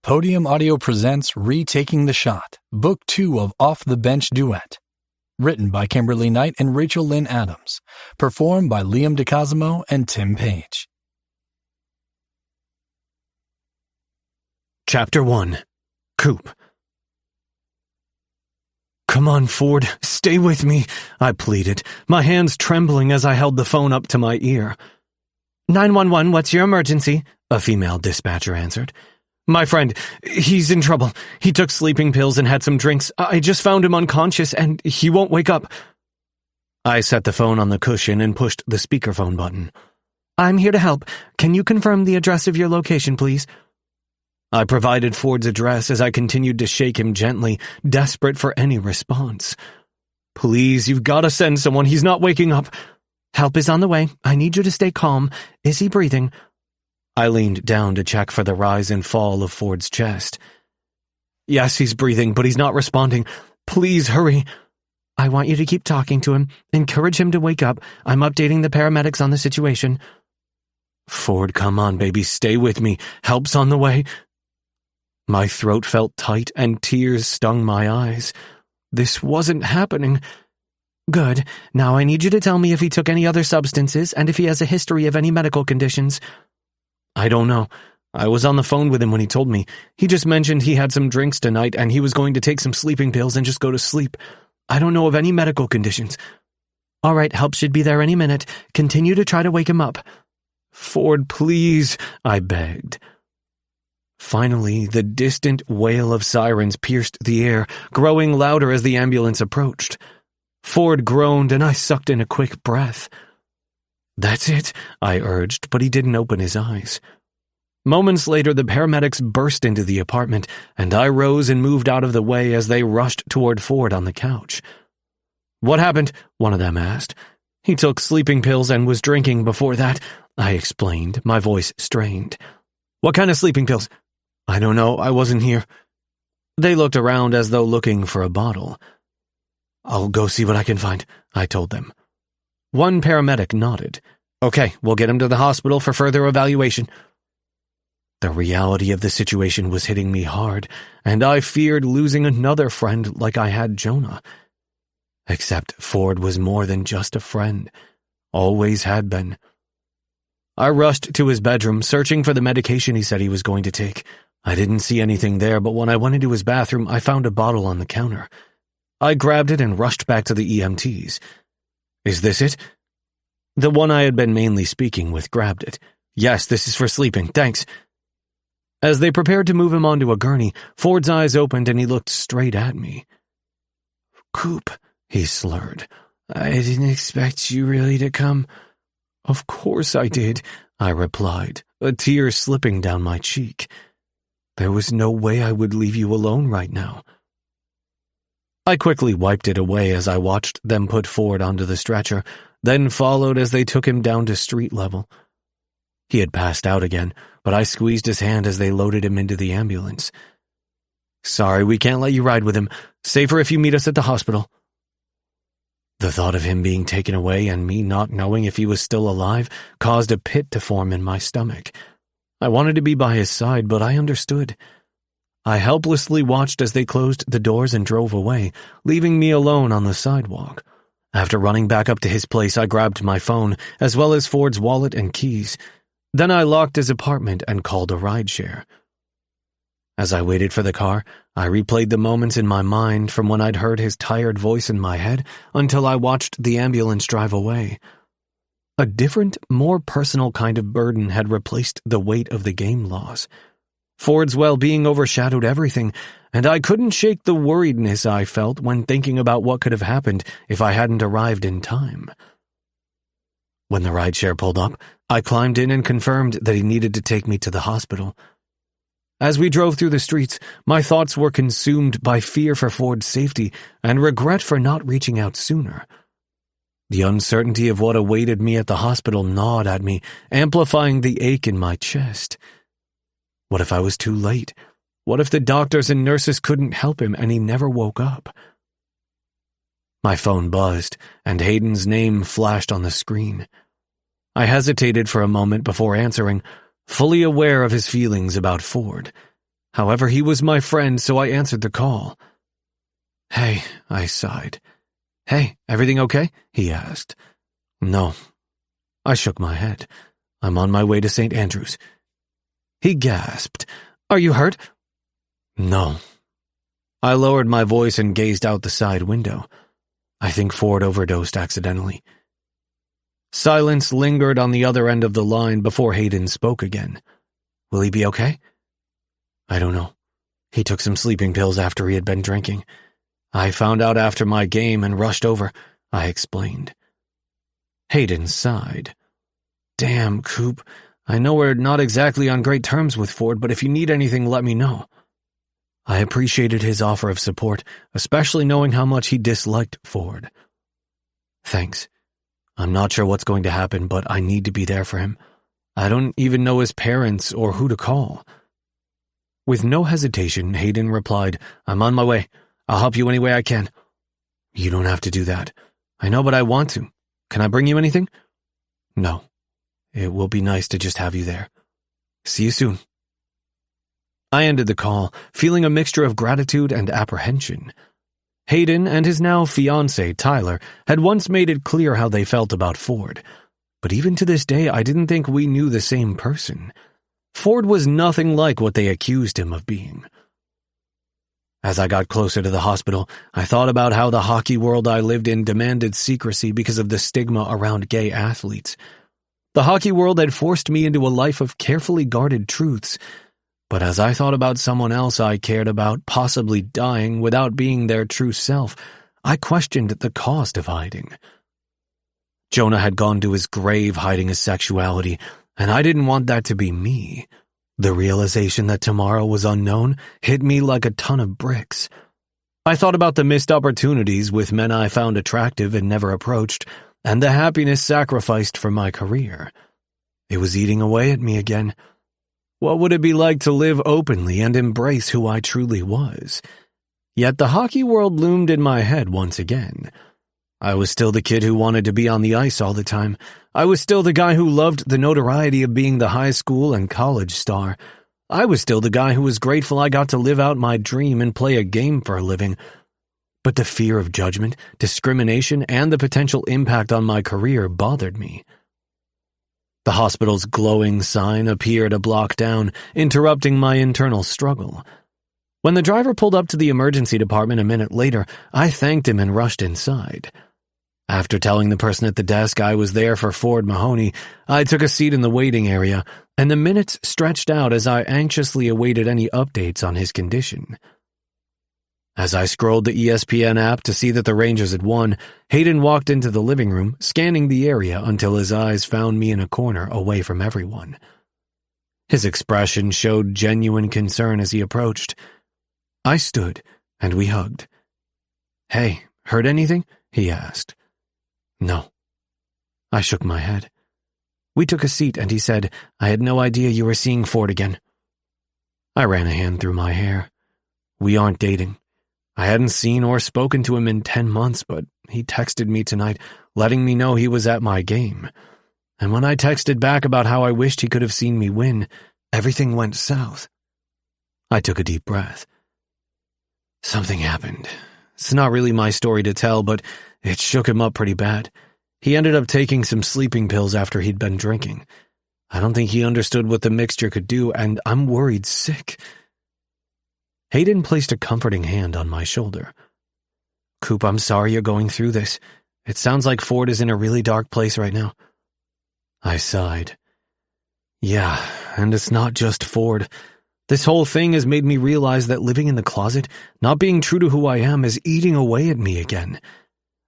Podium Audio presents Retaking the Shot, Book 2 of Off the Bench Duet. Written by Kimberly Knight and Rachel Lynn Adams. Performed by Liam DeCosimo and Tim Page. Chapter 1. Coop. "Come on, Ford, stay with me," I pleaded, my hands trembling as I held the phone up to my ear. 911, what's your emergency? A female dispatcher answered. "My friend, he's in trouble. He took sleeping pills and had some drinks. I just found him unconscious and he won't wake up." I set the phone on the cushion and pushed the speakerphone button. "I'm here to help. Can you confirm the address of your location, please?" I provided Ford's address as I continued to shake him gently, desperate for any response. "Please, you've got to send someone. He's not waking up." "Help is on the way. I need you to stay calm. Is he breathing?" I leaned down to check for the rise and fall of Ford's chest. "Yes, he's breathing, but he's not responding. Please hurry." "I want you to keep talking to him. Encourage him to wake up. I'm updating the paramedics on the situation." "Ford, come on, baby. Stay with me. Help's on the way." My throat felt tight and tears stung my eyes. This wasn't happening. "Good. Now I need you to tell me if he took any other substances and if he has a history of any medical conditions." "I don't know. I was on the phone with him when he told me. He just mentioned he had some drinks tonight and he was going to take some sleeping pills and just go to sleep. I don't know of any medical conditions." "All right, help should be there any minute. Continue to try to wake him up." "Ford, please," I begged. Finally, the distant wail of sirens pierced the air, growing louder as the ambulance approached. Ford groaned and I sucked in a quick breath. "That's it," I urged, but he didn't open his eyes. Moments later, the paramedics burst into the apartment, and I rose and moved out of the way as they rushed toward Ford on the couch. "What happened?" one of them asked. "He took sleeping pills and was drinking before that," I explained, my voice strained. "What kind of sleeping pills?" "I don't know, I wasn't here." They looked around as though looking for a bottle. "I'll go see what I can find," I told them. One paramedic nodded. "Okay, we'll get him to the hospital for further evaluation." The reality of the situation was hitting me hard, and I feared losing another friend like I had Jonah. Except Ford was more than just a friend. Always had been. I rushed to his bedroom, searching for the medication he said he was going to take. I didn't see anything there, but when I went into his bathroom, I found a bottle on the counter. I grabbed it and rushed back to the EMTs. "Is this it?" The one I had been mainly speaking with grabbed it. "Yes, this is for sleeping, thanks." As they prepared to move him onto a gurney, Ford's eyes opened and he looked straight at me. "Coop," he slurred. "I didn't expect you really to come." "Of course I did," I replied, a tear slipping down my cheek. There was no way I would leave you alone right now. I quickly wiped it away as I watched them put Ford onto the stretcher, then followed as they took him down to street level. He had passed out again, but I squeezed his hand as they loaded him into the ambulance. "Sorry, we can't let you ride with him. Safer if you meet us at the hospital." The thought of him being taken away and me not knowing if he was still alive caused a pit to form in my stomach. I wanted to be by his side, but I understood. I helplessly watched as they closed the doors and drove away, leaving me alone on the sidewalk. After running back up to his place, I grabbed my phone, as well as Ford's wallet and keys. Then I locked his apartment and called a rideshare. As I waited for the car, I replayed the moments in my mind from when I'd heard his tired voice in my head until I watched the ambulance drive away. A different, more personal kind of burden had replaced the weight of the game loss. Ford's well-being overshadowed everything, and I couldn't shake the worriedness I felt when thinking about what could have happened if I hadn't arrived in time. When the rideshare pulled up, I climbed in and confirmed that he needed to take me to the hospital. As we drove through the streets, my thoughts were consumed by fear for Ford's safety and regret for not reaching out sooner. The uncertainty of what awaited me at the hospital gnawed at me, amplifying the ache in my chest. What if I was too late? What if the doctors and nurses couldn't help him and he never woke up? My phone buzzed, and Hayden's name flashed on the screen. I hesitated for a moment before answering, fully aware of his feelings about Ford. However, he was my friend, so I answered the call. "Hey," I sighed. "Hey, everything okay?" he asked. "No." I shook my head. "I'm on my way to St. Andrews." He gasped. "Are you hurt?" "No." I lowered my voice and gazed out the side window. "I think Ford overdosed accidentally." Silence lingered on the other end of the line before Hayden spoke again. "Will he be okay?" "I don't know. He took some sleeping pills after he had been drinking. I found out after my game and rushed over," I explained. Hayden sighed. "Damn, Coop. I know we're not exactly on great terms with Ford, but if you need anything, let me know." I appreciated his offer of support, especially knowing how much he disliked Ford. "Thanks. I'm not sure what's going to happen, but I need to be there for him. I don't even know his parents or who to call." With no hesitation, Hayden replied, "I'm on my way. I'll help you any way I can." "You don't have to do that. I know, but I want to. Can I bring you anything?" "No. It will be nice to just have you there. See you soon." I ended the call, feeling a mixture of gratitude and apprehension. Hayden and his now fiancé, Tyler, had once made it clear how they felt about Ford, but even to this day I didn't think we knew the same person. Ford was nothing like what they accused him of being. As I got closer to the hospital, I thought about how the hockey world I lived in demanded secrecy because of the stigma around gay athletes. The hockey world had forced me into a life of carefully guarded truths, but as I thought about someone else I cared about possibly dying without being their true self, I questioned the cost of hiding. Jonah had gone to his grave hiding his sexuality, and I didn't want that to be me. The realization that tomorrow was unknown hit me like a ton of bricks. I thought about the missed opportunities with men I found attractive and never approached, and the happiness sacrificed for my career. It was eating away at me again. What would it be like to live openly and embrace who I truly was? Yet the hockey world loomed in my head once again. I was still the kid who wanted to be on the ice all the time. I was still the guy who loved the notoriety of being the high school and college star. I was still the guy who was grateful I got to live out my dream and play a game for a living. But the fear of judgment, discrimination, and the potential impact on my career bothered me. The hospital's glowing sign appeared a block down, interrupting my internal struggle. When the driver pulled up to the emergency department a minute later, I thanked him and rushed inside. After telling the person at the desk I was there for Ford Mahoney, I took a seat in the waiting area, and the minutes stretched out as I anxiously awaited any updates on his condition. As I scrolled the ESPN app to see that the Rangers had won, Hayden walked into the living room, scanning the area until his eyes found me in a corner away from everyone. His expression showed genuine concern as he approached. I stood, and we hugged. "Hey, heard anything?" he asked. "No." I shook my head. We took a seat, and he said, "I had no idea you were seeing Ford again." I ran a hand through my hair. "We aren't dating. I hadn't seen or spoken to him in 10 months, but he texted me tonight, letting me know he was at my game. And when I texted back about how I wished he could have seen me win, everything went south." I took a deep breath. "Something happened. It's not really my story to tell, but it shook him up pretty bad. He ended up taking some sleeping pills after he'd been drinking. I don't think he understood what the mixture could do, and I'm worried sick." Hayden placed a comforting hand on my shoulder. "Coop, I'm sorry you're going through this. It sounds like Ford is in a really dark place right now." I sighed. "Yeah, and it's not just Ford. This whole thing has made me realize that living in the closet, not being true to who I am, is eating away at me again.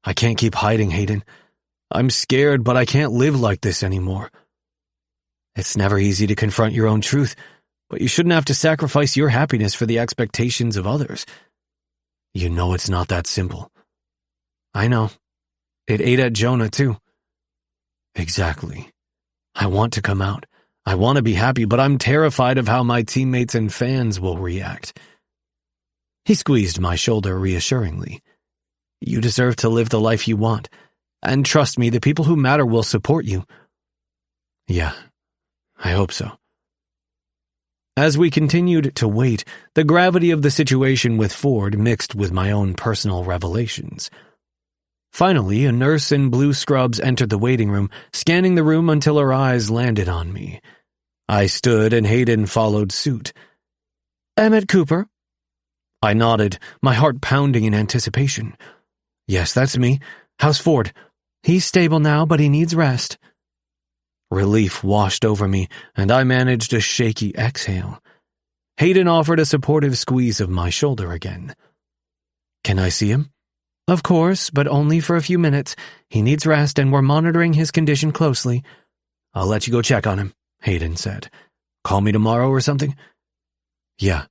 I can't keep hiding, Hayden. I'm scared, but I can't live like this anymore. It's never easy to confront your own truth, but you shouldn't have to sacrifice your happiness for the expectations of others. You know it's not that simple." "I know. It ate at Jonah, too." "Exactly. I want to come out. I want to be happy, but I'm terrified of how my teammates and fans will react." He squeezed my shoulder reassuringly. "You deserve to live the life you want, and trust me, the people who matter will support you." "Yeah, I hope so." As we continued to wait, the gravity of the situation with Ford mixed with my own personal revelations. Finally, a nurse in blue scrubs entered the waiting room, scanning the room until her eyes landed on me. I stood and Hayden followed suit. "Emmett Cooper?" I nodded, my heart pounding in anticipation. "Yes, that's me. How's Ford?" "He's stable now, but he needs rest." Relief washed over me, and I managed a shaky exhale. Hayden offered a supportive squeeze of my shoulder again. "Can I see him?" "Of course, but only for a few minutes. He needs rest, and we're monitoring his condition closely." "I'll let you go check on him," Hayden said. "Call me tomorrow or something?" "Yeah."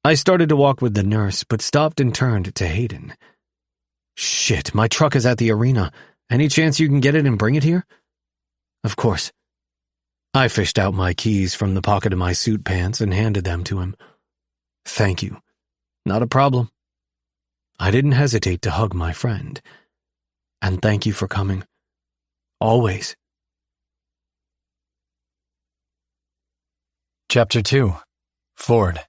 I started to walk with the nurse, but stopped and turned to Hayden. "Shit, my truck is at the arena. Any chance you can get it and bring it here?" "Of course." I fished out my keys from the pocket of my suit pants and handed them to him. "Thank you." "Not a problem." I didn't hesitate to hug my friend. "And thank you for coming. Always." Chapter 2. Ford.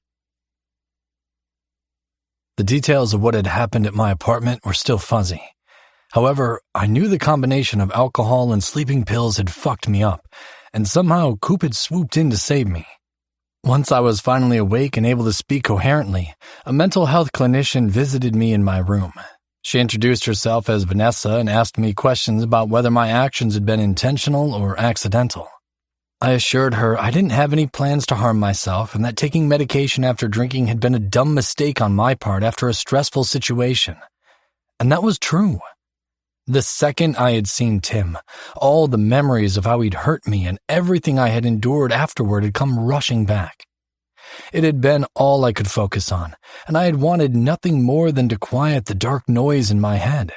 The details of what had happened at my apartment were still fuzzy. However, I knew the combination of alcohol and sleeping pills had fucked me up, and somehow Coop had swooped in to save me. Once I was finally awake and able to speak coherently, a mental health clinician visited me in my room. She introduced herself as Vanessa and asked me questions about whether my actions had been intentional or accidental. I assured her I didn't have any plans to harm myself and that taking medication after drinking had been a dumb mistake on my part after a stressful situation. And that was true. The second I had seen Tim, all the memories of how he'd hurt me and everything I had endured afterward had come rushing back. It had been all I could focus on, and I had wanted nothing more than to quiet the dark noise in my head.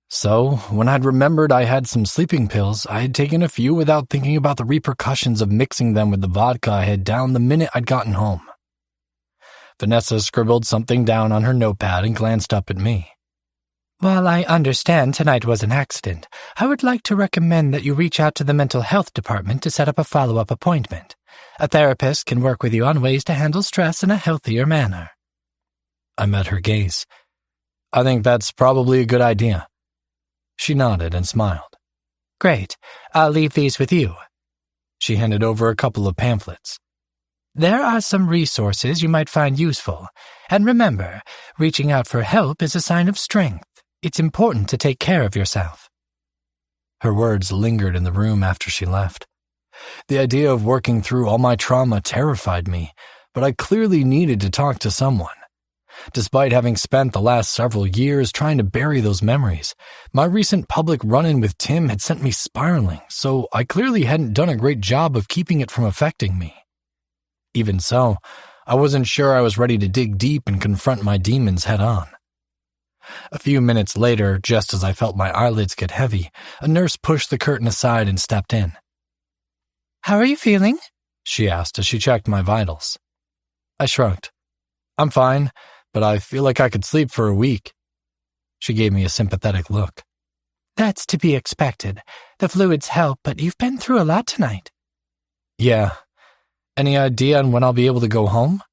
So, when I'd remembered I had some sleeping pills, I had taken a few without thinking about the repercussions of mixing them with the vodka I had downed the minute I'd gotten home. Vanessa scribbled something down on her notepad and glanced up at me. "While I understand tonight was an accident, I would like to recommend that you reach out to the mental health department to set up a follow-up appointment. A therapist can work with you on ways to handle stress in a healthier manner." I met her gaze. "I think that's probably a good idea." She nodded and smiled. "Great. I'll leave these with you." She handed over a couple of pamphlets. "There are some resources you might find useful. And remember, reaching out for help is a sign of strength. It's important to take care of yourself." Her words lingered in the room after she left. The idea of working through all my trauma terrified me, but I clearly needed to talk to someone. Despite having spent the last several years trying to bury those memories, my recent public run-in with Tim had sent me spiraling, so I clearly hadn't done a great job of keeping it from affecting me. Even so, I wasn't sure I was ready to dig deep and confront my demons head-on. A few minutes later, just as I felt my eyelids get heavy, a nurse pushed the curtain aside and stepped in. "How are you feeling?" she asked as she checked my vitals. I shrugged. "I'm fine, but I feel like I could sleep for a week." She gave me a sympathetic look. "That's to be expected. The fluids help, but you've been through a lot tonight." "Yeah. Any idea on when I'll be able to go home?"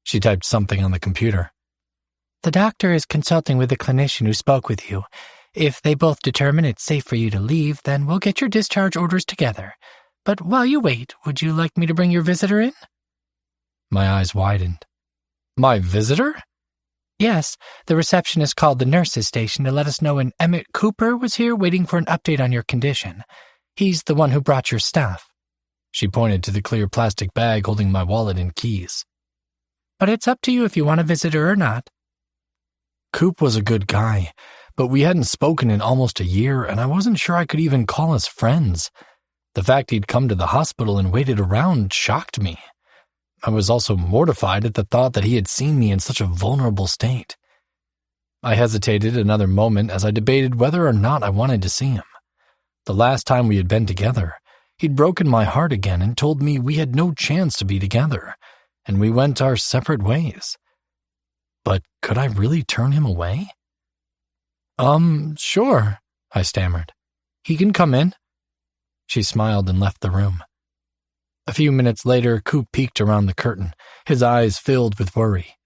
She typed something on the computer. "The doctor is consulting with the clinician who spoke with you. If they both determine it's safe for you to leave, then we'll get your discharge orders together. But while you wait, would you like me to bring your visitor in?" My eyes widened. "My visitor?" "Yes, the receptionist called the nurse's station to let us know when Emmett Cooper was here waiting for an update on your condition. He's the one who brought your stuff." She pointed to the clear plastic bag holding my wallet and keys. "But it's up to you if you want a visitor or not." Coop was a good guy, but we hadn't spoken in almost a year, and I wasn't sure I could even call us friends. The fact he'd come to the hospital and waited around shocked me. I was also mortified at the thought that he had seen me in such a vulnerable state. I hesitated another moment as I debated whether or not I wanted to see him. The last time we had been together, he'd broken my heart again and told me we had no chance to be together, and we went our separate ways. But could I really turn him away? Sure," I stammered. "He can come in." She smiled and left the room. A few minutes later, Coop peeked around the curtain, his eyes filled with worry.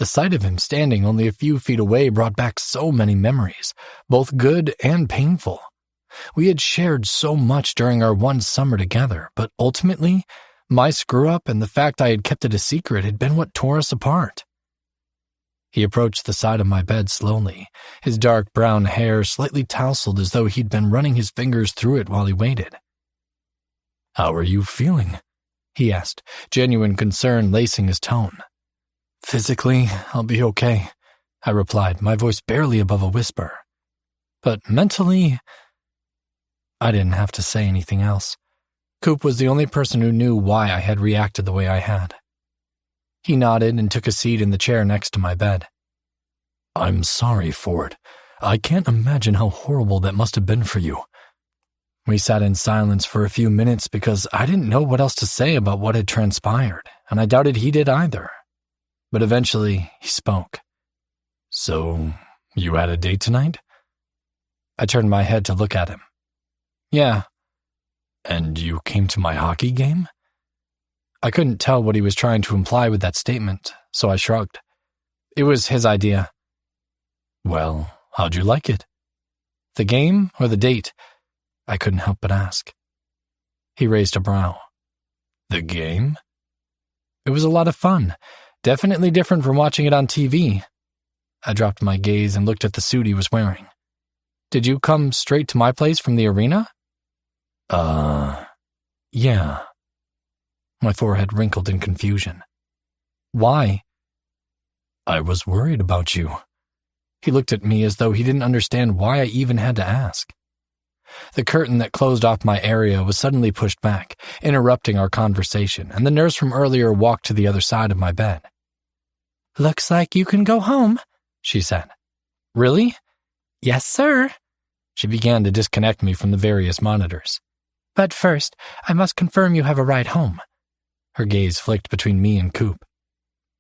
The sight of him standing only a few feet away brought back so many memories, both good and painful. We had shared so much during our one summer together, but ultimately, my screw-up and the fact I had kept it a secret had been what tore us apart. He approached the side of my bed slowly, his dark brown hair slightly tousled as though he'd been running his fingers through it while he waited. "How are you feeling?" he asked, genuine concern lacing his tone. "Physically, I'll be okay," I replied, my voice barely above a whisper. But mentally, I didn't have to say anything else. Coop was the only person who knew why I had reacted the way I had. He nodded and took a seat in the chair next to my bed. "I'm sorry, Ford. I can't imagine how horrible that must have been for you." We sat in silence for a few minutes because I didn't know what else to say about what had transpired, and I doubted he did either. But eventually, he spoke. "So, you had a date tonight?" I turned my head to look at him. "Yeah." "And you came to my hockey game?" I couldn't tell what he was trying to imply with that statement, so I shrugged. It was his idea. "Well, how'd you like it?" "The game or the date?" I couldn't help but ask. He raised a brow. "The game?" "It was a lot of fun. Definitely different from watching it on TV. I dropped my gaze and looked at the suit he was wearing. "Did you come straight to my place from the arena?" Yeah. My forehead wrinkled in confusion. "Why?" "I was worried about you." He looked at me as though he didn't understand why I even had to ask. The curtain that closed off my area was suddenly pushed back, interrupting our conversation, and the nurse from earlier walked to the other side of my bed. "Looks like you can go home," she said. "Really?" "Yes, sir." She began to disconnect me from the various monitors. "But first, I must confirm you have a ride home." Her gaze flicked between me and Coop.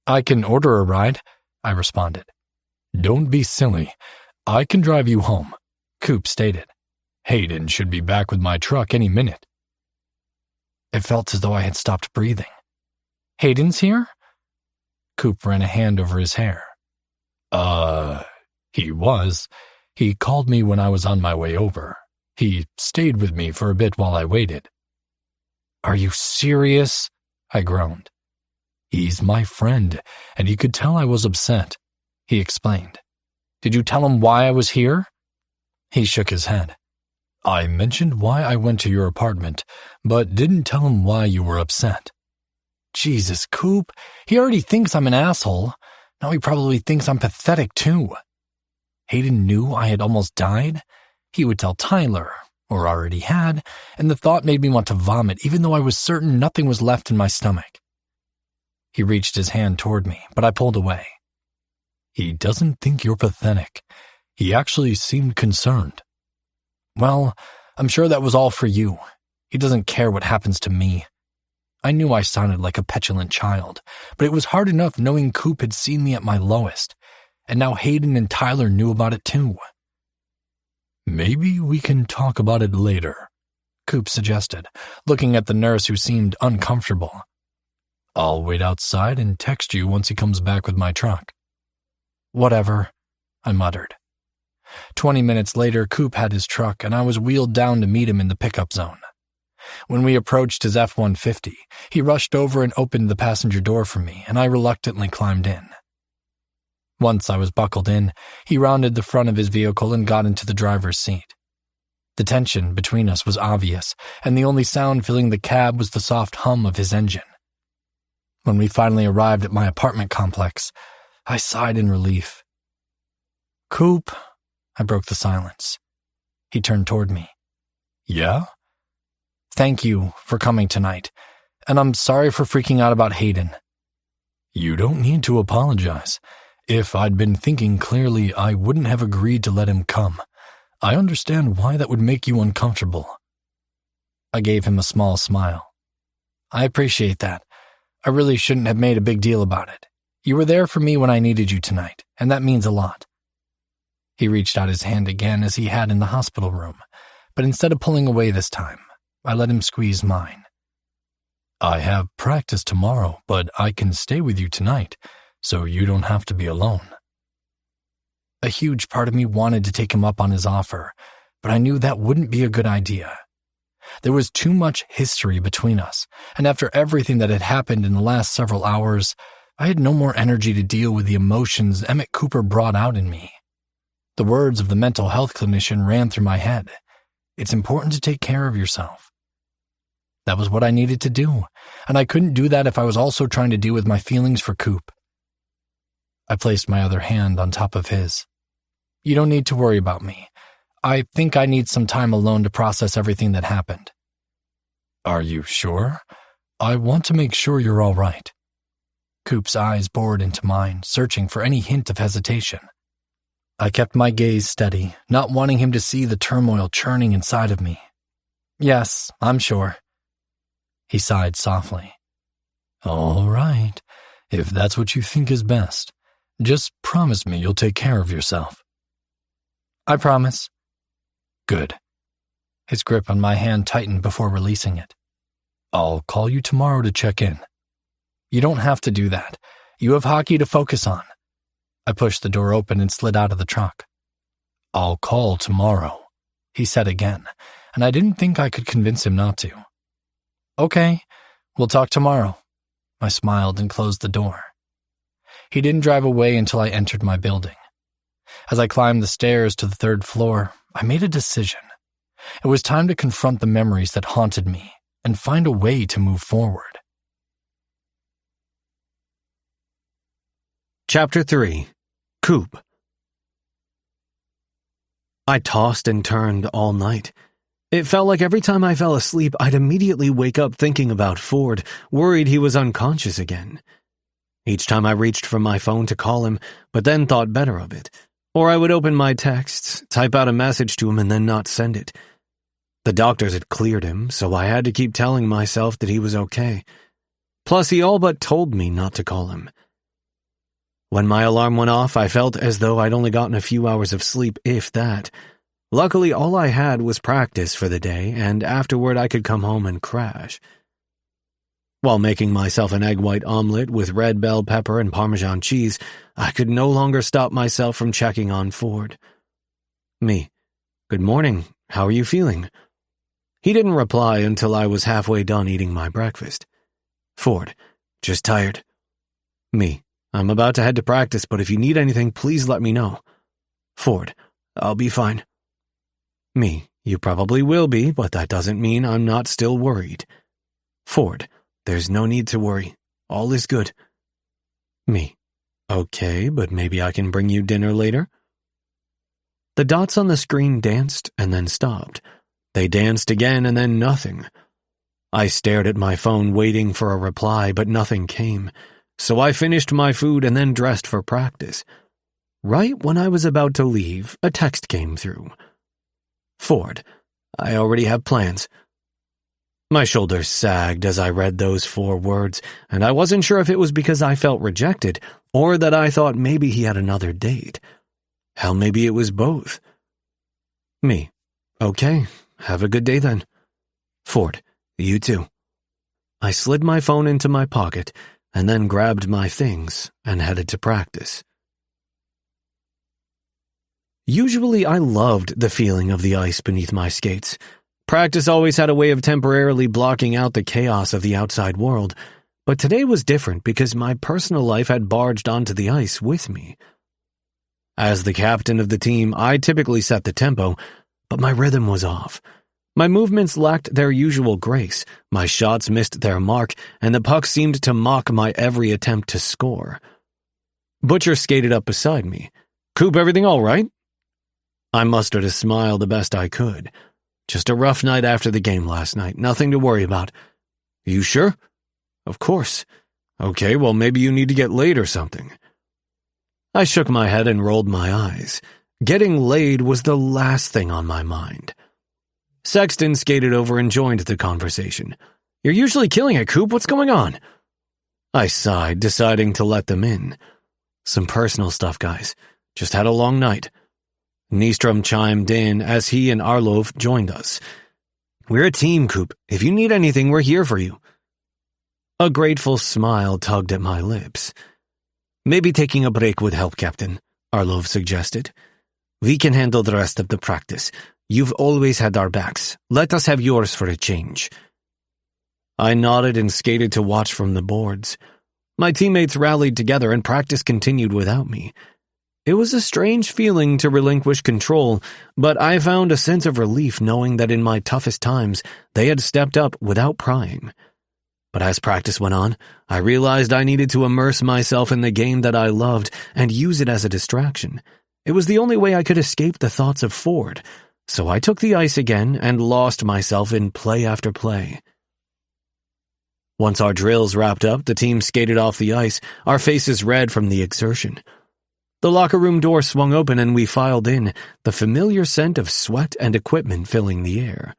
"I can order a ride," I responded. "Don't be silly. I can drive you home," Coop stated. "Hayden should be back with my truck any minute." It felt as though I had stopped breathing. "Hayden's here?" Coop ran a hand over his hair. He was. He called me when I was on my way over. He stayed with me for a bit while I waited." "Are you serious?" I groaned. "He's my friend, and he could tell I was upset," he explained. "Did you tell him why I was here?" He shook his head. "I mentioned why I went to your apartment, but didn't tell him why you were upset." Jesus, Coop, he already thinks I'm an asshole. Now he probably thinks I'm pathetic too. Hayden knew I had almost died. He would tell Tyler, or already had, and the thought made me want to vomit even though I was certain nothing was left in my stomach. He reached his hand toward me, but I pulled away. "He doesn't think you're pathetic. He actually seemed concerned." "Well, I'm sure that was all for you. He doesn't care what happens to me." I knew I sounded like a petulant child, but it was hard enough knowing Coop had seen me at my lowest, and now Hayden and Tyler knew about it too. "Maybe we can talk about it later," Coop suggested, looking at the nurse who seemed uncomfortable. "I'll wait outside and text you once he comes back with my truck." "Whatever," I muttered. 20 minutes later, Coop had his truck, and I was wheeled down to meet him in the pickup zone. When we approached his F-150, he rushed over and opened the passenger door for me, and I reluctantly climbed in. Once I was buckled in, he rounded the front of his vehicle and got into the driver's seat. The tension between us was obvious, and the only sound filling the cab was the soft hum of his engine. When we finally arrived at my apartment complex, I sighed in relief. "Coop," I broke the silence. He turned toward me. "Yeah?" "Thank you for coming tonight, and I'm sorry for freaking out about Hayden." "You don't need to apologize. If I'd been thinking clearly, I wouldn't have agreed to let him come. I understand why that would make you uncomfortable." I gave him a small smile. "I appreciate that. I really shouldn't have made a big deal about it. You were there for me when I needed you tonight, and that means a lot." He reached out his hand again as he had in the hospital room, but instead of pulling away this time, I let him squeeze mine. I have practice tomorrow, but I can stay with you tonight, so you don't have to be alone. A huge part of me wanted to take him up on his offer, but I knew that wouldn't be a good idea. There was too much history between us, and after everything that had happened in the last several hours, I had no more energy to deal with the emotions Emmett Cooper brought out in me. The words of the mental health clinician ran through my head. It's important to take care of yourself. That was what I needed to do, and I couldn't do that if I was also trying to deal with my feelings for Coop. I placed my other hand on top of his. You don't need to worry about me. I think I need some time alone to process everything that happened. Are you sure? I want to make sure you're all right. Coop's eyes bored into mine, searching for any hint of hesitation. I kept my gaze steady, not wanting him to see the turmoil churning inside of me. Yes, I'm sure. He sighed softly. All right, if that's what you think is best, just promise me you'll take care of yourself. I promise. Good. His grip on my hand tightened before releasing it. I'll call you tomorrow to check in. You don't have to do that. You have hockey to focus on. I pushed the door open and slid out of the truck. I'll call tomorrow, he said again, and I didn't think I could convince him not to. Okay, we'll talk tomorrow. I smiled and closed the door. He didn't drive away until I entered my building. As I climbed the stairs to the 3rd floor, I made a decision. It was time to confront the memories that haunted me and find a way to move forward. Chapter 3. Coop. I tossed and turned all night. It felt like every time I fell asleep, I'd immediately wake up thinking about Ford, worried he was unconscious again. Each time I reached for my phone to call him, but then thought better of it. Or I would open my texts, type out a message to him, and then not send it. The doctors had cleared him, so I had to keep telling myself that he was okay. Plus, he all but told me not to call him. When my alarm went off, I felt as though I'd only gotten a few hours of sleep, if that. Luckily, all I had was practice for the day, and afterward I could come home and crash. While making myself an egg white omelet with red bell pepper and Parmesan cheese, I could no longer stop myself from checking on Ford. Me. Good morning. How are you feeling? He didn't reply until I was halfway done eating my breakfast. Ford. Just tired. Me. I'm about to head to practice, but if you need anything, please let me know. Ford. I'll be fine. Me. You probably will be, but that doesn't mean I'm not still worried. Ford. There's no need to worry. All is good. Me. Okay, but maybe I can bring you dinner later? The dots on the screen danced and then stopped. They danced again and then nothing. I stared at my phone waiting for a reply, but nothing came. So I finished my food and then dressed for practice. Right when I was about to leave, a text came through. Ford, I already have plans. My shoulders sagged as I read those 4 words, and I wasn't sure if it was because I felt rejected or that I thought maybe he had another date. Hell, maybe it was both. Me. Okay, have a good day then. Ford, you too. I slid my phone into my pocket and then grabbed my things and headed to practice. Usually I loved the feeling of the ice beneath my skates. Practice always had a way of temporarily blocking out the chaos of the outside world, but today was different because my personal life had barged onto the ice with me. As the captain of the team, I typically set the tempo, but my rhythm was off. My movements lacked their usual grace, my shots missed their mark, and the puck seemed to mock my every attempt to score. Butcher skated up beside me. Coop, everything all right? I mustered a smile the best I could. Just a rough night after the game last night. Nothing to worry about. You sure? Of course. Okay, well maybe you need to get laid or something. I shook my head and rolled my eyes. Getting laid was the last thing on my mind. Sexton skated over and joined the conversation. You're usually killing it, Coop. What's going on? I sighed, deciding to let them in. Some personal stuff, guys. Just had a long night. Nystrom chimed in as he and Arlov joined us. We're a team, Coop. If you need anything, we're here for you. A grateful smile tugged at my lips. "Maybe taking a break would help, Captain," Arlov suggested. "We can handle the rest of the practice. You've always had our backs. Let us have yours for a change." I nodded and skated to watch from the boards. My teammates rallied together and practice continued without me. It was a strange feeling to relinquish control, but I found a sense of relief knowing that in my toughest times they had stepped up without prying. But as practice went on, I realized I needed to immerse myself in the game that I loved and use it as a distraction. It was the only way I could escape the thoughts of Ford, so I took the ice again and lost myself in play after play. Once our drills wrapped up, the team skated off the ice, our faces red from the exertion. The locker room door swung open and we filed in, the familiar scent of sweat and equipment filling the air.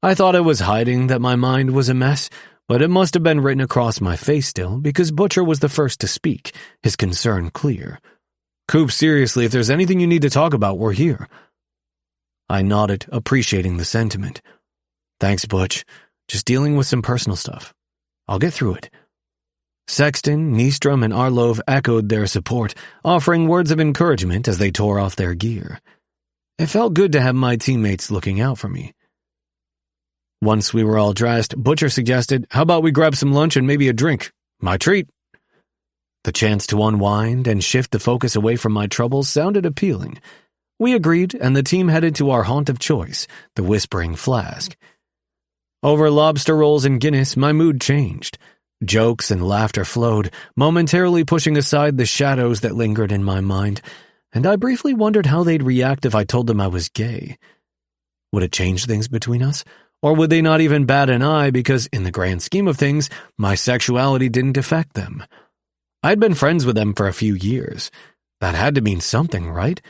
I thought I was hiding that my mind was a mess, but it must have been written across my face still, because Butcher was the first to speak, his concern clear. "Coop, seriously, if there's anything you need to talk about, we're here." I nodded, appreciating the sentiment. "Thanks, Butch. Just dealing with some personal stuff. I'll get through it." Sexton, Nystrom, and Arlov echoed their support, offering words of encouragement as they tore off their gear. It felt good to have my teammates looking out for me. Once we were all dressed, Butcher suggested, "How about we grab some lunch and maybe a drink? My treat." The chance to unwind and shift the focus away from my troubles sounded appealing. We agreed, and the team headed to our haunt of choice, the Whispering Flask. Over lobster rolls and Guinness, my mood changed. Jokes and laughter flowed, momentarily pushing aside the shadows that lingered in my mind, and I briefly wondered how they'd react if I told them I was gay. Would it change things between us? Or would they not even bat an eye because, in the grand scheme of things, my sexuality didn't affect them? I'd been friends with them for a few years. That had to mean something, right?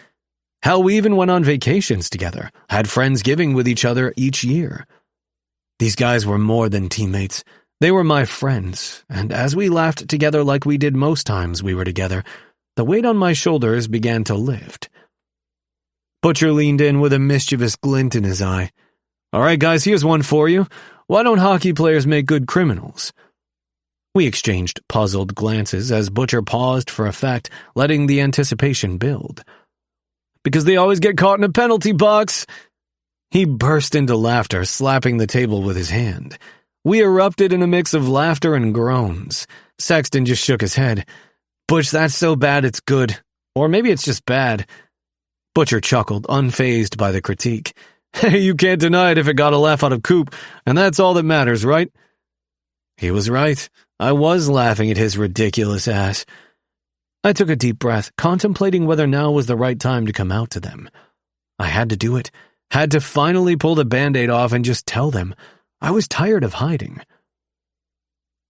Hell, we even went on vacations together, had Friendsgiving with each other each year. These guys were more than teammates. They were my friends, and as we laughed together like we did most times we were together, the weight on my shoulders began to lift. Butcher leaned in with a mischievous glint in his eye. "All right, guys, here's one for you. Why don't hockey players make good criminals?" We exchanged puzzled glances as Butcher paused for effect, letting the anticipation build. "Because they always get caught in a penalty box." He burst into laughter, slapping the table with his hand. We erupted in a mix of laughter and groans. Sexton just shook his head. "Butch, that's so bad it's good. Or maybe it's just bad." Butcher chuckled, unfazed by the critique. "Hey, you can't deny it if it got a laugh out of Coop, and that's all that matters, right?" He was right. I was laughing at his ridiculous ass. I took a deep breath, contemplating whether now was the right time to come out to them. I had to do it. Had to finally pull the Band-Aid off and just tell them. I was tired of hiding.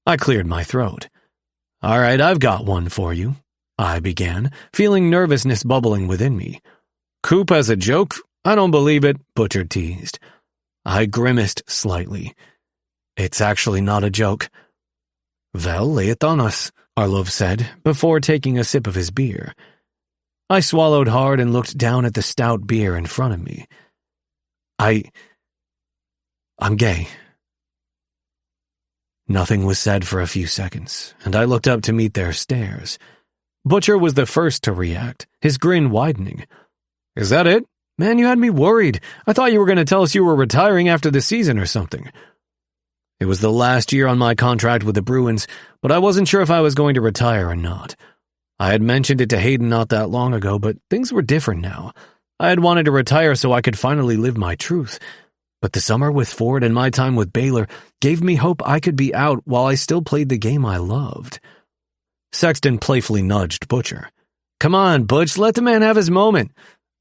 I cleared my throat. "All right, I've got one for you," I began, feeling nervousness bubbling within me. "Coop has a joke? I don't believe it," Butcher teased. I grimaced slightly. "It's actually not a joke." "Well, lay it on us," Arlov said, before taking a sip of his beer. I swallowed hard and looked down at the stout beer in front of me. I'm gay." Nothing was said for a few seconds, and I looked up to meet their stares. Butcher was the first to react, his grin widening. "Is that it? Man, you had me worried. I thought you were going to tell us you were retiring after the season or something." It was the last year on my contract with the Bruins, but I wasn't sure if I was going to retire or not. I had mentioned it to Hayden not that long ago, but things were different now. I had wanted to retire so I could finally live my truth. But the summer with Ford and my time with Baylor gave me hope I could be out while I still played the game I loved. Sexton playfully nudged Butcher. "Come on, Butch, let the man have his moment.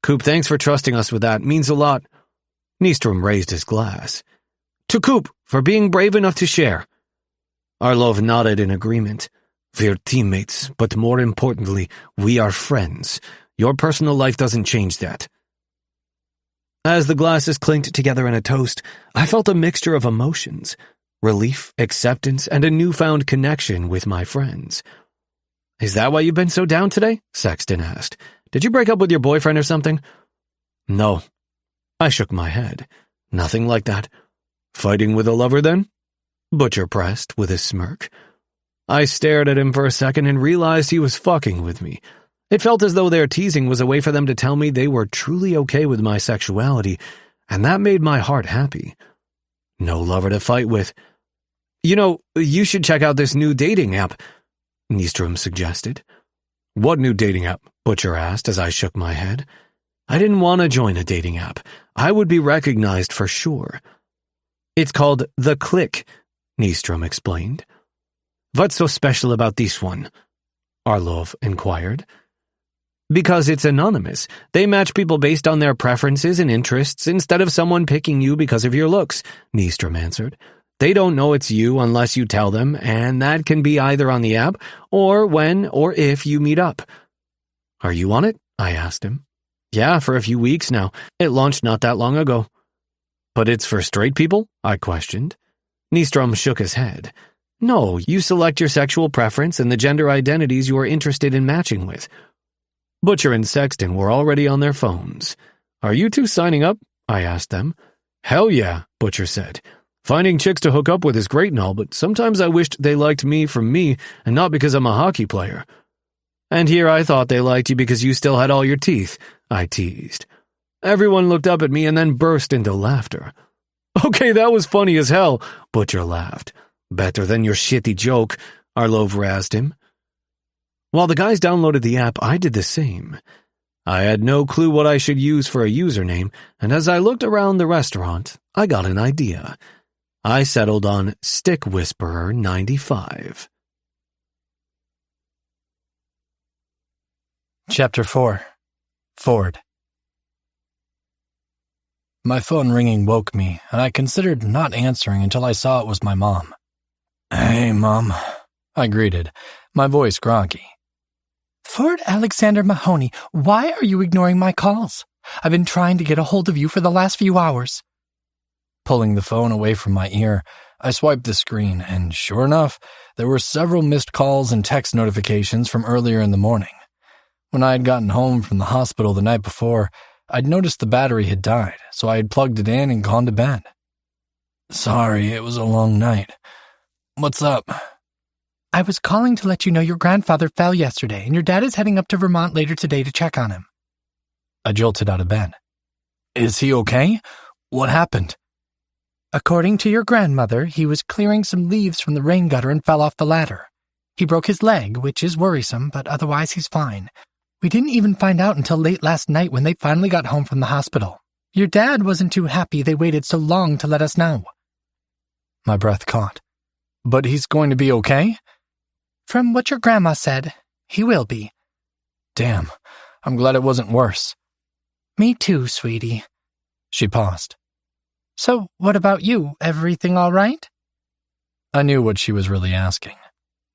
Coop, thanks for trusting us with that. Means a lot." Nystrom raised his glass. "To Coop, for being brave enough to share." Arlov nodded in agreement. "We're teammates, but more importantly, we are friends. Your personal life doesn't change that." As the glasses clinked together in a toast, I felt a mixture of emotions, relief, acceptance, and a newfound connection with my friends. "Is that why you've been so down today?" Sexton asked. "Did you break up with your boyfriend or something?" "No." I shook my head. "Nothing like that." "Fighting with a lover, then?" Butcher pressed with a smirk. I stared at him for a second and realized he was fucking with me. It felt as though their teasing was a way for them to tell me they were truly okay with my sexuality, and that made my heart happy. No lover to fight with. You should check out this new dating app, Nystrom suggested. What new dating app? Butcher asked as I shook my head. I didn't want to join a dating app. I would be recognized for sure. It's called The Click, Nystrom explained. What's so special about this one? Arlov inquired. Because it's anonymous. They match people based on their preferences and interests instead of someone picking you because of your looks, Nystrom answered. They don't know it's you unless you tell them, and that can be either on the app or when or if you meet up. Are you on it? I asked him. Yeah, for a few weeks now. It launched not that long ago. But it's for straight people? I questioned. Nystrom shook his head. No, you select your sexual preference and the gender identities you are interested in matching with. Butcher and Sexton were already on their phones. Are you two signing up? I asked them. Hell yeah, Butcher said. Finding chicks to hook up with is great and all, but sometimes I wished they liked me from me and not because I'm a hockey player. And here I thought they liked you because you still had all your teeth, I teased. Everyone looked up at me and then burst into laughter. Okay, that was funny as hell, Butcher laughed. Better than your shitty joke, Arlov razzed him. While the guys downloaded the app, I did the same. I had no clue what I should use for a username, and as I looked around the restaurant, I got an idea. I settled on Stick Whisperer 95. Chapter 4. Ford. My phone ringing woke me, and I considered not answering until I saw it was my mom. Hey, Mom, I greeted, my voice groggy. Ford Alexander Mahoney, why are you ignoring my calls? I've been trying to get a hold of you for the last few hours. Pulling the phone away from my ear, I swiped the screen, and sure enough, there were several missed calls and text notifications from earlier in the morning. When I had gotten home from the hospital the night before, I'd noticed the battery had died, so I had plugged it in and gone to bed. Sorry, it was a long night. What's up? I was calling to let you know your grandfather fell yesterday, and your dad is heading up to Vermont later today to check on him. I jolted out of bed. Is he okay? What happened? According to your grandmother, he was clearing some leaves from the rain gutter and fell off the ladder. He broke his leg, which is worrisome, but otherwise he's fine. We didn't even find out until late last night when they finally got home from the hospital. Your dad wasn't too happy they waited so long to let us know. My breath caught. But he's going to be okay? From what your grandma said, he will be. Damn, I'm glad it wasn't worse. Me too, sweetie. She paused. So, what about you? Everything all right? I knew what she was really asking.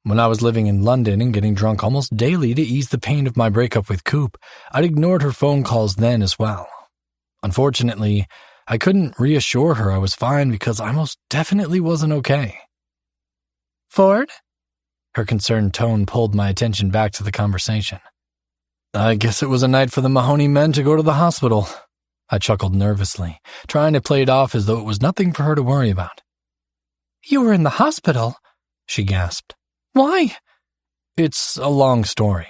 When I was living in London and getting drunk almost daily to ease the pain of my breakup with Coop, I'd ignored her phone calls then as well. Unfortunately, I couldn't reassure her I was fine because I most definitely wasn't okay. Ford? Her concerned tone pulled my attention back to the conversation. I guess it was a night for the Mahoney men to go to the hospital. I chuckled nervously, trying to play it off as though it was nothing for her to worry about. You were in the hospital? She gasped. Why? It's a long story.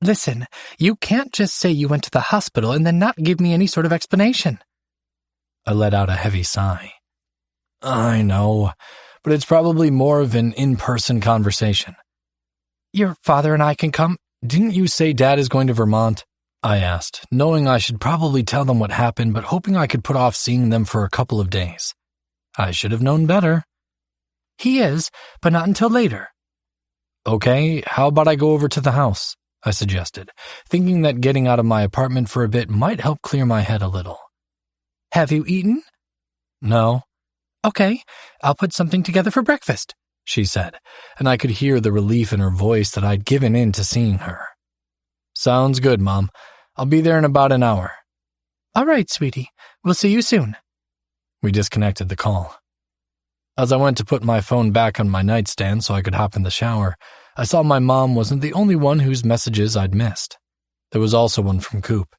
Listen, you can't just say you went to the hospital and then not give me any sort of explanation. I let out a heavy sigh. I know, but it's probably more of an in-person conversation. Your father and I can come. Didn't you say Dad is going to Vermont? I asked, knowing I should probably tell them what happened, but hoping I could put off seeing them for a couple of days. I should have known better. He is, but not until later. Okay, how about I go over to the house? I suggested, thinking that getting out of my apartment for a bit might help clear my head a little. Have you eaten? No. Okay, I'll put something together for breakfast, she said, and I could hear the relief in her voice that I'd given in to seeing her. Sounds good, Mom. I'll be there in about an hour. All right, sweetie. We'll see you soon. We disconnected the call. As I went to put my phone back on my nightstand so I could hop in the shower, I saw my mom wasn't the only one whose messages I'd missed. There was also one from Coop.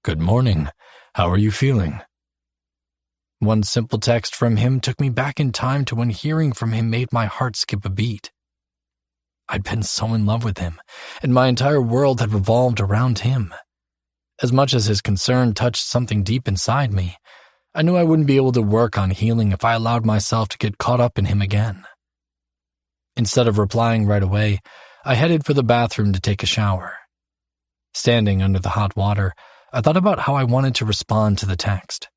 Good morning. How are you feeling? One simple text from him took me back in time to when hearing from him made my heart skip a beat. I'd been so in love with him, and my entire world had revolved around him. As much as his concern touched something deep inside me, I knew I wouldn't be able to work on healing if I allowed myself to get caught up in him again. Instead of replying right away, I headed for the bathroom to take a shower. Standing under the hot water, I thought about how I wanted to respond to the text.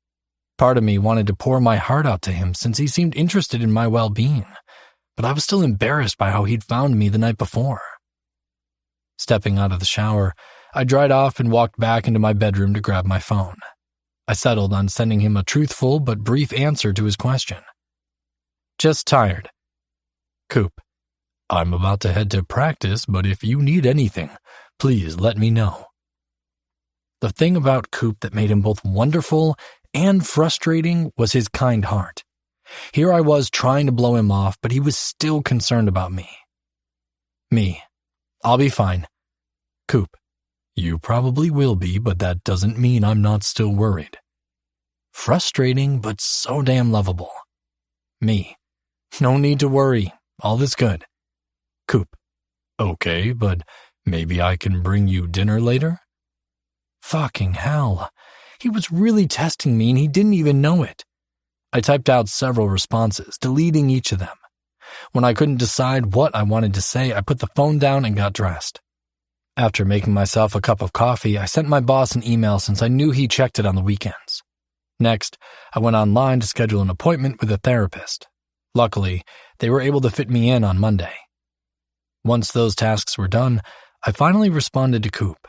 Part of me wanted to pour my heart out to him since he seemed interested in my well-being, but I was still embarrassed by how he'd found me the night before. Stepping out of the shower, I dried off and walked back into my bedroom to grab my phone. I settled on sending him a truthful but brief answer to his question. Just tired. Coop, I'm about to head to practice, but if you need anything, please let me know. The thing about Coop that made him both wonderful and frustrating was his kind heart. Here I was trying to blow him off, but he was still concerned about me. Me, I'll be fine. Coop, you probably will be, but that doesn't mean I'm not still worried. Frustrating, but so damn lovable. Me, no need to worry, all is good. Coop, okay, but maybe I can bring you dinner later? Fucking hell, he was really testing me and he didn't even know it. I typed out several responses, deleting each of them. When I couldn't decide what I wanted to say, I put the phone down and got dressed. After making myself a cup of coffee, I sent my boss an email since I knew he checked it on the weekends. Next, I went online to schedule an appointment with a therapist. Luckily, they were able to fit me in on Monday. Once those tasks were done, I finally responded to Coop.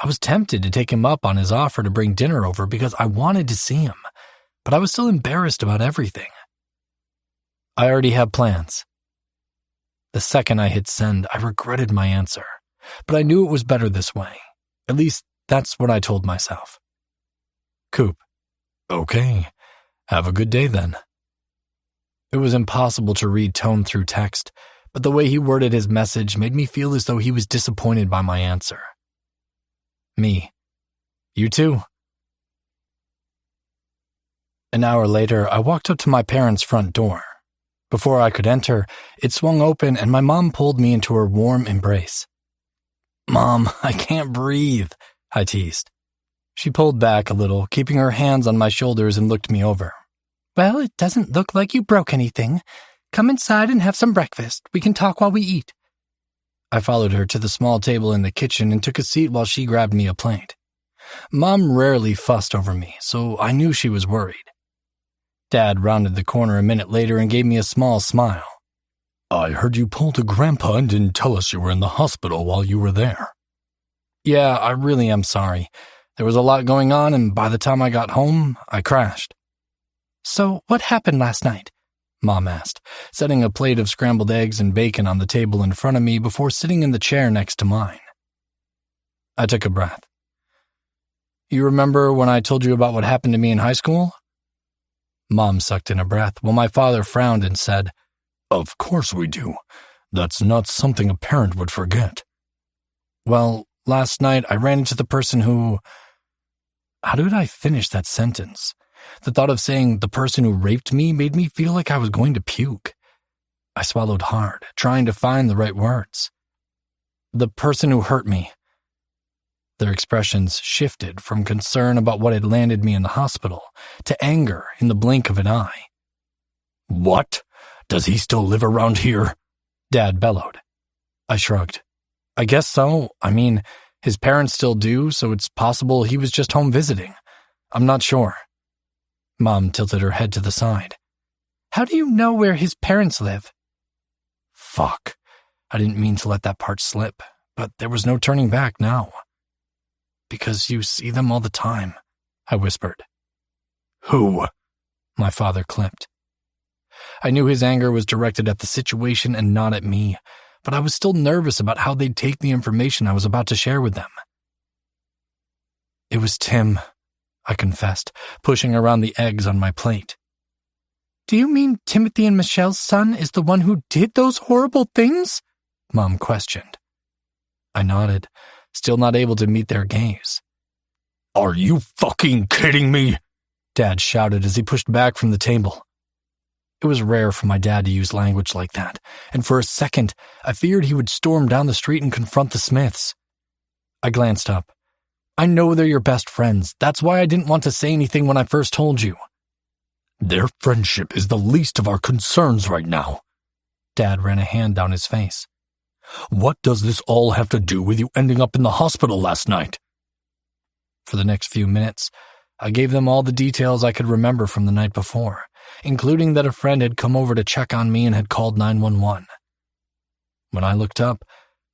I was tempted to take him up on his offer to bring dinner over because I wanted to see him, but I was still embarrassed about everything. I already have plans. The second I hit send, I regretted my answer, but I knew it was better this way. At least, that's what I told myself. Coop, okay, have a good day then. It was impossible to read tone through text, but the way he worded his message made me feel as though he was disappointed by my answer. Me, you too. An hour later, I walked up to my parents' front door. Before I could enter, it swung open and my mom pulled me into her warm embrace. Mom, I can't breathe, I teased. She pulled back a little, keeping her hands on my shoulders and looked me over. Well, it doesn't look like you broke anything. Come inside and have some breakfast. We can talk while we eat. I followed her to the small table in the kitchen and took a seat while she grabbed me a plate. Mom rarely fussed over me, so I knew she was worried. Dad rounded the corner a minute later and gave me a small smile. I heard you pulled a grandpa and didn't tell us you were in the hospital while you were there. Yeah, I really am sorry. There was a lot going on, and by the time I got home, I crashed. So what happened last night? Mom asked, setting a plate of scrambled eggs and bacon on the table in front of me before sitting in the chair next to mine. I took a breath. You remember when I told you about what happened to me in high school? Mom sucked in a breath while my father frowned and said, Of course we do. That's not something a parent would forget. Well, last night I ran into the person who... How did I finish that sentence? The thought of saying the person who raped me made me feel like I was going to puke. I swallowed hard, trying to find the right words. The person who hurt me. Their expressions shifted from concern about what had landed me in the hospital to anger in the blink of an eye. What? Does he still live around here? Dad bellowed. I shrugged. I guess so. I mean, his parents still do, so it's possible he was just home visiting. I'm not sure. Mom tilted her head to the side. How do you know where his parents live? Fuck. I didn't mean to let that part slip, but there was no turning back now. Because you see them all the time, I whispered. Who? My father clipped. I knew his anger was directed at the situation and not at me, but I was still nervous about how they'd take the information I was about to share with them. It was Tim, I confessed, pushing around the eggs on my plate. Do you mean Timothy and Michelle's son is the one who did those horrible things? Mom questioned. I nodded, still not able to meet their gaze. Are you fucking kidding me? Dad shouted as he pushed back from the table. It was rare for my dad to use language like that, and for a second, I feared he would storm down the street and confront the Smiths. I glanced up. I know they're your best friends. That's why I didn't want to say anything when I first told you. Their friendship is the least of our concerns right now. Dad ran a hand down his face. What does this all have to do with you ending up in the hospital last night? For the next few minutes, I gave them all the details I could remember from the night before, including that a friend had come over to check on me and had called 911. When I looked up,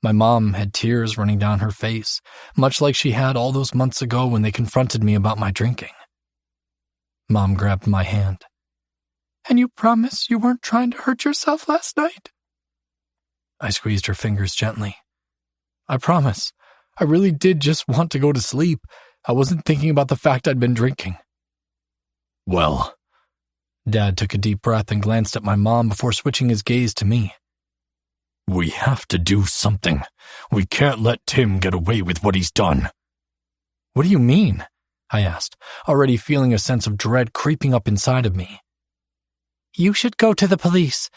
my mom had tears running down her face, much like she had all those months ago when they confronted me about my drinking. Mom grabbed my hand. And you promise you weren't trying to hurt yourself last night? I squeezed her fingers gently. I promise. I really did just want to go to sleep. I wasn't thinking about the fact I'd been drinking. Well, Dad took a deep breath and glanced at my mom before switching his gaze to me. We have to do something. We can't let Tim get away with what he's done. What do you mean? I asked, already feeling a sense of dread creeping up inside of me. You should go to the police,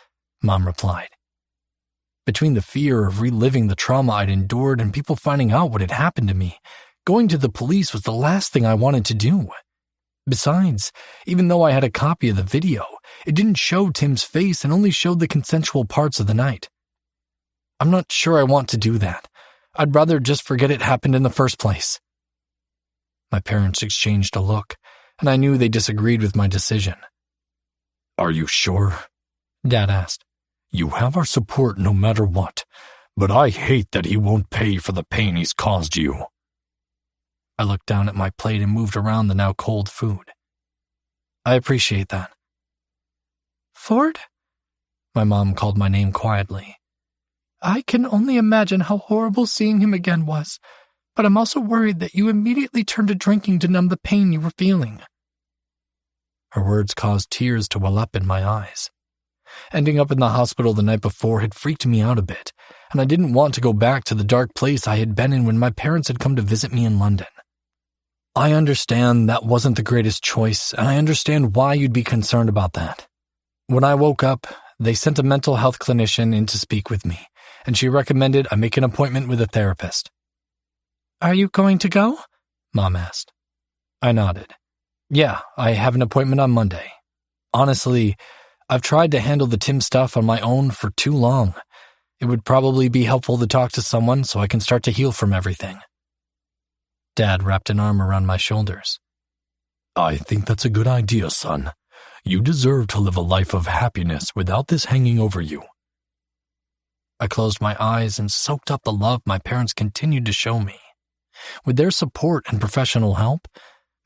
Mom replied. Between the fear of reliving the trauma I'd endured and people finding out what had happened to me, going to the police was the last thing I wanted to do. Besides, even though I had a copy of the video, it didn't show Tim's face and only showed the consensual parts of the night. I'm not sure I want to do that. I'd rather just forget it happened in the first place. My parents exchanged a look, and I knew they disagreed with my decision. Are you sure? Dad asked. You have our support no matter what, but I hate that he won't pay for the pain he's caused you. I looked down at my plate and moved around the now cold food. I appreciate that. Ford? My mom called my name quietly. I can only imagine how horrible seeing him again was, but I'm also worried that you immediately turned to drinking to numb the pain you were feeling. Her words caused tears to well up in my eyes. Ending up in the hospital the night before had freaked me out a bit, and I didn't want to go back to the dark place I had been in when my parents had come to visit me in London. I understand that wasn't the greatest choice, and I understand why you'd be concerned about that. When I woke up, they sent a mental health clinician in to speak with me, and she recommended I make an appointment with a therapist. Are you going to go? Mom asked. I nodded. Yeah, I have an appointment on Monday. Honestly, I've tried to handle the Tim stuff on my own for too long. It would probably be helpful to talk to someone so I can start to heal from everything. Dad wrapped an arm around my shoulders. I think that's a good idea, son. You deserve to live a life of happiness without this hanging over you. I closed my eyes and soaked up the love my parents continued to show me. With their support and professional help,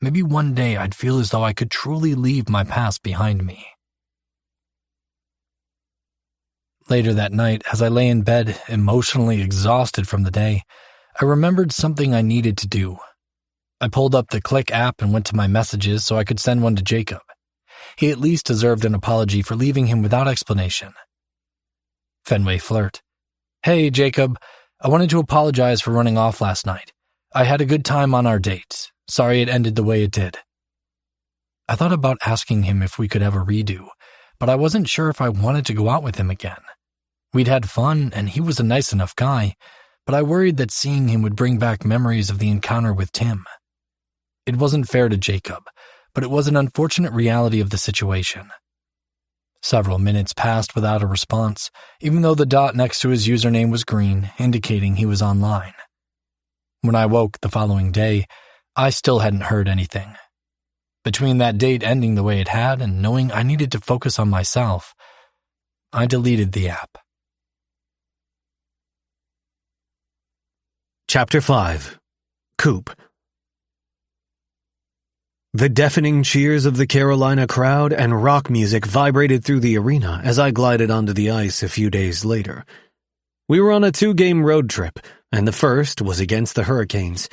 maybe one day I'd feel as though I could truly leave my past behind me. Later that night, as I lay in bed, emotionally exhausted from the day, I remembered something I needed to do. I pulled up the Click app and went to my messages so I could send one to Jacob. He at least deserved an apology for leaving him without explanation. Fenway Flirt. Hey, Jacob. I wanted to apologize for running off last night. I had a good time on our date. Sorry it ended the way it did. I thought about asking him if we could have a redo, but I wasn't sure if I wanted to go out with him again. We'd had fun, and he was a nice enough guy, but I worried that seeing him would bring back memories of the encounter with Tim. It wasn't fair to Jacob, but it was an unfortunate reality of the situation. Several minutes passed without a response, even though the dot next to his username was green, indicating he was online. When I woke the following day, I still hadn't heard anything. Between that date ending the way it had and knowing I needed to focus on myself, I deleted the app. Chapter 5. Coop. The deafening cheers of the Carolina crowd and rock music vibrated through the arena as I glided onto the ice a few days later. We were on a 2-game road trip, and the first was against the Hurricanes.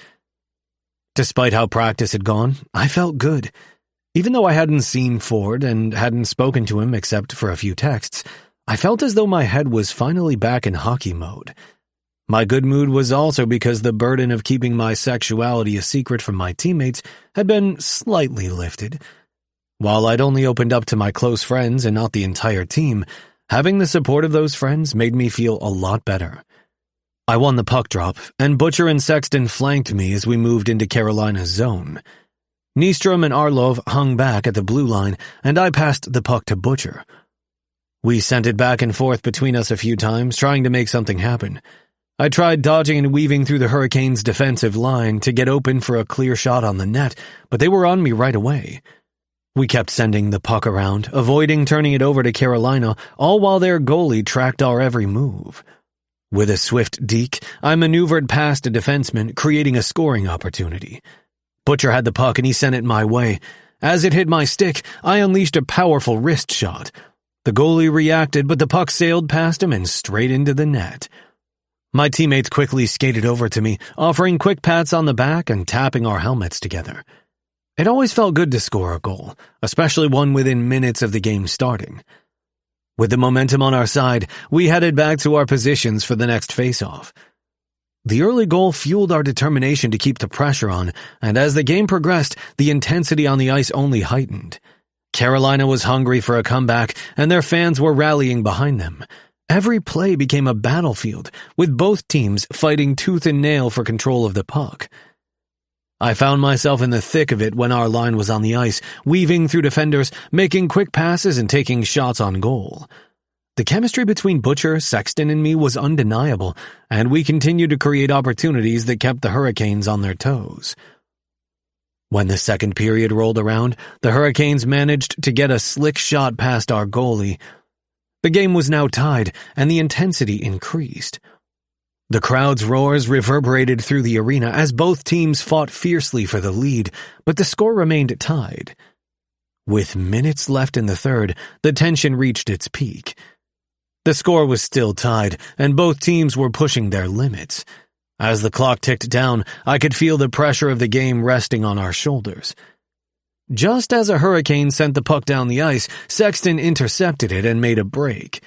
Despite how practice had gone, I felt good. Even though I hadn't seen Ford and hadn't spoken to him except for a few texts, I felt as though my head was finally back in hockey mode. My good mood was also because the burden of keeping my sexuality a secret from my teammates had been slightly lifted. While I'd only opened up to my close friends and not the entire team, having the support of those friends made me feel a lot better. I won the puck drop, and Butcher and Sexton flanked me as we moved into Carolina's zone. Nystrom and Arlov hung back at the blue line, and I passed the puck to Butcher. We sent it back and forth between us a few times, trying to make something happen. I tried dodging and weaving through the Hurricanes' defensive line to get open for a clear shot on the net, but they were on me right away. We kept sending the puck around, avoiding turning it over to Carolina, all while their goalie tracked our every move. With a swift deke, I maneuvered past a defenseman, creating a scoring opportunity. Butcher had the puck and he sent it my way. As it hit my stick, I unleashed a powerful wrist shot. The goalie reacted, but the puck sailed past him and straight into the net. My teammates quickly skated over to me, offering quick pats on the back and tapping our helmets together. It always felt good to score a goal, especially one within minutes of the game starting. With the momentum on our side, we headed back to our positions for the next face-off. The early goal fueled our determination to keep the pressure on, and as the game progressed, the intensity on the ice only heightened. Carolina was hungry for a comeback, and their fans were rallying behind them. Every play became a battlefield, with both teams fighting tooth and nail for control of the puck. I found myself in the thick of it when our line was on the ice, weaving through defenders, making quick passes and taking shots on goal. The chemistry between Butcher, Sexton, and me was undeniable, and we continued to create opportunities that kept the Hurricanes on their toes. When the second period rolled around, the Hurricanes managed to get a slick shot past our goalie. The game was now tied, and the intensity increased. The crowd's roars reverberated through the arena as both teams fought fiercely for the lead, but the score remained tied. With minutes left in the third, the tension reached its peak. The score was still tied, and both teams were pushing their limits. As the clock ticked down, I could feel the pressure of the game resting on our shoulders. Just as a Hurricane sent the puck down the ice, Sexton intercepted it and made a break.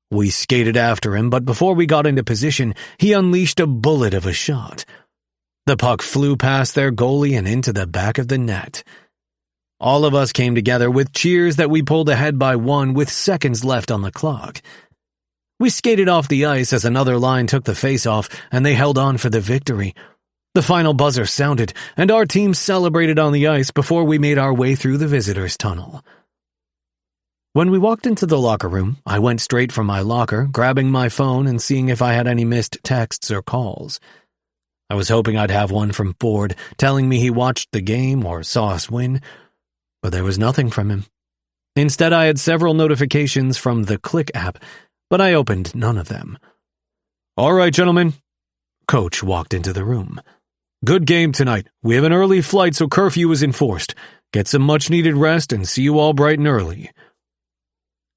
We skated after him, but before we got into position, he unleashed a bullet of a shot. The puck flew past their goalie and into the back of the net. All of us came together with cheers that we pulled ahead by one with seconds left on the clock. We skated off the ice as another line took the face-off, and they held on for the victory. The final buzzer sounded, and our team celebrated on the ice before we made our way through the visitors' tunnel. When we walked into the locker room, I went straight for my locker, grabbing my phone and seeing if I had any missed texts or calls. I was hoping I'd have one from Ford telling me he watched the game or saw us win, but there was nothing from him. Instead, I had several notifications from the Click app, but I opened none of them. "All right, gentlemen." Coach walked into the room. "Good game tonight. We have an early flight, so curfew is enforced. Get some much-needed rest and see you all bright and early."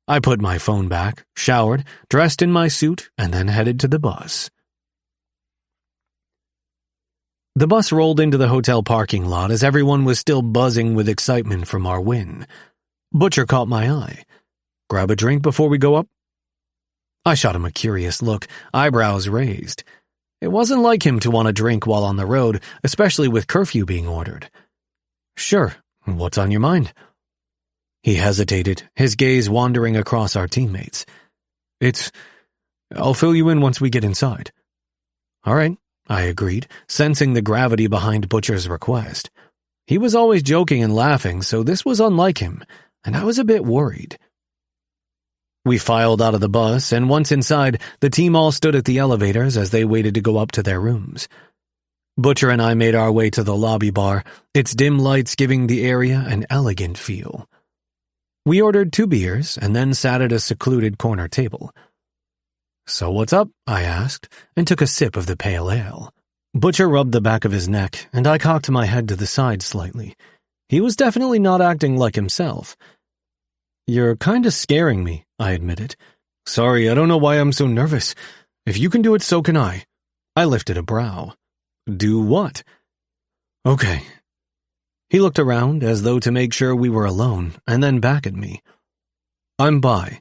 I put my phone back, showered, dressed in my suit, and then headed to the bus. The bus rolled into the hotel parking lot as everyone was still buzzing with excitement from our win. Butcher caught my eye. "Grab a drink before we go up?" I shot him a curious look, eyebrows raised. It wasn't like him to want a drink while on the road, especially with curfew being ordered. "Sure, what's on your mind?" He hesitated, his gaze wandering across our teammates. I'll fill you in once we get inside." "All right," I agreed, sensing the gravity behind Butcher's request. He was always joking and laughing, so this was unlike him, and I was a bit worried. We filed out of the bus, and once inside, the team all stood at the elevators as they waited to go up to their rooms. Butcher and I made our way to the lobby bar, its dim lights giving the area an elegant feel. We ordered 2 beers and then sat at a secluded corner table. "So what's up?" I asked, and took a sip of the pale ale. Butcher rubbed the back of his neck, and I cocked my head to the side slightly. He was definitely not acting like himself. "You're kinda scaring me," I admitted. "Sorry, I don't know why I'm so nervous. If you can do it, so can I." I lifted a brow. "Do what?" "Okay." He looked around as though to make sure we were alone, and then back at me. "I'm bi."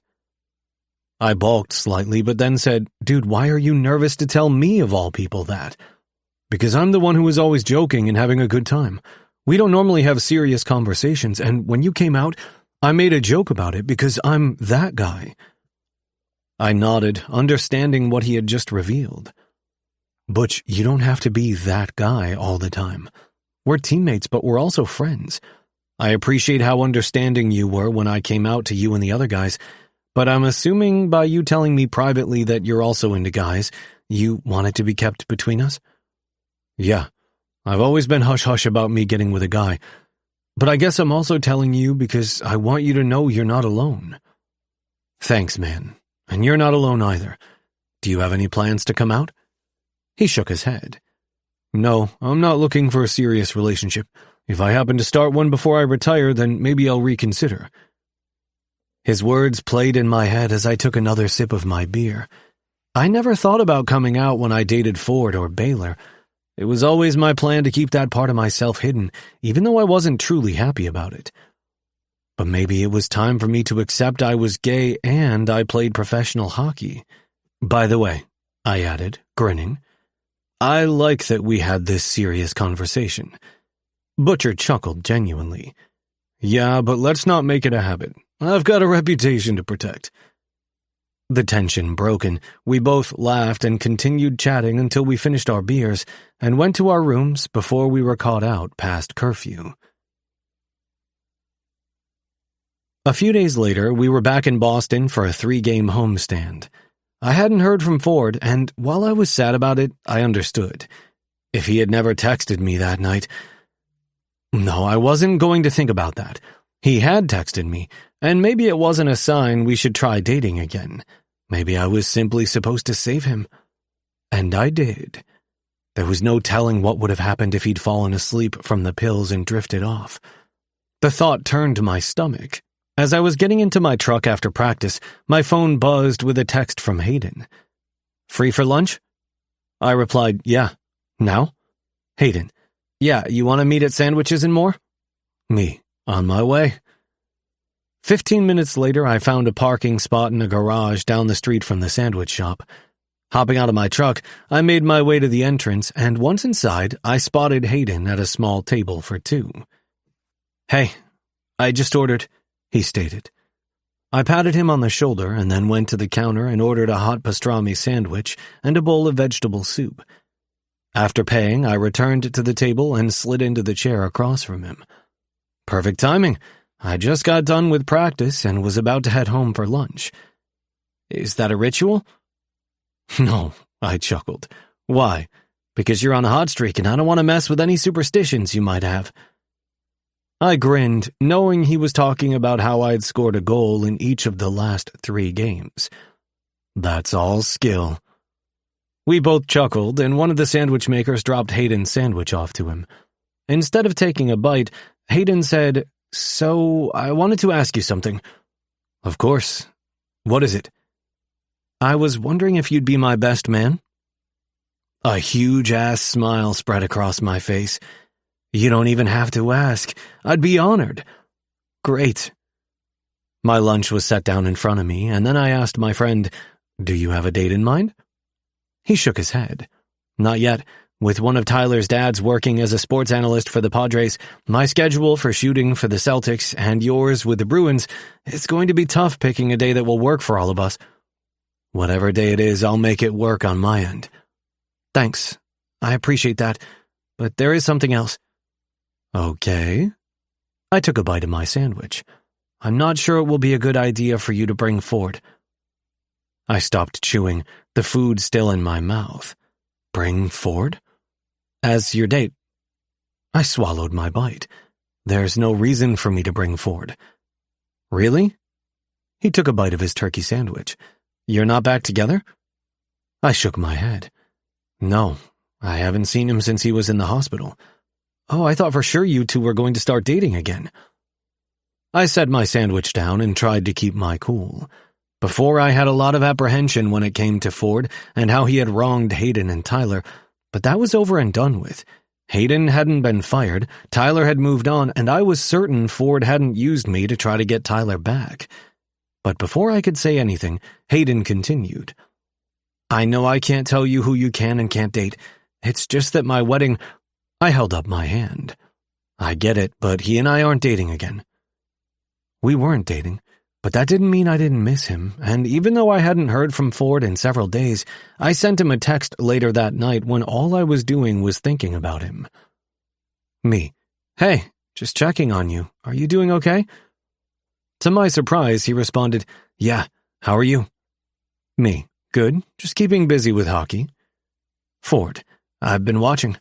I balked slightly, but then said, "Dude, why are you nervous to tell me of all people that?" "Because I'm the one who is always joking and having a good time. We don't normally have serious conversations, and when you came out, I made a joke about it because I'm that guy." I nodded, understanding what he had just revealed. "Butch, you don't have to be that guy all the time. We're teammates, but we're also friends. I appreciate how understanding you were when I came out to you and the other guys, but I'm assuming by you telling me privately that you're also into guys, you want it to be kept between us?" "Yeah, I've always been hush-hush about me getting with a guy, but I guess I'm also telling you because I want you to know you're not alone." "Thanks, man. And you're not alone either. Do you have any plans to come out?" He shook his head. "No, I'm not looking for a serious relationship. If I happen to start one before I retire, then maybe I'll reconsider." His words played in my head as I took another sip of my beer. I never thought about coming out when I dated Ford or Baylor. It was always my plan to keep that part of myself hidden, even though I wasn't truly happy about it. But maybe it was time for me to accept I was gay and I played professional hockey. "By the way," I added, grinning, "I like that we had this serious conversation." Butcher chuckled genuinely. "Yeah, but let's not make it a habit. I've got a reputation to protect." The tension broken, we both laughed and continued chatting until we finished our beers and went to our rooms before we were caught out past curfew. A few days later, we were back in Boston for a 3-game homestand. I hadn't heard from Ford, and while I was sad about it, I understood. If he had never texted me that night... No, I wasn't going to think about that. He had texted me, and maybe it wasn't a sign we should try dating again. Maybe I was simply supposed to save him. And I did. There was no telling what would have happened if he'd fallen asleep from the pills and drifted off. The thought turned my stomach. As I was getting into my truck after practice, my phone buzzed with a text from Hayden. "Free for lunch?" I replied, "Yeah." "Now?" Hayden, "Yeah, you want to meet at Sandwiches and More?" Me, "On my way." 15 minutes later, I found a parking spot in a garage down the street from the sandwich shop. Hopping out of my truck, I made my way to the entrance, and once inside, I spotted Hayden at a small table for 2. "Hey, I just ordered," he stated. I patted him on the shoulder and then went to the counter and ordered a hot pastrami sandwich and a bowl of vegetable soup. After paying, I returned to the table and slid into the chair across from him. Perfect timing. I just got done with practice and was about to head home for lunch. "Is that a ritual?" "No," I chuckled. "Why? Because you're on a hot streak and I don't want to mess with any superstitions you might have." I grinned, knowing he was talking about how I'd scored a goal in each of the last 3 games. That's all skill. We both chuckled, and one of the sandwich makers dropped Hayden's sandwich off to him. Instead of taking a bite, Hayden said, "So, I wanted to ask you something." "Of course. What is it?" "I was wondering if you'd be my best man." A huge-ass smile spread across my face. "You don't even have to ask. I'd be honored." "Great." My lunch was set down in front of me, and then I asked my friend, "Do you have a date in mind?" He shook his head. "Not yet. With one of Tyler's dads working as a sports analyst for the Padres, my schedule for shooting for the Celtics, and yours with the Bruins, it's going to be tough picking a day that will work for all of us. Whatever day it is, I'll make it work on my end." "Thanks. I appreciate that. But there is something else." "Okay." I took a bite of my sandwich. "I'm not sure it will be a good idea for you to bring Ford." I stopped chewing, the food still in my mouth. "Bring Ford? As your date?" I swallowed my bite. "There's no reason for me to bring Ford." "Really?" He took a bite of his turkey sandwich. "You're not back together?" I shook my head. "No, I haven't seen him since he was in the hospital." "Oh, I thought for sure you two were going to start dating again." I set my sandwich down and tried to keep my cool. Before, I had a lot of apprehension when it came to Ford and how he had wronged Hayden and Tyler, but that was over and done with. Hayden hadn't been fired, Tyler had moved on, and I was certain Ford hadn't used me to try to get Tyler back. But before I could say anything, Hayden continued. "I know I can't tell you who you can and can't date. It's just that my wedding—" I held up my hand. I get it, but he and I aren't dating again. We weren't dating, but that didn't mean I didn't miss him, and even though I hadn't heard from Ford in several days, I sent him a text later that night when all I was doing was thinking about him. Me. Hey, just checking on you. Are you doing okay? To my surprise, he responded, Yeah, how are you? Me. Good, just keeping busy with hockey. Ford. I've been watching.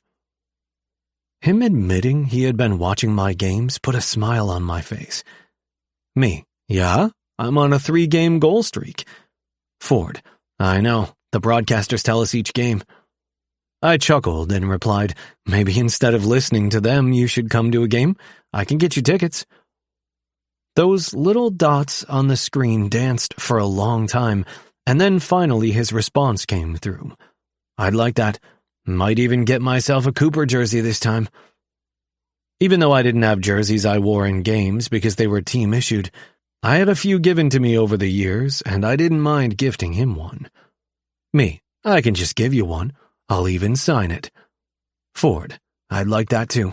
Him admitting he had been watching my games put a smile on my face. Me. Yeah, I'm on a 3-game goal streak. Ford. I know, the broadcasters tell us each game. I chuckled and replied, Maybe instead of listening to them, you should come to a game. I can get you tickets. Those little dots on the screen danced for a long time, and then finally his response came through. I'd like that. Might even get myself a Cooper jersey this time. Even though I didn't have jerseys I wore in games because they were team-issued, I had a few given to me over the years, and I didn't mind gifting him one. Me. I can just give you one. I'll even sign it. Ford. I'd like that too.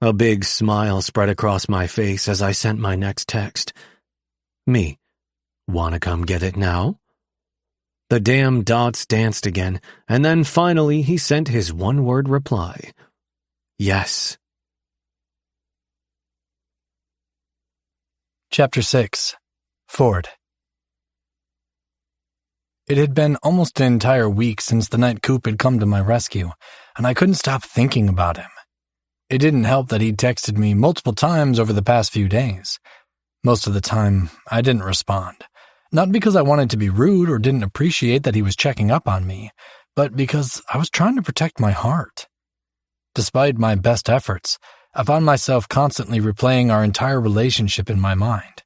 A big smile spread across my face as I sent my next text. Me. Wanna come get it now? The damn dots danced again, and then finally he sent his one-word reply. Yes. Chapter 6. Ford. It had been almost an entire week since the night Coop had come to my rescue, and I couldn't stop thinking about him. It didn't help that he'd texted me multiple times over the past few days. Most of the time, I didn't respond. Not because I wanted to be rude or didn't appreciate that he was checking up on me, but because I was trying to protect my heart. Despite my best efforts, I found myself constantly replaying our entire relationship in my mind.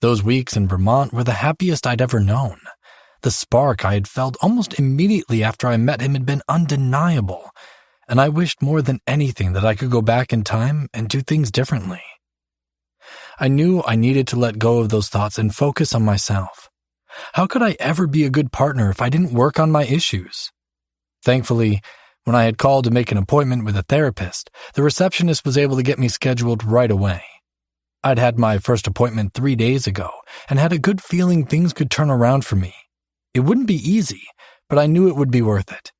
Those weeks in Vermont were the happiest I'd ever known. The spark I had felt almost immediately after I met him had been undeniable, and I wished more than anything that I could go back in time and do things differently. I knew I needed to let go of those thoughts and focus on myself. How could I ever be a good partner if I didn't work on my issues? Thankfully, when I had called to make an appointment with a therapist, the receptionist was able to get me scheduled right away. I'd had my first appointment 3 days ago and had a good feeling things could turn around for me. It wouldn't be easy, but I knew it would be worth it.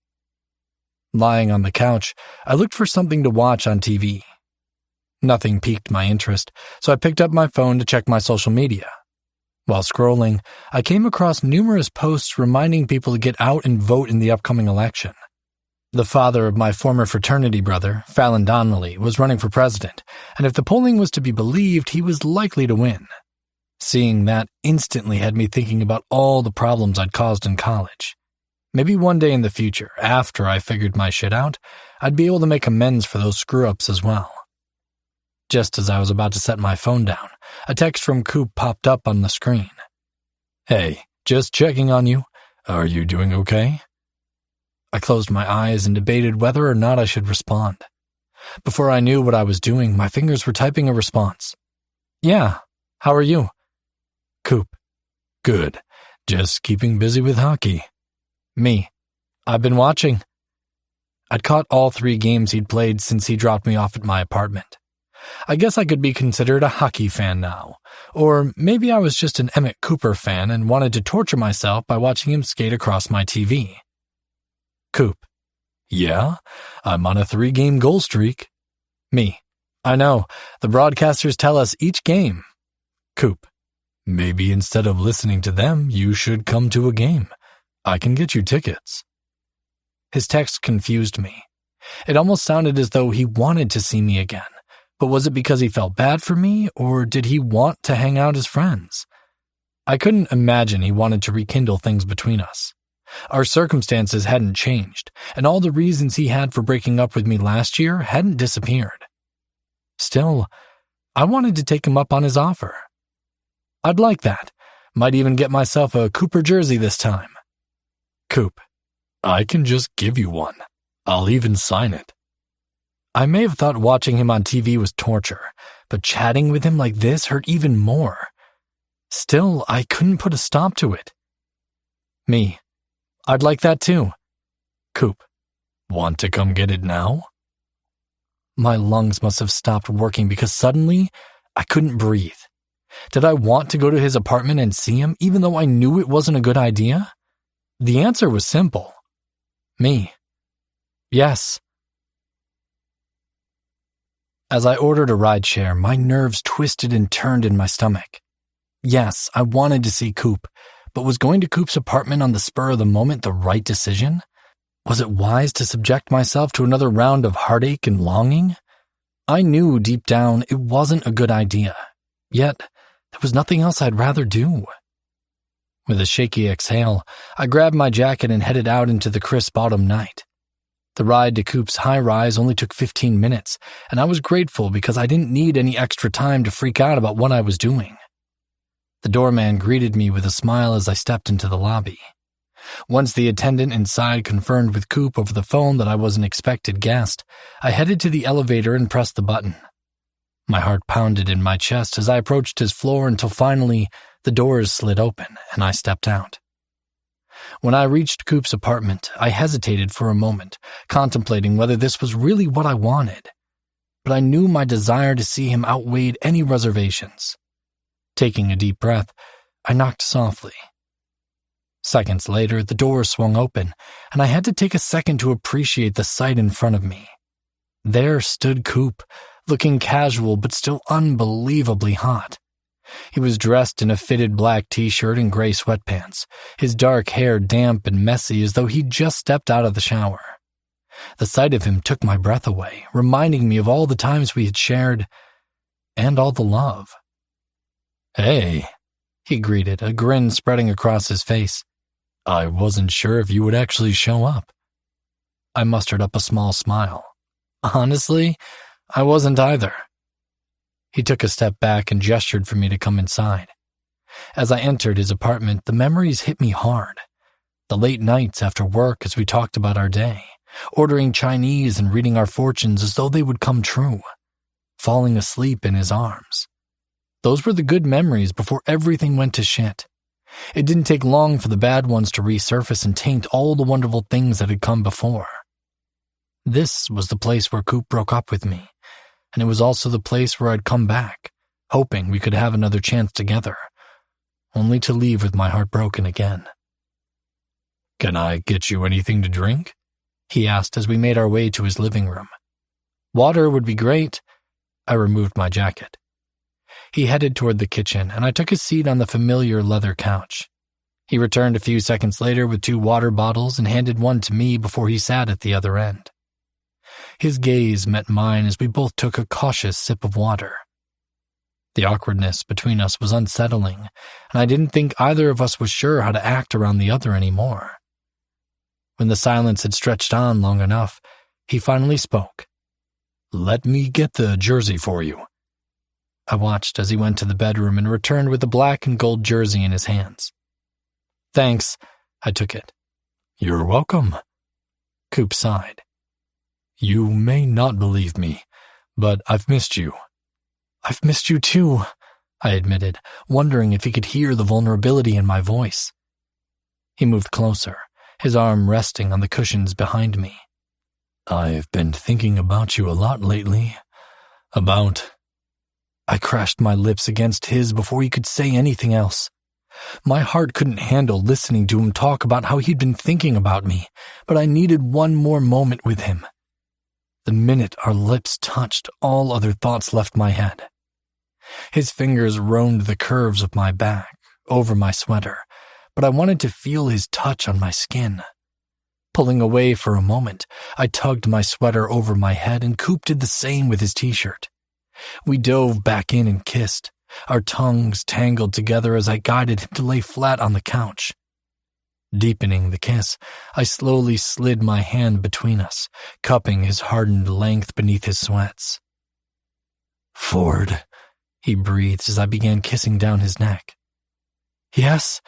Lying on the couch, I looked for something to watch on TV. Nothing piqued my interest, so I picked up my phone to check my social media. While scrolling, I came across numerous posts reminding people to get out and vote in the upcoming election. The father of my former fraternity brother, Fallon Donnelly, was running for president, and if the polling was to be believed, he was likely to win. Seeing that instantly had me thinking about all the problems I'd caused in college. Maybe one day in the future, after I figured my shit out, I'd be able to make amends for those screw-ups as well. Just as I was about to set my phone down, a text from Coop popped up on the screen. Hey, just checking on you. Are you doing okay? I closed my eyes and debated whether or not I should respond. Before I knew what I was doing, my fingers were typing a response. Yeah, how are you? Coop. Good. Just keeping busy with hockey. Me. I've been watching. I'd caught all 3 games he'd played since he dropped me off at my apartment. I guess I could be considered a hockey fan now. Or maybe I was just an Emmett Cooper fan and wanted to torture myself by watching him skate across my TV. Coop. Yeah, I'm on a 3-game goal streak. Me. I know, the broadcasters tell us each game. Coop. Maybe instead of listening to them, you should come to a game. I can get you tickets. His text confused me. It almost sounded as though he wanted to see me again. But was it because he felt bad for me, or did he want to hang out as friends? I couldn't imagine he wanted to rekindle things between us. Our circumstances hadn't changed, and all the reasons he had for breaking up with me last year hadn't disappeared. Still, I wanted to take him up on his offer. I'd like that. Might even get myself a Cooper jersey this time. Coop. I can just give you one. I'll even sign it. I may have thought watching him on TV was torture, but chatting with him like this hurt even more. Still, I couldn't put a stop to it. Me. I'd like that too. Coop. Want to come get it now? My lungs must have stopped working because suddenly I couldn't breathe. Did I want to go to his apartment and see him even though I knew it wasn't a good idea? The answer was simple. Me. Yes. As I ordered a rideshare, my nerves twisted and turned in my stomach. Yes, I wanted to see Coop, but was going to Coop's apartment on the spur of the moment the right decision? Was it wise to subject myself to another round of heartache and longing? I knew deep down it wasn't a good idea, yet there was nothing else I'd rather do. With a shaky exhale, I grabbed my jacket and headed out into the crisp autumn night. The ride to Coop's high-rise only took 15 minutes, and I was grateful because I didn't need any extra time to freak out about what I was doing. The doorman greeted me with a smile as I stepped into the lobby. Once the attendant inside confirmed with Coop over the phone that I was an expected guest, I headed to the elevator and pressed the button. My heart pounded in my chest as I approached his floor until finally the doors slid open and I stepped out. When I reached Coop's apartment, I hesitated for a moment, contemplating whether this was really what I wanted. But I knew my desire to see him outweighed any reservations. Taking a deep breath, I knocked softly. Seconds later, the door swung open, and I had to take a second to appreciate the sight in front of me. There stood Coop, looking casual but still unbelievably hot. He was dressed in a fitted black t-shirt and gray sweatpants, his dark hair damp and messy as though he'd just stepped out of the shower. The sight of him took my breath away, reminding me of all the times we had shared, and all the love. "Hey," he greeted, a grin spreading across his face. "I wasn't sure if you would actually show up." I mustered up a small smile. Honestly, I wasn't either. He took a step back and gestured for me to come inside. As I entered his apartment, the memories hit me hard. The late nights after work as we talked about our day, ordering Chinese and reading our fortunes as though they would come true, falling asleep in his arms. Those were the good memories before everything went to shit. It didn't take long for the bad ones to resurface and taint all the wonderful things that had come before. This was the place where Coop broke up with me, and it was also the place where I'd come back, hoping we could have another chance together, only to leave with my heart broken again. "Can I get you anything to drink?" he asked as we made our way to his living room. "Water would be great." I removed my jacket. He headed toward the kitchen, and I took a seat on the familiar leather couch. He returned a few seconds later with 2 water bottles and handed one to me before he sat at the other end. His gaze met mine as we both took a cautious sip of water. The awkwardness between us was unsettling, and I didn't think either of us was sure how to act around the other anymore. When the silence had stretched on long enough, he finally spoke. "Let me get the jersey for you." I watched as he went to the bedroom and returned with the black and gold jersey in his hands. "Thanks," I took it. "You're welcome." Coop sighed. "You may not believe me, but I've missed you." "I've missed you too," I admitted, wondering if he could hear the vulnerability in my voice. He moved closer, his arm resting on the cushions behind me. "I've been thinking about you a lot lately. I crashed my lips against his before he could say anything else. My heart couldn't handle listening to him talk about how he'd been thinking about me, but I needed one more moment with him. The minute our lips touched, all other thoughts left my head. His fingers roamed the curves of my back, over my sweater, but I wanted to feel his touch on my skin. Pulling away for a moment, I tugged my sweater over my head and Coop did the same with his t-shirt. We dove back in and kissed, our tongues tangled together as I guided him to lay flat on the couch. Deepening the kiss, I slowly slid my hand between us, cupping his hardened length beneath his sweats. "Ford," he breathed as I began kissing down his neck. "Yes?"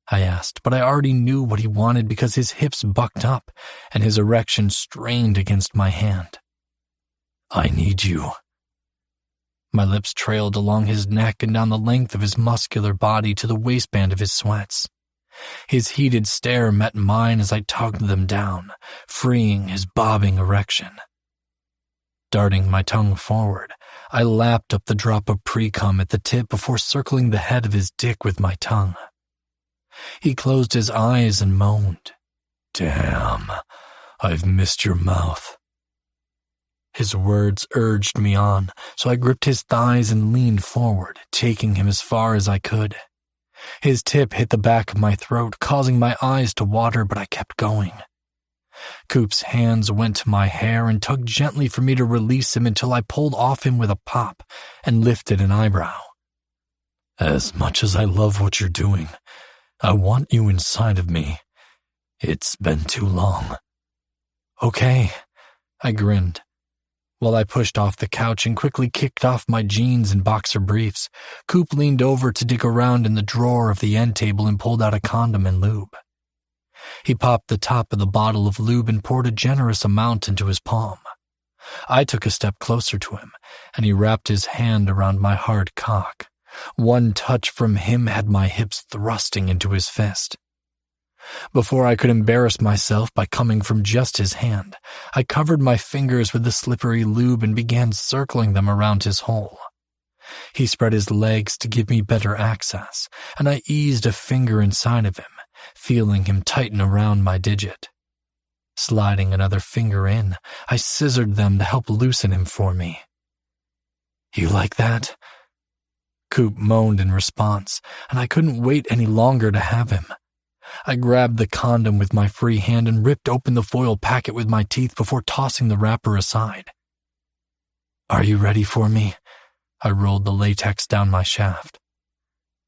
I asked, but I already knew what he wanted because his hips bucked up and his erection strained against my hand. "I need you." My lips trailed along his neck and down the length of his muscular body to the waistband of his sweats. His heated stare met mine as I tugged them down, freeing his bobbing erection. Darting my tongue forward, I lapped up the drop of pre-cum at the tip before circling the head of his dick with my tongue. He closed his eyes and moaned, "Damn, I've missed your mouth." His words urged me on, so I gripped his thighs and leaned forward, taking him as far as I could. His tip hit the back of my throat, causing my eyes to water, but I kept going. Coop's hands went to my hair and tugged gently for me to release him until I pulled off him with a pop and lifted an eyebrow. "As much as I love what you're doing, I want you inside of me. It's been too long." "Okay," I grinned. While I pushed off the couch and quickly kicked off my jeans and boxer briefs, Coop leaned over to dig around in the drawer of the end table and pulled out a condom and lube. He popped the top of the bottle of lube and poured a generous amount into his palm. I took a step closer to him, and he wrapped his hand around my hard cock. One touch from him had my hips thrusting into his fist. Before I could embarrass myself by coming from just his hand, I covered my fingers with the slippery lube and began circling them around his hole. He spread his legs to give me better access, and I eased a finger inside of him, feeling him tighten around my digit. Sliding another finger in, I scissored them to help loosen him for me. "You like that?" Coop moaned in response, and I couldn't wait any longer to have him. I grabbed the condom with my free hand and ripped open the foil packet with my teeth before tossing the wrapper aside. "Are you ready for me?" I rolled the latex down my shaft.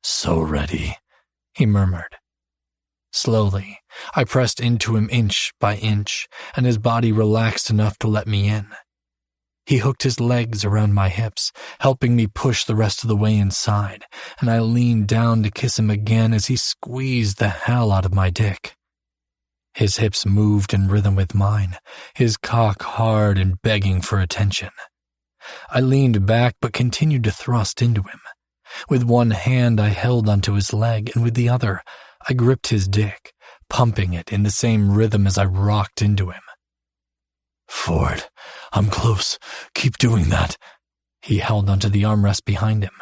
"So ready," he murmured. Slowly, I pressed into him inch by inch, and his body relaxed enough to let me in. He hooked his legs around my hips, helping me push the rest of the way inside, and I leaned down to kiss him again as he squeezed the hell out of my dick. His hips moved in rhythm with mine, his cock hard and begging for attention. I leaned back but continued to thrust into him. With one hand I held onto his leg, and with the other I gripped his dick, pumping it in the same rhythm as I rocked into him. "Ford, I'm close. Keep doing that." He held onto the armrest behind him.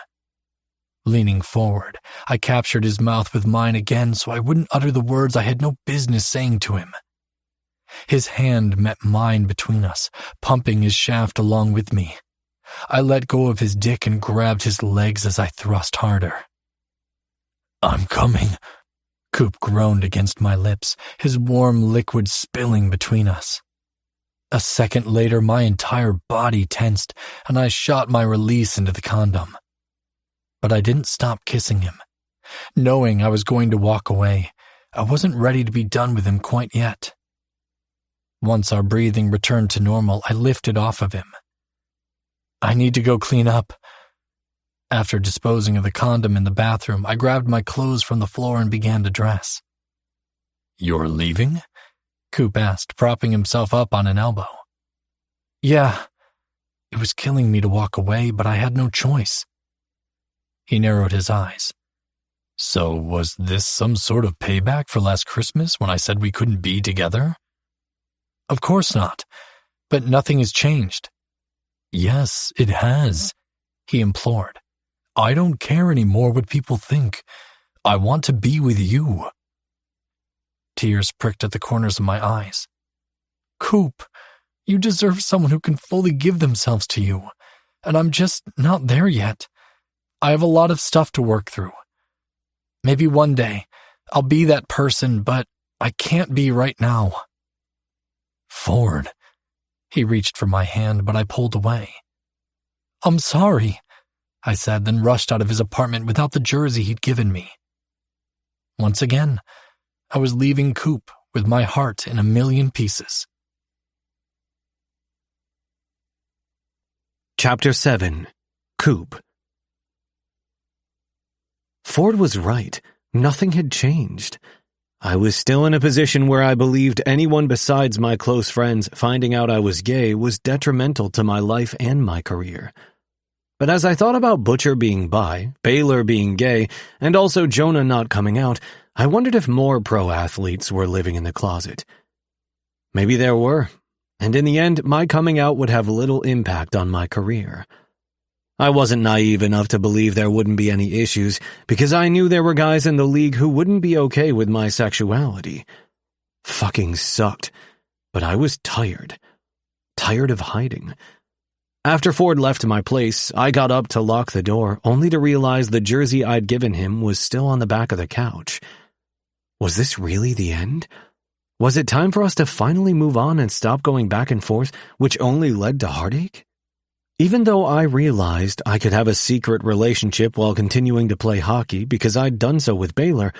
Leaning forward, I captured his mouth with mine again so I wouldn't utter the words I had no business saying to him. His hand met mine between us, pumping his shaft along with me. I let go of his dick and grabbed his legs as I thrust harder. "I'm coming," Coop groaned against my lips, his warm liquid spilling between us. A second later, my entire body tensed, and I shot my release into the condom. But I didn't stop kissing him. Knowing I was going to walk away, I wasn't ready to be done with him quite yet. Once our breathing returned to normal, I lifted off of him. "I need to go clean up." After disposing of the condom in the bathroom, I grabbed my clothes from the floor and began to dress. "You're leaving?" Coop asked, propping himself up on an elbow. "Yeah." It was killing me to walk away, but I had no choice. He narrowed his eyes. "So was this some sort of payback for last Christmas when I said we couldn't be together?" "Of course not, but nothing has changed." "Yes, it has," he implored. "I don't care anymore what people think. I want to be with you." Tears pricked at the corners of my eyes. "Coop, you deserve someone who can fully give themselves to you, and I'm just not there yet. I have a lot of stuff to work through. Maybe one day I'll be that person, but I can't be right now." "Ford." He reached for my hand, but I pulled away. "I'm sorry," I said, then rushed out of his apartment without the jersey he'd given me. Once again, I was leaving Coop with my heart in a million pieces. Chapter 7. Coop. Ford was right. Nothing had changed. I was still in a position where I believed anyone besides my close friends finding out I was gay was detrimental to my life and my career. But as I thought about Butcher being bi, Baylor being gay, and also Jonah not coming out, I wondered if more pro athletes were living in the closet. Maybe there were. and in the end, my coming out would have little impact on my career. I wasn't naive enough to believe there wouldn't be any issues, because I knew there were guys in the league who wouldn't be okay with my sexuality. Fucking sucked, but I was tired. Tired of hiding. After Ford left my place, I got up to lock the door, only to realize the jersey I'd given him was still on the back of the couch. Was this really the end? Was it time for us to finally move on and stop going back and forth, which only led to heartache? Even though I realized I could have a secret relationship while continuing to play hockey because I'd done so with Baylor,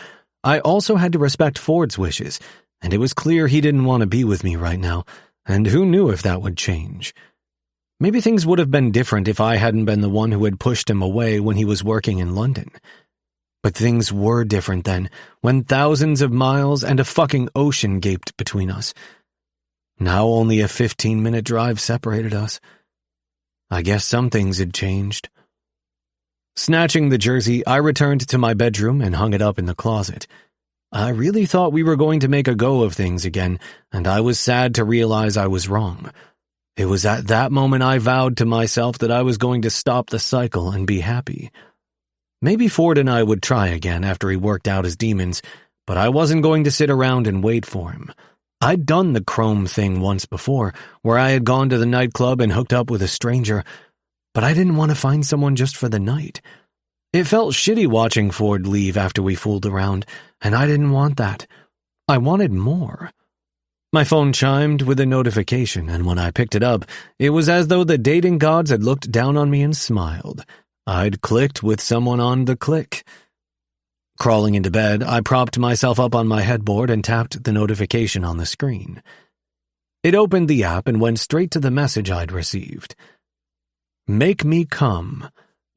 I also had to respect Ford's wishes, and it was clear he didn't want to be with me right now, and who knew if that would change. Maybe things would have been different if I hadn't been the one who had pushed him away when he was working in London. But things were different then, when thousands of miles and a fucking ocean gaped between us. Now only a 15-minute drive separated us. I guess some things had changed. Snatching the jersey, I returned to my bedroom and hung it up in the closet. I really thought we were going to make a go of things again, and I was sad to realize I was wrong. It was at that moment I vowed to myself that I was going to stop the cycle and be happy. Maybe Ford and I would try again after he worked out his demons, but I wasn't going to sit around and wait for him. I'd done the Chrome thing once before, where I had gone to the nightclub and hooked up with a stranger, but I didn't want to find someone just for the night. It felt shitty watching Ford leave after we fooled around, and I didn't want that. I wanted more. My phone chimed with a notification, and when I picked it up, it was as though the dating gods had looked down on me and smiled. I'd clicked with someone on the click. Crawling into bed, I propped myself up on my headboard and tapped the notification on the screen. It opened the app and went straight to the message I'd received. Make me come.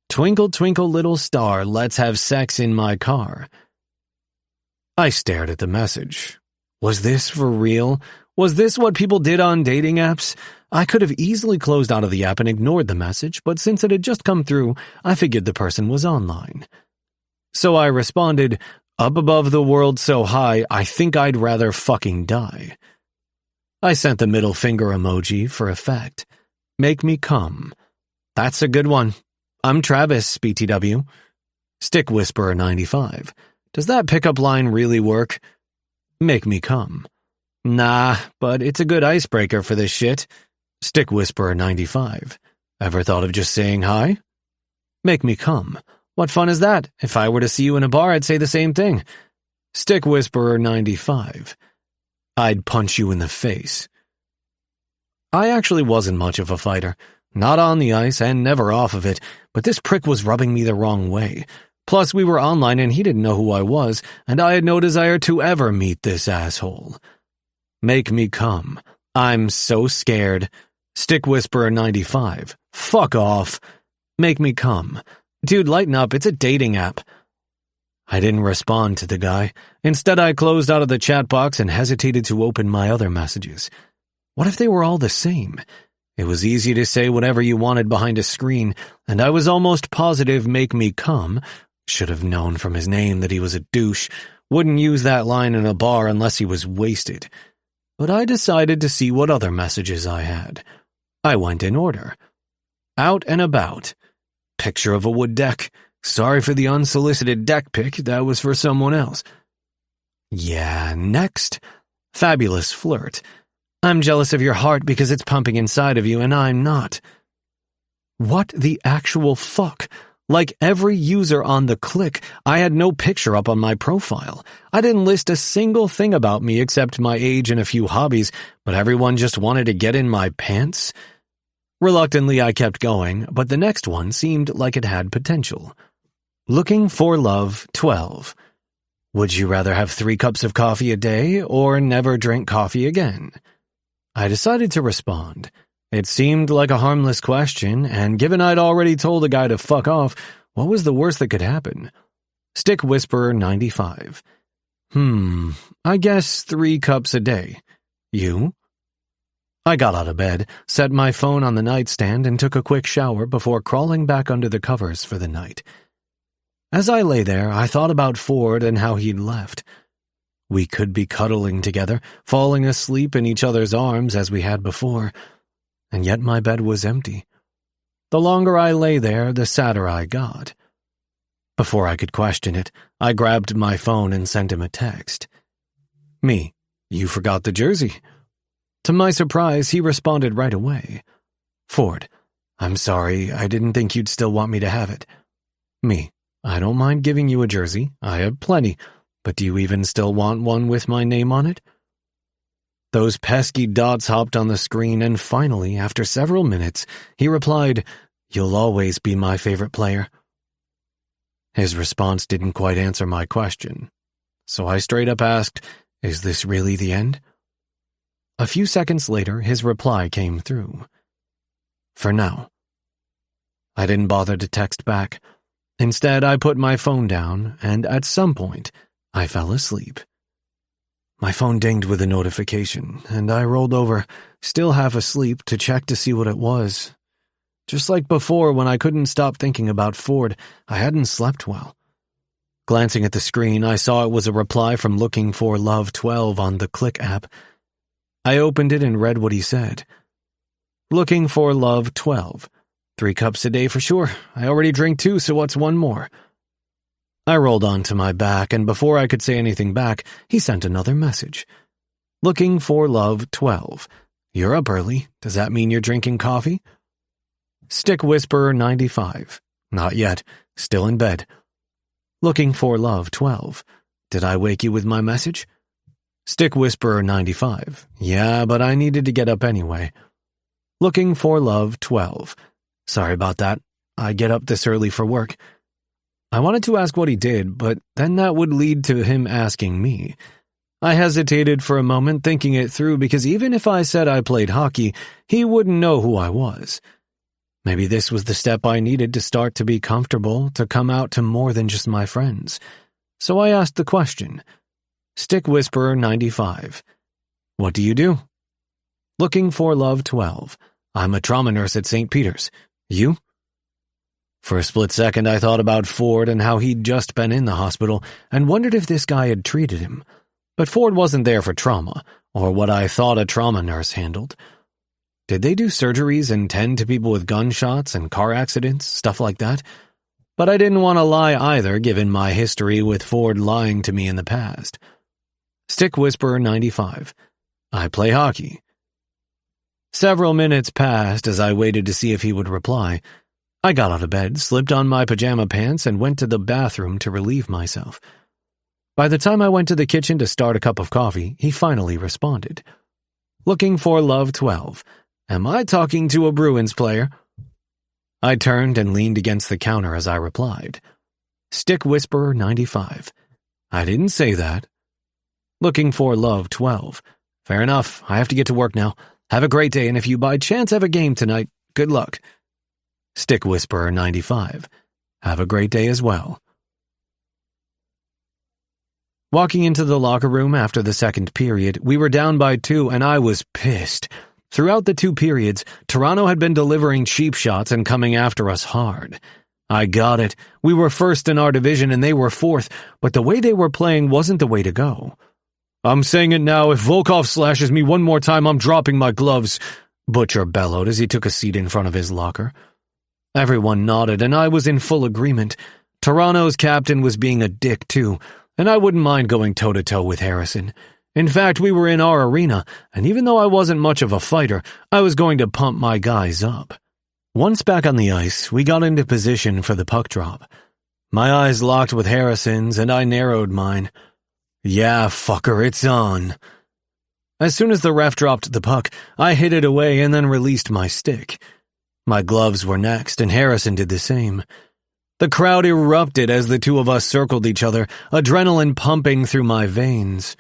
Twinkle, twinkle, little star, let's have sex in my car. I stared at the message. Was this for real? Was this what people did on dating apps? I could have easily closed out of the app and ignored the message, but since it had just come through, I figured the person was online. So I responded, up above the world so high, I think I'd rather fucking die. I sent the middle finger emoji for effect. Make me come. That's a good one. I'm Travis, BTW. Stick Whisperer 95. Does that pickup line really work? Make me come. Nah, but it's a good icebreaker for this shit. Stick Whisperer 95. Ever thought of just saying hi? Make me come. What fun is that? If I were to see you in a bar, I'd say the same thing. Stick Whisperer 95. I'd punch you in the face. I actually wasn't much of a fighter. Not on the ice and never off of it, but this prick was rubbing me the wrong way. Plus, we were online and he didn't know who I was, and I had no desire to ever meet this asshole. Make me come. I'm so scared. Stick Whisperer 95. Fuck off. Make me come. Dude, lighten up, it's a dating app. I didn't respond to the guy. Instead, I closed out of the chat box and hesitated to open my other messages. What if they were all the same? It was easy to say whatever you wanted behind a screen, and I was almost positive Make Me Come, should have known from his name that he was a douche, wouldn't use that line in a bar unless he was wasted. But I decided to see what other messages I had. I went in order. Out and about. Picture of a wood deck. Sorry for the unsolicited deck pic, that was for someone else. Yeah, next. Fabulous flirt. I'm jealous of your heart because it's pumping inside of you and I'm not. What the actual fuck? Like every user on the click, I had no picture up on my profile. I didn't list a single thing about me except my age and a few hobbies, but everyone just wanted to get in my pants? Reluctantly, I kept going, but the next one seemed like it had potential. Looking for love 12. Would you rather have 3 cups of coffee a day or never drink coffee again? I decided to respond. It seemed like a harmless question, and given I'd already told the guy to fuck off, what was the worst that could happen? Stick Whisperer 95. I guess 3 cups a day. You? I got out of bed, set my phone on the nightstand, and took a quick shower before crawling back under the covers for the night. As I lay there, I thought about Ford and how he'd left. We could be cuddling together, falling asleep in each other's arms as we had before, and yet my bed was empty. The longer I lay there, the sadder I got. Before I could question it, I grabbed my phone and sent him a text. "Me, you forgot the jersey." To my surprise, he responded right away. "Ford, I'm sorry, I didn't think you'd still want me to have it." Me, "I don't mind giving you a jersey, I have plenty, but do you even still want one with my name on it?" Those pesky dots hopped on the screen, and finally, after several minutes, he replied, "You'll always be my favorite player." His response didn't quite answer my question, so I straight up asked, "Is this really the end?" A few seconds later, his reply came through. "For now." I didn't bother to text back. Instead, I put my phone down, and at some point, I fell asleep. My phone dinged with a notification, and I rolled over, still half asleep, to check to see what it was. Just like before, when I couldn't stop thinking about Ford, I hadn't slept well. Glancing at the screen, I saw it was a reply from Looking for Love 12 on the Click app. I opened it and read what he said. "Looking for Love 12. 3 cups a day for sure. I already drink 2, so what's one more?" I rolled onto my back, and before I could say anything back, he sent another message. "Looking for Love 12. You're up early. Does that mean you're drinking coffee?" Stick Whisperer 95. Not yet. Still in bed. Looking for Love 12. Did I wake you with my message? Stick Whisperer 95. Yeah, but I needed to get up anyway. Looking for Love 12. Sorry about that. I get up this early for work. I wanted to ask what he did, but then that would lead to him asking me. I hesitated for a moment, thinking it through, because even if I said I played hockey, he wouldn't know who I was. Maybe this was the step I needed to start to be comfortable, to come out to more than just my friends. So I asked the question. Stick Whisperer 95. What do you do? Looking for Love 12. I'm a trauma nurse at St. Peter's. You? For a split second, I thought about Ford and how he'd just been in the hospital and wondered if this guy had treated him. But Ford wasn't there for trauma, or what I thought a trauma nurse handled. Did they do surgeries and tend to people with gunshots and car accidents, stuff like that? But I didn't want to lie either, given my history with Ford lying to me in the past. Stick Whisperer 95. I play hockey. Several minutes passed as I waited to see if he would reply. I got out of bed, slipped on my pajama pants, and went to the bathroom to relieve myself. By the time I went to the kitchen to start a cup of coffee, he finally responded. Looking for Love 12. Am I talking to a Bruins player? I turned and leaned against the counter as I replied. Stick Whisperer 95. I didn't say that. Looking for Love 12. Fair enough, I have to get to work now. Have a great day, and if you by chance have a game tonight, good luck. Stick Whisperer 95. Have a great day as well. Walking into the locker room after the second period, we were down by 2 and I was pissed. Throughout the 2 periods, Toronto had been delivering cheap shots and coming after us hard. I got it. We were first in our division and they were 4th, but the way they were playing wasn't the way to go. I'm saying it now, if Volkov slashes me one more time, I'm dropping my gloves, Butcher bellowed as he took a seat in front of his locker. Everyone nodded, and I was in full agreement. Toronto's captain was being a dick, too, and I wouldn't mind going toe-to-toe with Harrison. In fact, we were in our arena, and even though I wasn't much of a fighter, I was going to pump my guys up. Once back on the ice, we got into position for the puck drop. My eyes locked with Harrison's, and I narrowed mine. Yeah, fucker, it's on. As soon as the ref dropped the puck, I hit it away and then released my stick. My gloves were next, and Harrison did the same. The crowd erupted as the two of us circled each other, adrenaline pumping through my veins.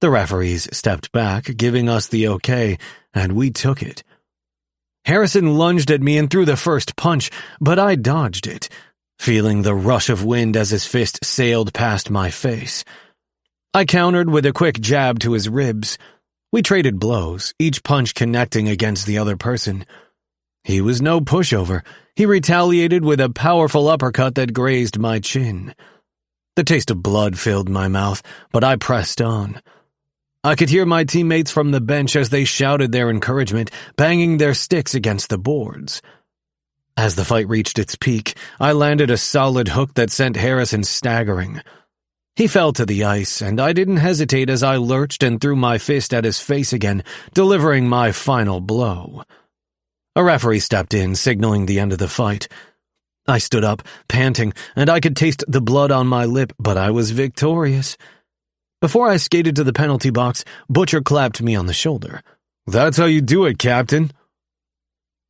The referees stepped back, giving us the okay, and we took it. Harrison lunged at me and threw the first punch, but I dodged it, feeling the rush of wind as his fist sailed past my face. I countered with a quick jab to his ribs. We traded blows, each punch connecting against the other person. He was no pushover. He retaliated with a powerful uppercut that grazed my chin. The taste of blood filled my mouth, but I pressed on. I could hear my teammates from the bench as they shouted their encouragement, banging their sticks against the boards. As the fight reached its peak, I landed a solid hook that sent Harrison staggering. He fell to the ice, and I didn't hesitate as I lurched and threw my fist at his face again, delivering my final blow. A referee stepped in, signaling the end of the fight. I stood up, panting, and I could taste the blood on my lip, but I was victorious. Before I skated to the penalty box, Butcher clapped me on the shoulder. "That's how you do it, Captain."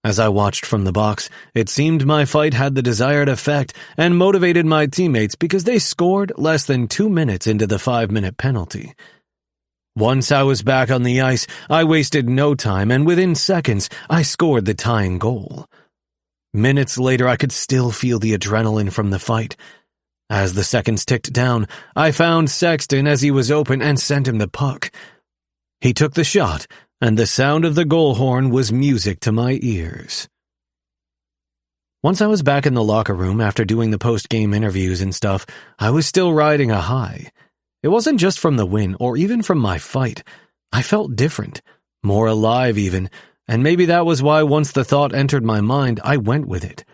As I watched from the box, it seemed my fight had the desired effect and motivated my teammates because they scored less than 2 minutes into the 5-minute penalty. Once I was back on the ice, I wasted no time, and within seconds, I scored the tying goal. Minutes later, I could still feel the adrenaline from the fight. As the seconds ticked down, I found Sexton as he was open and sent him the puck. He took the shot, and the sound of the goal horn was music to my ears. Once I was back in the locker room after doing the post-game interviews and stuff, I was still riding a high. It wasn't just from the win or even from my fight. I felt different, more alive even, and maybe that was why once the thought entered my mind, I went with it.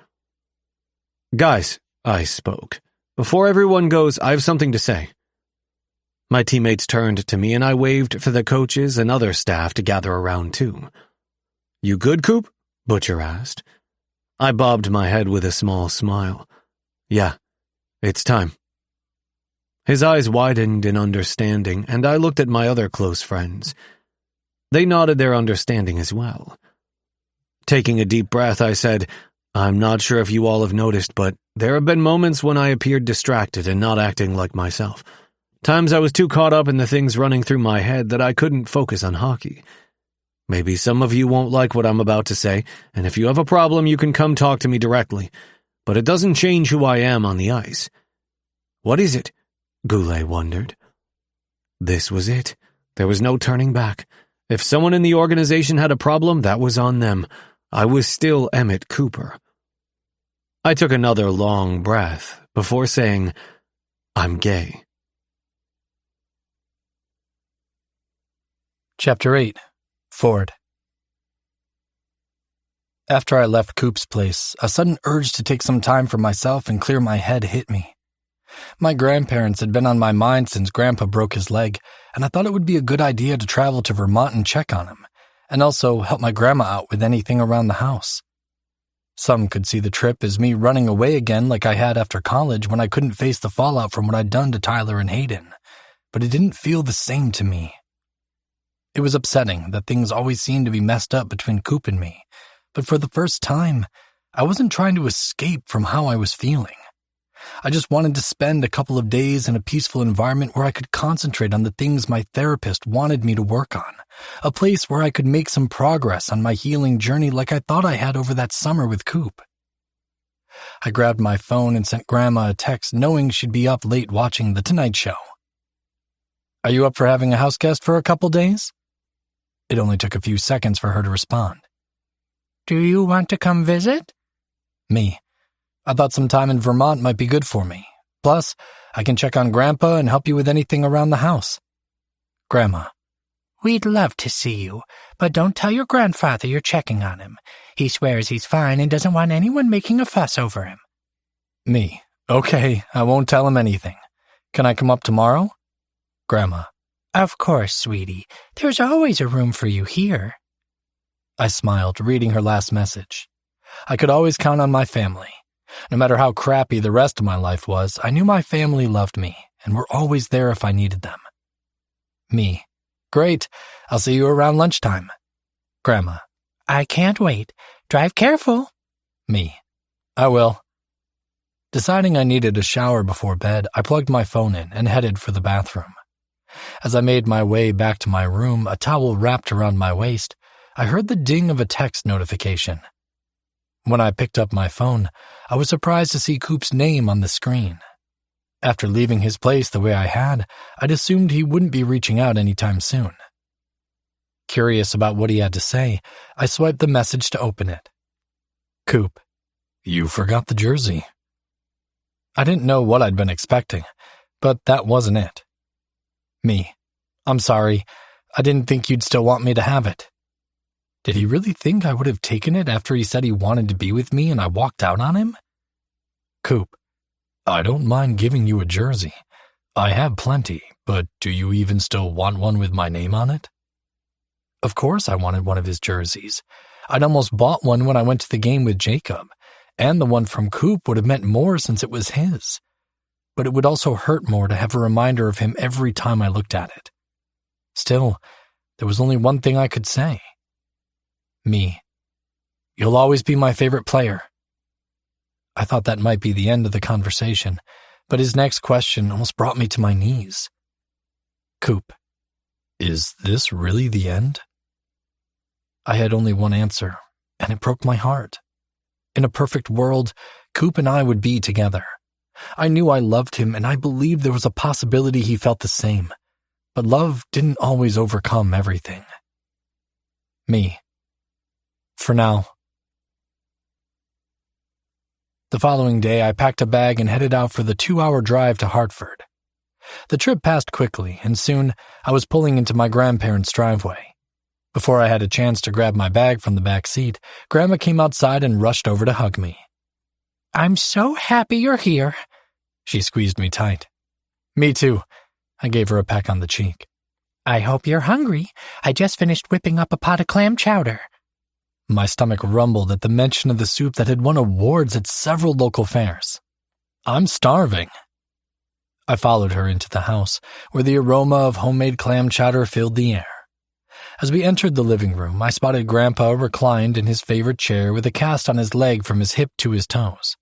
"Guys," I spoke, "before everyone goes, I have something to say." My teammates turned to me and I waved for the coaches and other staff to gather around too. "You good, Coop?" Butcher asked. I bobbed my head with a small smile. "Yeah, it's time." His eyes widened in understanding, and I looked at my other close friends. They nodded their understanding as well. Taking a deep breath, I said, "I'm not sure if you all have noticed, but there have been moments when I appeared distracted and not acting like myself. Times I was too caught up in the things running through my head that I couldn't focus on hockey. Maybe some of you won't like what I'm about to say, and if you have a problem, you can come talk to me directly, but it doesn't change who I am on the ice." "What is it?" Goulet wondered. This was it. There was no turning back. If someone in the organization had a problem, that was on them. I was still Emmett Cooper. I took another long breath before saying, "I'm gay." Chapter 8. Ford. After I left Coop's place, a sudden urge to take some time for myself and clear my head hit me. My grandparents had been on my mind since Grandpa broke his leg, and I thought it would be a good idea to travel to Vermont and check on him, and also help my grandma out with anything around the house. Some could see the trip as me running away again like I had after college when I couldn't face the fallout from what I'd done to Tyler and Hayden, but it didn't feel the same to me. It was upsetting that things always seemed to be messed up between Coop and me, but for the first time, I wasn't trying to escape from how I was feeling. I just wanted to spend a couple of days in a peaceful environment where I could concentrate on the things my therapist wanted me to work on, a place where I could make some progress on my healing journey like I thought I had over that summer with Coop. I grabbed my phone and sent Grandma a text knowing she'd be up late watching The Tonight Show. "Are you up for having a house guest for a couple days?" It only took a few seconds for her to respond. Do you want to come visit? Me. I thought some time in Vermont might be good for me. Plus, I can check on Grandpa and help you with anything around the house. Grandma. We'd love to see you, but don't tell your grandfather you're checking on him. He swears he's fine and doesn't want anyone making a fuss over him. Me. Okay, I won't tell him anything. Can I come up tomorrow? Grandma. Of course, sweetie. There's always a room for you here. I smiled, reading her last message. I could always count on my family. No matter how crappy the rest of my life was, I knew my family loved me and were always there if I needed them. Me. Great. I'll see you around lunchtime. Grandma. I can't wait. Drive careful. Me. I will. Deciding I needed a shower before bed, I plugged my phone in and headed for the bathroom. As I made my way back to my room, a towel wrapped around my waist, I heard the ding of a text notification. When I picked up my phone, I was surprised to see Coop's name on the screen. After leaving his place the way I had, I'd assumed he wouldn't be reaching out anytime soon. Curious about what he had to say, I swiped the message to open it. Coop, you forgot the jersey. I didn't know what I'd been expecting, But that wasn't it. Me. I'm sorry. I didn't think you'd still want me to have it. Did he really think I would have taken it after he said he wanted to be with me and I walked out on him? Coop, I don't mind giving you a jersey. I have plenty, but do you even still want one with my name on it? Of course I wanted one of his jerseys. I'd almost bought one when I went to the game with Jacob, and the one from Coop would have meant more since it was his. But it would also hurt more to have a reminder of him every time I looked at it. Still, there was only one thing I could say. Me. You'll always be my favorite player. I thought that might be the end of the conversation, but his next question almost brought me to my knees. Coop, is this really the end? I had only one answer, and it broke my heart. In a perfect world, Coop and I would be together. I knew I loved him, and I believed there was a possibility he felt the same. But love didn't always overcome everything. Me. For now. The following day, I packed a bag and headed out for the 2-hour drive to Hartford. The trip passed quickly, and soon I was pulling into my grandparents' driveway. Before I had a chance to grab my bag from the back seat, Grandma came outside and rushed over to hug me. I'm so happy you're here. She squeezed me tight. Me too. I gave her a peck on the cheek. I hope you're hungry. I just finished whipping up a pot of clam chowder. My stomach rumbled at the mention of the soup that had won awards at several local fairs. I'm starving. I followed her into the house, where the aroma of homemade clam chowder filled the air. As we entered the living room, I spotted Grandpa reclined in his favorite chair with a cast on his leg from his hip to his toes.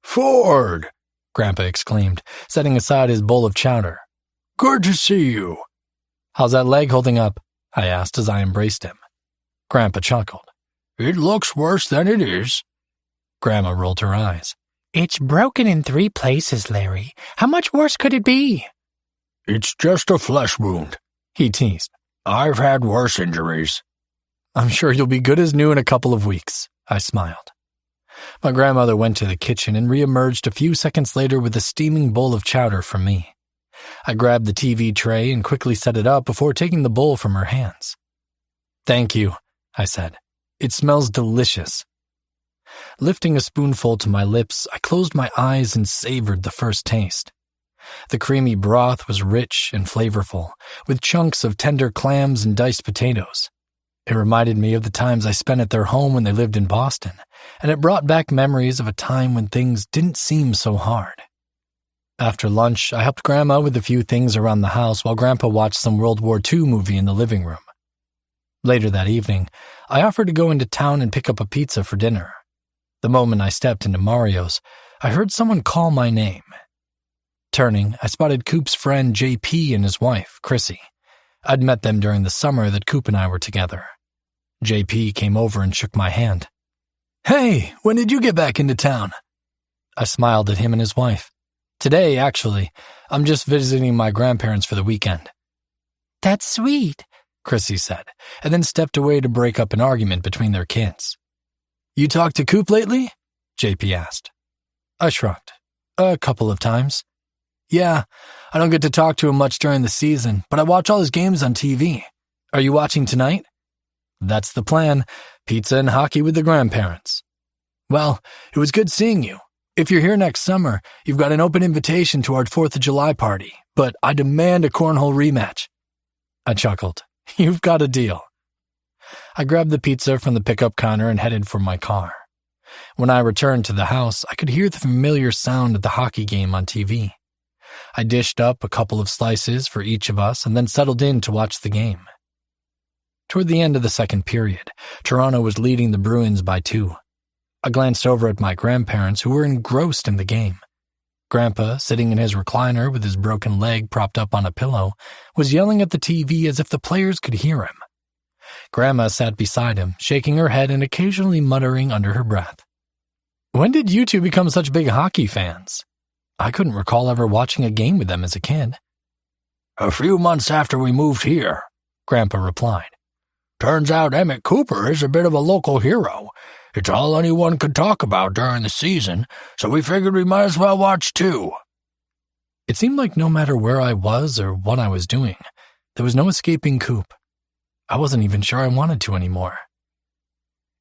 Ford! Grandpa exclaimed, setting aside his bowl of chowder. Good to see you. How's that leg holding up? I asked as I embraced him. Grandpa chuckled. It looks worse than it is. Grandma rolled her eyes. It's broken in 3 places, Larry. How much worse could it be? It's just a flesh wound, he teased. I've had worse injuries. I'm sure you'll be good as new in a couple of weeks, I smiled. My grandmother went to the kitchen and reemerged a few seconds later with a steaming bowl of chowder for me. I grabbed the TV tray and quickly set it up before taking the bowl from her hands. Thank you, I said. It smells delicious. Lifting a spoonful to my lips, I closed my eyes and savored the first taste. The creamy broth was rich and flavorful, with chunks of tender clams and diced potatoes. It reminded me of the times I spent at their home when they lived in Boston, and it brought back memories of a time when things didn't seem so hard. After lunch, I helped Grandma with a few things around the house while Grandpa watched some World War II movie in the living room. Later that evening, I offered to go into town and pick up a pizza for dinner. The moment I stepped into Mario's, I heard someone call my name. Turning, I spotted Coop's friend JP and his wife, Chrissy. I'd met them during the summer that Coop and I were together. JP came over and shook my hand. Hey, when did you get back into town? I smiled at him and his wife. Today, actually. I'm just visiting my grandparents for the weekend. That's sweet, Chrissy said, and then stepped away to break up an argument between their kids. You talked to Coop lately? JP asked. I shrugged. A couple of times. Yeah, I don't get to talk to him much during the season, but I watch all his games on TV. Are you watching tonight? That's the plan. Pizza and hockey with the grandparents. Well, it was good seeing you. If you're here next summer, you've got an open invitation to our 4th of July party, but I demand a cornhole rematch. I chuckled. You've got a deal. I grabbed the pizza from the pickup counter and headed for my car. When I returned to the house, I could hear the familiar sound of the hockey game on TV. I dished up a couple of slices for each of us and then settled in to watch the game. Toward the end of the second period, Toronto was leading the Bruins by 2. I glanced over at my grandparents who were engrossed in the game. Grandpa, sitting in his recliner with his broken leg propped up on a pillow, was yelling at the TV as if the players could hear him. Grandma sat beside him, shaking her head and occasionally muttering under her breath. When did you two become such big hockey fans? I couldn't recall ever watching a game with them as a kid. A few months after we moved here, Grandpa replied. Turns out Emmett Cooper is a bit of a local hero. It's all anyone could talk about during the season, so we figured we might as well watch too. It seemed like no matter where I was or what I was doing, there was no escaping Coop. I wasn't even sure I wanted to anymore.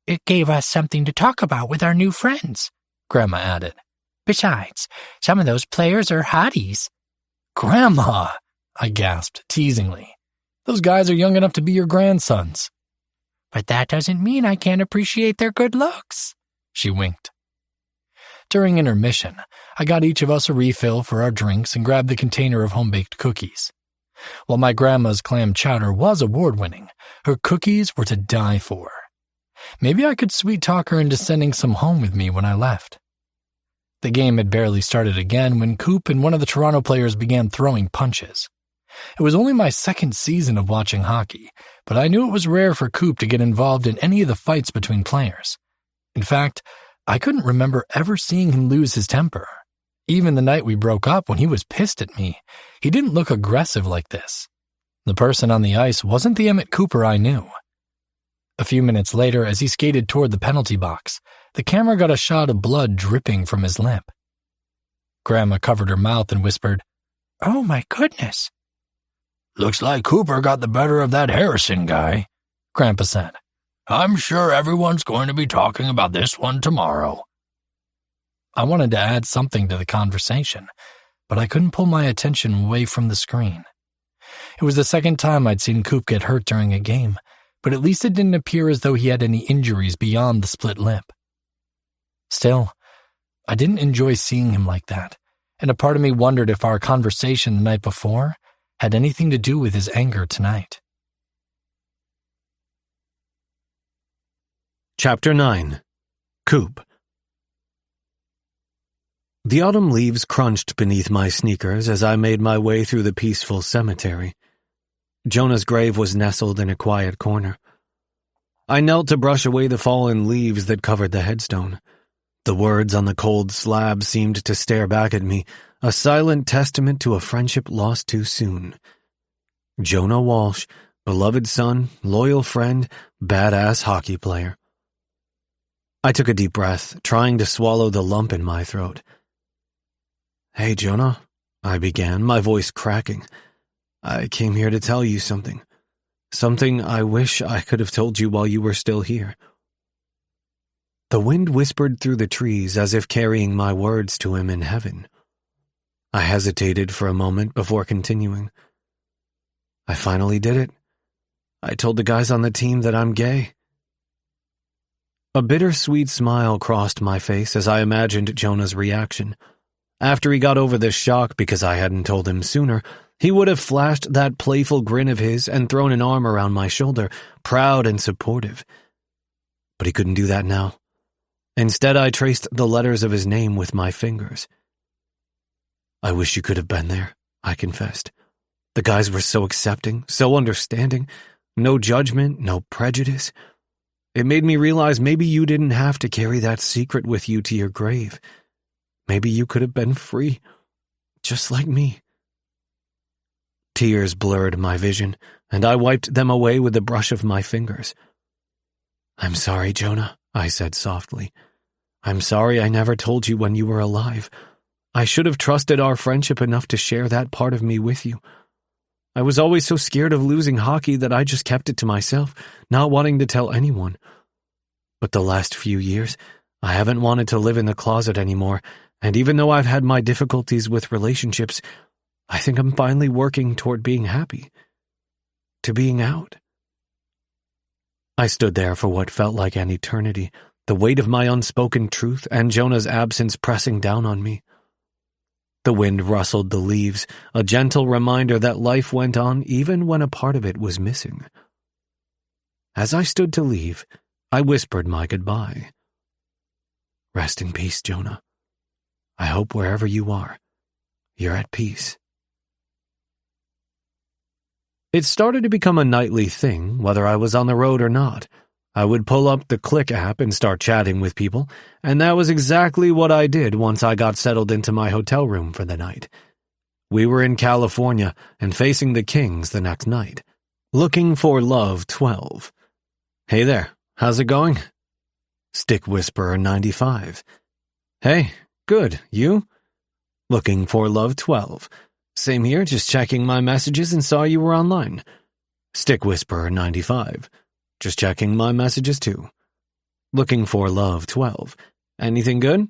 It gave us something to talk about with our new friends, Grandma added. Besides, some of those players are hotties. Grandma, I gasped teasingly. Those guys are young enough to be your grandsons. But that doesn't mean I can't appreciate their good looks, she winked. During intermission, I got each of us a refill for our drinks and grabbed the container of home-baked cookies. While my grandma's clam chowder was award-winning, her cookies were to die for. Maybe I could sweet-talk her into sending some home with me when I left. The game had barely started again when Coop and one of the Toronto players began throwing punches. It was only my second season of watching hockey, but I knew it was rare for Coop to get involved in any of the fights between players. In fact, I couldn't remember ever seeing him lose his temper. Even the night we broke up when he was pissed at me, he didn't look aggressive like this. The person on the ice wasn't the Emmett Cooper I knew. A few minutes later, as he skated toward the penalty box, the camera got a shot of blood dripping from his lip. Grandma covered her mouth and whispered, "Oh my goodness." "Looks like Cooper got the better of that Harrison guy," Grandpa said. "I'm sure everyone's going to be talking about this one tomorrow." I wanted to add something to the conversation, but I couldn't pull my attention away from the screen. It was the second time I'd seen Coop get hurt during a game, but at least it didn't appear as though he had any injuries beyond the split lip. Still, I didn't enjoy seeing him like that, and a part of me wondered if our conversation the night before had anything to do with his anger tonight. Chapter 9. Coop. The autumn leaves crunched beneath my sneakers as I made my way through the peaceful cemetery. Jonah's grave was nestled in a quiet corner. I knelt to brush away the fallen leaves that covered the headstone. The words on the cold slab seemed to stare back at me, a silent testament to a friendship lost too soon. Jonah Walsh, beloved son, loyal friend, badass hockey player. I took a deep breath, trying to swallow the lump in my throat. "Hey, Jonah," I began, my voice cracking. "I came here to tell you something. Something I wish I could have told you while you were still here." The wind whispered through the trees as if carrying my words to him in heaven. I hesitated for a moment before continuing. "I finally did it. I told the guys on the team that I'm gay." A bittersweet smile crossed my face as I imagined Jonah's reaction. After he got over the shock because I hadn't told him sooner, he would have flashed that playful grin of his and thrown an arm around my shoulder, proud and supportive. But he couldn't do that now. Instead, I traced the letters of his name with my fingers. "I wish you could have been there," I confessed. "The guys were so accepting, so understanding. No judgment, no prejudice. It made me realize maybe you didn't have to carry that secret with you to your grave. Maybe you could have been free, just like me." Tears blurred my vision, and I wiped them away with the brush of my fingers. "I'm sorry, Jonah," I said softly. "I'm sorry I never told you when you were alive. I should have trusted our friendship enough to share that part of me with you. I was always so scared of losing hockey that I just kept it to myself, not wanting to tell anyone. But the last few years, I haven't wanted to live in the closet anymore, and even though I've had my difficulties with relationships, I think I'm finally working toward being happy. To being out." I stood there for what felt like an eternity, the weight of my unspoken truth and Jonah's absence pressing down on me. The wind rustled the leaves, a gentle reminder that life went on even when a part of it was missing. As I stood to leave, I whispered my goodbye. "Rest in peace, Jonah. I hope wherever you are, you're at peace." It started to become a nightly thing, whether I was on the road or not. I would pull up the Click app and start chatting with people, and that was exactly what I did once I got settled into my hotel room for the night. We were in California and facing the Kings the next night. Looking for Love 12. "Hey there, how's it going?" Stick Whisperer 95. "Hey, good, you?" Looking for love 12. Same here, just checking my messages and saw you were online. Stick Whisperer 95. Just checking my messages too. Looking for love 12. Anything good?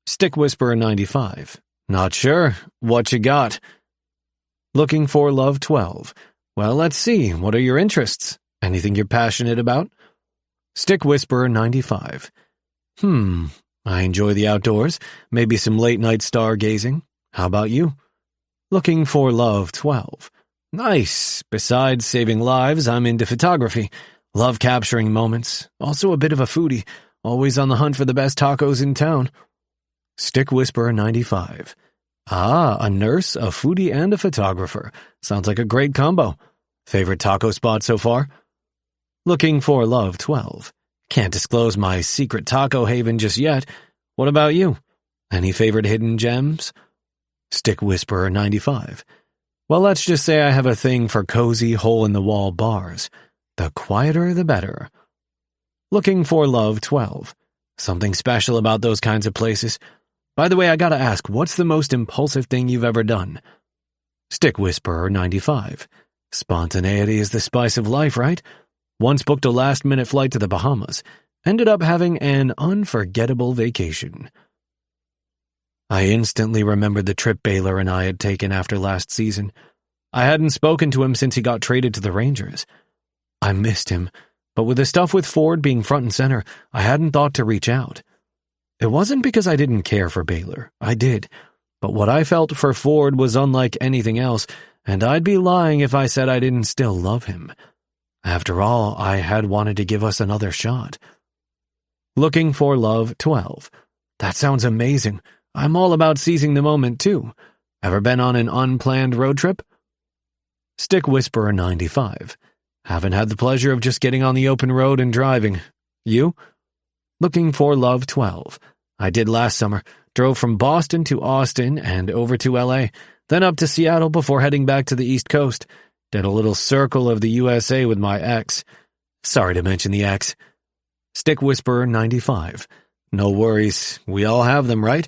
Stick Whisperer 95. Not sure. What you got? Looking for love 12. Well, let's see. What are your interests? Anything you're passionate about? Stick Whisperer 95. I enjoy the outdoors. Maybe some late-night stargazing. How about you? Looking for love 12. Nice. Besides saving lives, I'm into photography. Love capturing moments. Also a bit of a foodie. Always on the hunt for the best tacos in town. Stick Whisperer 95. Ah, a nurse, a foodie, and a photographer. Sounds like a great combo. Favorite taco spot so far? Looking for love 12. Can't disclose my secret taco haven just yet. What about you? Any favorite hidden gems? Stick Whisperer 95. Well, let's just say I have a thing for cozy, hole-in-the-wall bars. The quieter, the better. Looking for love 12. Something special about those kinds of places. By the way, I gotta ask, what's the most impulsive thing you've ever done? Stick Whisperer 95. Spontaneity is the spice of life, right? Once booked a last-minute flight to the Bahamas. Ended up having an unforgettable vacation. I instantly remembered the trip Baylor and I had taken after last season. I hadn't spoken to him since he got traded to the Rangers. I missed him, but with the stuff with Ford being front and center, I hadn't thought to reach out. It wasn't because I didn't care for Baylor. I did. But what I felt for Ford was unlike anything else, and I'd be lying if I said I didn't still love him. After all, I had wanted to give us another shot. Looking for love 12. That sounds amazing. I'm all about seizing the moment, too. Ever been on an unplanned road trip? Stick Whisperer 95. Haven't had the pleasure of just getting on the open road and driving. You? Looking for love 12. I did last summer. Drove from Boston to Austin and over to LA, then up to Seattle before heading back to the East Coast. Did a little circle of the USA with my ex. Sorry to mention the ex. Stick Whisperer 95. No worries. We all have them, right?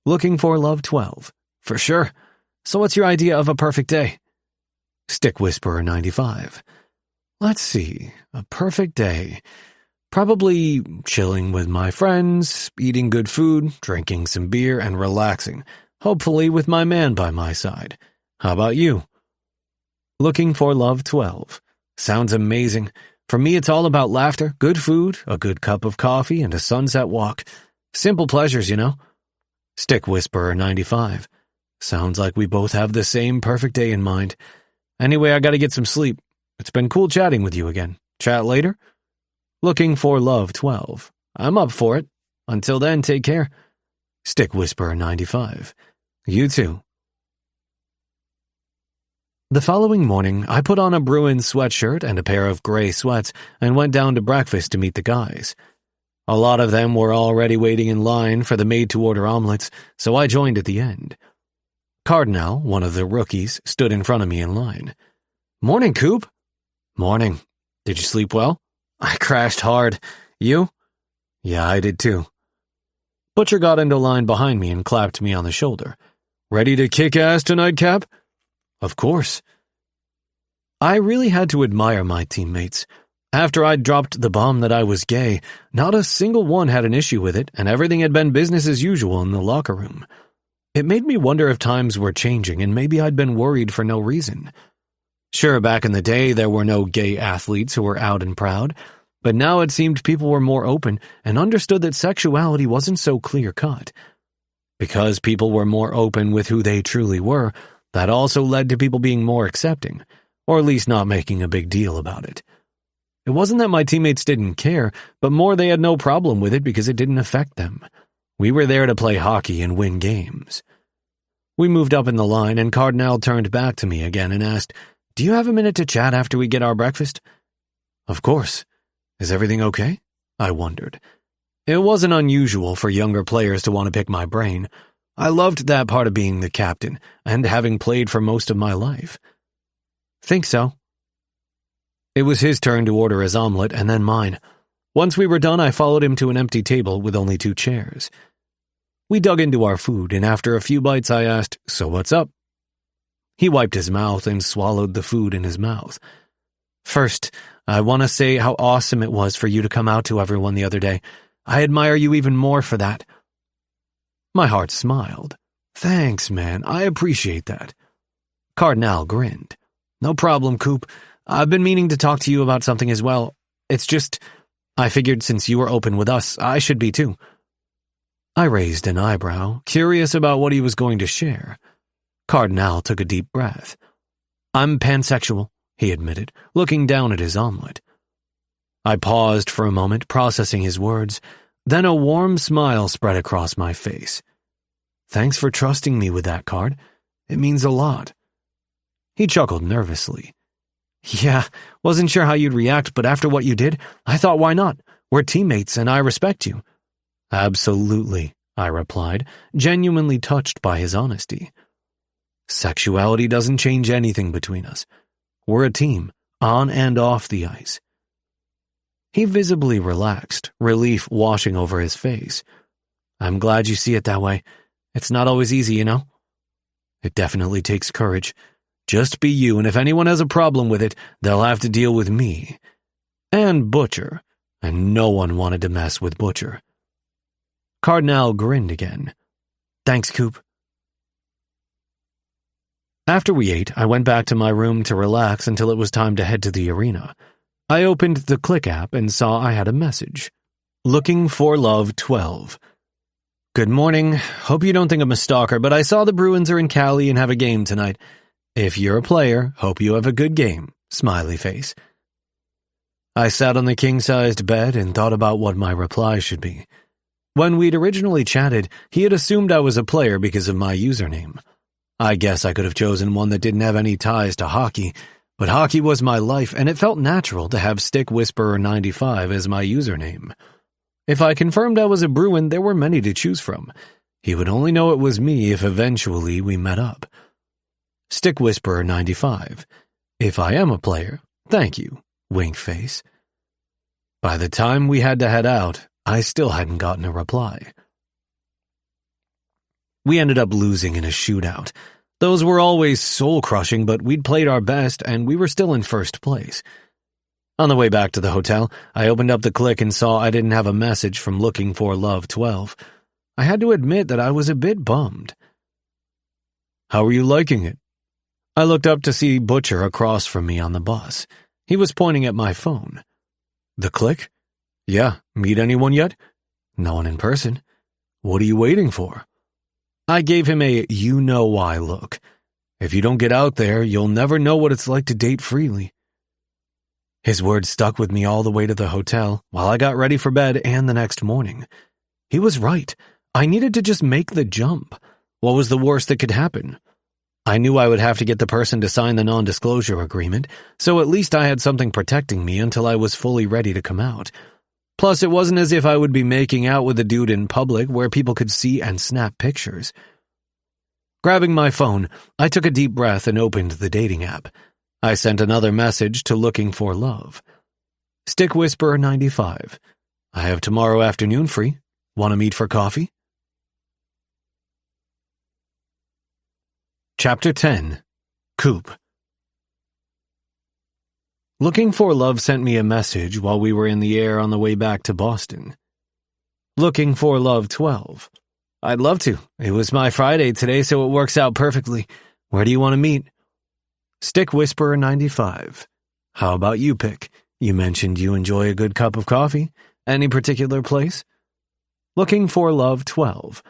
Looking for love 12. For sure. So what's your idea of a perfect day? Stick Whisperer 95. Let's see. A perfect day. Probably chilling with my friends, eating good food, drinking some beer, and relaxing. Hopefully with my man by my side. How about you? Looking for love 12. Sounds amazing. For me, it's all about laughter, good food, a good cup of coffee, and a sunset walk. Simple pleasures, you know? Stick Whisperer 95. Sounds like we both have the same perfect day in mind. Anyway, I gotta get some sleep. It's been cool chatting with you again. Chat later? Looking for love 12. I'm up for it. Until then, take care. Stick Whisperer 95. You too. The following morning, I put on a Bruins sweatshirt and a pair of gray sweats and went down to breakfast to meet the guys. A lot of them were already waiting in line for the made-to-order omelets, so I joined at the end. Cardinal, one of the rookies, stood in front of me in line. Morning, Coop. Morning. Did you sleep well? I crashed hard. You? Yeah, I did too. Butcher got into line behind me and clapped me on the shoulder. Ready to kick ass tonight, Cap? Of course. I really had to admire my teammates. After I'd dropped the bomb that I was gay, not a single one had an issue with it, and everything had been business as usual in the locker room. It made me wonder if times were changing, and maybe I'd been worried for no reason. Sure, back in the day, there were no gay athletes who were out and proud, but now it seemed people were more open and understood that sexuality wasn't so clear-cut. Because people were more open with who they truly were, that also led to people being more accepting, or at least not making a big deal about it. It wasn't that my teammates didn't care, but more they had no problem with it because it didn't affect them. We were there to play hockey and win games. We moved up in the line, and Cardinal turned back to me again and asked, Do you have a minute to chat after we get our breakfast? Of course. Is everything okay? I wondered. It wasn't unusual for younger players to want to pick my brain. I loved that part of being the captain, and having played for most of my life. Think so. It was his turn to order his omelet, and then mine. Once we were done, I followed him to an empty table with only 2 chairs. We dug into our food, and after a few bites I asked, "So what's up?" He wiped his mouth and swallowed the food in his mouth. "First, I want to say how awesome it was for you to come out to everyone the other day. I admire you even more for that." My heart smiled. "Thanks, man. I appreciate that." Cardinal grinned. "No problem, Coop. I've been meaning to talk to you about something as well. It's just, I figured since you were open with us, I should be too." I raised an eyebrow, curious about what he was going to share. Cardinal took a deep breath. "I'm pansexual," he admitted, looking down at his omelet. I paused for a moment, processing his words. Then a warm smile spread across my face. "Thanks for trusting me with that, Card. It means a lot." He chuckled nervously. "Yeah, wasn't sure how you'd react, but after what you did, I thought why not? We're teammates and I respect you." "Absolutely," I replied, genuinely touched by his honesty. "Sexuality doesn't change anything between us. We're a team, on and off the ice." He visibly relaxed, relief washing over his face. "I'm glad you see it that way. It's not always easy, you know?" "It definitely takes courage. Just be you, and if anyone has a problem with it, they'll have to deal with me. And Butcher. And no one wanted to mess with Butcher." Cardinal grinned again. "Thanks, Coop." After we ate, I went back to my room to relax until it was time to head to the arena. I opened the Click app and saw I had a message. "Looking for Love 12. Good morning. Hope you don't think I'm a stalker, but I saw the Bruins are in Cali and have a game tonight. If you're a player, hope you have a good game. Smiley face." I sat on the king-sized bed and thought about what my reply should be. When we'd originally chatted, he had assumed I was a player because of my username. I guess I could have chosen one that didn't have any ties to hockey, but hockey was my life, and it felt natural to have Stick Whisperer 95 as my username. If I confirmed I was a Bruin, there were many to choose from. He would only know it was me if eventually we met up. Stick Whisperer 95. If I am a player, thank you, wink face. By the time we had to head out, I still hadn't gotten a reply. We ended up losing in a shootout. Those were always soul-crushing, but we'd played our best, and we were still in first place. On the way back to the hotel, I opened up the Click and saw I didn't have a message from Looking for Love 12. I had to admit that I was a bit bummed. "How are you liking it?" I looked up to see Butcher across from me on the bus. He was pointing at my phone. "The Click? Yeah, meet anyone yet?" "No one in person." "What are you waiting for?" I gave him a you-know-why look. "If you don't get out there, you'll never know what it's like to date freely." His words stuck with me all the way to the hotel, while I got ready for bed and the next morning. He was right. I needed to just make the jump. What was the worst that could happen? I knew I would have to get the person to sign the non-disclosure agreement, so at least I had something protecting me until I was fully ready to come out. Plus, it wasn't as if I would be making out with a dude in public where people could see and snap pictures. Grabbing my phone, I took a deep breath and opened the dating app. I sent another message to Looking for Love. "Stick Whisperer 95. I have tomorrow afternoon free. Want to meet for coffee?" Chapter 10. Coop. Looking for Love sent me a message while we were in the air on the way back to Boston. "Looking for Love 12. I'd love to. It was my Friday today, so it works out perfectly. Where do you want to meet?" Stick Whisperer 95. How about you pick? You mentioned you enjoy a good cup of coffee. Any particular place? Looking for Love 12.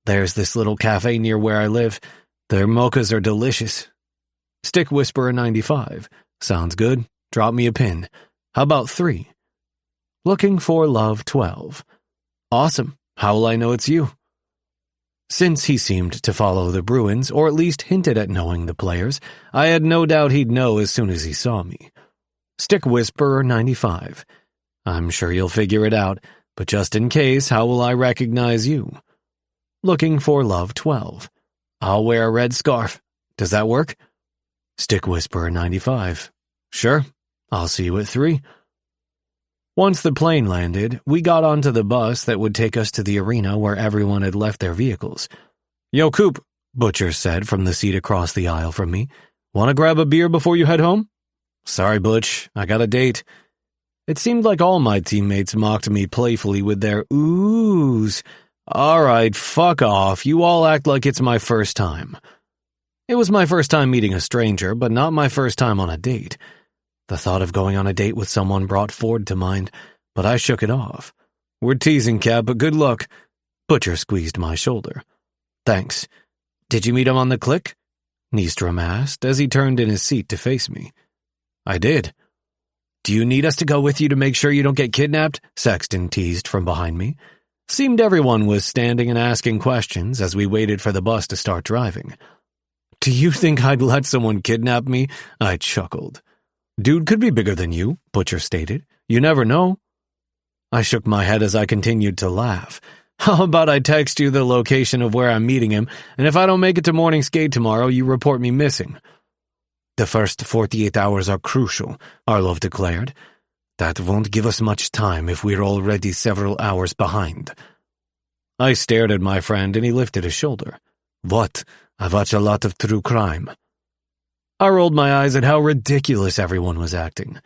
There's this little cafe near where I live. Their mochas are delicious. Stick Whisperer 95. Sounds good. Drop me a pin. How about 3? Looking for Love 12. Awesome. How will I know it's you? Since he seemed to follow the Bruins, or at least hinted at knowing the players, I had no doubt he'd know as soon as he saw me. Stick Whisperer 95. I'm sure you'll figure it out, but just in case, how will I recognize you? Looking for Love 12. I'll wear a red scarf. Does that work? Stick Whisperer 95. Sure. I'll see you at 3. Once the plane landed, we got onto the bus that would take us to the arena where everyone had left their vehicles. "Yo, Coop," Butcher said from the seat across the aisle from me. "Want to grab a beer before you head home?" "Sorry, Butch, I got a date." It seemed like all my teammates mocked me playfully with their oohs. All right, fuck off. You all act like it's my first time. It was my first time meeting a stranger, but not my first time on a date. The thought of going on a date with someone brought Ford to mind, but I shook it off. "We're teasing, Cap, but good luck." Butcher squeezed my shoulder. "Thanks. Did you meet him on the click?" Nystrom asked as he turned in his seat to face me. "I did." "Do you need us to go with you to make sure you don't get kidnapped?" Sexton teased from behind me. Seemed everyone was standing and asking questions as we waited for the bus to start driving. "Do you think I'd let someone kidnap me?" I chuckled. "Dude could be bigger than you," Butcher stated. "You never know." I shook my head as I continued to laugh. "How about I text you the location of where I'm meeting him, and if I don't make it to morning skate tomorrow, you report me missing?" "The first 48 hours are crucial," Arlov declared. "That won't give us much time if we're already several hours behind." I stared at my friend and he lifted a shoulder. "What? I watch a lot of true crime." I rolled my eyes at how ridiculous everyone was acting.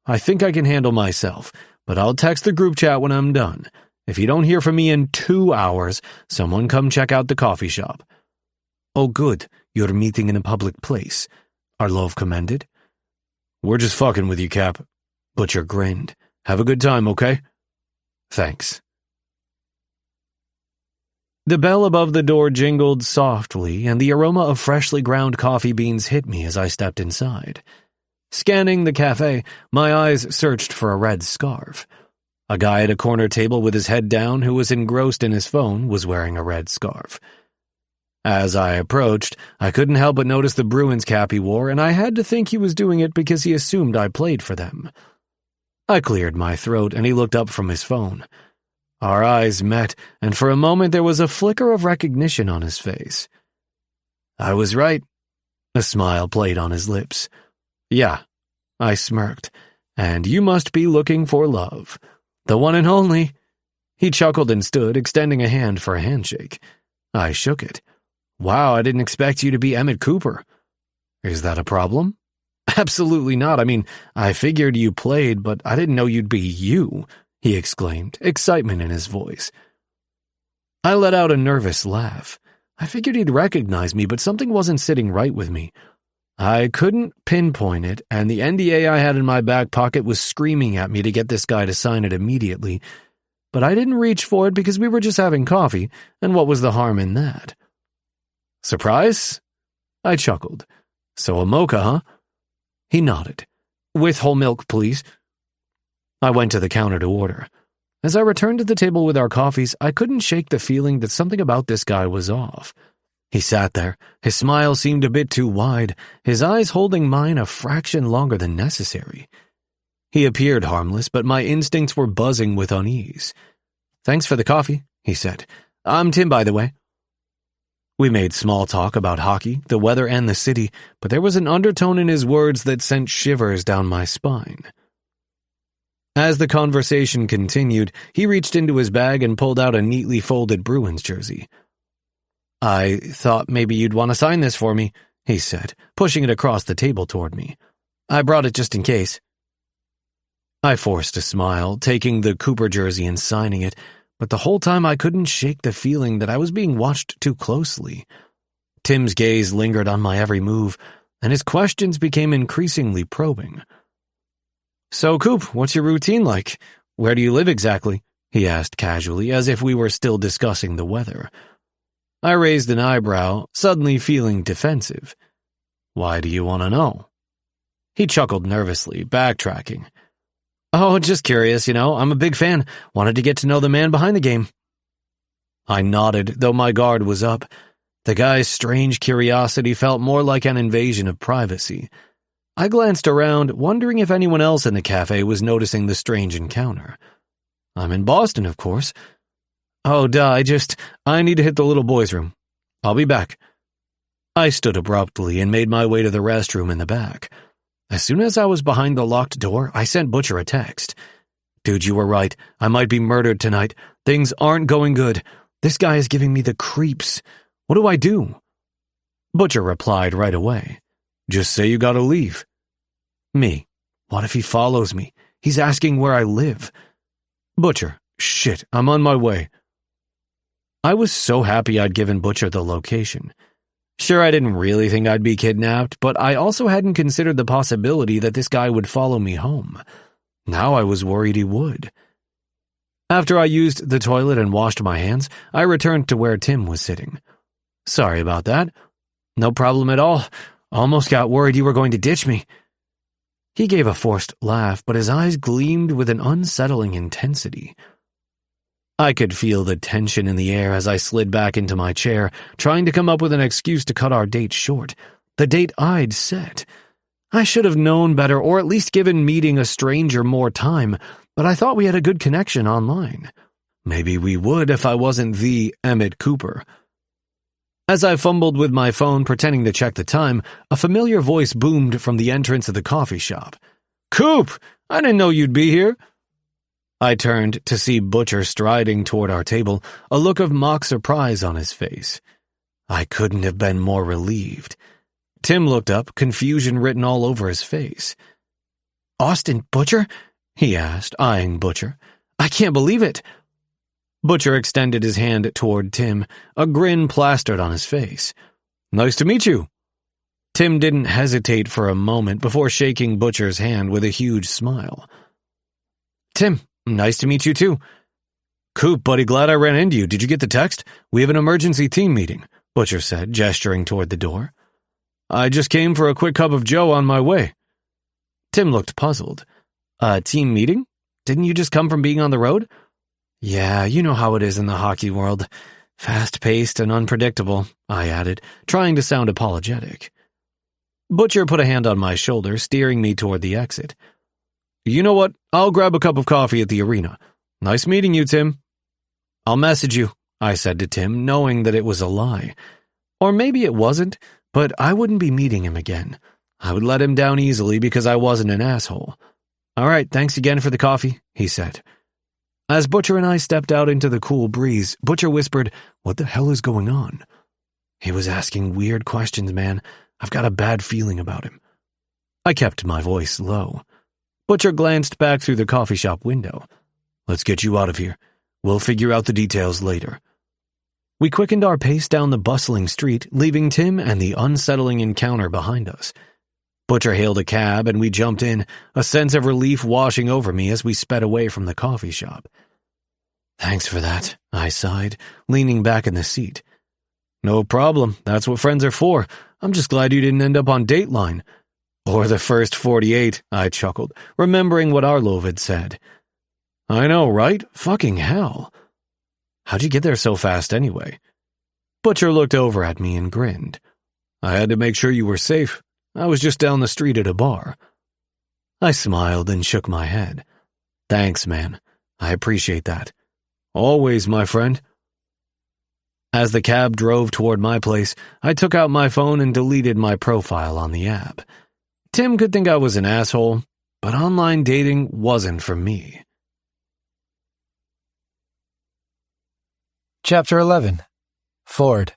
"I think I can handle myself, but I'll text the group chat when I'm done. If you don't hear from me in 2 hours, someone come check out the coffee shop." "Oh good, you're meeting in a public place," Arlov commended. "We're just fucking with you, Cap." Butcher grinned. "Have a good time, okay?" "Thanks." The bell above the door jingled softly, and the aroma of freshly ground coffee beans hit me as I stepped inside. Scanning the cafe, my eyes searched for a red scarf. A guy at a corner table with his head down who was engrossed in his phone was wearing a red scarf. As I approached, I couldn't help but notice the Bruins cap he wore, and I had to think he was doing it because he assumed I played for them. I cleared my throat, and he looked up from his phone. Our eyes met, and for a moment there was a flicker of recognition on his face. "I was right." A smile played on his lips. "Yeah," I smirked, "and you must be looking for love. The one and only." He chuckled and stood, extending a hand for a handshake. I shook it. "Wow, I didn't expect you to be Emmett Cooper." "Is that a problem?" "Absolutely not. I mean, I figured you played, but I didn't know you'd be you," he exclaimed, excitement in his voice. I let out a nervous laugh. I figured he'd recognize me, but something wasn't sitting right with me. I couldn't pinpoint it, and the NDA I had in my back pocket was screaming at me to get this guy to sign it immediately. But I didn't reach for it because we were just having coffee, and what was the harm in that? "Surprise?" I chuckled. "So a mocha, huh?" He nodded. "With whole milk, please." I went to the counter to order. As I returned to the table with our coffees, I couldn't shake the feeling that something about this guy was off. He sat there. His smile seemed a bit too wide, his eyes holding mine a fraction longer than necessary. He appeared harmless, but my instincts were buzzing with unease. "Thanks for the coffee," he said. "I'm Tim, by the way." We made small talk about hockey, the weather, and the city, but there was an undertone in his words that sent shivers down my spine. As the conversation continued, he reached into his bag and pulled out a neatly folded Bruins jersey. "I thought maybe you'd want to sign this for me," he said, pushing it across the table toward me. "I brought it just in case." I forced a smile, taking the Cooper jersey and signing it, but the whole time I couldn't shake the feeling that I was being watched too closely. Tim's gaze lingered on my every move, and his questions became increasingly probing. "So, Coop, what's your routine like? Where do you live exactly?" he asked casually, as if we were still discussing the weather. I raised an eyebrow, suddenly feeling defensive. "Why do you want to know?" He chuckled nervously, backtracking. "Oh, just curious, I'm a big fan. Wanted to get to know the man behind the game." I nodded, though my guard was up. The guy's strange curiosity felt more like an invasion of privacy. I glanced around, wondering if anyone else in the cafe was noticing the strange encounter. "I'm in Boston, of course." "Oh, duh, I need to hit the little boy's room. I'll be back." I stood abruptly and made my way to the restroom in the back. As soon as I was behind the locked door, I sent Butcher a text. Dude, you were right. I might be murdered tonight. Things aren't going good. This guy is giving me the creeps. What do I do? Butcher replied right away. Just say you gotta leave. Me. What if he follows me? He's asking where I live. Butcher. Shit, I'm on my way. I was so happy I'd given Butcher the location. Sure, I didn't really think I'd be kidnapped, but I also hadn't considered the possibility that this guy would follow me home. Now I was worried he would. After I used the toilet and washed my hands, I returned to where Tim was sitting. Sorry about that. No problem at all. Almost got worried you were going to ditch me. He gave a forced laugh, but his eyes gleamed with an unsettling intensity. I could feel the tension in the air as I slid back into my chair, trying to come up with an excuse to cut our date short. The date I'd set. I should have known better, or at least given meeting a stranger more time, but I thought we had a good connection online. Maybe we would if I wasn't the Emmett Cooper. As I fumbled with my phone pretending to check the time, a familiar voice boomed from the entrance of the coffee shop. Coop! I didn't know you'd be here. I turned to see Butcher striding toward our table, a look of mock surprise on his face. I couldn't have been more relieved. Tim looked up, confusion written all over his face. Austin Butcher? He asked, eyeing Butcher. I can't believe it. Butcher extended his hand toward Tim, a grin plastered on his face. Nice to meet you. Tim didn't hesitate for a moment before shaking Butcher's hand with a huge smile. Tim, nice to meet you too. Coop, buddy, glad I ran into you. Did you get the text? We have an emergency team meeting, Butcher said, gesturing toward the door. I just came for a quick cup of joe on my way. Tim looked puzzled. A team meeting? Didn't you just come from being on the road? Yeah, you know how it is in the hockey world. Fast-paced and unpredictable, I added, trying to sound apologetic. Butcher put a hand on my shoulder, steering me toward the exit. You know what? I'll grab a cup of coffee at the arena. Nice meeting you, Tim. I'll message you, I said to Tim, knowing that it was a lie. Or maybe it wasn't, but I wouldn't be meeting him again. I would let him down easily because I wasn't an asshole. All right, thanks again for the coffee, he said. As Butcher and I stepped out into the cool breeze, Butcher whispered, What the hell is going on? He was asking weird questions, man. I've got a bad feeling about him. I kept my voice low. Butcher glanced back through the coffee shop window. Let's get you out of here. We'll figure out the details later. We quickened our pace down the bustling street, leaving Tim and the unsettling encounter behind us. Butcher hailed a cab and we jumped in, a sense of relief washing over me as we sped away from the coffee shop. Thanks for that, I sighed, leaning back in the seat. No problem, that's what friends are for. I'm just glad you didn't end up on Dateline. Or the first 48, I chuckled, remembering what Arlov had said. I know, right? Fucking hell. How'd you get there so fast anyway? Butcher looked over at me and grinned. I had to make sure you were safe. I was just down the street at a bar. I smiled and shook my head. Thanks, man. I appreciate that. Always, my friend. As the cab drove toward my place, I took out my phone and deleted my profile on the app. Tim could think I was an asshole, but online dating wasn't for me. Chapter 11. Ford.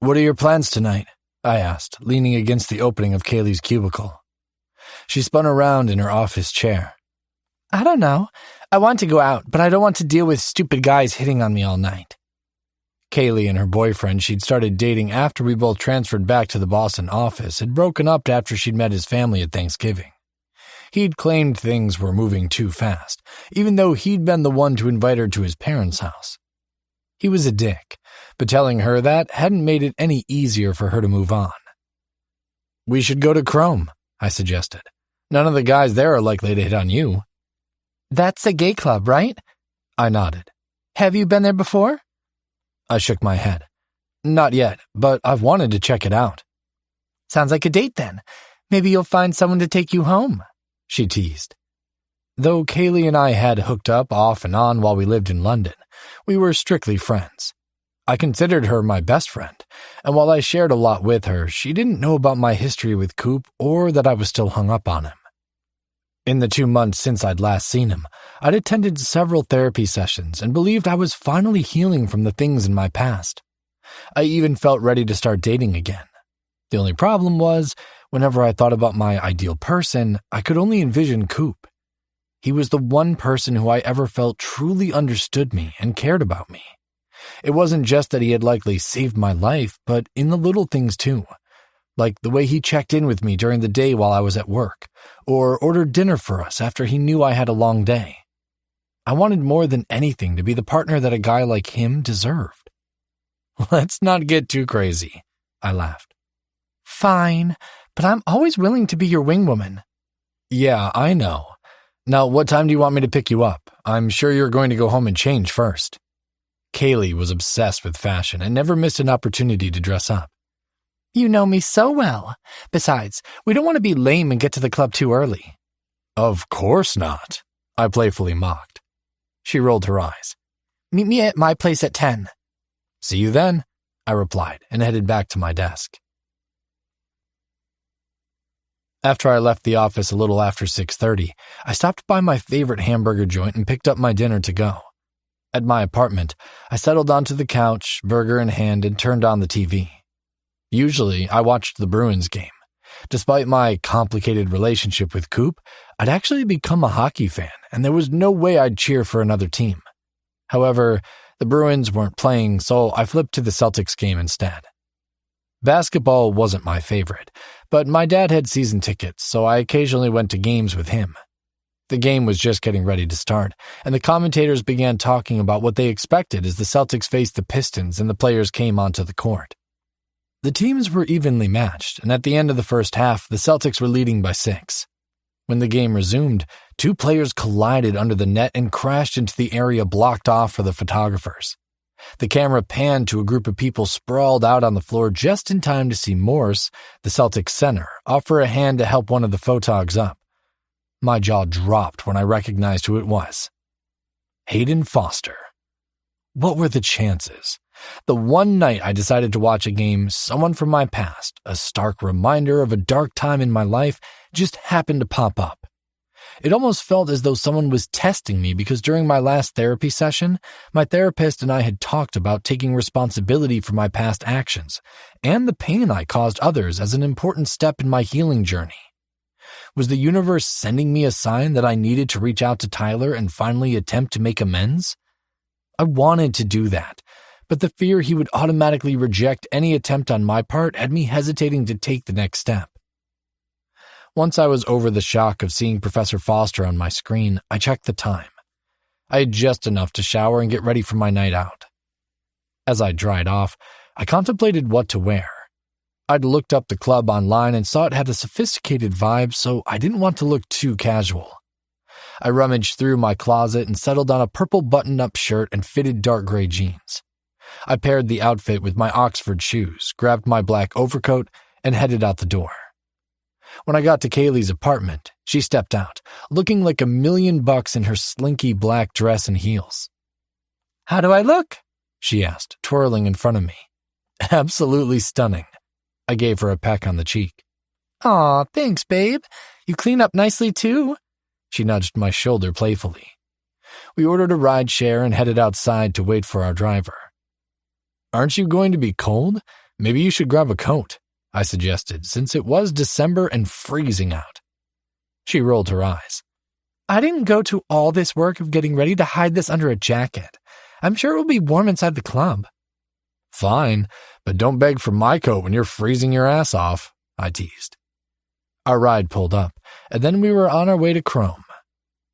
What are your plans tonight? I asked, leaning against the opening of Kaylee's cubicle. She spun around in her office chair. I don't know. I want to go out, but I don't want to deal with stupid guys hitting on me all night. Kaylee and her boyfriend she'd started dating after we both transferred back to the Boston office had broken up after she'd met his family at Thanksgiving. He'd claimed things were moving too fast, even though he'd been the one to invite her to his parents' house. He was a dick, but telling her that hadn't made it any easier for her to move on. We should go to Chrome, I suggested. None of the guys there are likely to hit on you. That's a gay club, right? I nodded. Have you been there before? I shook my head. Not yet, but I've wanted to check it out. Sounds like a date then. Maybe you'll find someone to take you home, she teased. Though Kaylee and I had hooked up off and on while we lived in London, we were strictly friends. I considered her my best friend, and while I shared a lot with her, she didn't know about my history with Coop or that I was still hung up on him. In the 2 months since I'd last seen him, I'd attended several therapy sessions and believed I was finally healing from the things in my past. I even felt ready to start dating again. The only problem was, whenever I thought about my ideal person, I could only envision Coop. He was the one person who I ever felt truly understood me and cared about me. It wasn't just that he had likely saved my life, but in the little things too. Like the way he checked in with me during the day while I was at work, or ordered dinner for us after he knew I had a long day. I wanted more than anything to be the partner that a guy like him deserved. Let's not get too crazy, I laughed. Fine, but I'm always willing to be your wingwoman. Yeah, I know. Now, what time do you want me to pick you up? I'm sure you're going to go home and change first. Kaylee was obsessed with fashion and never missed an opportunity to dress up. You know me so well. Besides, we don't want to be lame and get to the club too early. Of course not, I playfully mocked. She rolled her eyes. Meet me at my place at 10. See you then, I replied and headed back to my desk. After I left the office a little after 6:30, I stopped by my favorite hamburger joint and picked up my dinner to go. At my apartment, I settled onto the couch, burger in hand, and turned on the TV. Usually, I watched the Bruins game. Despite my complicated relationship with Coop, I'd actually become a hockey fan, and there was no way I'd cheer for another team. However, the Bruins weren't playing, so I flipped to the Celtics game instead. Basketball wasn't my favorite, but my dad had season tickets, so I occasionally went to games with him. The game was just getting ready to start, and the commentators began talking about what they expected as the Celtics faced the Pistons and the players came onto the court. The teams were evenly matched, and at the end of the first half, the Celtics were leading by 6. When the game resumed, 2 players collided under the net and crashed into the area blocked off for the photographers. The camera panned to a group of people sprawled out on the floor just in time to see Morse, the Celtics center, offer a hand to help one of the photogs up. My jaw dropped when I recognized who it was. Hayden Foster. What were the chances? The one night I decided to watch a game, someone from my past, a stark reminder of a dark time in my life, just happened to pop up. It almost felt as though someone was testing me because during my last therapy session, my therapist and I had talked about taking responsibility for my past actions and the pain I caused others as an important step in my healing journey. Was the universe sending me a sign that I needed to reach out to Tyler and finally attempt to make amends? I wanted to do that, but the fear he would automatically reject any attempt on my part had me hesitating to take the next step. Once I was over the shock of seeing Professor Foster on my screen, I checked the time. I had just enough to shower and get ready for my night out. As I dried off, I contemplated what to wear. I'd looked up the club online and saw it had a sophisticated vibe, so I didn't want to look too casual. I rummaged through my closet and settled on a purple button-up shirt and fitted dark gray jeans. I paired the outfit with my Oxford shoes, grabbed my black overcoat, and headed out the door. When I got to Kaylee's apartment, she stepped out, looking like $1,000,000 in her slinky black dress and heels. How do I look? She asked, twirling in front of me. Absolutely stunning. I gave her a peck on the cheek. Aw, thanks, babe. You clean up nicely, too. She nudged my shoulder playfully. We ordered a ride share and headed outside to wait for our driver. Aren't you going to be cold? Maybe you should grab a coat, I suggested, since it was December and freezing out. She rolled her eyes. I didn't go to all this work of getting ready to hide this under a jacket. I'm sure it will be warm inside the club. Fine, but don't beg for my coat when you're freezing your ass off, I teased. Our ride pulled up, and then we were on our way to Chrome.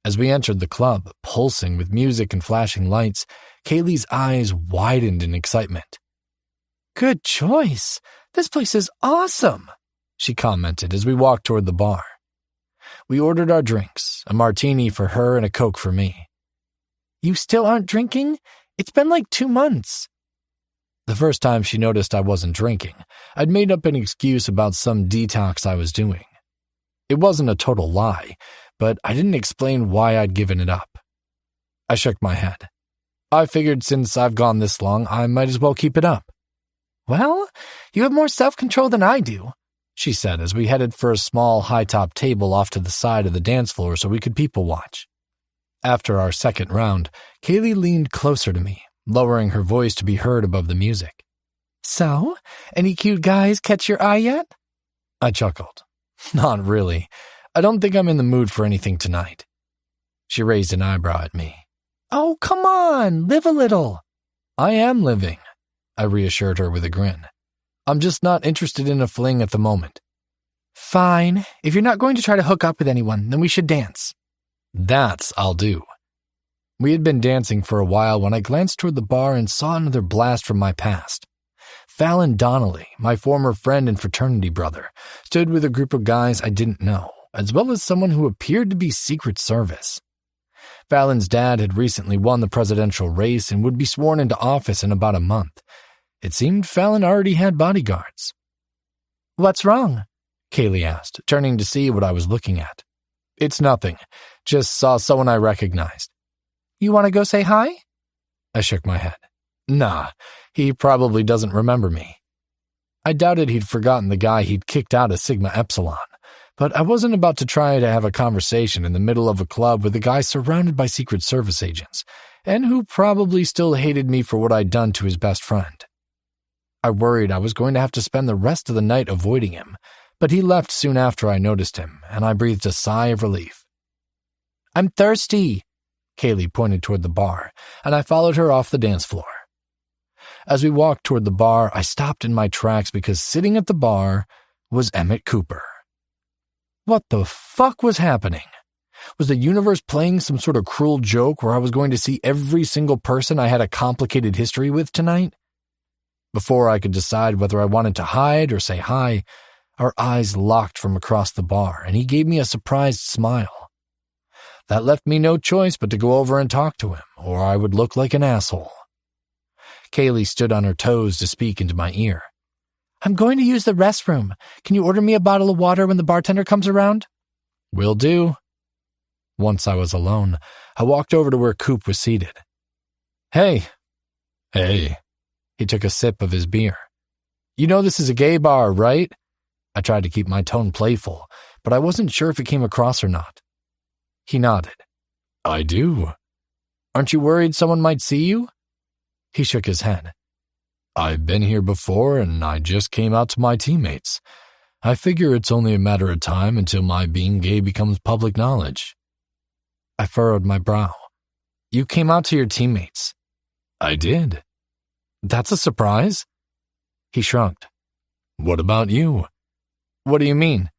As we entered the club, pulsing with music and flashing lights, Kaylee's eyes widened in excitement. Good choice. This place is awesome, she commented as we walked toward the bar. We ordered our drinks, a martini for her and a Coke for me. You still aren't drinking? It's been like 2 months. The first time she noticed I wasn't drinking, I'd made up an excuse about some detox I was doing. It wasn't a total lie, but I didn't explain why I'd given it up. I shook my head. I figured since I've gone this long, I might as well keep it up. Well, you have more self-control than I do, she said as we headed for a small high-top table off to the side of the dance floor so we could people watch. After our second round, Kaylee leaned closer to me, lowering her voice to be heard above the music. So, any cute guys catch your eye yet? I chuckled. Not really. I don't think I'm in the mood for anything tonight. She raised an eyebrow at me. Oh, come on, live a little. I am living, I reassured her with a grin. I'm just not interested in a fling at the moment. Fine. If you're not going to try to hook up with anyone, then we should dance. That's I'll do. We had been dancing for a while when I glanced toward the bar and saw another blast from my past. Fallon Donnelly, my former friend and fraternity brother, stood with a group of guys I didn't know, as well as someone who appeared to be Secret Service. Fallon's dad had recently won the presidential race and would be sworn into office in about a month. It seemed Fallon already had bodyguards. What's wrong? Kaylee asked, turning to see what I was looking at. It's nothing. Just saw someone I recognized. You want to go say hi? I shook my head. Nah, he probably doesn't remember me. I doubted he'd forgotten the guy he'd kicked out of Sigma Epsilon, but I wasn't about to try to have a conversation in the middle of a club with a guy surrounded by Secret Service agents, and who probably still hated me for what I'd done to his best friend. I worried I was going to have to spend the rest of the night avoiding him, but he left soon after I noticed him, and I breathed a sigh of relief. I'm thirsty, Kaylee pointed toward the bar, and I followed her off the dance floor. As we walked toward the bar, I stopped in my tracks because sitting at the bar was Emmett Cooper. What the fuck was happening? Was the universe playing some sort of cruel joke where I was going to see every single person I had a complicated history with tonight? Before I could decide whether I wanted to hide or say hi, our eyes locked from across the bar, and he gave me a surprised smile. That left me no choice but to go over and talk to him, or I would look like an asshole. Kaylee stood on her toes to speak into my ear. I'm going to use the restroom. Can you order me a bottle of water when the bartender comes around? Will do. Once I was alone, I walked over to where Coop was seated. Hey. Hey. He took a sip of his beer. You know this is a gay bar, right? I tried to keep my tone playful, but I wasn't sure if it came across or not. He nodded. I do. Aren't you worried someone might see you? He shook his head. I've been here before and I just came out to my teammates. I figure it's only a matter of time until my being gay becomes public knowledge. I furrowed my brow. You came out to your teammates? I did. That's a surprise? He shrugged. What about you? What do you mean?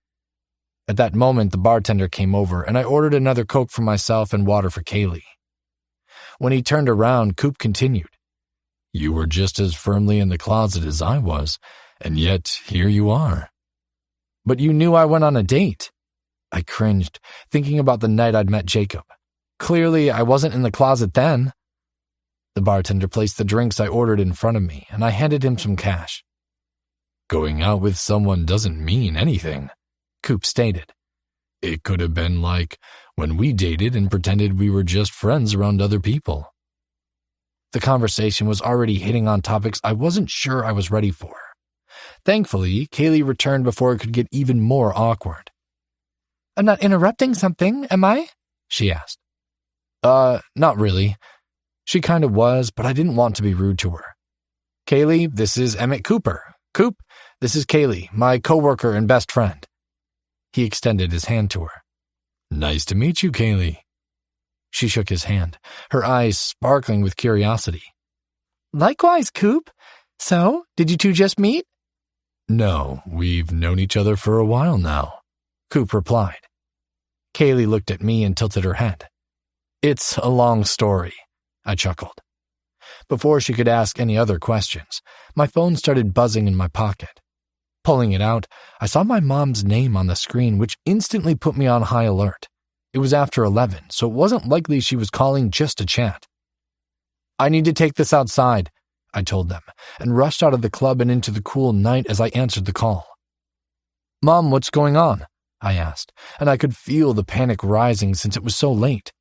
At that moment, the bartender came over and I ordered another Coke for myself and water for Kaylee. When he turned around, Coop continued. You were just as firmly in the closet as I was, and yet here you are. But you knew I went on a date. I cringed, thinking about the night I'd met Jacob. Clearly, I wasn't in the closet then. The bartender placed the drinks I ordered in front of me, and I handed him some cash. Going out with someone doesn't mean anything, Coop stated. It could have been like when we dated and pretended we were just friends around other people. The conversation was already hitting on topics I wasn't sure I was ready for. Thankfully, Kaylee returned before it could get even more awkward. I'm not interrupting something, am I? She asked. Not really. She kind of was, but I didn't want to be rude to her. Kaylee, this is Emmett Cooper. Coop, this is Kaylee, my coworker and best friend. He extended his hand to her. Nice to meet you, Kaylee. She shook his hand, her eyes sparkling with curiosity. Likewise, Coop. So, did you two just meet? No, we've known each other for a while now, Coop replied. Kaylee looked at me and tilted her head. It's a long story, I chuckled. Before she could ask any other questions, my phone started buzzing in my pocket. Pulling it out, I saw my mom's name on the screen, which instantly put me on high alert. It was after 11, so it wasn't likely she was calling just to chat. I need to take this outside, I told them, and rushed out of the club and into the cool night as I answered the call. Mom, what's going on? I asked, and I could feel the panic rising since it was so late.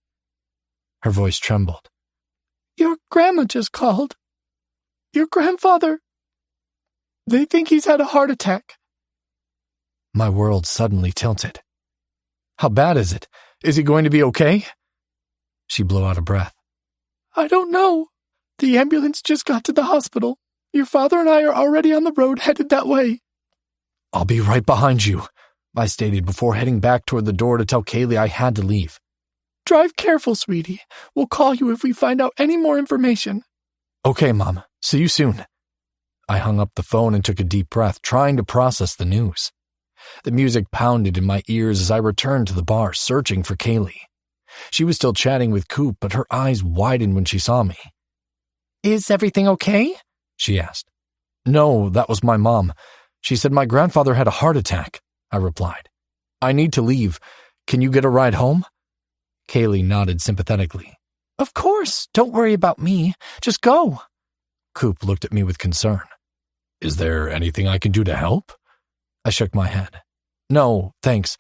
Her voice trembled. Your grandma just called. Your grandfather. They think he's had a heart attack. My world suddenly tilted. How bad is it? Is he going to be okay? She blew out a breath. I don't know. The ambulance just got to the hospital. Your father and I are already on the road headed that way. I'll be right behind you, I stated before heading back toward the door to tell Kaylee I had to leave. Drive careful, sweetie. We'll call you if we find out any more information. Okay, Mom. See you soon. I hung up the phone and took a deep breath, trying to process the news. The music pounded in my ears as I returned to the bar, searching for Kaylee. She was still chatting with Coop, but her eyes widened when she saw me. Is everything okay? She asked. No, that was my mom. She said my grandfather had a heart attack, I replied. I need to leave. Can you get a ride home? Kaylee nodded sympathetically. Of course. Don't worry about me. Just go. Coop looked at me with concern. Is there anything I can do to help? I shook my head. No, thanks.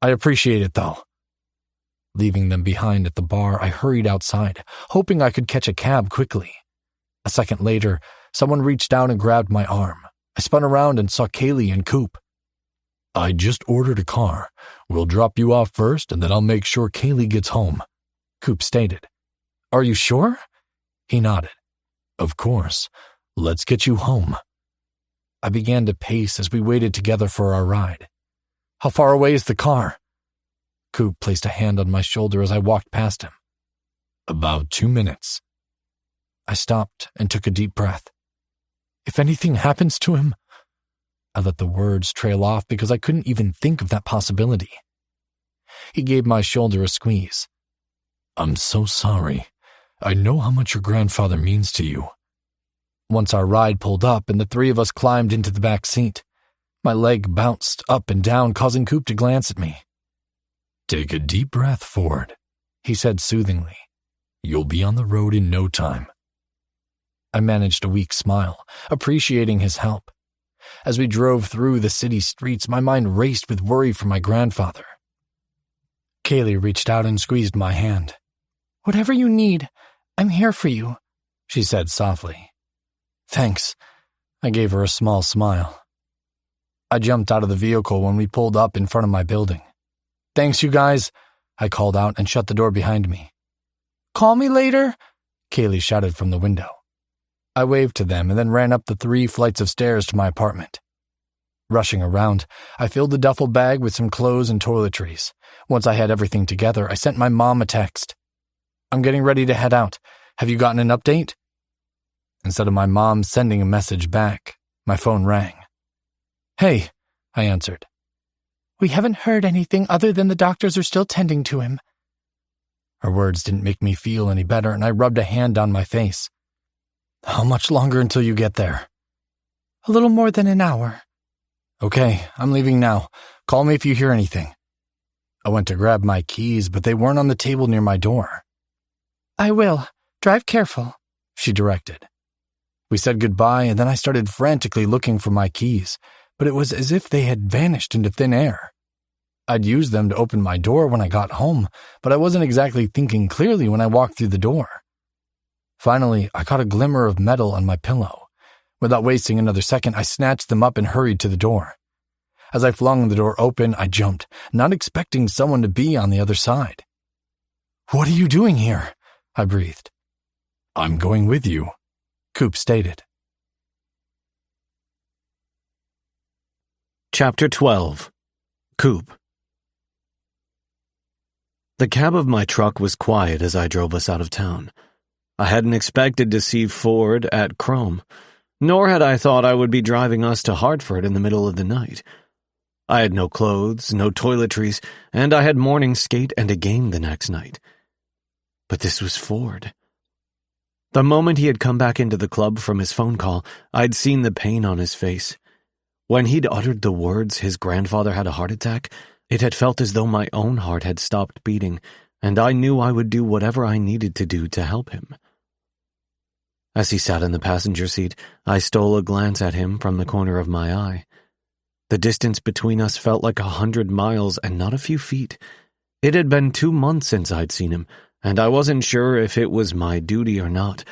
I appreciate it, though. Leaving them behind at the bar, I hurried outside, hoping I could catch a cab quickly. A second later, someone reached down and grabbed my arm. I spun around and saw Kaylee and Coop. I just ordered a car. We'll drop you off first, and then I'll make sure Kaylee gets home, Coop stated. Are you sure? He nodded. Of course. Let's get you home. I began to pace as we waited together for our ride. How far away is the car? Coop placed a hand on my shoulder as I walked past him. About 2 minutes. I stopped and took a deep breath. If anything happens to him... I let the words trail off because I couldn't even think of that possibility. He gave my shoulder a squeeze. I'm so sorry. I know how much your grandfather means to you. Once our ride pulled up and the three of us climbed into the back seat, my leg bounced up and down, causing Coop to glance at me. Take a deep breath, Ford, he said soothingly. You'll be on the road in no time. I managed a weak smile, appreciating his help. As we drove through the city streets, my mind raced with worry for my grandfather. Kaylee reached out and squeezed my hand. Whatever you need, I'm here for you, she said softly. Thanks. I gave her a small smile. I jumped out of the vehicle when we pulled up in front of my building. Thanks, you guys, I called out and shut the door behind me. Call me later, Kaylee shouted from the window. I waved to them and then ran up the 3 flights of stairs to my apartment. Rushing around, I filled the duffel bag with some clothes and toiletries. Once I had everything together, I sent my mom a text. I'm getting ready to head out. Have you gotten an update? Instead of my mom sending a message back, my phone rang. Hey, I answered. We haven't heard anything other than the doctors are still tending to him. Her words didn't make me feel any better, and I rubbed a hand on my face. How much longer until you get there? A little more than an hour. Okay, I'm leaving now. Call me if you hear anything. I went to grab my keys, but they weren't on the table near my door. I will. Drive careful, she directed. We said goodbye, and then I started frantically looking for my keys, but it was as if they had vanished into thin air. I'd used them to open my door when I got home, but I wasn't exactly thinking clearly when I walked through the door. Finally, I caught a glimmer of metal on my pillow. Without wasting another second, I snatched them up and hurried to the door. As I flung the door open, I jumped, not expecting someone to be on the other side. What are you doing here? I breathed. I'm going with you, Coop stated. Chapter 12. Coop. The cab of my truck was quiet as I drove us out of town. I hadn't expected to see Ford at Chrome, nor had I thought I would be driving us to Hartford in the middle of the night. I had no clothes, no toiletries, and I had morning skate and a game the next night. But this was Ford. The moment he had come back into the club from his phone call, I'd seen the pain on his face. When he'd uttered the words his grandfather had a heart attack, it had felt as though my own heart had stopped beating, and I knew I would do whatever I needed to do to help him. As he sat in the passenger seat, I stole a glance at him from the corner of my eye. The distance between us felt like 100 miles and not a few feet. It had been 2 months since I'd seen him, and I wasn't sure if it was my duty or not,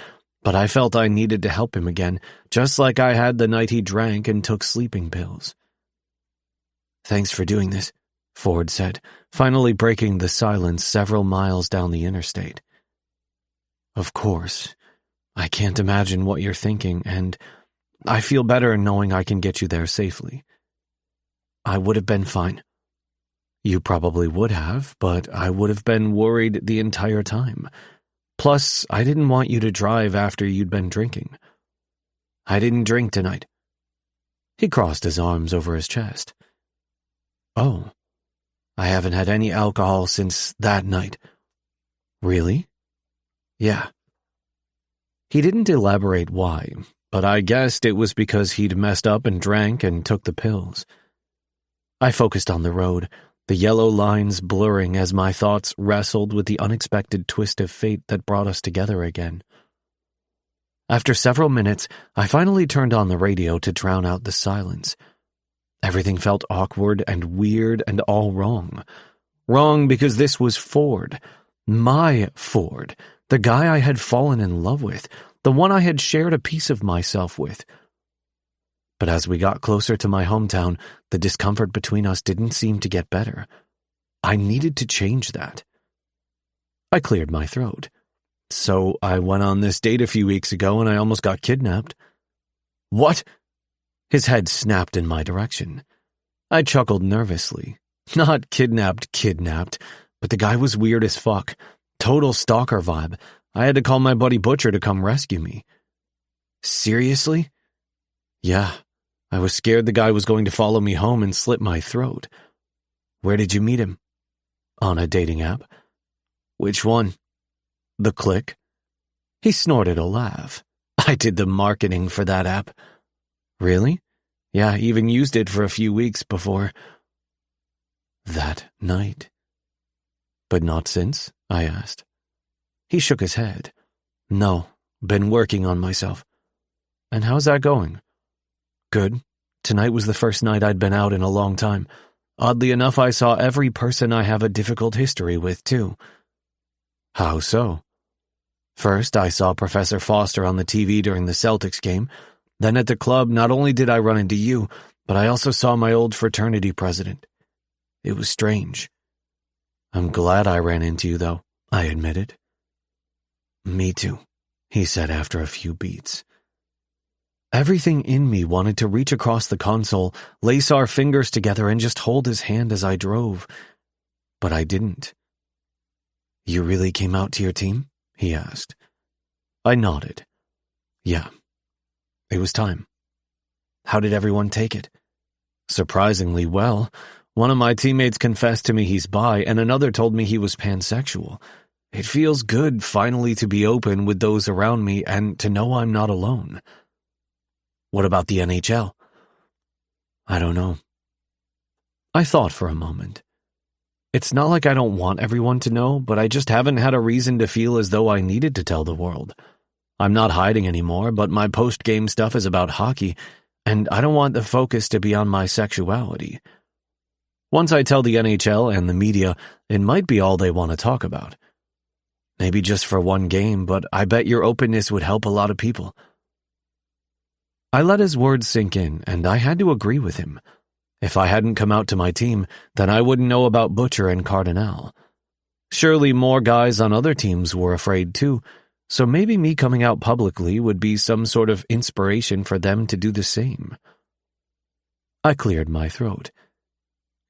but I felt I needed to help him again, just like I had the night he drank and took sleeping pills. Thanks for doing this, Ford said, finally breaking the silence several miles down the interstate. Of course. I can't imagine what you're thinking, and I feel better knowing I can get you there safely. I would have been fine. You probably would have, but I would have been worried the entire time. Plus, I didn't want you to drive after you'd been drinking. I didn't drink tonight. He crossed his arms over his chest. Oh, I haven't had any alcohol since that night. Really? Yeah. He didn't elaborate why, but I guessed it was because he'd messed up and drank and took the pills. I focused on the road, the yellow lines blurring as my thoughts wrestled with the unexpected twist of fate that brought us together again. After several minutes, I finally turned on the radio to drown out the silence. Everything felt awkward and weird and all wrong. Wrong because this was Ford. My Ford. The guy I had fallen in love with. The one I had shared a piece of myself with. But as we got closer to my hometown, the discomfort between us didn't seem to get better. I needed to change that. I cleared my throat. So I went on this date a few weeks ago and I almost got kidnapped. What? His head snapped in my direction. I chuckled nervously. Not kidnapped, but the guy was weird as fuck. Total stalker vibe. I had to call my buddy Butcher to come rescue me. Seriously? Yeah. I was scared the guy was going to follow me home and slit my throat. Where did you meet him? On a dating app. Which one? The Click. He snorted a laugh. I did the marketing for that app. Really? Yeah, I even used it for a few weeks before. That night. But not since? I asked. He shook his head. No, been working on myself. And how's that going? Good. Tonight was the first night I'd been out in a long time. Oddly enough, I saw every person I have a difficult history with, too. How so? First, I saw Professor Foster on the TV during the Celtics game. Then at the club, not only did I run into you, but I also saw my old fraternity president. It was strange. I'm glad I ran into you, though, I admitted. Me too, he said after a few beats. Everything in me wanted to reach across the console, lace our fingers together, and just hold his hand as I drove. But I didn't. You really came out to your team? He asked. I nodded. Yeah. It was time. How did everyone take it? Surprisingly well. One of my teammates confessed to me he's bi, and another told me he was pansexual. It feels good finally to be open with those around me and to know I'm not alone. What about the NHL? I don't know. I thought for a moment. It's not like I don't want everyone to know, but I just haven't had a reason to feel as though I needed to tell the world. I'm not hiding anymore, but my post-game stuff is about hockey, and I don't want the focus to be on my sexuality. Once I tell the NHL and the media, it might be all they want to talk about. Maybe just for one game, but I bet your openness would help a lot of people. I let his words sink in, and I had to agree with him. If I hadn't come out to my team, then I wouldn't know about Butcher and Cardinal. Surely more guys on other teams were afraid too, so maybe me coming out publicly would be some sort of inspiration for them to do the same. I cleared my throat.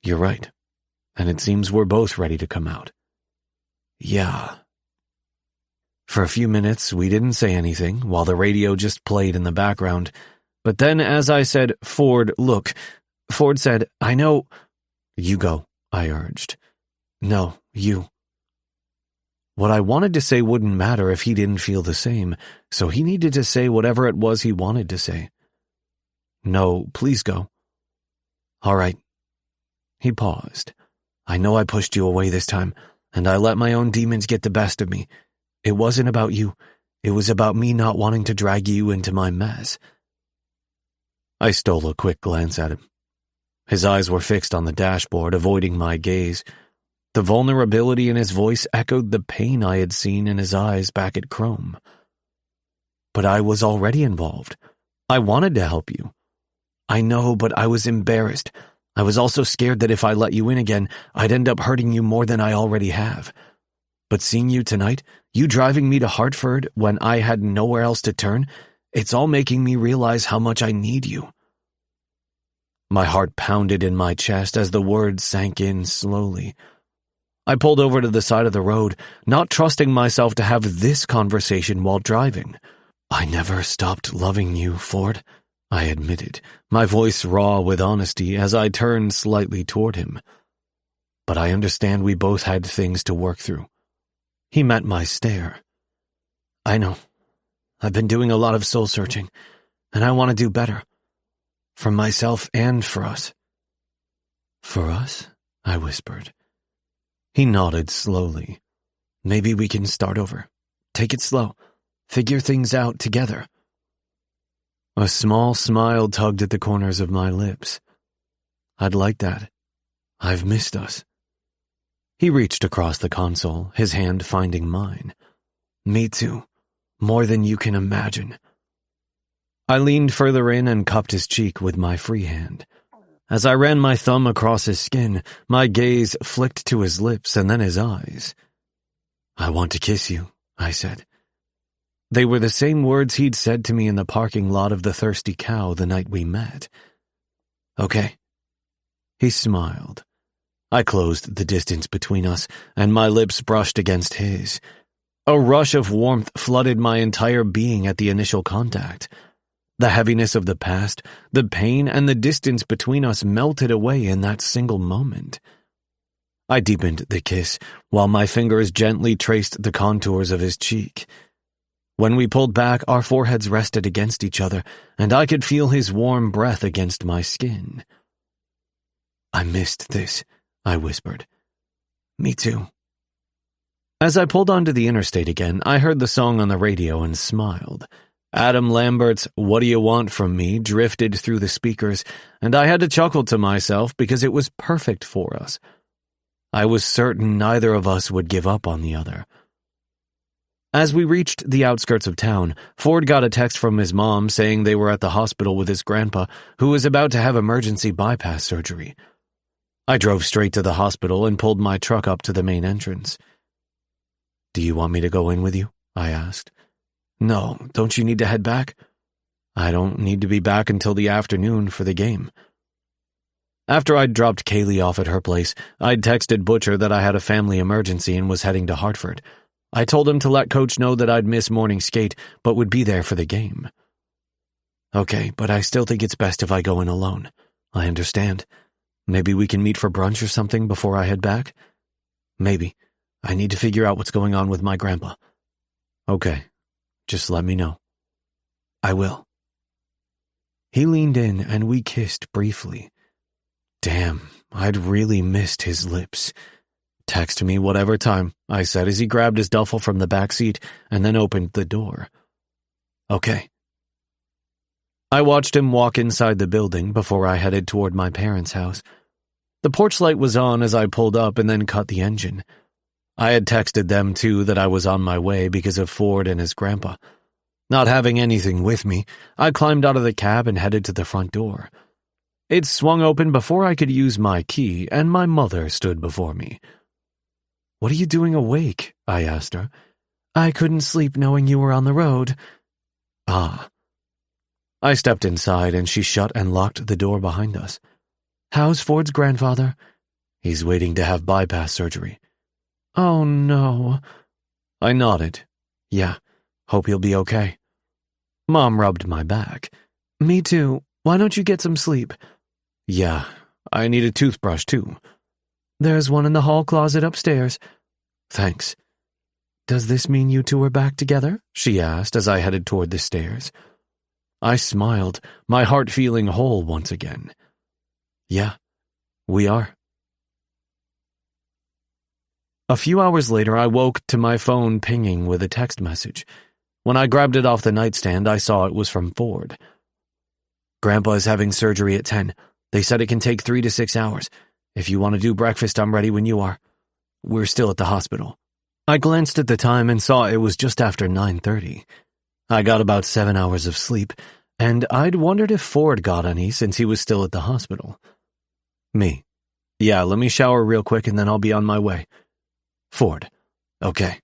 You're right, and it seems we're both ready to come out. Yeah. For a few minutes, we didn't say anything, while the radio just played in the background. But then as I said, Ford, look, Ford said, I know. You go, I urged. No, you. What I wanted to say wouldn't matter if he didn't feel the same, so he needed to say whatever it was he wanted to say. No, please go. All right. He paused. I know I pushed you away this time, and I let my own demons get the best of me. It wasn't about you. It was about me not wanting to drag you into my mess. I stole a quick glance at him. His eyes were fixed on the dashboard, avoiding my gaze. The vulnerability in his voice echoed the pain I had seen in his eyes back at Chrome. But I was already involved. I wanted to help you. I know, but I was embarrassed. I was also scared that if I let you in again, I'd end up hurting you more than I already have. But seeing you tonight, you driving me to Hartford when I had nowhere else to turn, it's all making me realize how much I need you." My heart pounded in my chest as the words sank in slowly. I pulled over to the side of the road, not trusting myself to have this conversation while driving. "I never stopped loving you, Ford," I admitted, my voice raw with honesty as I turned slightly toward him. "But I understand we both had things to work through." He met my stare. "I know. I've been doing a lot of soul searching, and I want to do better. For myself and for us." "For us?" I whispered. He nodded slowly. "Maybe we can start over. Take it slow. Figure things out together." A small smile tugged at the corners of my lips. "I'd like that. I've missed us." He reached across the console, his hand finding mine. "Me too. More than you can imagine." I leaned further in and cupped his cheek with my free hand. As I ran my thumb across his skin, my gaze flicked to his lips and then his eyes. "I want to kiss you," I said. They were the same words he'd said to me in the parking lot of the Thirsty Cow the night we met. "Okay." He smiled. I closed the distance between us, and my lips brushed against his. A rush of warmth flooded my entire being at the initial contact. The heaviness of the past, the pain, and the distance between us melted away in that single moment. I deepened the kiss, while my fingers gently traced the contours of his cheek. When we pulled back, our foreheads rested against each other, and I could feel his warm breath against my skin. "I missed this," I whispered. "Me too." As I pulled onto the interstate again, I heard the song on the radio and smiled. Adam Lambert's "What Do You Want From Me" drifted through the speakers, and I had to chuckle to myself because it was perfect for us. I was certain neither of us would give up on the other. As we reached the outskirts of town, Ford got a text from his mom saying they were at the hospital with his grandpa, who was about to have emergency bypass surgery. I drove straight to the hospital and pulled my truck up to the main entrance. "Do you want me to go in with you?" I asked. "No, don't you need to head back?" "I don't need to be back until the afternoon for the game." After I'd dropped Kaylee off at her place, I'd texted Butcher that I had a family emergency and was heading to Hartford. I told him to let Coach know that I'd miss morning skate, but would be there for the game. "Okay, but I still think it's best if I go in alone." "I understand. Maybe we can meet for brunch or something before I head back?" "Maybe. I need to figure out what's going on with my grandpa." "Okay. Just let me know." "I will." He leaned in and we kissed briefly. Damn, I'd really missed his lips. "Text me whatever time," I said as he grabbed his duffel from the back seat and then opened the door. "Okay." I watched him walk inside the building before I headed toward my parents' house. The porch light was on as I pulled up and then cut the engine. I had texted them too that I was on my way because of Ford and his grandpa. Not having anything with me, I climbed out of the cab and headed to the front door. It swung open before I could use my key, and my mother stood before me. "What are you doing awake?" I asked her. "I couldn't sleep knowing you were on the road." "Ah." I stepped inside and she shut and locked the door behind us. "How's Ford's grandfather?" "He's waiting to have bypass surgery." "Oh, no." I nodded. "Yeah, hope he'll be okay." Mom rubbed my back. "Me too. Why don't you get some sleep?" "Yeah, I need a toothbrush too." "There's one in the hall closet upstairs." "Thanks." "Does this mean you two are back together?" she asked as I headed toward the stairs. I smiled, my heart feeling whole once again. "Yeah, we are." A few hours later, I woke to my phone pinging with a text message. When I grabbed it off the nightstand, I saw it was from Ford. "Grandpa is having surgery at 10. They said it can take 3 to 6 hours. If you want to do breakfast, I'm ready when you are. We're still at the hospital." I glanced at the time and saw it was just after 9:30. I got about 7 hours of sleep, and I'd wondered if Ford got any since he was still at the hospital. Me. Yeah, let me shower real quick and then I'll be on my way. Ford. Okay.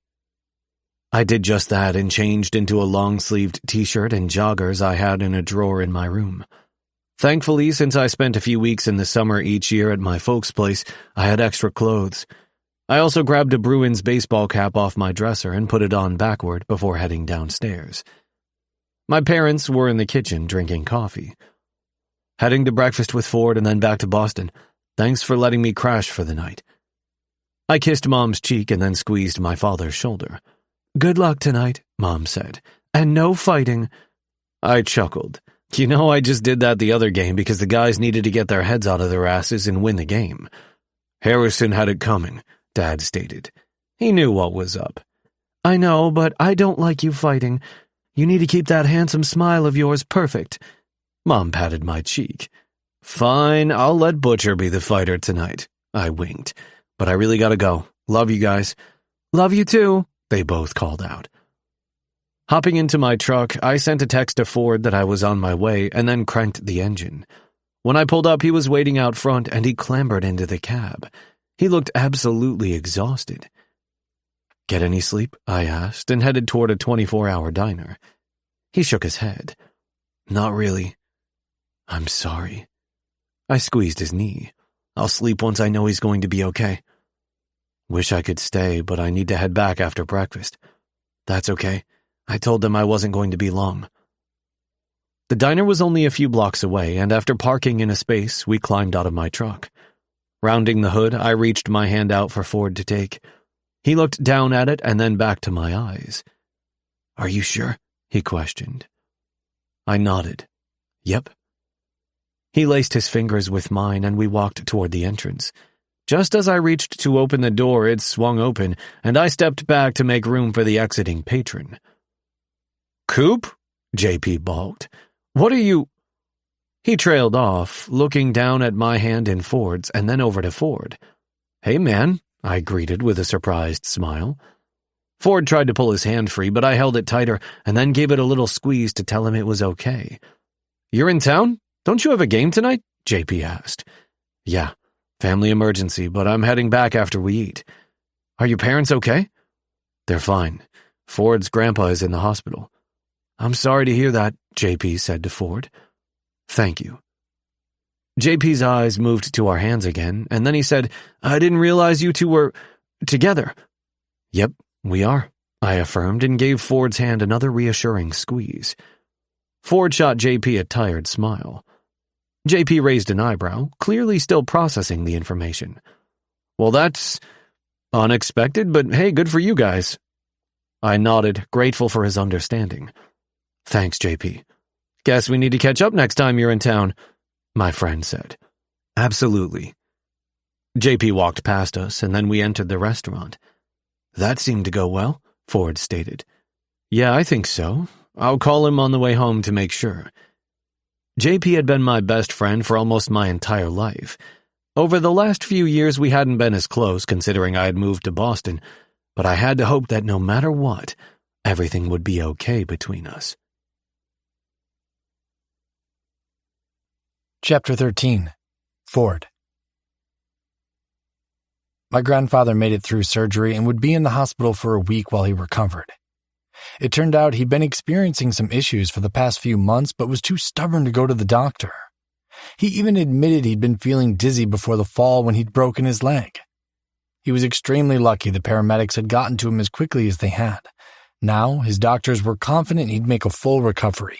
I did just that and changed into a long-sleeved t-shirt and joggers I had in a drawer in my room. Thankfully, since I spent a few weeks in the summer each year at my folks' place, I had extra clothes. I also grabbed a Bruins baseball cap off my dresser and put it on backward before heading downstairs. My parents were in the kitchen drinking coffee. Heading to breakfast with Ford and then back to Boston. Thanks for letting me crash for the night. I kissed Mom's cheek and then squeezed my father's shoulder. Good luck tonight, Mom said. And no fighting. I chuckled. You know, I just did that the other game because the guys needed to get their heads out of their asses and win the game. Harrison had it coming, Dad stated. He knew what was up. I know, but I don't like you fighting. You need to keep that handsome smile of yours perfect. Mom patted my cheek. Fine, I'll let Butcher be the fighter tonight. I winked. But I really gotta go. Love you guys. Love you too, they both called out. Hopping into my truck, I sent a text to Ford that I was on my way and then cranked the engine. When I pulled up, he was waiting out front and he clambered into the cab. He looked absolutely exhausted. Get any sleep? I asked and headed toward a 24-hour diner. He shook his head. Not really. I'm sorry. I squeezed his knee. I'll sleep once I know he's going to be okay. Wish I could stay, but I need to head back after breakfast. That's okay. I told them I wasn't going to be long. The diner was only a few blocks away, and after parking in a space, we climbed out of my truck. Rounding the hood, I reached my hand out for Ford to take. He looked down at it and then back to my eyes. Are you sure? He questioned. I nodded. Yep. He laced his fingers with mine and we walked toward the entrance. Just as I reached to open the door, it swung open, and I stepped back to make room for the exiting patron. Coop? JP balked. What are you... He trailed off, looking down at my hand in Ford's and then over to Ford. Hey, man, I greeted with a surprised smile. Ford tried to pull his hand free, but I held it tighter and then gave it a little squeeze to tell him it was okay. You're in town? Don't you have a game tonight? JP asked. Yeah, family emergency, but I'm heading back after we eat. Are your parents okay? They're fine. Ford's grandpa is in the hospital. I'm sorry to hear that, JP said to Ford. Thank you. JP's eyes moved to our hands again, and then he said, I didn't realize you two were together. Yep, we are, I affirmed and gave Ford's hand another reassuring squeeze. Ford shot JP a tired smile. JP raised an eyebrow, clearly still processing the information. Well, that's unexpected, but hey, good for you guys. I nodded, grateful for his understanding. Thanks, JP. Guess we need to catch up next time you're in town, my friend said. Absolutely. JP walked past us, and then we entered the restaurant. That seemed to go well, Ford stated. Yeah, I think so. I'll call him on the way home to make sure. JP had been my best friend for almost my entire life. Over the last few years, we hadn't been as close, considering I had moved to Boston, but I had to hope that no matter what, everything would be okay between us. Chapter 13. Ford. My grandfather made it through surgery and would be in the hospital for a week while he recovered. It turned out he'd been experiencing some issues for the past few months but was too stubborn to go to the doctor. He even admitted he'd been feeling dizzy before the fall when he'd broken his leg. He was extremely lucky the paramedics had gotten to him as quickly as they had. Now, his doctors were confident he'd make a full recovery.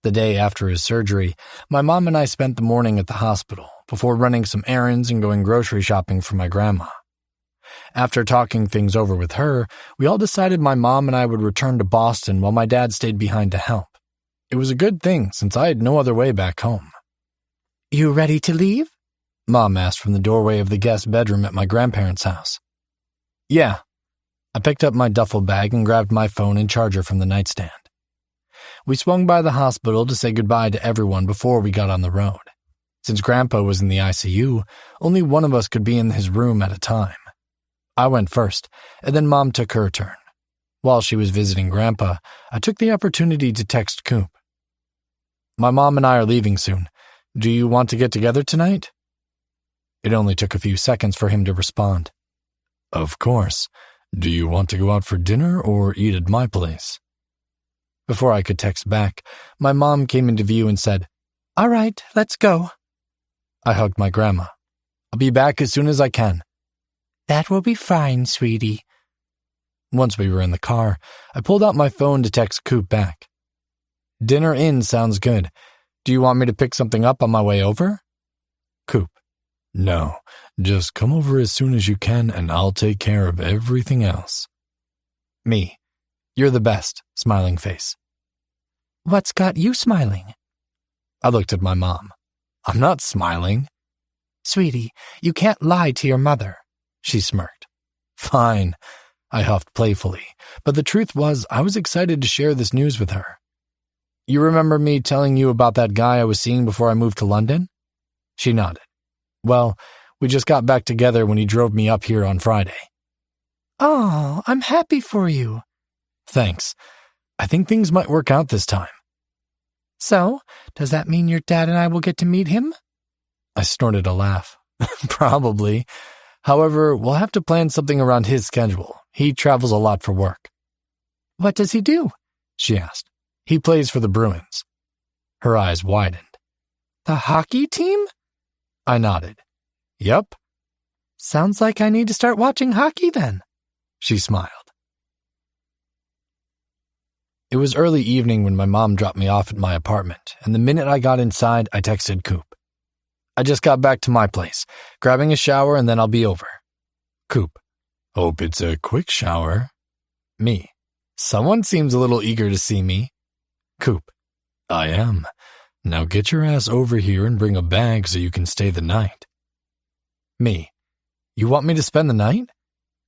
The day after his surgery, my mom and I spent the morning at the hospital before running some errands and going grocery shopping for my grandma. After talking things over with her, we all decided my mom and I would return to Boston while my dad stayed behind to help. It was a good thing since I had no other way back home. You ready to leave? Mom asked from the doorway of the guest bedroom at my grandparents' house. Yeah. I picked up my duffel bag and grabbed my phone and charger from the nightstand. We swung by the hospital to say goodbye to everyone before we got on the road. Since Grandpa was in the ICU, only one of us could be in his room at a time. I went first, and then Mom took her turn. While she was visiting Grandpa, I took the opportunity to text Coop. My mom and I are leaving soon. Do you want to get together tonight? It only took a few seconds for him to respond. Of course. Do you want to go out for dinner or eat at my place? Before I could text back, my mom came into view and said, All right, let's go. I hugged my grandma. I'll be back as soon as I can. That will be fine, sweetie. Once we were in the car, I pulled out my phone to text Coop back. Dinner in sounds good. Do you want me to pick something up on my way over? Coop. No, just come over as soon as you can and I'll take care of everything else. Me. You're the best, smiling face. What's got you smiling? I looked at my mom. I'm not smiling. Sweetie, you can't lie to your mother. She smirked. Fine, I huffed playfully, but the truth was I was excited to share this news with her. You remember me telling you about that guy I was seeing before I moved to London? She nodded. Well, we just got back together when he drove me up here on Friday. Oh, I'm happy for you. Thanks. I think things might work out this time. So, does that mean your dad and I will get to meet him? I snorted a laugh. Probably. However, we'll have to plan something around his schedule. He travels a lot for work. What does he do? She asked. He plays for the Bruins. Her eyes widened. The hockey team? I nodded. Yep. Sounds like I need to start watching hockey then. She smiled. It was early evening when my mom dropped me off at my apartment, and the minute I got inside, I texted Coop. I just got back to my place, grabbing a shower and then I'll be over. Coop. Hope it's a quick shower. Me. Someone seems a little eager to see me. Coop. I am. Now get your ass over here and bring a bag so you can stay the night. Me. You want me to spend the night?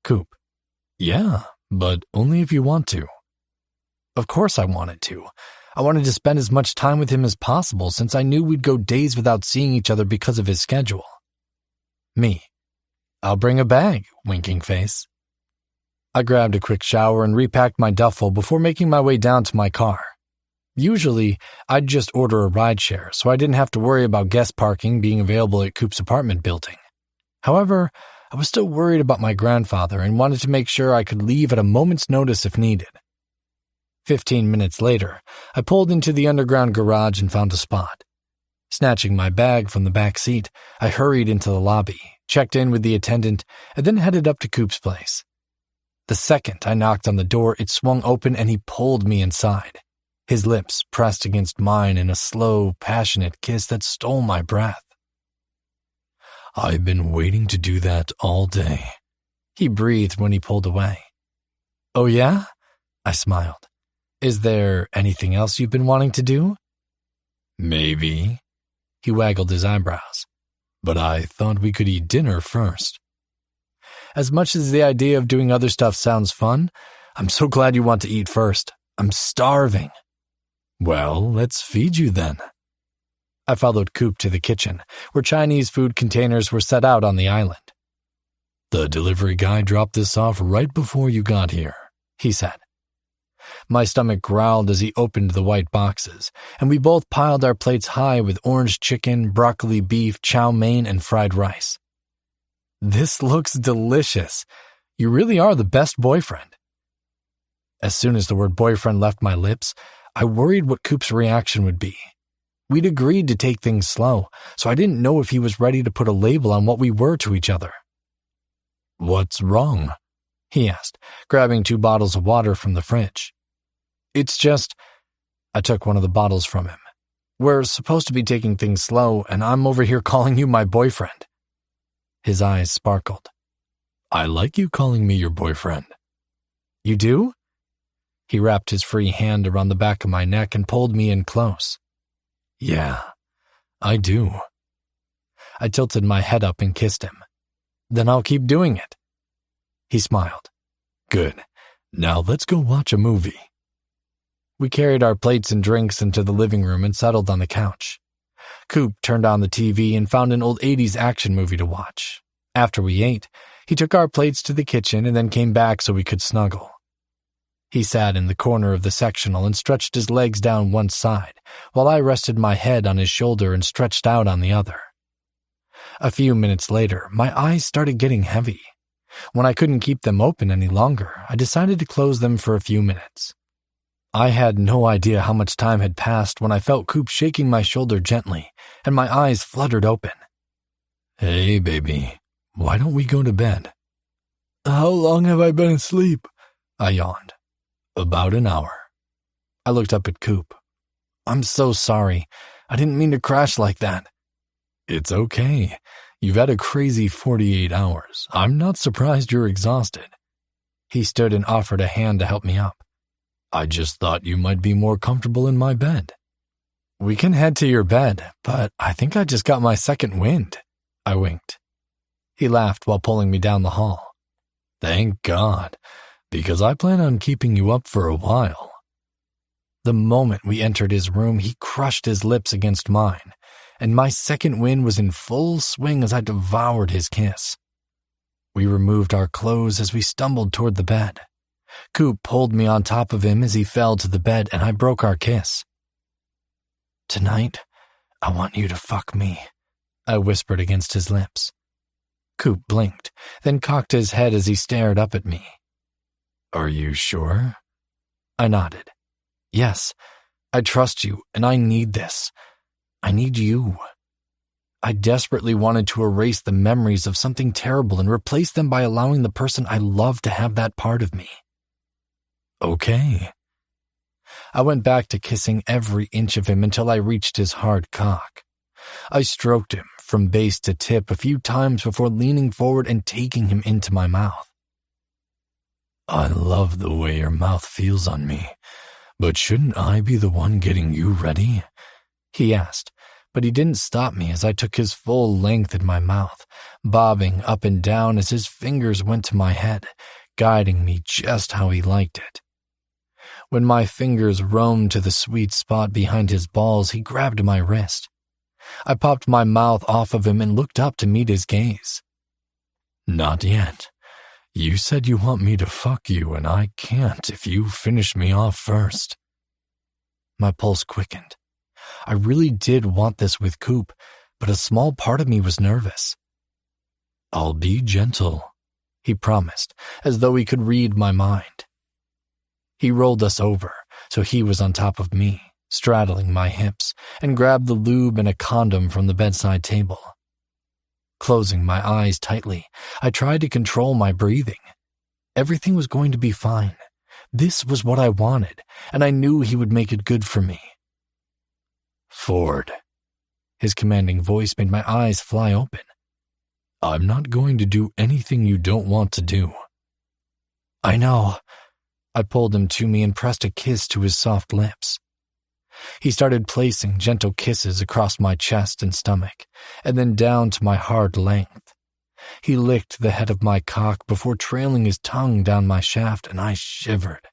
Coop. Yeah, but only if you want to. Of course I wanted to. I wanted to spend as much time with him as possible since I knew we'd go days without seeing each other because of his schedule. Me. I'll bring a bag, winking face. I grabbed a quick shower and repacked my duffel before making my way down to my car. Usually, I'd just order a rideshare so I didn't have to worry about guest parking being available at Coop's apartment building. However, I was still worried about my grandfather and wanted to make sure I could leave at a moment's notice if needed. 15 minutes later, I pulled into the underground garage and found a spot. Snatching my bag from the back seat, I hurried into the lobby, checked in with the attendant, and then headed up to Coop's place. The second I knocked on the door, it swung open and he pulled me inside. His lips pressed against mine in a slow, passionate kiss that stole my breath. I've been waiting to do that all day, he breathed when he pulled away. Oh yeah? I smiled. Is there anything else you've been wanting to do? Maybe. He waggled his eyebrows. But I thought we could eat dinner first. As much as the idea of doing other stuff sounds fun, I'm so glad you want to eat first. I'm starving. Well, let's feed you then. I followed Coop to the kitchen, where Chinese food containers were set out on the island. The delivery guy dropped this off right before you got here, he said. My stomach growled as he opened the white boxes, and we both piled our plates high with orange chicken, broccoli beef, chow mein, and fried rice. This looks delicious. You really are the best boyfriend. As soon as the word boyfriend left my lips, I worried what Coop's reaction would be. We'd agreed to take things slow, so I didn't know if he was ready to put a label on what we were to each other. What's wrong? He asked, grabbing 2 bottles of water from the fridge. It's just, I took one of the bottles from him. We're supposed to be taking things slow, and I'm over here calling you my boyfriend. His eyes sparkled. I like you calling me your boyfriend. You do? He wrapped his free hand around the back of my neck and pulled me in close. Yeah, I do. I tilted my head up and kissed him. Then I'll keep doing it. He smiled. Good. Now let's go watch a movie. We carried our plates and drinks into the living room and settled on the couch. Coop turned on the TV and found an old 80s action movie to watch. After we ate, he took our plates to the kitchen and then came back so we could snuggle. He sat in the corner of the sectional and stretched his legs down one side, while I rested my head on his shoulder and stretched out on the other. A few minutes later, my eyes started getting heavy. When I couldn't keep them open any longer, I decided to close them for a few minutes. I had no idea how much time had passed when I felt Coop shaking my shoulder gently, and my eyes fluttered open. Hey, baby, why don't we go to bed? How long have I been asleep? I yawned. About an hour. I looked up at Coop. I'm so sorry. I didn't mean to crash like that. It's okay. You've had a crazy 48 hours. I'm not surprised you're exhausted. He stood and offered a hand to help me up. I just thought you might be more comfortable in my bed. We can head to your bed, but I think I just got my second wind. I winked. He laughed while pulling me down the hall. Thank God, because I plan on keeping you up for a while. The moment we entered his room, he crushed his lips against mine, and my second wind was in full swing as I devoured his kiss. We removed our clothes as we stumbled toward the bed. Coop pulled me on top of him as he fell to the bed, and I broke our kiss. Tonight, I want you to fuck me, I whispered against his lips. Coop blinked, then cocked his head as he stared up at me. Are you sure? I nodded. Yes, I trust you, and I need this. I need you. I desperately wanted to erase the memories of something terrible and replace them by allowing the person I love to have that part of me. Okay. I went back to kissing every inch of him until I reached his hard cock. I stroked him from base to tip a few times before leaning forward and taking him into my mouth. I love the way your mouth feels on me, but shouldn't I be the one getting you ready? He asked, but he didn't stop me as I took his full length in my mouth, bobbing up and down as his fingers went to my head, guiding me just how he liked it. When my fingers roamed to the sweet spot behind his balls, he grabbed my wrist. I popped my mouth off of him and looked up to meet his gaze. Not yet. You said you want me to fuck you, and I can't if you finish me off first. My pulse quickened. I really did want this with Coop, but a small part of me was nervous. I'll be gentle, he promised, as though he could read my mind. He rolled us over, so he was on top of me, straddling my hips, and grabbed the lube and a condom from the bedside table. Closing my eyes tightly, I tried to control my breathing. Everything was going to be fine. This was what I wanted, and I knew he would make it good for me. Ford. His commanding voice made my eyes fly open. I'm not going to do anything you don't want to do. I know. I pulled him to me and pressed a kiss to his soft lips. He started placing gentle kisses across my chest and stomach, and then down to my hard length. He licked the head of my cock before trailing his tongue down my shaft, and I shivered.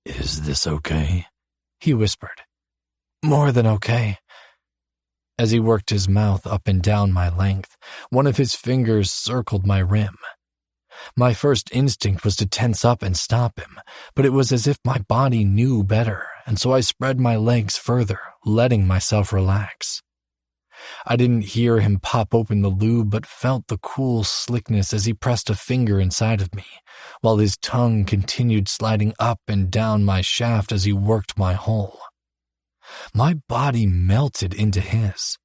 Is this okay? He whispered. More than okay. As he worked his mouth up and down my length, one of his fingers circled my rim. My first instinct was to tense up and stop him, but it was as if my body knew better, and so I spread my legs further, letting myself relax. I didn't hear him pop open the lube, but felt the cool slickness as he pressed a finger inside of me, while his tongue continued sliding up and down my shaft as he worked my hole. My body melted into his.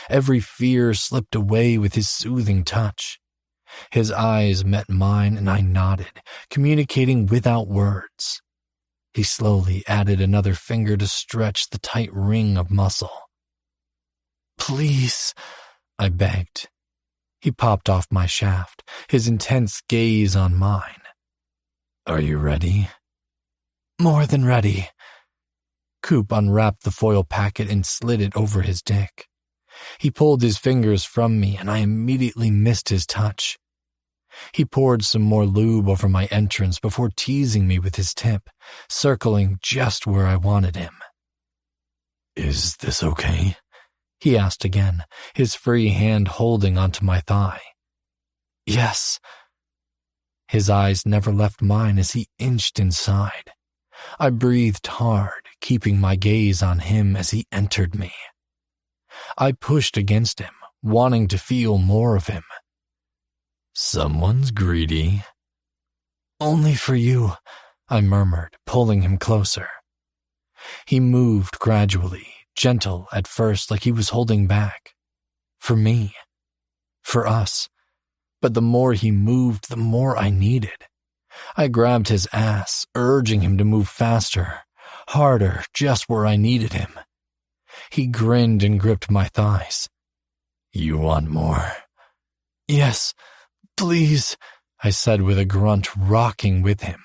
Every fear slipped away with his soothing touch. His eyes met mine, and I nodded, communicating without words. He slowly added another finger to stretch the tight ring of muscle. Please, I begged. He popped off my shaft, his intense gaze on mine. Are you ready? More than ready. Coop unwrapped the foil packet and slid it over his dick. He pulled his fingers from me, and I immediately missed his touch. He poured some more lube over my entrance before teasing me with his tip, circling just where I wanted him. Is this okay? He asked again, his free hand holding onto my thigh. Yes. His eyes never left mine as he inched inside. I breathed hard, keeping my gaze on him as he entered me. I pushed against him, wanting to feel more of him. "Someone's greedy." "Only for you," I murmured, pulling him closer. He moved gradually, gentle at first, like he was holding back. For me. For us. But the more he moved, the more I needed. I grabbed his ass, urging him to move faster, harder, just where I needed him. He grinned and gripped my thighs. "You want more?" "Yes, please," I said with a grunt, rocking with him.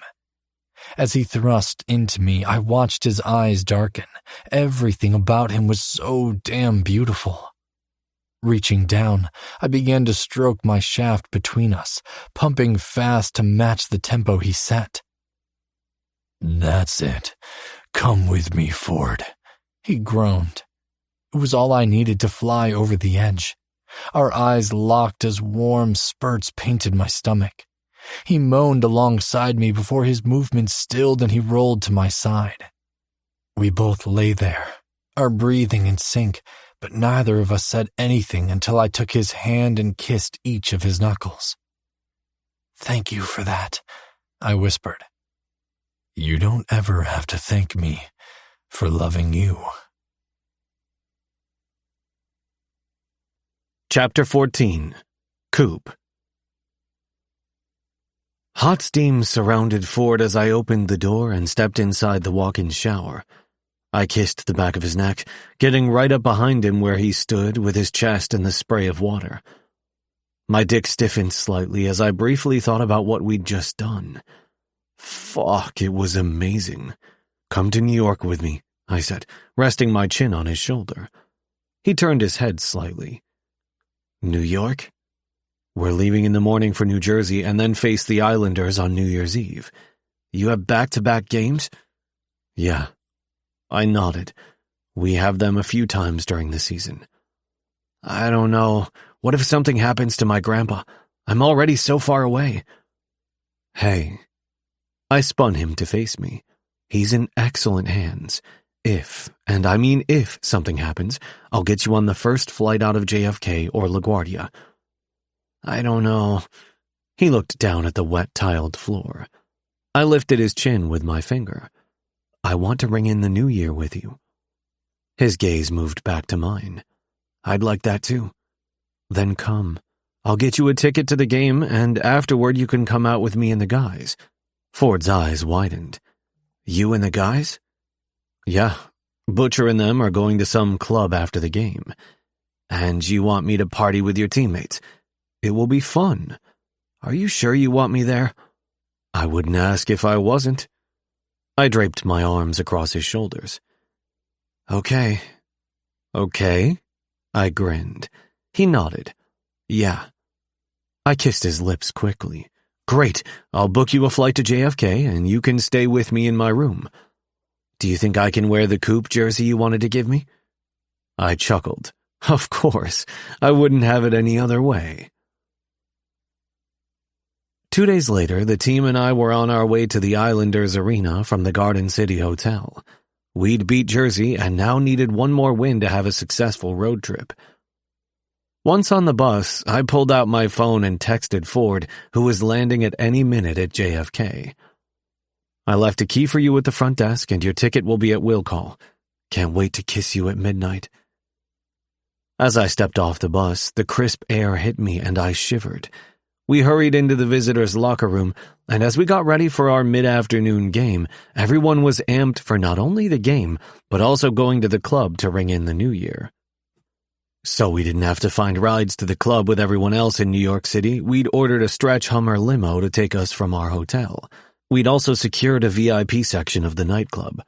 As he thrust into me, I watched his eyes darken. Everything about him was so damn beautiful. Reaching down, I began to stroke my shaft between us, pumping fast to match the tempo he set. "That's it. Come with me, Ford," he groaned. It was all I needed to fly over the edge. Our eyes locked as warm spurts painted my stomach. He moaned alongside me before his movements stilled and he rolled to my side. We both lay there, our breathing in sync, but neither of us said anything until I took his hand and kissed each of his knuckles. "Thank you for that," I whispered. "You don't ever have to thank me for loving you." Chapter 14. Coop. Hot steam surrounded Ford as I opened the door and stepped inside the walk-in shower. I kissed the back of his neck, getting right up behind him where he stood with his chest in the spray of water. My dick stiffened slightly as I briefly thought about what we'd just done. Fuck, it was amazing. "Come to New York with me," I said, resting my chin on his shoulder. He turned his head slightly. "New York? We're leaving in the morning for New Jersey and then face the Islanders on New Year's Eve. You have back-to-back games?" "Yeah." I nodded. "We have them a few times during the season." "I don't know. What if something happens to my grandpa? I'm already so far away." "Hey." I spun him to face me. "He's in excellent hands. If, and I mean if, something happens, I'll get you on the first flight out of JFK or LaGuardia." "I don't know." He looked down at the wet tiled floor. I lifted his chin with my finger. "I want to ring in the new year with you." His gaze moved back to mine. "I'd like that too." "Then come. I'll get you a ticket to the game, and afterward you can come out with me and the guys." Ford's eyes widened. "You and the guys?" "Yeah. Butcher and them are going to some club after the game. And you want me to party with your teammates? It will be fun. Are you sure you want me there?" "I wouldn't ask if I wasn't." I draped my arms across his shoulders. Okay. "Okay?" I grinned. He nodded. "Yeah." I kissed his lips quickly. "Great. I'll book you a flight to JFK, and you can stay with me in my room. Do you think I can wear the Coop jersey you wanted to give me?" I chuckled. "Of course. I wouldn't have it any other way." 2 days later, the team and I were on our way to the Islanders Arena from the Garden City Hotel. We'd beat Jersey and now needed one more win to have a successful road trip. Once on the bus, I pulled out my phone and texted Ford, who was landing at any minute at JFK. "I left a key for you at the front desk, and your ticket will be at will call. Can't wait to kiss you at midnight." As I stepped off the bus, the crisp air hit me and I shivered. We hurried into the visitors' locker room, and as we got ready for our mid-afternoon game, everyone was amped for not only the game, but also going to the club to ring in the new year. So we didn't have to find rides to the club with everyone else in New York City. We'd ordered a stretch Hummer limo to take us from our hotel. We'd also secured a VIP section of the nightclub.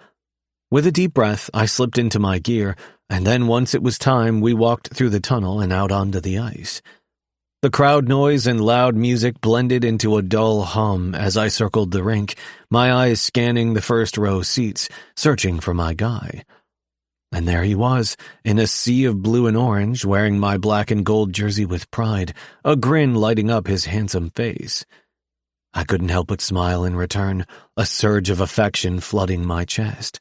With a deep breath, I slipped into my gear, and then once it was time, we walked through the tunnel and out onto the ice. The crowd noise and loud music blended into a dull hum as I circled the rink, my eyes scanning the first row seats, searching for my guy. And there he was, in a sea of blue and orange, wearing my black and gold jersey with pride, a grin lighting up his handsome face. I couldn't help but smile in return, a surge of affection flooding my chest.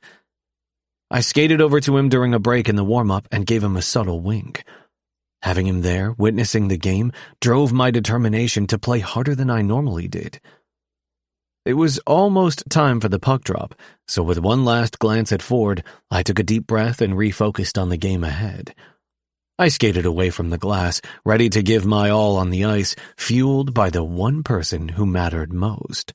I skated over to him during a break in the warm-up and gave him a subtle wink. Having him there, witnessing the game, drove my determination to play harder than I normally did. It was almost time for the puck drop, so with one last glance at Ford, I took a deep breath and refocused on the game ahead. I skated away from the glass, ready to give my all on the ice, fueled by the one person who mattered most.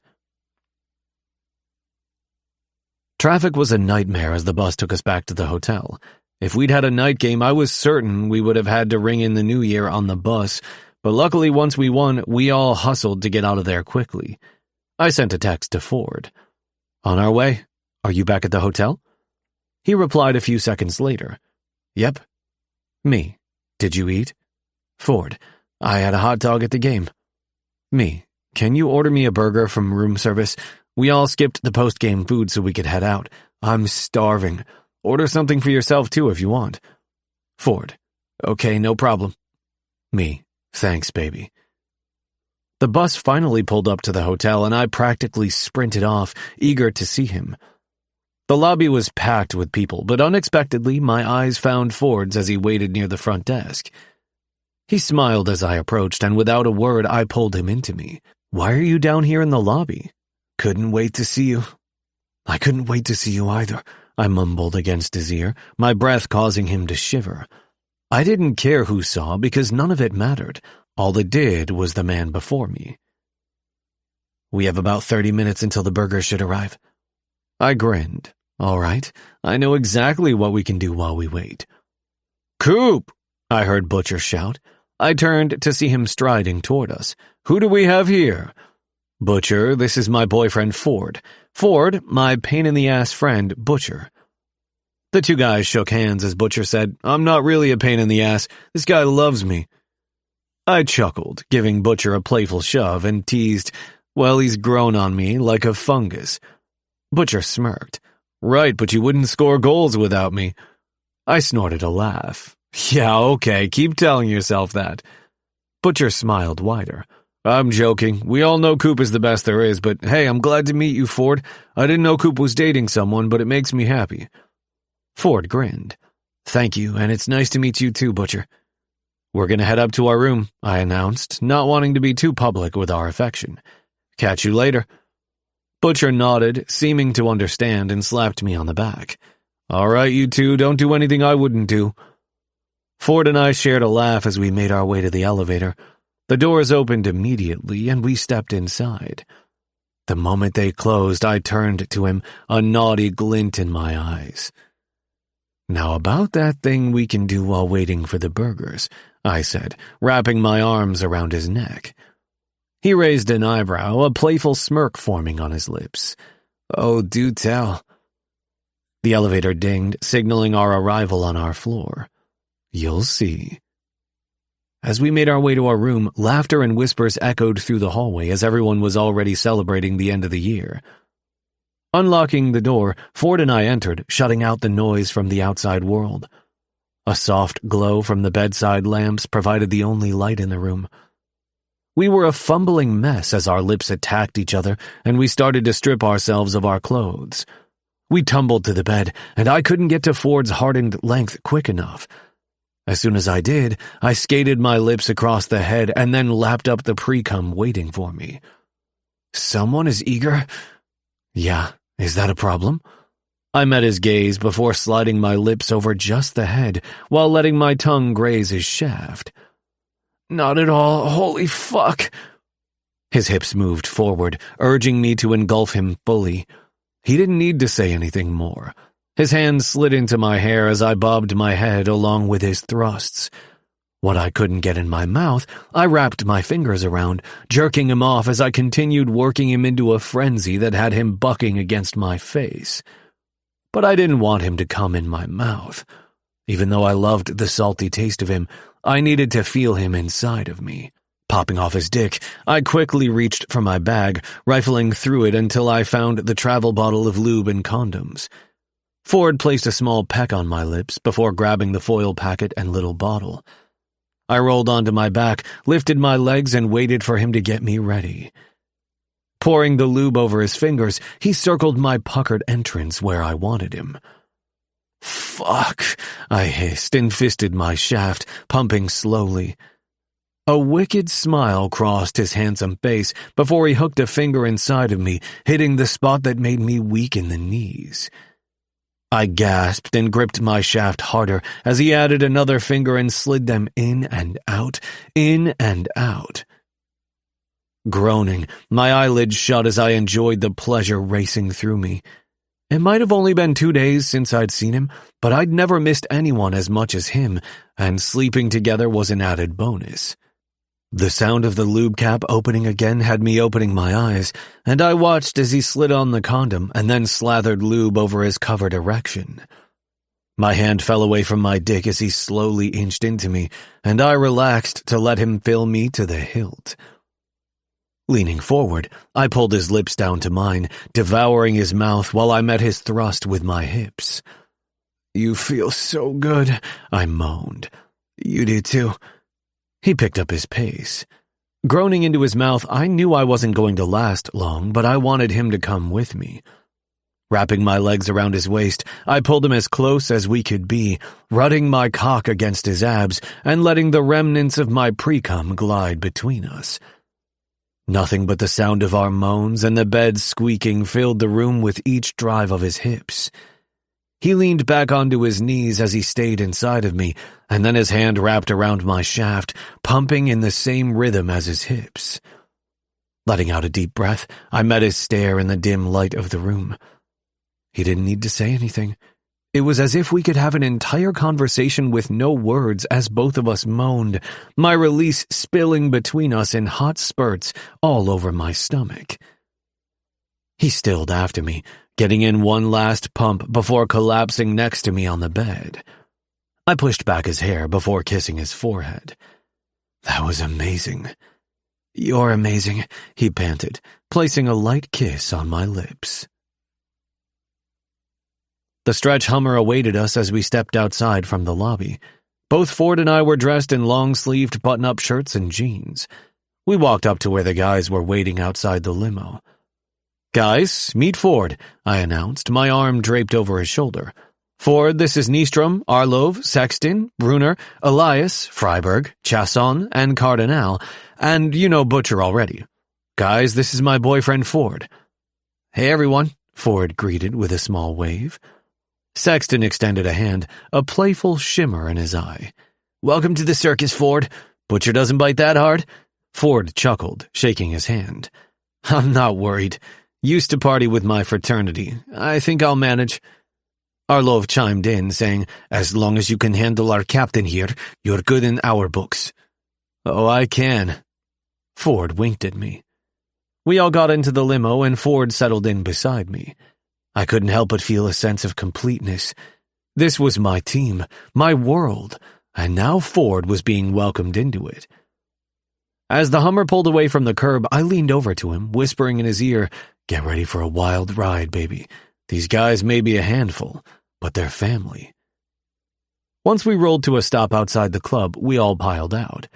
Traffic was a nightmare as the bus took us back to the hotel. If we'd had a night game, I was certain we would have had to ring in the new year on the bus, but luckily once we won, we all hustled to get out of there quickly. I sent a text to Ford. "On our way. Are you back at the hotel?" He replied a few seconds later. "Yep." Me. "Did you eat?" Ford. "I had a hot dog at the game." Me. "Can you order me a burger from room service? We all skipped the post-game food so we could head out. I'm starving. Order something for yourself too if you want." Ford. "Okay, no problem." Me. "Thanks, baby." The bus finally pulled up to the hotel and I practically sprinted off, eager to see him. The lobby was packed with people, but unexpectedly my eyes found Ford's as he waited near the front desk. He smiled as I approached, and without a word I pulled him into me. "Why are you down here in the lobby?" "Couldn't wait to see you." "I couldn't wait to see you either," I mumbled against his ear, my breath causing him to shiver. I didn't care who saw because none of it mattered. All it did was the man before me. "We have about 30 minutes until the burger should arrive." I grinned. "All right, I know exactly what we can do while we wait." "Coop!" I heard Butcher shout. I turned to see him striding toward us. "Who do we have here?" "Butcher, this is my boyfriend Ford. Ford, my pain-in-the-ass friend, Butcher." The two guys shook hands as Butcher said, "I'm not really a pain in the ass. This guy loves me." I chuckled, giving Butcher a playful shove, and teased, "Well, he's grown on me like a fungus." Butcher smirked. "Right, but you wouldn't score goals without me." I snorted a laugh. "Yeah, okay, keep telling yourself that." Butcher smiled wider. "I'm joking. We all know Coop is the best there is, but hey, I'm glad to meet you, Ford. I didn't know Coop was dating someone, but it makes me happy." Ford grinned. "Thank you, and it's nice to meet you too, Butcher." "We're gonna head up to our room," I announced, not wanting to be too public with our affection. "Catch you later." Butcher nodded, seeming to understand, and slapped me on the back. "All right, you two, don't do anything I wouldn't do." Ford and I shared a laugh as we made our way to the elevator. The doors opened immediately, and we stepped inside. The moment they closed, I turned to him, a naughty glint in my eyes. "Now about that thing we can do while waiting for the burgers," I said, wrapping my arms around his neck. He raised an eyebrow, a playful smirk forming on his lips. "Oh, do tell." The elevator dinged, signaling our arrival on our floor. "You'll see." As we made our way to our room, laughter and whispers echoed through the hallway as everyone was already celebrating the end of the year. Unlocking the door, Ford and I entered, shutting out the noise from the outside world. A soft glow from the bedside lamps provided the only light in the room. We were a fumbling mess as our lips attacked each other, and we started to strip ourselves of our clothes. We tumbled to the bed, and I couldn't get to Ford's hardened length quick enough. As soon as I did, I skated my lips across the head and then lapped up the pre-cum waiting for me. "Someone is eager?" "Yeah, is that a problem?" I met his gaze before sliding my lips over just the head while letting my tongue graze his shaft. "Not at all, holy fuck." His hips moved forward, urging me to engulf him fully. He didn't need to say anything more. His hands slid into my hair as I bobbed my head along with his thrusts. What I couldn't get in my mouth, I wrapped my fingers around, jerking him off as I continued working him into a frenzy that had him bucking against my face. But I didn't want him to come in my mouth. Even though I loved the salty taste of him, I needed to feel him inside of me. Popping off his dick, I quickly reached for my bag, rifling through it until I found the travel bottle of lube and condoms. Ford placed a small peck on my lips before grabbing the foil packet and little bottle. I rolled onto my back, lifted my legs, and waited for him to get me ready. Pouring the lube over his fingers, he circled my puckered entrance where I wanted him. fuck, I hissed and fisted my shaft, pumping slowly. A wicked smile crossed his handsome face before he hooked a finger inside of me, hitting the spot that made me weak in the knees. I gasped and gripped my shaft harder as he added another finger and slid them in and out, in and out. Groaning, my eyelids shut as I enjoyed the pleasure racing through me. It might have only been 2 days since I'd seen him, but I'd never missed anyone as much as him, and sleeping together was an added bonus. The sound of the lube cap opening again had me opening my eyes, and I watched as he slid on the condom and then slathered lube over his covered erection. My hand fell away from my dick as he slowly inched into me, and I relaxed to let him fill me to the hilt. Leaning forward, I pulled his lips down to mine, devouring his mouth while I met his thrust with my hips. "You feel so good," I moaned. "You do too." He picked up his pace. Groaning into his mouth, I knew I wasn't going to last long, but I wanted him to come with me. Wrapping my legs around his waist, I pulled him as close as we could be, rutting my cock against his abs and letting the remnants of my pre-cum glide between us. Nothing but the sound of our moans and the bed squeaking filled the room with each drive of his hips. He leaned back onto his knees as he stayed inside of me, and then his hand wrapped around my shaft, pumping in the same rhythm as his hips. Letting out a deep breath, I met his stare in the dim light of the room. He didn't need to say anything. It was as if we could have an entire conversation with no words as both of us moaned, my release spilling between us in hot spurts all over my stomach. He stilled after me, getting in one last pump before collapsing next to me on the bed. I pushed back his hair before kissing his forehead. "That was amazing." "You're amazing," he panted, placing a light kiss on my lips. The stretch Hummer awaited us as we stepped outside from the lobby. Both Ford and I were dressed in long-sleeved button-up shirts and jeans. We walked up to where the guys were waiting outside the limo. "Guys, meet Ford," I announced, my arm draped over his shoulder. "Ford, this is Nystrom, Arlov, Sexton, Brunner, Elias, Freiberg, Chasson, and Cardinal, and you know Butcher already. Guys, this is my boyfriend Ford." "Hey everyone," Ford greeted with a small wave. Sexton extended a hand, a playful shimmer in his eye. "Welcome to the circus, Ford. Butcher doesn't bite that hard." Ford chuckled, shaking his hand. "I'm not worried. Used to party with my fraternity. I think I'll manage." Arlov chimed in, saying, "As long as you can handle our captain here, you're good in our books." "Oh, I can." Ford winked at me. We all got into the limo and Ford settled in beside me. I couldn't help but feel a sense of completeness. This was my team, my world, and now Ford was being welcomed into it. As the Hummer pulled away from the curb, I leaned over to him, whispering in his ear, "Get ready for a wild ride, baby. These guys may be a handful, but they're family." Once we rolled to a stop outside the club, we all piled out.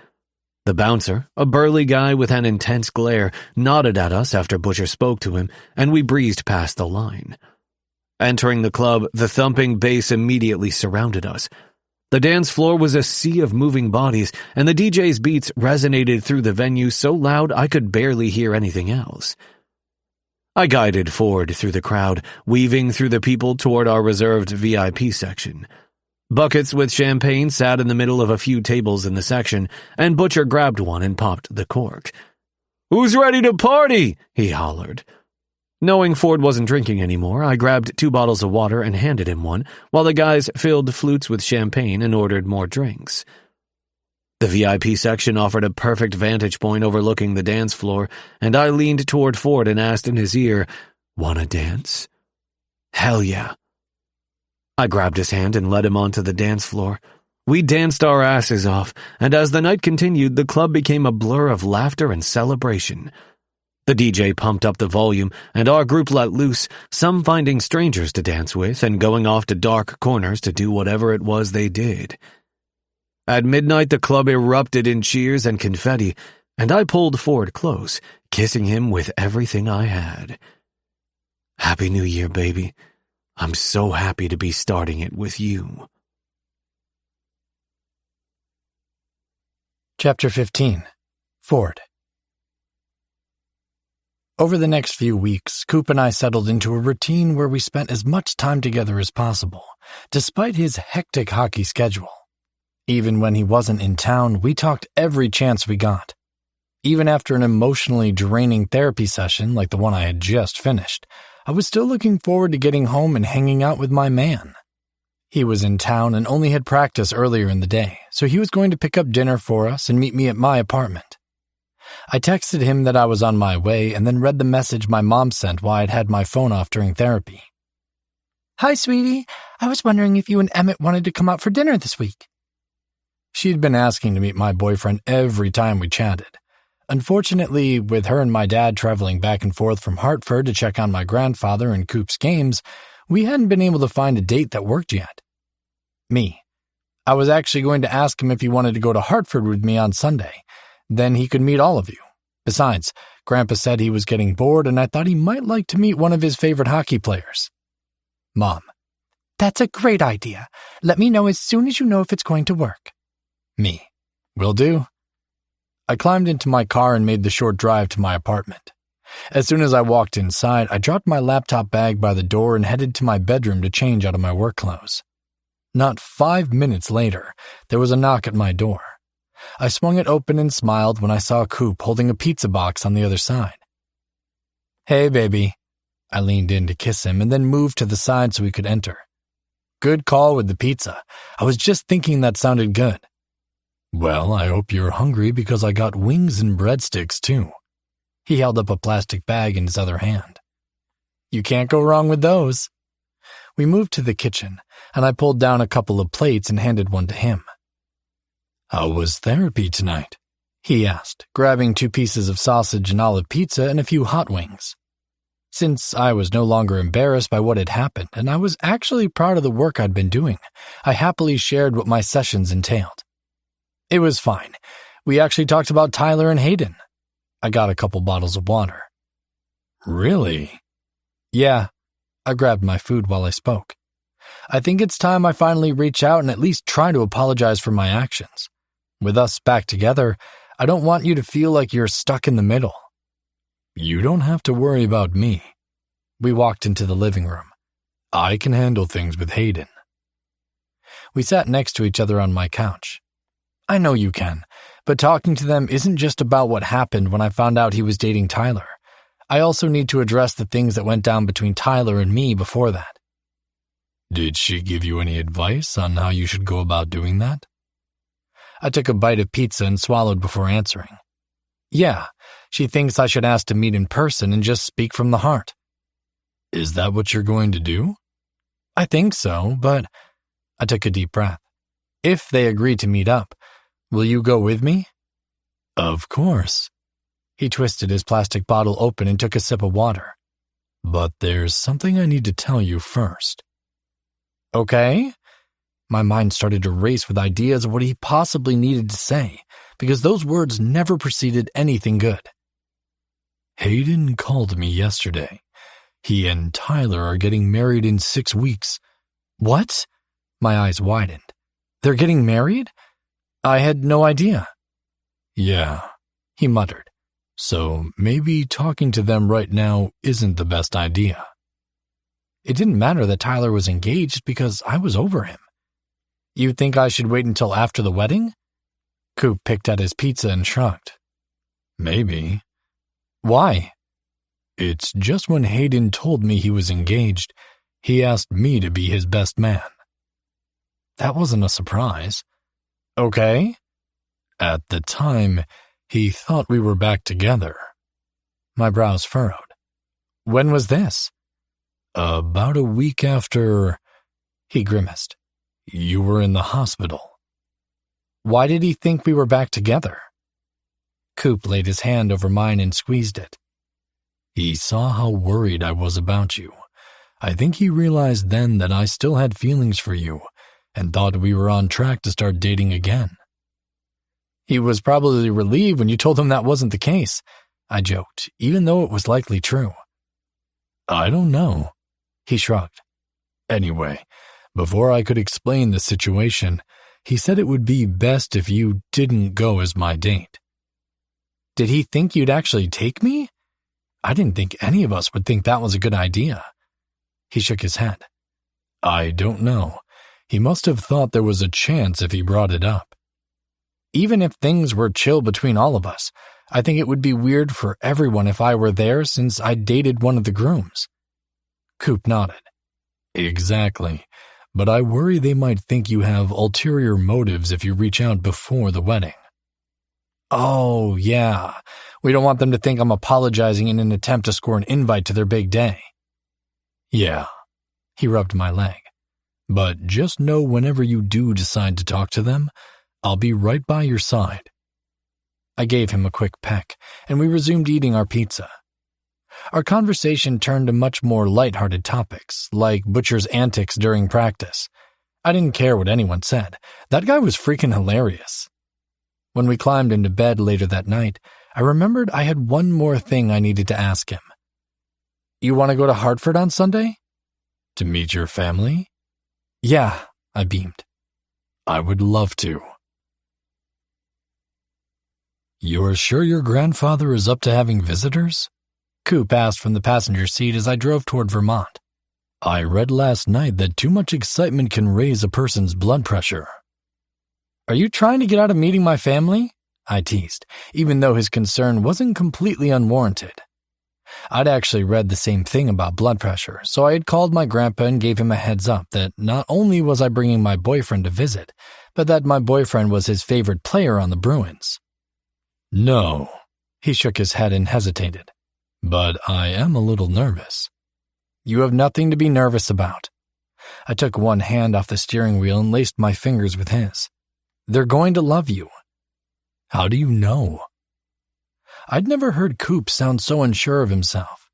The bouncer, a burly guy with an intense glare, nodded at us after Butcher spoke to him, and we breezed past the line. Entering the club, the thumping bass immediately surrounded us. The dance floor was a sea of moving bodies, and the DJ's beats resonated through the venue so loud I could barely hear anything else. I guided Ford through the crowd, weaving through the people toward our reserved VIP section. Buckets with champagne sat in the middle of a few tables in the section, and Butcher grabbed one and popped the cork. "Who's ready to party?" he hollered. Knowing Ford wasn't drinking anymore, I grabbed 2 bottles of water and handed him one, while the guys filled flutes with champagne and ordered more drinks. The VIP section offered a perfect vantage point overlooking the dance floor, and I leaned toward Ford and asked in his ear, "Wanna dance?" "Hell yeah." I grabbed his hand and led him onto the dance floor. We danced our asses off, and as the night continued, the club became a blur of laughter and celebration. The DJ pumped up the volume, and our group let loose, some finding strangers to dance with and going off to dark corners to do whatever it was they did. At midnight, the club erupted in cheers and confetti, and I pulled Ford close, kissing him with everything I had. "Happy New Year, baby. I'm so happy to be starting it with you. Chapter 15. Ford. Over the next few weeks, Coop and I settled into a routine where we spent as much time together as possible, despite his hectic hockey schedule. Even when he wasn't in town, we talked every chance we got. Even after an emotionally draining therapy session like the one I had just finished, I was still looking forward to getting home and hanging out with my man. He was in town and only had practice earlier in the day, so he was going to pick up dinner for us and meet me at my apartment. I texted him that I was on my way and then read the message my mom sent while I'd had my phone off during therapy. Hi, sweetie. I was wondering if you and Emmett wanted to come out for dinner this week. She'd been asking to meet my boyfriend every time we chatted. Unfortunately, with her and my dad traveling back and forth from Hartford to check on my grandfather and Coop's games, we hadn't been able to find a date that worked yet. I was actually going to ask him if he wanted to go to Hartford with me on Sunday. Then he could meet all of you. Besides, Grandpa said he was getting bored and I thought he might like to meet one of his favorite hockey players. Mom. That's a great idea. Let me know as soon as you know if it's going to work. Will do. I climbed into my car and made the short drive to my apartment. As soon as I walked inside, I dropped my laptop bag by the door and headed to my bedroom to change out of my work clothes. Not 5 minutes later, there was a knock at my door. I swung it open and smiled when I saw Coop holding a pizza box on the other side. Hey, baby. I leaned in to kiss him and then moved to the side so he could enter. Good call with the pizza. I was just thinking that sounded good. Well, I hope you're hungry because I got wings and breadsticks too. He held up a plastic bag in his other hand. You can't go wrong with those. We moved to the kitchen, and I pulled down a couple of plates and handed one to him. How was therapy tonight? He asked, grabbing 2 pieces of sausage and olive pizza and a few hot wings. Since I was no longer embarrassed by what had happened, and I was actually proud of the work I'd been doing, I happily shared what my sessions entailed. It was fine. We actually talked about Tyler and Hayden. I got a couple bottles of water. Really? Yeah. I grabbed my food while I spoke. I think it's time I finally reach out and at least try to apologize for my actions. With us back together, I don't want you to feel like you're stuck in the middle. You don't have to worry about me. We walked into the living room. I can handle things with Hayden. We sat next to each other on my couch. I know you can, but talking to them isn't just about what happened when I found out he was dating Tyler. I also need to address the things that went down between Tyler and me before that. Did she give you any advice on how you should go about doing that? I took a bite of pizza and swallowed before answering. Yeah, she thinks I should ask to meet in person and just speak from the heart. Is that what you're going to do? I think so, but I took a deep breath. If they agree to meet up, will you go with me? Of course. He twisted his plastic bottle open and took a sip of water. But there's something I need to tell you first. Okay? My mind started to race with ideas of what he possibly needed to say, because those words never preceded anything good. Hayden called me yesterday. He and Tyler are getting married in 6 weeks. What? My eyes widened. They're getting married? I had no idea. Yeah, he muttered. So maybe talking to them right now isn't the best idea. It didn't matter that Tyler was engaged because I was over him. You think I should wait until after the wedding? Coop picked at his pizza and shrugged. Maybe. Why? It's just when Hayden told me he was engaged, he asked me to be his best man. That wasn't a surprise. Okay. At the time, he thought we were back together. My brows furrowed. When was this? About a week after... He grimaced. You were in the hospital. Why did he think we were back together? Coop laid his hand over mine and squeezed it. He saw how worried I was about you. I think he realized then that I still had feelings for you and thought we were on track to start dating again. He was probably relieved when you told him that wasn't the case, I joked, even though it was likely true. I don't know. He shrugged. Anyway, before I could explain the situation, he said it would be best if you didn't go as my date. Did he think you'd actually take me? I didn't think any of us would think that was a good idea. He shook his head. I don't know. He must have thought there was a chance if he brought it up. Even if things were chill between all of us, I think it would be weird for everyone if I were there since I dated one of the grooms. Coop nodded. Exactly, but I worry they might think you have ulterior motives if you reach out before the wedding. Oh, yeah. We don't want them to think I'm apologizing in an attempt to score an invite to their big day. Yeah. He rubbed my leg. But just know whenever you do decide to talk to them, I'll be right by your side. I gave him a quick peck, and we resumed eating our pizza. Our conversation turned to much more lighthearted topics, like Butcher's antics during practice. I didn't care what anyone said. That guy was freaking hilarious. When we climbed into bed later that night, I remembered I had one more thing I needed to ask him. You want to go to Hartford on Sunday? To meet your family? Yeah, I beamed. I would love to. You're sure your grandfather is up to having visitors? Coop asked from the passenger seat as I drove toward Vermont. I read last night that too much excitement can raise a person's blood pressure. Are you trying to get out of meeting my family? I teased, even though his concern wasn't completely unwarranted. I'd actually read the same thing about blood pressure, so I had called my grandpa and gave him a heads up that not only was I bringing my boyfriend to visit, but that my boyfriend was his favorite player on the Bruins. No, he shook his head and hesitated. But I am a little nervous. You have nothing to be nervous about. I took one hand off the steering wheel and laced my fingers with his. They're going to love you. How do you know? I'd never heard Coop sound so unsure of himself.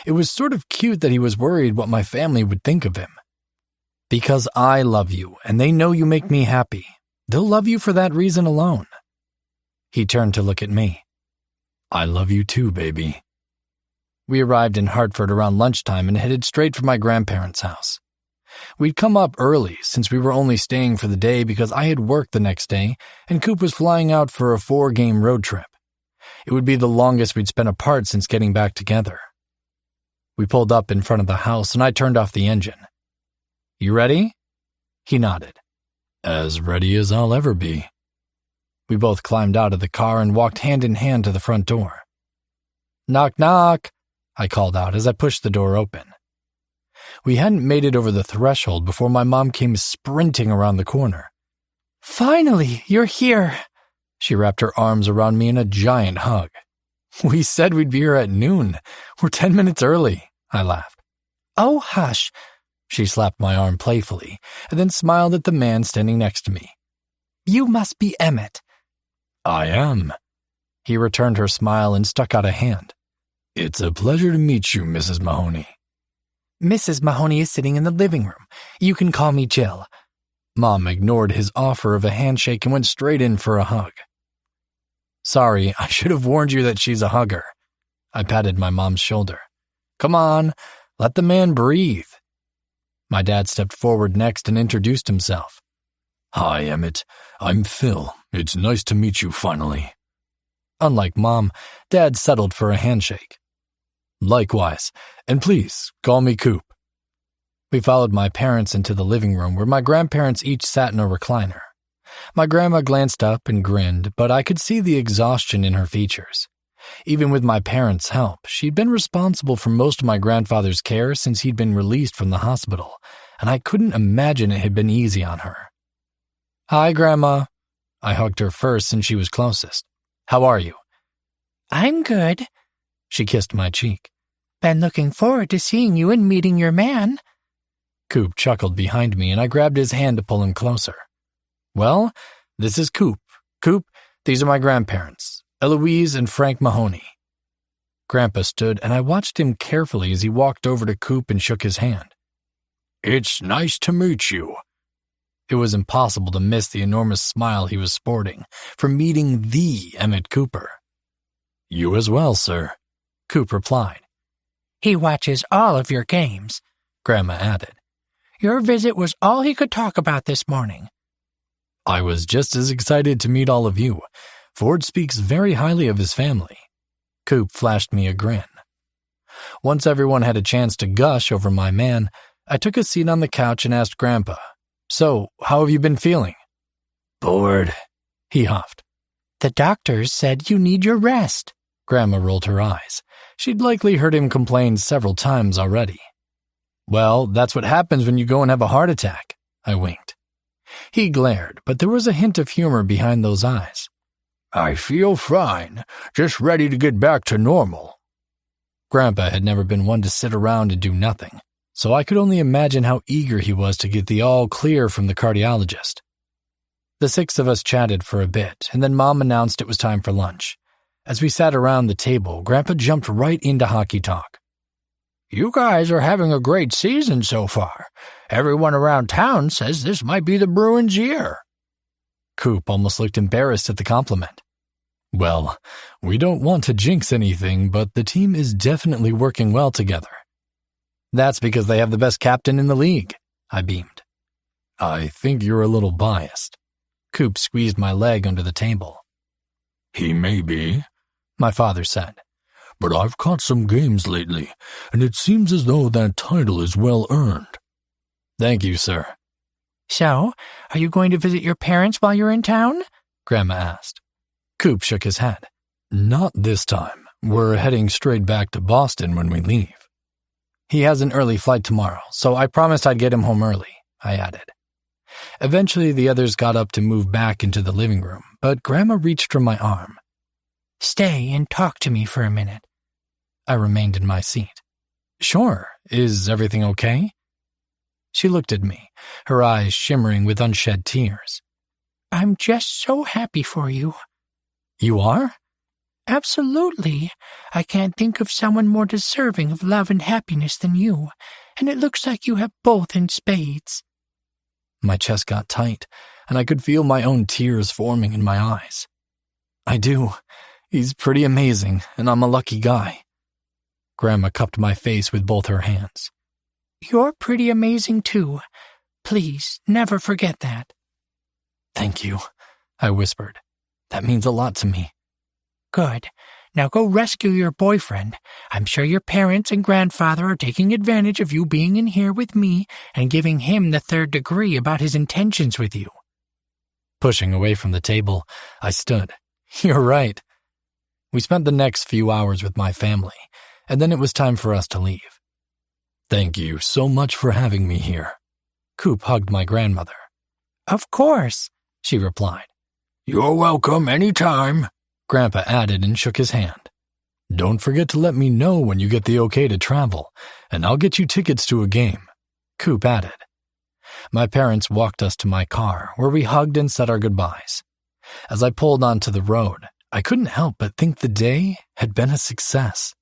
It was sort of cute that he was worried what my family would think of him. Because I love you, and they know you make me happy. They'll love you for that reason alone. He turned to look at me. I love you too, baby. We arrived in Hartford around lunchtime and headed straight for my grandparents' house. We'd come up early since we were only staying for the day because I had work the next day and Coop was flying out for a 4-game road trip. It would be the longest we'd spent apart since getting back together. We pulled up in front of the house and I turned off the engine. You ready? He nodded. As ready as I'll ever be. We both climbed out of the car and walked hand in hand to the front door. Knock, knock, I called out as I pushed the door open. We hadn't made it over the threshold before my mom came sprinting around the corner. Finally, you're here. She wrapped her arms around me in a giant hug. We said we'd be here at noon. We're 10 minutes early, I laughed. Oh, hush. She slapped my arm playfully and then smiled at the man standing next to me. You must be Emmett. I am. He returned her smile and stuck out a hand. It's a pleasure to meet you, Mrs. Mahoney. Mrs. Mahoney is sitting in the living room. You can call me Jill. Mom ignored his offer of a handshake and went straight in for a hug. Sorry, I should have warned you that she's a hugger. I patted my mom's shoulder. Come on, let the man breathe. My dad stepped forward next and introduced himself. Hi, Emmett. I'm Phil. It's nice to meet you finally. Unlike Mom, Dad settled for a handshake. Likewise, and please, call me Coop. We followed my parents into the living room where my grandparents each sat in a recliner. My grandma glanced up and grinned, but I could see the exhaustion in her features. Even with my parents' help, she'd been responsible for most of my grandfather's care since he'd been released from the hospital, and I couldn't imagine it had been easy on her. Hi, Grandma. I hugged her first since she was closest. How are you? I'm good. She kissed my cheek. Been looking forward to seeing you and meeting your man. Coop chuckled behind me and I grabbed his hand to pull him closer. Well, this is Coop. Coop, these are my grandparents, Eloise and Frank Mahoney. Grandpa stood and I watched him carefully as he walked over to Coop and shook his hand. It's nice to meet you. It was impossible to miss the enormous smile he was sporting from meeting the Emmett Cooper. You as well, sir, Coop replied. He watches all of your games, Grandma added. Your visit was all he could talk about this morning. I was just as excited to meet all of you. Ford speaks very highly of his family. Coop flashed me a grin. Once everyone had a chance to gush over my man, I took a seat on the couch and asked Grandpa, "So, how have you been feeling?" Bored, he huffed. The doctors said you need your rest. Grandma rolled her eyes. She'd likely heard him complain several times already. Well, that's what happens when you go and have a heart attack, I winked. He glared, but there was a hint of humor behind those eyes. I feel fine, just ready to get back to normal. Grandpa had never been one to sit around and do nothing, so I could only imagine how eager he was to get the all clear from the cardiologist. The six of us chatted for a bit, and then Mom announced it was time for lunch. As we sat around the table, Grandpa jumped right into hockey talk. You guys are having a great season so far. Everyone around town says this might be the Bruins' year. Coop almost looked embarrassed at the compliment. Well, we don't want to jinx anything, but the team is definitely working well together. That's because they have the best captain in the league, I beamed. I think you're a little biased. Coop squeezed my leg under the table. He may be, my father said. But I've caught some games lately, and it seems as though that title is well earned. Thank you, sir. So, are you going to visit your parents while you're in town? Grandma asked. Coop shook his head. Not this time. We're heading straight back to Boston when we leave. He has an early flight tomorrow, so I promised I'd get him home early, I added. Eventually, the others got up to move back into the living room, but Grandma reached for my arm. Stay and talk to me for a minute. I remained in my seat. Sure. Is everything okay? She looked at me, her eyes shimmering with unshed tears. I'm just so happy for you. You are? Absolutely. I can't think of someone more deserving of love and happiness than you, and it looks like you have both in spades. My chest got tight, and I could feel my own tears forming in my eyes. I do. He's pretty amazing, and I'm a lucky guy. Grandma cupped my face with both her hands. You're pretty amazing, too. Please, never forget that. Thank you, I whispered. That means a lot to me. Good. Now go rescue your boyfriend. I'm sure your parents and grandfather are taking advantage of you being in here with me and giving him the third degree about his intentions with you. Pushing away from the table, I stood. You're right. We spent the next few hours with my family, and then it was time for us to leave. Thank you so much for having me here. Coop hugged my grandmother. Of course, she replied. You're welcome any time, Grandpa added and shook his hand. Don't forget to let me know when you get the okay to travel, and I'll get you tickets to a game, Coop added. My parents walked us to my car, where we hugged and said our goodbyes. As I pulled onto the road, I couldn't help but think the day had been a success.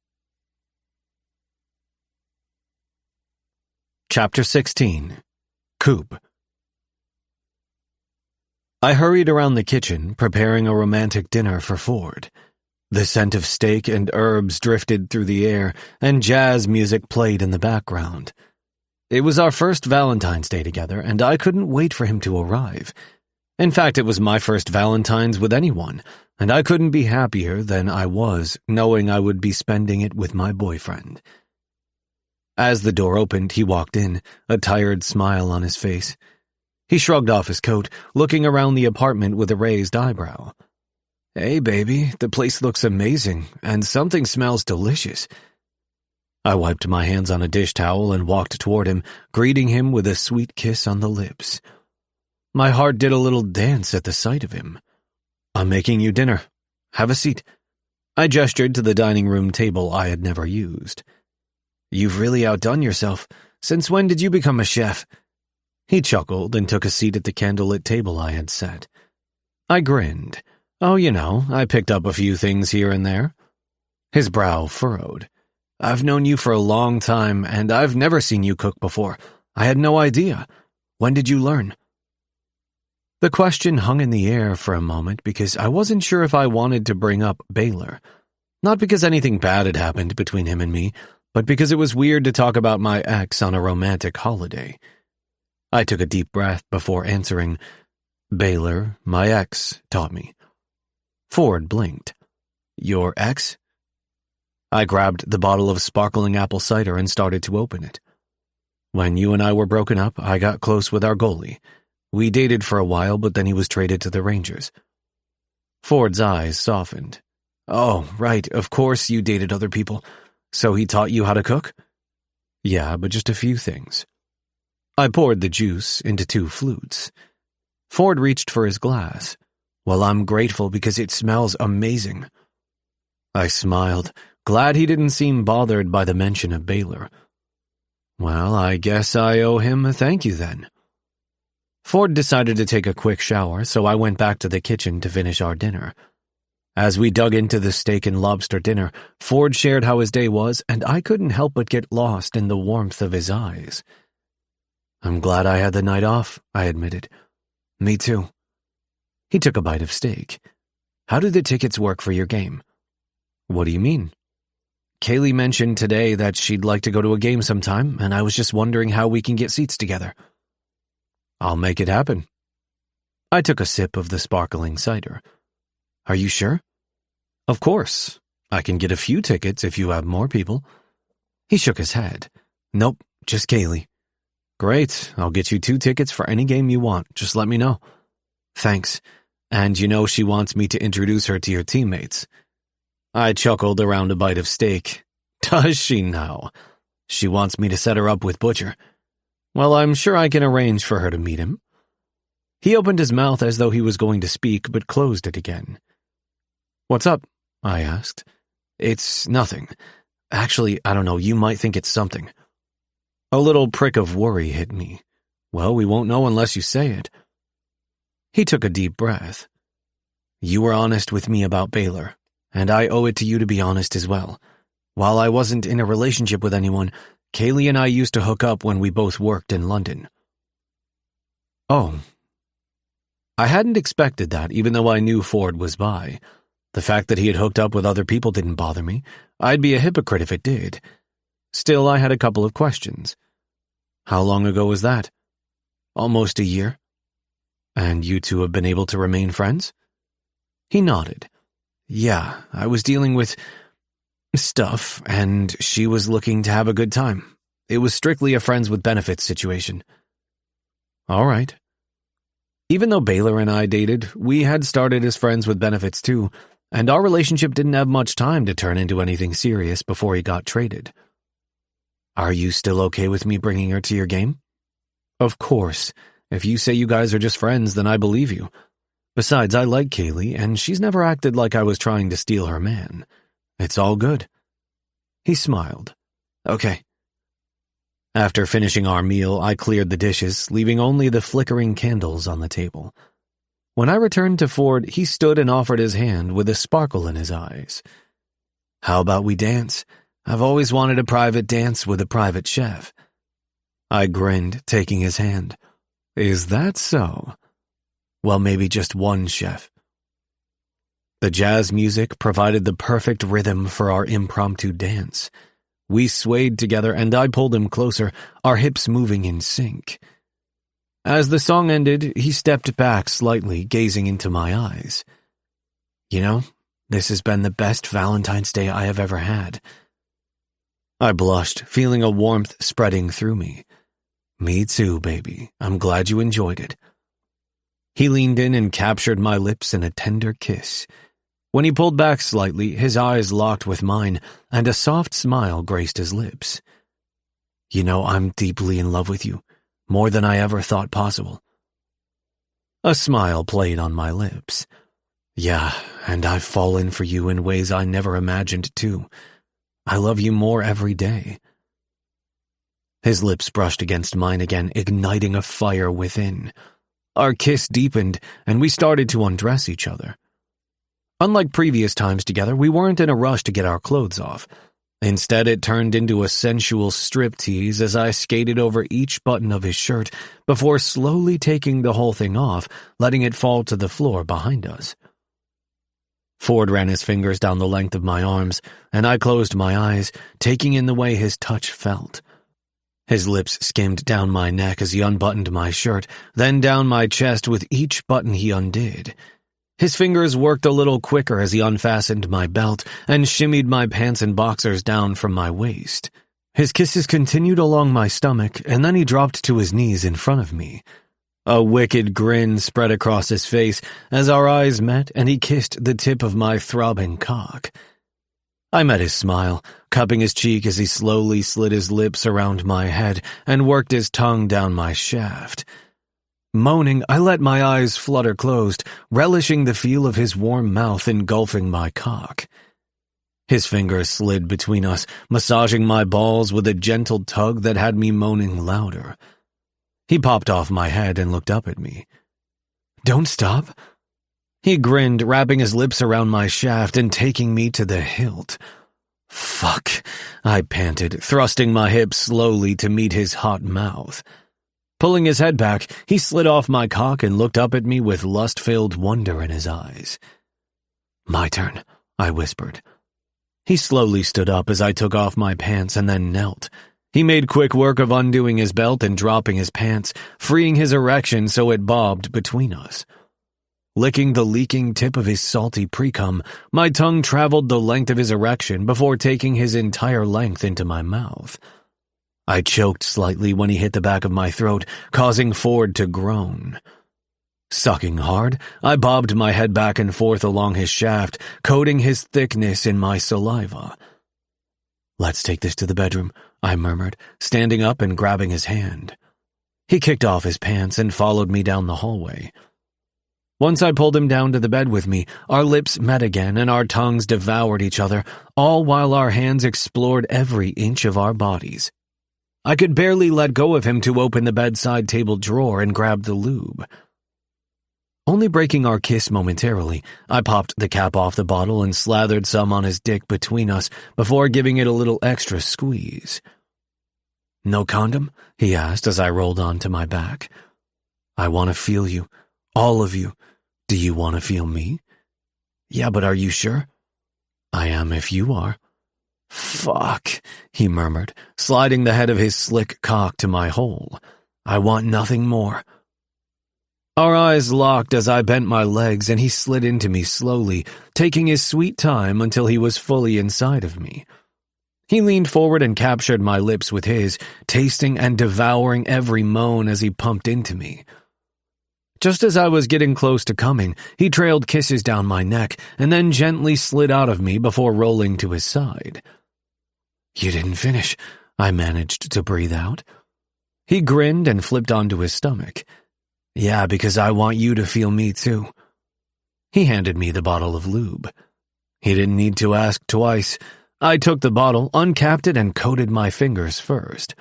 Chapter 16. Coop. I hurried around the kitchen, preparing a romantic dinner for Ford. The scent of steak and herbs drifted through the air, and jazz music played in the background. It was our first Valentine's Day together, and I couldn't wait for him to arrive. In fact, it was my first Valentine's with anyone, and I couldn't be happier than I was knowing I would be spending it with my boyfriend. As the door opened, he walked in, a tired smile on his face. He shrugged off his coat, looking around the apartment with a raised eyebrow. Hey, baby, the place looks amazing, and something smells delicious. I wiped my hands on a dish towel and walked toward him, greeting him with a sweet kiss on the lips. My heart did a little dance at the sight of him. I'm making you dinner. Have a seat. I gestured to the dining room table I had never used. You've really outdone yourself. Since when did you become a chef? He chuckled and took a seat at the candlelit table I had set. I grinned. Oh, you know, I picked up a few things here and there. His brow furrowed. I've known you for a long time, and I've never seen you cook before. I had no idea. When did you learn? The question hung in the air for a moment because I wasn't sure if I wanted to bring up Baylor. Not because anything bad had happened between him and me, but because it was weird to talk about my ex on a romantic holiday. I took a deep breath before answering, Baylor, my ex, taught me. Ford blinked. Your ex? I grabbed the bottle of sparkling apple cider and started to open it. When you and I were broken up, I got close with our goalie. We dated for a while, but then he was traded to the Rangers. Ford's eyes softened. Oh, right, of course you dated other people. So he taught you how to cook? Yeah, but just a few things. I poured the juice into 2 flutes. Ford reached for his glass. Well, I'm grateful because it smells amazing. I smiled, glad he didn't seem bothered by the mention of Baylor. Well, I guess I owe him a thank you then. Ford decided to take a quick shower, so I went back to the kitchen to finish our dinner. As we dug into the steak and lobster dinner, Ford shared how his day was, and I couldn't help but get lost in the warmth of his eyes. I'm glad I had the night off, I admitted. Me too. He took a bite of steak. How do the tickets work for your game? What do you mean? Kaylee mentioned today that she'd like to go to a game sometime, and I was just wondering how we can get seats together. I'll make it happen. I took a sip of the sparkling cider. Are you sure? Of course. I can get a few tickets if you have more people. He shook his head. Nope, just Kaylee. Great, I'll get you 2 tickets for any game you want. Just let me know. Thanks. And you know she wants me to introduce her to your teammates. I chuckled around a bite of steak. Does she now? She wants me to set her up with Butcher. Well, I'm sure I can arrange for her to meet him. He opened his mouth as though he was going to speak, but closed it again. What's up? I asked. It's nothing. Actually, I don't know, you might think it's something. A little prick of worry hit me. Well, we won't know unless you say it. He took a deep breath. You were honest with me about Baylor, and I owe it to you to be honest as well. While I wasn't in a relationship with anyone, Kaylee and I used to hook up when we both worked in London. Oh. I hadn't expected that, even though I knew Ford was bi. The fact that he had hooked up with other people didn't bother me. I'd be a hypocrite if it did. Still, I had a couple of questions. How long ago was that? Almost a year. And you two have been able to remain friends? He nodded. Yeah, I was dealing with stuff, and she was looking to have a good time. It was strictly a friends with benefits situation. All right. Even though Baylor and I dated, we had started as friends with benefits too, and our relationship didn't have much time to turn into anything serious before he got traded. Are you still okay with me bringing her to your game? Of course. If you say you guys are just friends, then I believe you. Besides, I like Kaylee, and she's never acted like I was trying to steal her man. It's all good. He smiled. Okay. After finishing our meal, I cleared the dishes, leaving only the flickering candles on the table. When I returned to Ford, he stood and offered his hand with a sparkle in his eyes. How about we dance? I've always wanted a private dance with a private chef. I grinned, taking his hand. Is that so? Well, maybe just one chef. The jazz music provided the perfect rhythm for our impromptu dance. We swayed together and I pulled him closer, our hips moving in sync. As the song ended, he stepped back slightly, gazing into my eyes. You know, this has been the best Valentine's Day I have ever had. I blushed, feeling a warmth spreading through me. Me too, baby. I'm glad you enjoyed it. He leaned in and captured my lips in a tender kiss. When he pulled back slightly, his eyes locked with mine, and a soft smile graced his lips. You know, I'm deeply in love with you, more than I ever thought possible. A smile played on my lips. Yeah, and I've fallen for you in ways I never imagined too. I love you more every day. His lips brushed against mine again, igniting a fire within. Our kiss deepened, and we started to undress each other. Unlike previous times together, we weren't in a rush to get our clothes off. Instead, it turned into a sensual striptease as I skated over each button of his shirt before slowly taking the whole thing off, letting it fall to the floor behind us. Ford ran his fingers down the length of my arms, and I closed my eyes, taking in the way his touch felt. His lips skimmed down my neck as he unbuttoned my shirt, then down my chest with each button he undid. His fingers worked a little quicker as he unfastened my belt and shimmied my pants and boxers down from my waist. His kisses continued along my stomach, and then he dropped to his knees in front of me. A wicked grin spread across his face as our eyes met, and he kissed the tip of my throbbing cock. I met his smile, cupping his cheek as he slowly slid his lips around my head and worked his tongue down my shaft. Moaning, I let my eyes flutter closed, relishing the feel of his warm mouth engulfing my cock. His fingers slid between us, massaging my balls with a gentle tug that had me moaning louder. He popped off my head and looked up at me. "Don't stop." He grinned, wrapping his lips around my shaft and taking me to the hilt. "Fuck," I panted, thrusting my hips slowly to meet his hot mouth. Pulling his head back, he slid off my cock and looked up at me with lust-filled wonder in his eyes. "My turn," I whispered. He slowly stood up as I took off my pants and then knelt. He made quick work of undoing his belt and dropping his pants, freeing his erection so it bobbed between us. Licking the leaking tip of his salty pre-cum, my tongue traveled the length of his erection before taking his entire length into my mouth. I choked slightly when he hit the back of my throat, causing Ford to groan. Sucking hard, I bobbed my head back and forth along his shaft, coating his thickness in my saliva. "Let's take this to the bedroom," I murmured, standing up and grabbing his hand. He kicked off his pants and followed me down the hallway. Once I pulled him down to the bed with me, our lips met again and our tongues devoured each other, all while our hands explored every inch of our bodies. I could barely let go of him to open the bedside table drawer and grab the lube. Only breaking our kiss momentarily, I popped the cap off the bottle and slathered some on his dick between us before giving it a little extra squeeze. "No condom?" he asked as I rolled onto my back. "I want to feel you. All of you. Do you want to feel me?" "Yeah, but are you sure?" "I am if you are." "Fuck," he murmured, sliding the head of his slick cock to my hole. "I want nothing more." Our eyes locked as I bent my legs and he slid into me slowly, taking his sweet time until he was fully inside of me. He leaned forward and captured my lips with his, tasting and devouring every moan as he pumped into me. Just as I was getting close to coming, he trailed kisses down my neck and then gently slid out of me before rolling to his side. "You didn't finish," I managed to breathe out. He grinned and flipped onto his stomach. "Yeah, because I want you to feel me too." He handed me the bottle of lube. He didn't need to ask twice. I took the bottle, uncapped it, and coated my fingers first.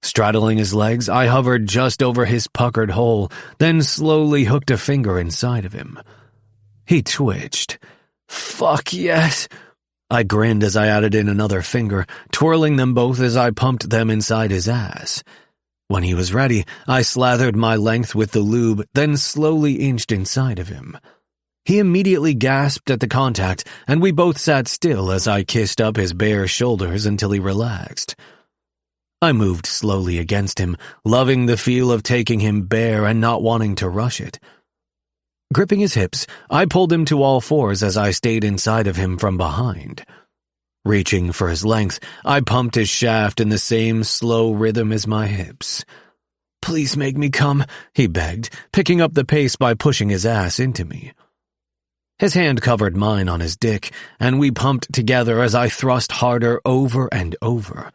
Straddling his legs, I hovered just over his puckered hole, then slowly hooked a finger inside of him. He twitched. "Fuck yes." I grinned as I added in another finger, twirling them both as I pumped them inside his ass. When he was ready, I slathered my length with the lube, then slowly inched inside of him. He immediately gasped at the contact, and we both sat still as I kissed up his bare shoulders until he relaxed. I moved slowly against him, loving the feel of taking him bare and not wanting to rush it. Gripping his hips, I pulled him to all fours as I stayed inside of him from behind. Reaching for his length, I pumped his shaft in the same slow rhythm as my hips. "Please make me come," he begged, picking up the pace by pushing his ass into me. His hand covered mine on his dick, and we pumped together as I thrust harder over and over.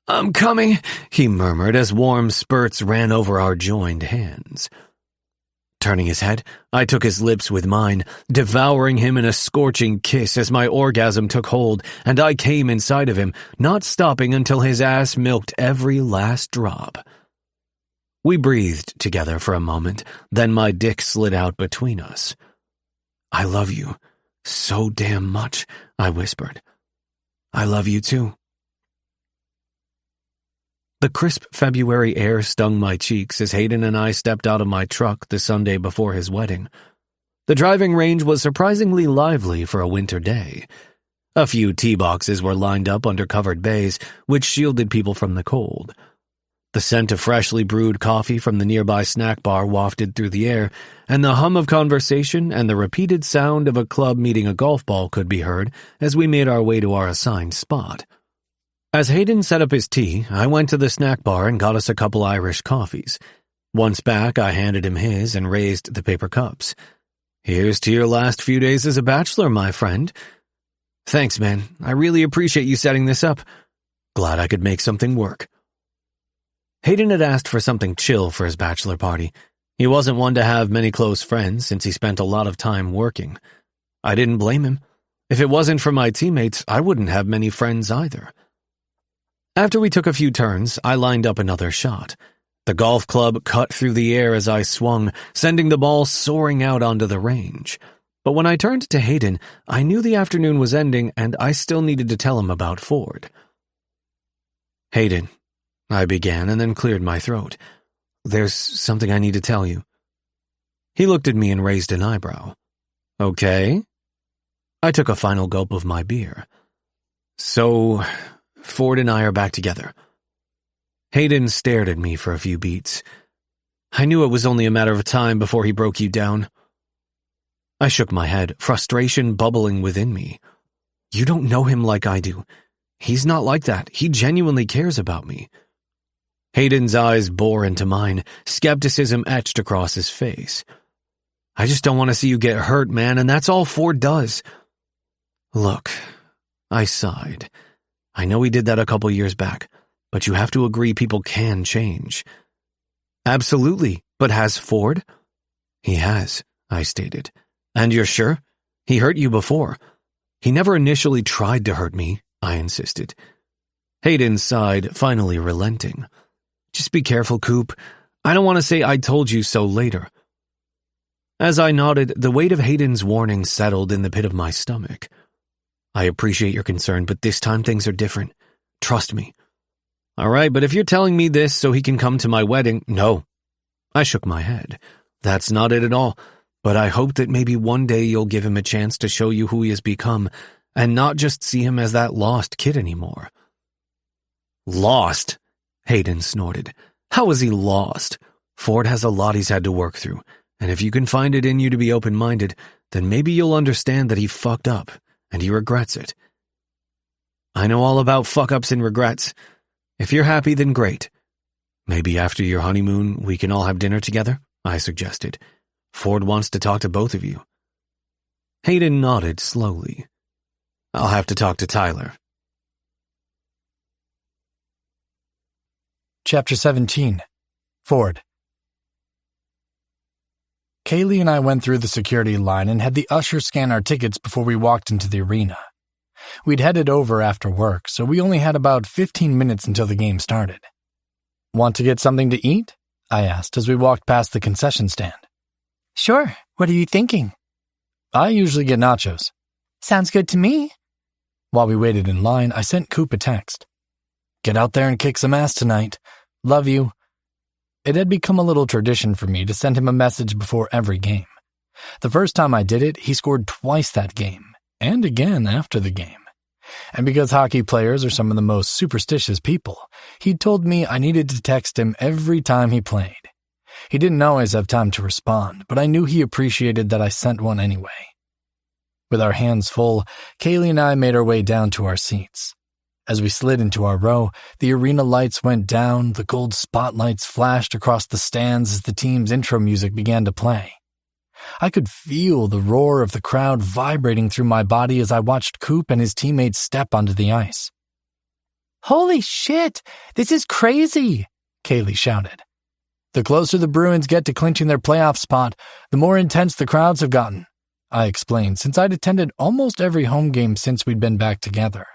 "I'm coming," he murmured as warm spurts ran over our joined hands. Turning his head, I took his lips with mine, devouring him in a scorching kiss as my orgasm took hold and I came inside of him, not stopping until his ass milked every last drop. We breathed together for a moment, then my dick slid out between us. "I love you so damn much," I whispered. "I love you too." The crisp February air stung my cheeks as Hayden and I stepped out of my truck the Sunday before his wedding. The driving range was surprisingly lively for a winter day. A few tea boxes were lined up under covered bays, which shielded people from the cold. The scent of freshly brewed coffee from the nearby snack bar wafted through the air, and the hum of conversation and the repeated sound of a club meeting a golf ball could be heard as we made our way to our assigned spot. As Hayden set up his tea, I went to the snack bar and got us a couple Irish coffees. Once back, I handed him his and raised the paper cups. "Here's to your last few days as a bachelor, my friend." "Thanks, man. I really appreciate you setting this up. Glad I could make something work." Hayden had asked for something chill for his bachelor party. He wasn't one to have many close friends since he spent a lot of time working. I didn't blame him. If it wasn't for my teammates, I wouldn't have many friends either. After we took a few turns, I lined up another shot. The golf club cut through the air as I swung, sending the ball soaring out onto the range. But when I turned to Hayden, I knew the afternoon was ending and I still needed to tell him about Ford. "Hayden," I began and then cleared my throat. "There's something I need to tell you." He looked at me and raised an eyebrow. "Okay?" I took a final gulp of my beer. "So, Ford and I are back together." Hayden stared at me for a few beats. "I knew it was only a matter of time before he broke you down." I shook my head, frustration bubbling within me. "You don't know him like I do. He's not like that. He genuinely cares about me." Hayden's eyes bore into mine, skepticism etched across his face. "I just don't want to see you get hurt, man, and that's all Ford does." "Look," I sighed. "I know he did that a couple years back, but you have to agree people can change." "Absolutely, but has Ford?" "He has," I stated. "And you're sure? He hurt you before." "He never initially tried to hurt me," I insisted. Hayden sighed, finally relenting. "Just be careful, Coop. I don't want to say I told you so later." As I nodded, the weight of Hayden's warning settled in the pit of my stomach. "I appreciate your concern, but this time things are different. Trust me." "All right, but if you're telling me this so he can come to my wedding—" "No." I shook my head. "That's not it at all. But I hope that maybe one day you'll give him a chance to show you who he has become, and not just see him as that lost kid anymore." "Lost?" Hayden snorted. "How is he lost? Ford has a lot he's had to work through, and if you can find it in you to be open-minded, then maybe you'll understand that he fucked up, and he regrets it." "I know all about fuck-ups and regrets. If you're happy, then great. Maybe after your honeymoon, we can all have dinner together," I suggested. "Ford wants to talk to both of you." Hayden nodded slowly. "I'll have to talk to Tyler." Chapter 17. Ford. Kaylee and I went through the security line and had the usher scan our tickets before we walked into the arena. We'd headed over after work, so we only had about 15 minutes until the game started. "Want to get something to eat?" I asked as we walked past the concession stand. "Sure. What are you thinking?" "I usually get nachos." "Sounds good to me." While we waited in line, I sent Coop a text. "Get out there and kick some ass tonight. Love you." It had become a little tradition for me to send him a message before every game. The first time I did it, he scored twice that game, and again after the game. And because hockey players are some of the most superstitious people, he told me I needed to text him every time he played. He didn't always have time to respond, but I knew he appreciated that I sent one anyway. With our hands full, Kaylee and I made our way down to our seats. As we slid into our row, the arena lights went down, the gold spotlights flashed across the stands as the team's intro music began to play. I could feel the roar of the crowd vibrating through my body as I watched Coop and his teammates step onto the ice. "Holy shit! This is crazy!" Kaylee shouted. "The closer the Bruins get to clinching their playoff spot, the more intense the crowds have gotten," I explained, since I'd attended almost every home game since we'd been back together.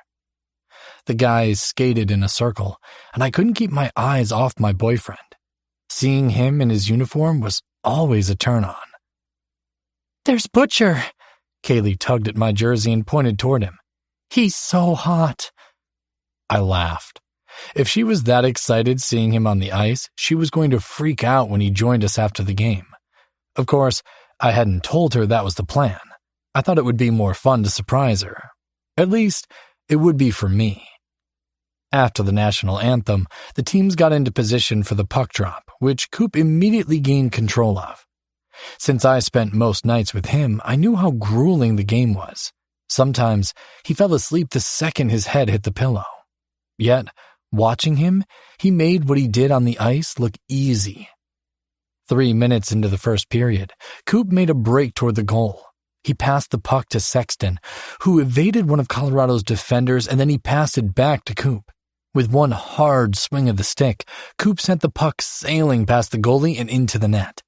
The guys skated in a circle, and I couldn't keep my eyes off my boyfriend. Seeing him in his uniform was always a turn-on. "There's Butcher!" Kaylee tugged at my jersey and pointed toward him. "He's so hot." I laughed. If she was that excited seeing him on the ice, she was going to freak out when he joined us after the game. Of course, I hadn't told her that was the plan. I thought it would be more fun to surprise her. At least, it would be for me. After the national anthem, the teams got into position for the puck drop, which Coop immediately gained control of. Since I spent most nights with him, I knew how grueling the game was. Sometimes, he fell asleep the second his head hit the pillow. Yet, watching him, he made what he did on the ice look easy. 3 minutes into the first period, Coop made a break toward the goal. He passed the puck to Sexton, who evaded one of Colorado's defenders, and then he passed it back to Coop. With one hard swing of the stick, Coop sent the puck sailing past the goalie and into the net.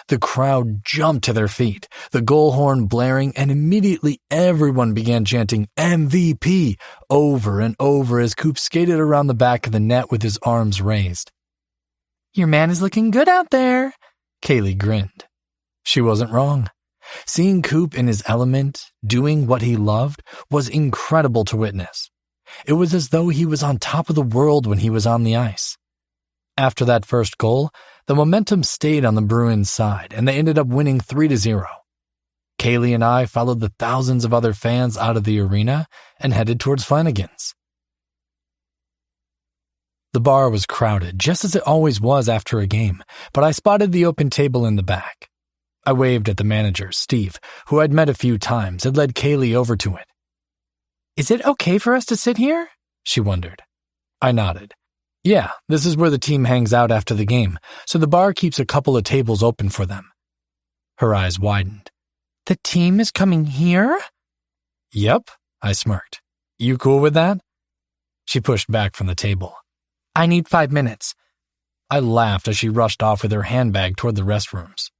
The crowd jumped to their feet, the goal horn blaring, and immediately everyone began chanting MVP over and over as Coop skated around the back of the net with his arms raised. "Your man is looking good out there," Kaylee grinned. She wasn't wrong. Seeing Coop in his element, doing what he loved, was incredible to witness. It was as though he was on top of the world when he was on the ice. After that first goal, the momentum stayed on the Bruins' side, and they ended up winning 3-0. Kaylee and I followed the thousands of other fans out of the arena and headed towards Flanagan's. The bar was crowded, just as it always was after a game, but I spotted the open table in the back. I waved at the manager, Steve, who I'd met a few times, and led Kaylee over to it. "Is it okay for us to sit here?" she wondered. I nodded. Yeah, this is where the team hangs out after the game, so the bar keeps a couple of tables open for them. Her eyes widened. "The team is coming here?" Yep, I smirked. You cool with that? She pushed back from the table. "I need 5 minutes. I laughed as she rushed off with her handbag toward the restrooms.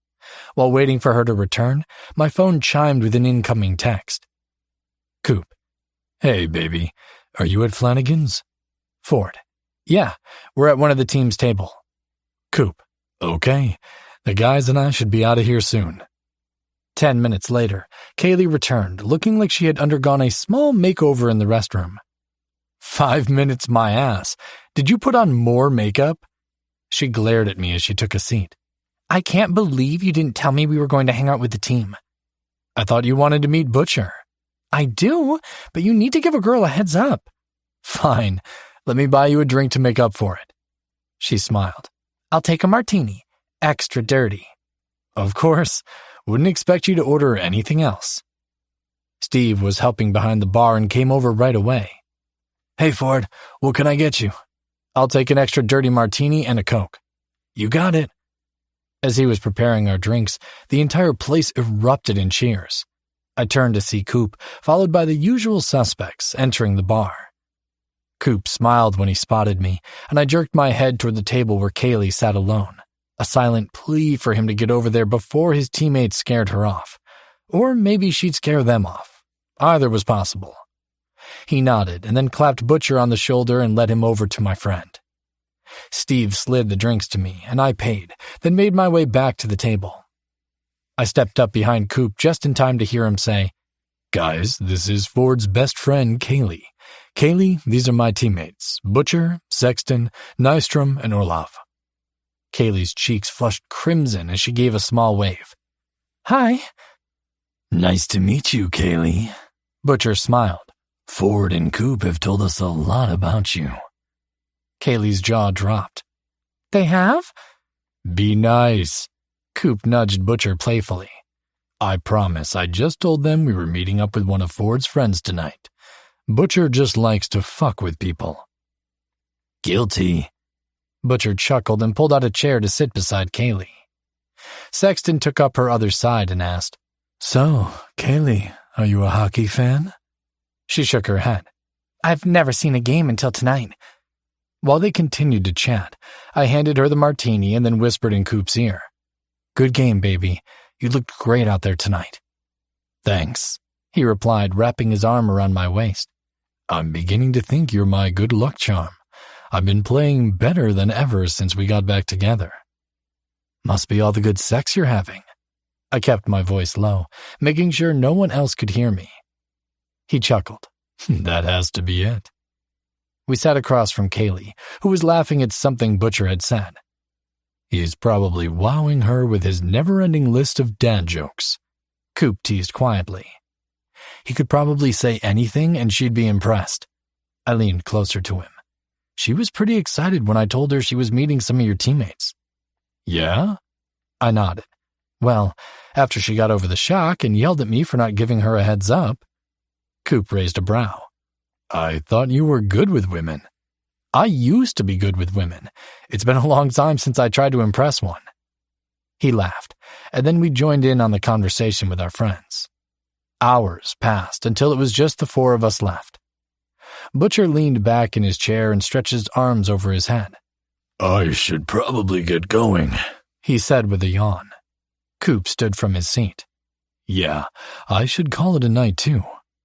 While waiting for her to return, my phone chimed with an incoming text. Coop. Hey, baby. Are you at Flanagan's? Ford. Yeah, we're at one of the team's table. Coop. Okay. The guys and I should be out of here soon. 10 minutes later, Kaylee returned, looking like she had undergone a small makeover in the restroom. 5 minutes, my ass. Did you put on more makeup? She glared at me as she took a seat. "I can't believe you didn't tell me we were going to hang out with the team." I thought you wanted to meet Butcher. "I do, but you need to give a girl a heads up." Fine. Let me buy you a drink to make up for it. She smiled. "I'll take a martini. Extra dirty." Of course. Wouldn't expect you to order anything else. Steve was helping behind the bar and came over right away. Hey, Ford, what can I get you? I'll take an extra dirty martini and a Coke. You got it. As he was preparing our drinks, the entire place erupted in cheers. I turned to see Coop, followed by the usual suspects, entering the bar. Coop smiled when he spotted me, and I jerked my head toward the table where Kaylee sat alone, a silent plea for him to get over there before his teammates scared her off. Or maybe she'd scare them off. Either was possible. He nodded and then clapped Butcher on the shoulder and led him over to my friend. Steve slid the drinks to me, and I paid, then made my way back to the table. I stepped up behind Coop just in time to hear him say, Guys, this is Ford's best friend, Kaylee. Kaylee, these are my teammates, Butcher, Sexton, Nystrom, and Orlov. Kaylee's cheeks flushed crimson as she gave a small wave. Hi. Nice to meet you, Kaylee. Butcher smiled. Ford and Coop have told us a lot about you. Kaylee's jaw dropped. They have? Be nice. Coop nudged Butcher playfully. I promise, I just told them we were meeting up with one of Ford's friends tonight. Butcher just likes to fuck with people. Guilty. Butcher chuckled and pulled out a chair to sit beside Kaylee. Sexton took up her other side and asked, So, Kaylee, are you a hockey fan? She shook her head. I've never seen a game until tonight. While they continued to chat, I handed her the martini and then whispered in Coop's ear. Good game, baby. You looked great out there tonight. Thanks, he replied, wrapping his arm around my waist. I'm beginning to think you're my good luck charm. I've been playing better than ever since we got back together. Must be all the good sex you're having. I kept my voice low, making sure no one else could hear me. He chuckled. That has to be it. We sat across from Kaylee, who was laughing at something Butcher had said. He's probably wowing her with his never-ending list of dad jokes, Coop teased quietly. He could probably say anything and she'd be impressed. I leaned closer to him. She was pretty excited when I told her she was meeting some of your teammates. Yeah? I nodded. Well, after she got over the shock and yelled at me for not giving her a heads up. Coop raised a brow. I thought you were good with women. I used to be good with women. It's been a long time since I tried to impress one. He laughed, and then we joined in on the conversation with our friends. Hours passed until it was just the four of us left. Butcher leaned back in his chair and stretched his arms over his head. I should probably get going, he said with a yawn. Coop stood from his seat. Yeah, I should call it a night too.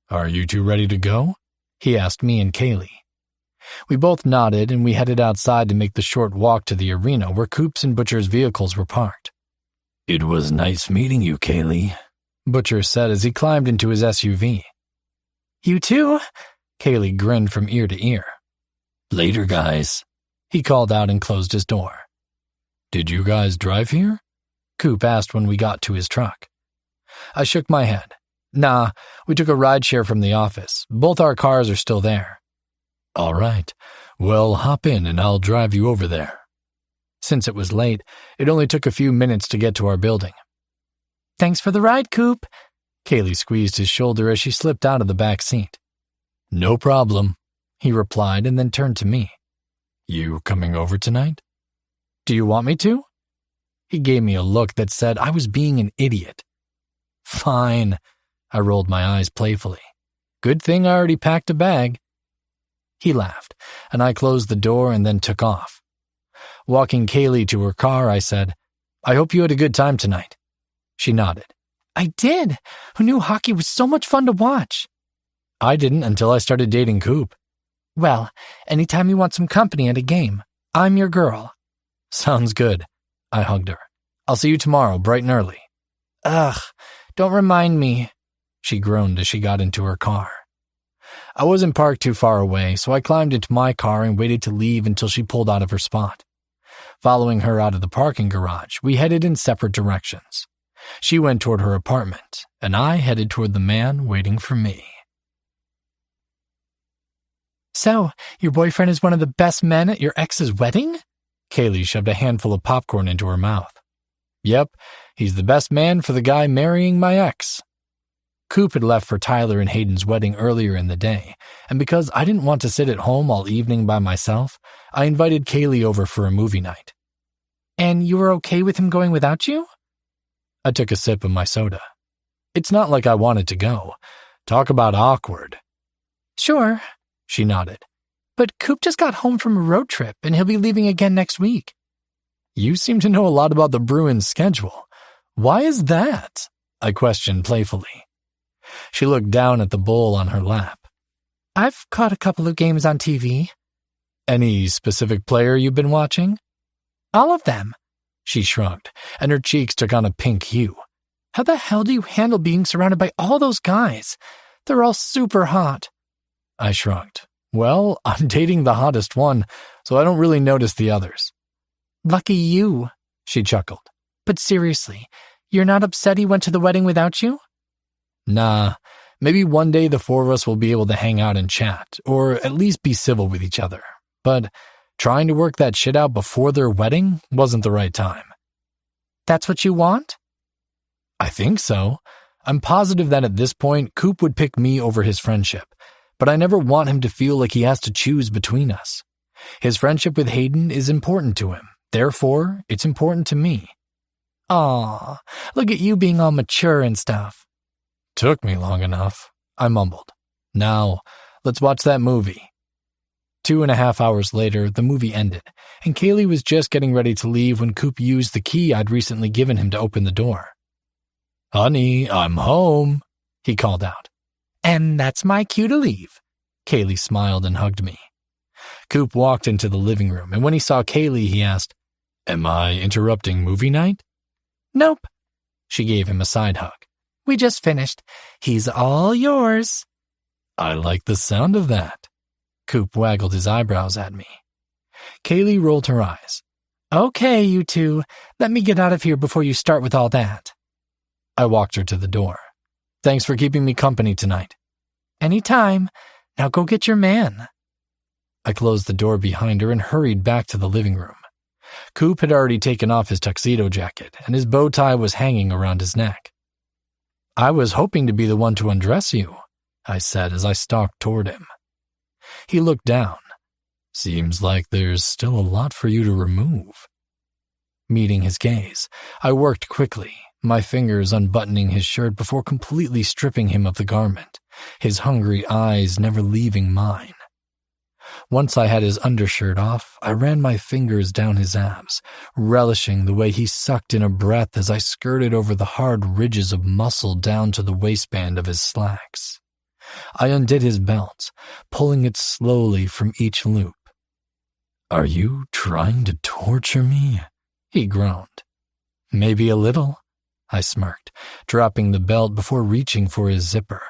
Are you two ready to go? He asked me and Kaylee. We both nodded and we headed outside to make the short walk to the arena where Coop's and Butcher's vehicles were parked. It was nice meeting you, Kaylee, Butcher said as he climbed into his SUV. You too? Kaylee grinned from ear to ear. Later, guys, he called out and closed his door. Did you guys drive here? Coop asked when we got to his truck. I shook my head. Nah, we took a rideshare from the office. Both our cars are still there. All right. Well, hop in and I'll drive you over there. Since it was late, it only took a few minutes to get to our building. Thanks for the ride, Coop. Kaylee squeezed his shoulder as she slipped out of the back seat. No problem, he replied and then turned to me. You coming over tonight? Do you want me to? He gave me a look that said I was being an idiot. Fine, I rolled my eyes playfully. Good thing I already packed a bag. He laughed, and I closed the door and then took off. Walking Kaylee to her car, I said, I hope you had a good time tonight. She nodded. I did. Who knew hockey was so much fun to watch? I didn't until I started dating Coop. Well, anytime you want some company at a game, I'm your girl. Sounds good. I hugged her. I'll see you tomorrow, bright and early. Ugh, don't remind me, she groaned as she got into her car. I wasn't parked too far away, so I climbed into my car and waited to leave until she pulled out of her spot. Following her out of the parking garage, we headed in separate directions. She went toward her apartment, and I headed toward the man waiting for me. So, your boyfriend is one of the best men at your ex's wedding? Kaylee shoved a handful of popcorn into her mouth. Yep, he's the best man for the guy marrying my ex. Coop had left for Tyler and Hayden's wedding earlier in the day, and because I didn't want to sit at home all evening by myself, I invited Kaylee over for a movie night. And you were okay with him going without you? I took a sip of my soda. It's not like I wanted to go. Talk about awkward. Sure, she nodded. But Coop just got home from a road trip, and he'll be leaving again next week. You seem to know a lot about the Bruins' schedule. Why is that? I questioned playfully. She looked down at the bowl on her lap. I've caught a couple of games on TV. Any specific player you've been watching? All of them. She shrugged, and her cheeks took on a pink hue. How the hell do you handle being surrounded by all those guys? They're all super hot. I shrugged. Well, I'm dating the hottest one, so I don't really notice the others. Lucky you, she chuckled. But seriously, you're not upset he went to the wedding without you? Nah, maybe one day the four of us will be able to hang out and chat, or at least be civil with each other. But trying to work that shit out before their wedding wasn't the right time. That's what you want? I think so. I'm positive that at this point, Coop would pick me over his friendship, but I never want him to feel like he has to choose between us. His friendship with Hayden is important to him. Therefore, it's important to me. Aw, look at you being all mature and stuff. Took me long enough, I mumbled. Now, let's watch that movie. 2.5 hours later, the movie ended, and Kaylee was just getting ready to leave when Coop used the key I'd recently given him to open the door. Honey, I'm home, he called out. And that's my cue to leave. Kaylee smiled and hugged me. Coop walked into the living room, and when he saw Kaylee, he asked, Am I interrupting movie night? Nope. She gave him a side hug. We just finished. He's all yours. I like the sound of that. Coop waggled his eyebrows at me. Kaylee rolled her eyes. Okay, you two. Let me get out of here before you start with all that. I walked her to the door. Thanks for keeping me company tonight. Anytime. Now go get your man. I closed the door behind her and hurried back to the living room. Coop had already taken off his tuxedo jacket, and his bow tie was hanging around his neck. I was hoping to be the one to undress you, I said as I stalked toward him. He looked down. Seems like there's still a lot for you to remove. Meeting his gaze, I worked quickly, my fingers unbuttoning his shirt before completely stripping him of the garment, his hungry eyes never leaving mine. Once I had his undershirt off, I ran my fingers down his abs, relishing the way he sucked in a breath as I skirted over the hard ridges of muscle down to the waistband of his slacks. I undid his belt, pulling it slowly from each loop. "Are you trying to torture me?" he groaned. "Maybe a little," I smirked, dropping the belt before reaching for his zipper.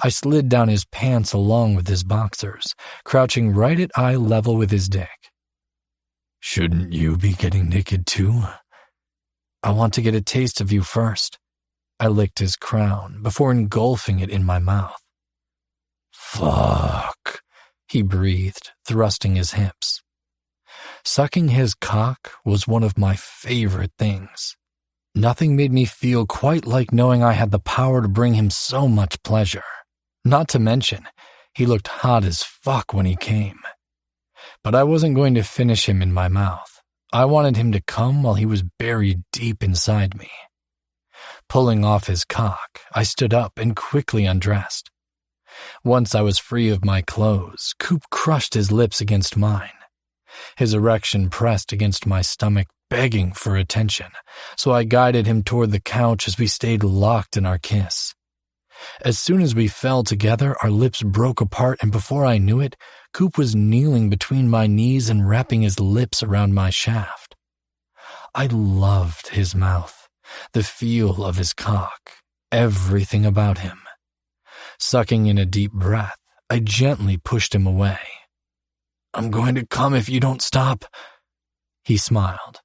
I slid down his pants along with his boxers, crouching right at eye level with his dick. "Shouldn't you be getting naked too?" "I want to get a taste of you first." I licked his crown before engulfing it in my mouth. "Fuck," he breathed, thrusting his hips. Sucking his cock was one of my favorite things. Nothing made me feel quite like knowing I had the power to bring him so much pleasure. Not to mention, he looked hot as fuck when he came. But I wasn't going to finish him in my mouth. I wanted him to come while he was buried deep inside me. Pulling off his cock, I stood up and quickly undressed. Once I was free of my clothes, Coop crushed his lips against mine. His erection pressed against my stomach, begging for attention, so I guided him toward the couch as we stayed locked in our kiss. As soon as we fell together, our lips broke apart, and before I knew it, Coop was kneeling between my knees and wrapping his lips around my shaft. I loved his mouth, the feel of his cock, everything about him. Sucking in a deep breath, I gently pushed him away. "I'm going to come if you don't stop." He smiled.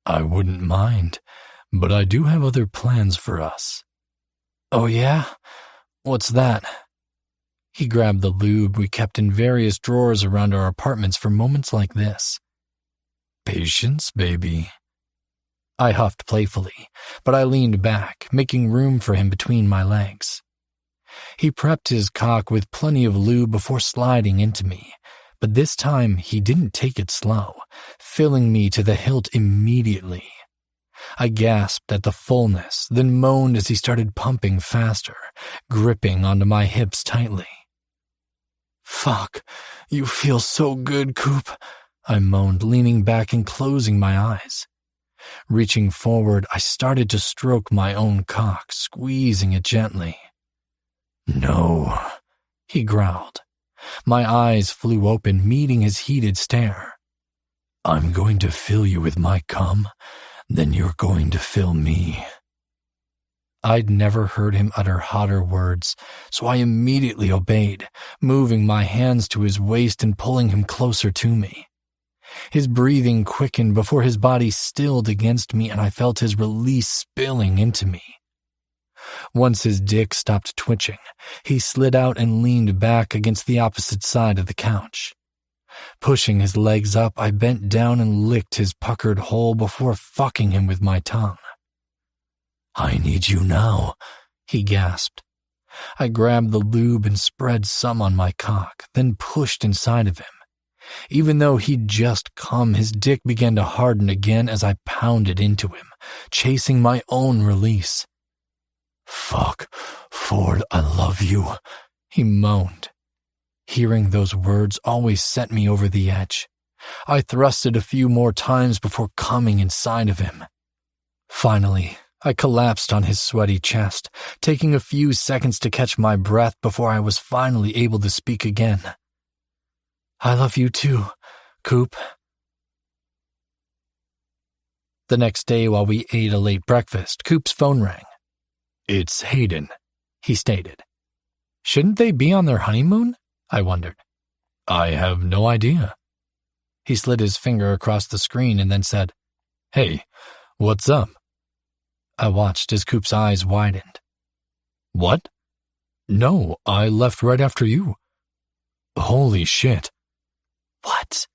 "I wouldn't mind, but I do have other plans for us." "Oh yeah? What's that?" He grabbed the lube we kept in various drawers around our apartments for moments like this. "Patience, baby." I huffed playfully, but I leaned back, making room for him between my legs. He prepped his cock with plenty of lube before sliding into me, but this time he didn't take it slow, filling me to the hilt immediately. I gasped at the fullness, then moaned as he started pumping faster, gripping onto my hips tightly. "Fuck, you feel so good, Coop," I moaned, leaning back and closing my eyes. Reaching forward, I started to stroke my own cock, squeezing it gently. "No," he growled. My eyes flew open, meeting his heated stare. "I'm going to fill you with my cum, then you're going to fill me." I'd never heard him utter hotter words, so I immediately obeyed, moving my hands to his waist and pulling him closer to me. His breathing quickened before his body stilled against me, and I felt his release spilling into me. Once his dick stopped twitching, he slid out and leaned back against the opposite side of the couch. Pushing his legs up, I bent down and licked his puckered hole before fucking him with my tongue. "I need you now," he gasped. I grabbed the lube and spread some on my cock, then pushed inside of him. Even though he'd just come, his dick began to harden again as I pounded into him, chasing my own release. "Fuck, Ford, I love you," he moaned. Hearing those words always sent me over the edge. I thrusted a few more times before coming inside of him. Finally, I collapsed on his sweaty chest, taking a few seconds to catch my breath before I was finally able to speak again. "I love you too, Coop." The next day, while we ate a late breakfast, Coop's phone rang. "It's Hayden," he stated. "Shouldn't they be on their honeymoon?" I wondered. "I have no idea." He slid his finger across the screen and then said, "Hey, what's up?" I watched as Coop's eyes widened. What? No, I left right after you. Holy shit. What?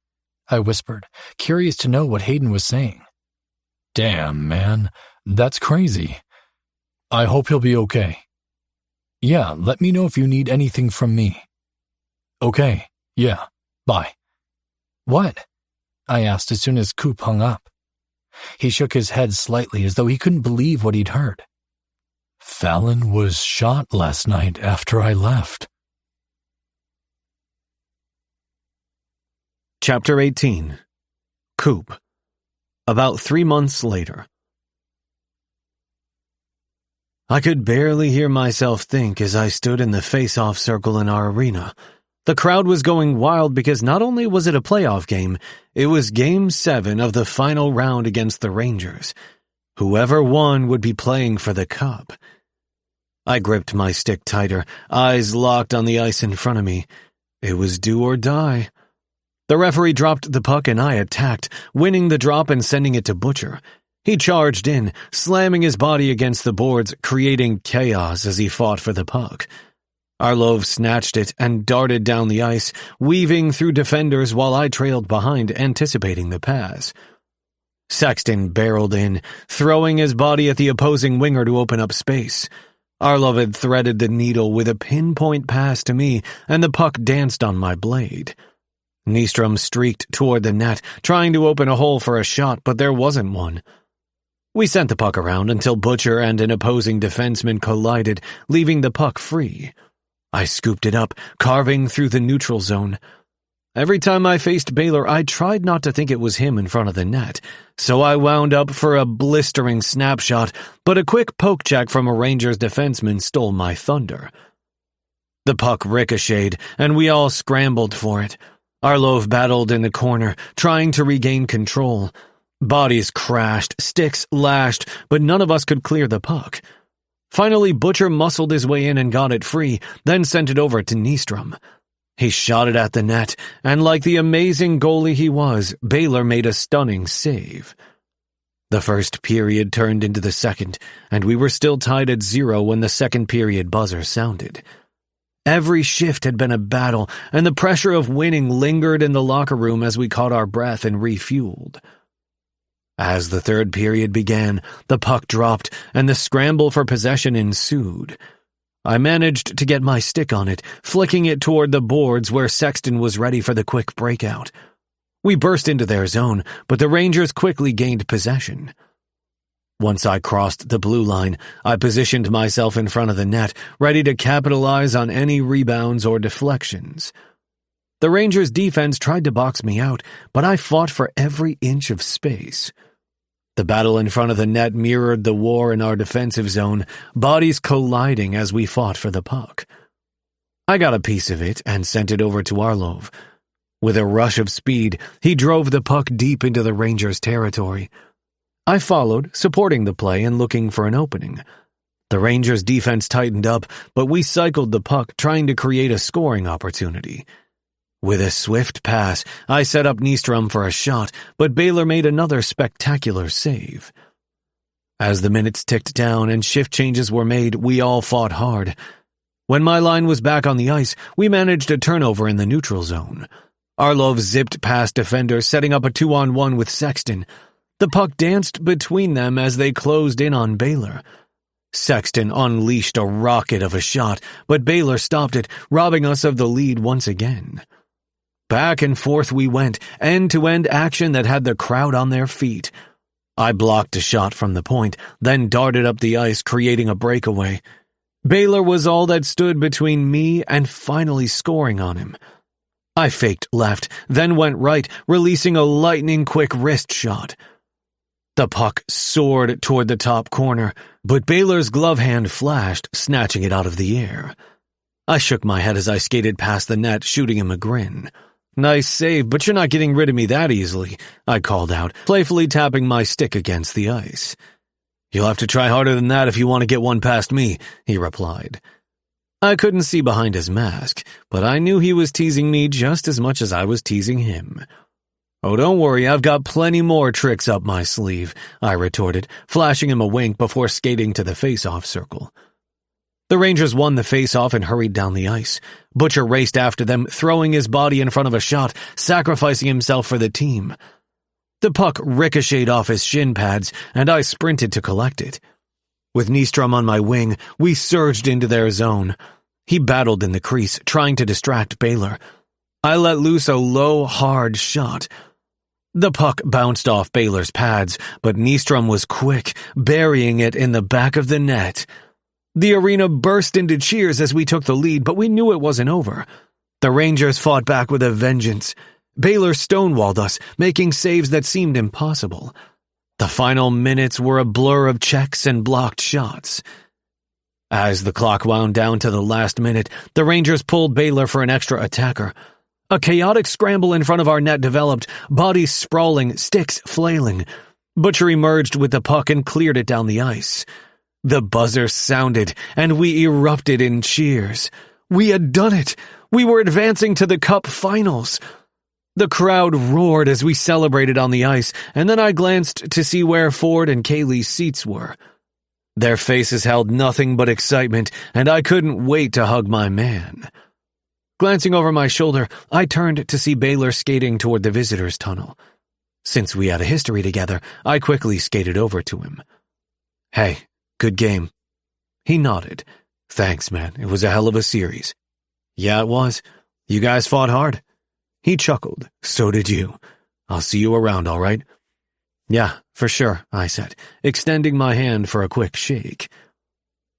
I whispered, curious to know what Hayden was saying. Damn, man. That's crazy. I hope he'll be okay. Yeah, let me know if you need anything from me. Okay, yeah, bye. What? I asked as soon as Coop hung up. He shook his head slightly as though he couldn't believe what he'd heard. Fallon was shot last night after I left. Chapter 18. Coop. About 3 months later. I could barely hear myself think as I stood in the face-off circle in our arena. The crowd was going wild because not only was it a playoff game, it was Game 7 of the final round against the Rangers. Whoever won would be playing for the cup. I gripped my stick tighter, eyes locked on the ice in front of me. It was do or die. The referee dropped the puck and I attacked, winning the drop and sending it to Butcher. He charged in, slamming his body against the boards, creating chaos as he fought for the puck. Arlov snatched it and darted down the ice, weaving through defenders while I trailed behind, anticipating the pass. Sexton barreled in, throwing his body at the opposing winger to open up space. Arlov had threaded the needle with a pinpoint pass to me, and the puck danced on my blade. Nystrom streaked toward the net, trying to open a hole for a shot, but there wasn't one. We sent the puck around until Butcher and an opposing defenseman collided, leaving the puck free. I scooped it up, carving through the neutral zone. Every time I faced Baylor, I tried not to think it was him in front of the net, so I wound up for a blistering snapshot, but a quick poke check from a Rangers defenseman stole my thunder. The puck ricocheted, and we all scrambled for it. Arlov battled in the corner, trying to regain control. Bodies crashed, sticks lashed, but none of us could clear the puck. Finally, Butcher muscled his way in and got it free, then sent it over to Nystrom. He shot it at the net, and like the amazing goalie he was, Baylor made a stunning save. The first period turned into the second, and we were still tied at 0 when the second period buzzer sounded. Every shift had been a battle, and the pressure of winning lingered in the locker room as we caught our breath and refueled. As the third period began, the puck dropped, and the scramble for possession ensued. I managed to get my stick on it, flicking it toward the boards where Sexton was ready for the quick breakout. We burst into their zone, but the Rangers quickly gained possession. Once I crossed the blue line, I positioned myself in front of the net, ready to capitalize on any rebounds or deflections. The Rangers' defense tried to box me out, but I fought for every inch of space. The battle in front of the net mirrored the war in our defensive zone, bodies colliding as we fought for the puck. I got a piece of it and sent it over to Arlov. With a rush of speed, he drove the puck deep into the Rangers' territory. I followed, supporting the play and looking for an opening. The Rangers' defense tightened up, but we cycled the puck, trying to create a scoring opportunity. With a swift pass, I set up Nystrom for a shot, but Baylor made another spectacular save. As the minutes ticked down and shift changes were made, we all fought hard. When my line was back on the ice, we managed a turnover in the neutral zone. Arlov zipped past defenders, setting up a 2-on-1 with Sexton. The puck danced between them as they closed in on Baylor. Sexton unleashed a rocket of a shot, but Baylor stopped it, robbing us of the lead once again. Back and forth we went, end-to-end action that had the crowd on their feet. I blocked a shot from the point, then darted up the ice, creating a breakaway. Baylor was all that stood between me and finally scoring on him. I faked left, then went right, releasing a lightning-quick wrist shot. The puck soared toward the top corner, but Baylor's glove hand flashed, snatching it out of the air. I shook my head as I skated past the net, shooting him a grin. "Nice save, but you're not getting rid of me that easily," I called out, playfully tapping my stick against the ice. "You'll have to try harder than that if you want to get one past me," he replied. I couldn't see behind his mask, but I knew he was teasing me just as much as I was teasing him. "Oh, don't worry, I've got plenty more tricks up my sleeve," I retorted, flashing him a wink before skating to the face-off circle. The Rangers won the face-off and hurried down the ice. Butcher raced after them, throwing his body in front of a shot, sacrificing himself for the team. The puck ricocheted off his shin pads, and I sprinted to collect it. With Nystrom on my wing, we surged into their zone. He battled in the crease, trying to distract Baylor. I let loose a low, hard shot. The puck bounced off Baylor's pads, but Nystrom was quick, burying it in the back of the net. The arena burst into cheers as we took the lead, but we knew it wasn't over. The Rangers fought back with a vengeance. Baylor stonewalled us, making saves that seemed impossible. The final minutes were a blur of checks and blocked shots. As the clock wound down to the last minute, the Rangers pulled Baylor for an extra attacker. A chaotic scramble in front of our net developed, bodies sprawling, sticks flailing. Butcher emerged with the puck and cleared it down the ice. The buzzer sounded, and we erupted in cheers. We had done it! We were advancing to the Cup Finals! The crowd roared as we celebrated on the ice, and then I glanced to see where Ford and Kaylee's seats were. Their faces held nothing but excitement, and I couldn't wait to hug my man. Glancing over my shoulder, I turned to see Baylor skating toward the visitors' tunnel. Since we had a history together, I quickly skated over to him. "Hey, good game." He nodded. "Thanks, man. It was a hell of a series." "Yeah, it was. You guys fought hard." He chuckled. "So did you. I'll see you around, all right?" "Yeah, for sure," I said, extending my hand for a quick shake.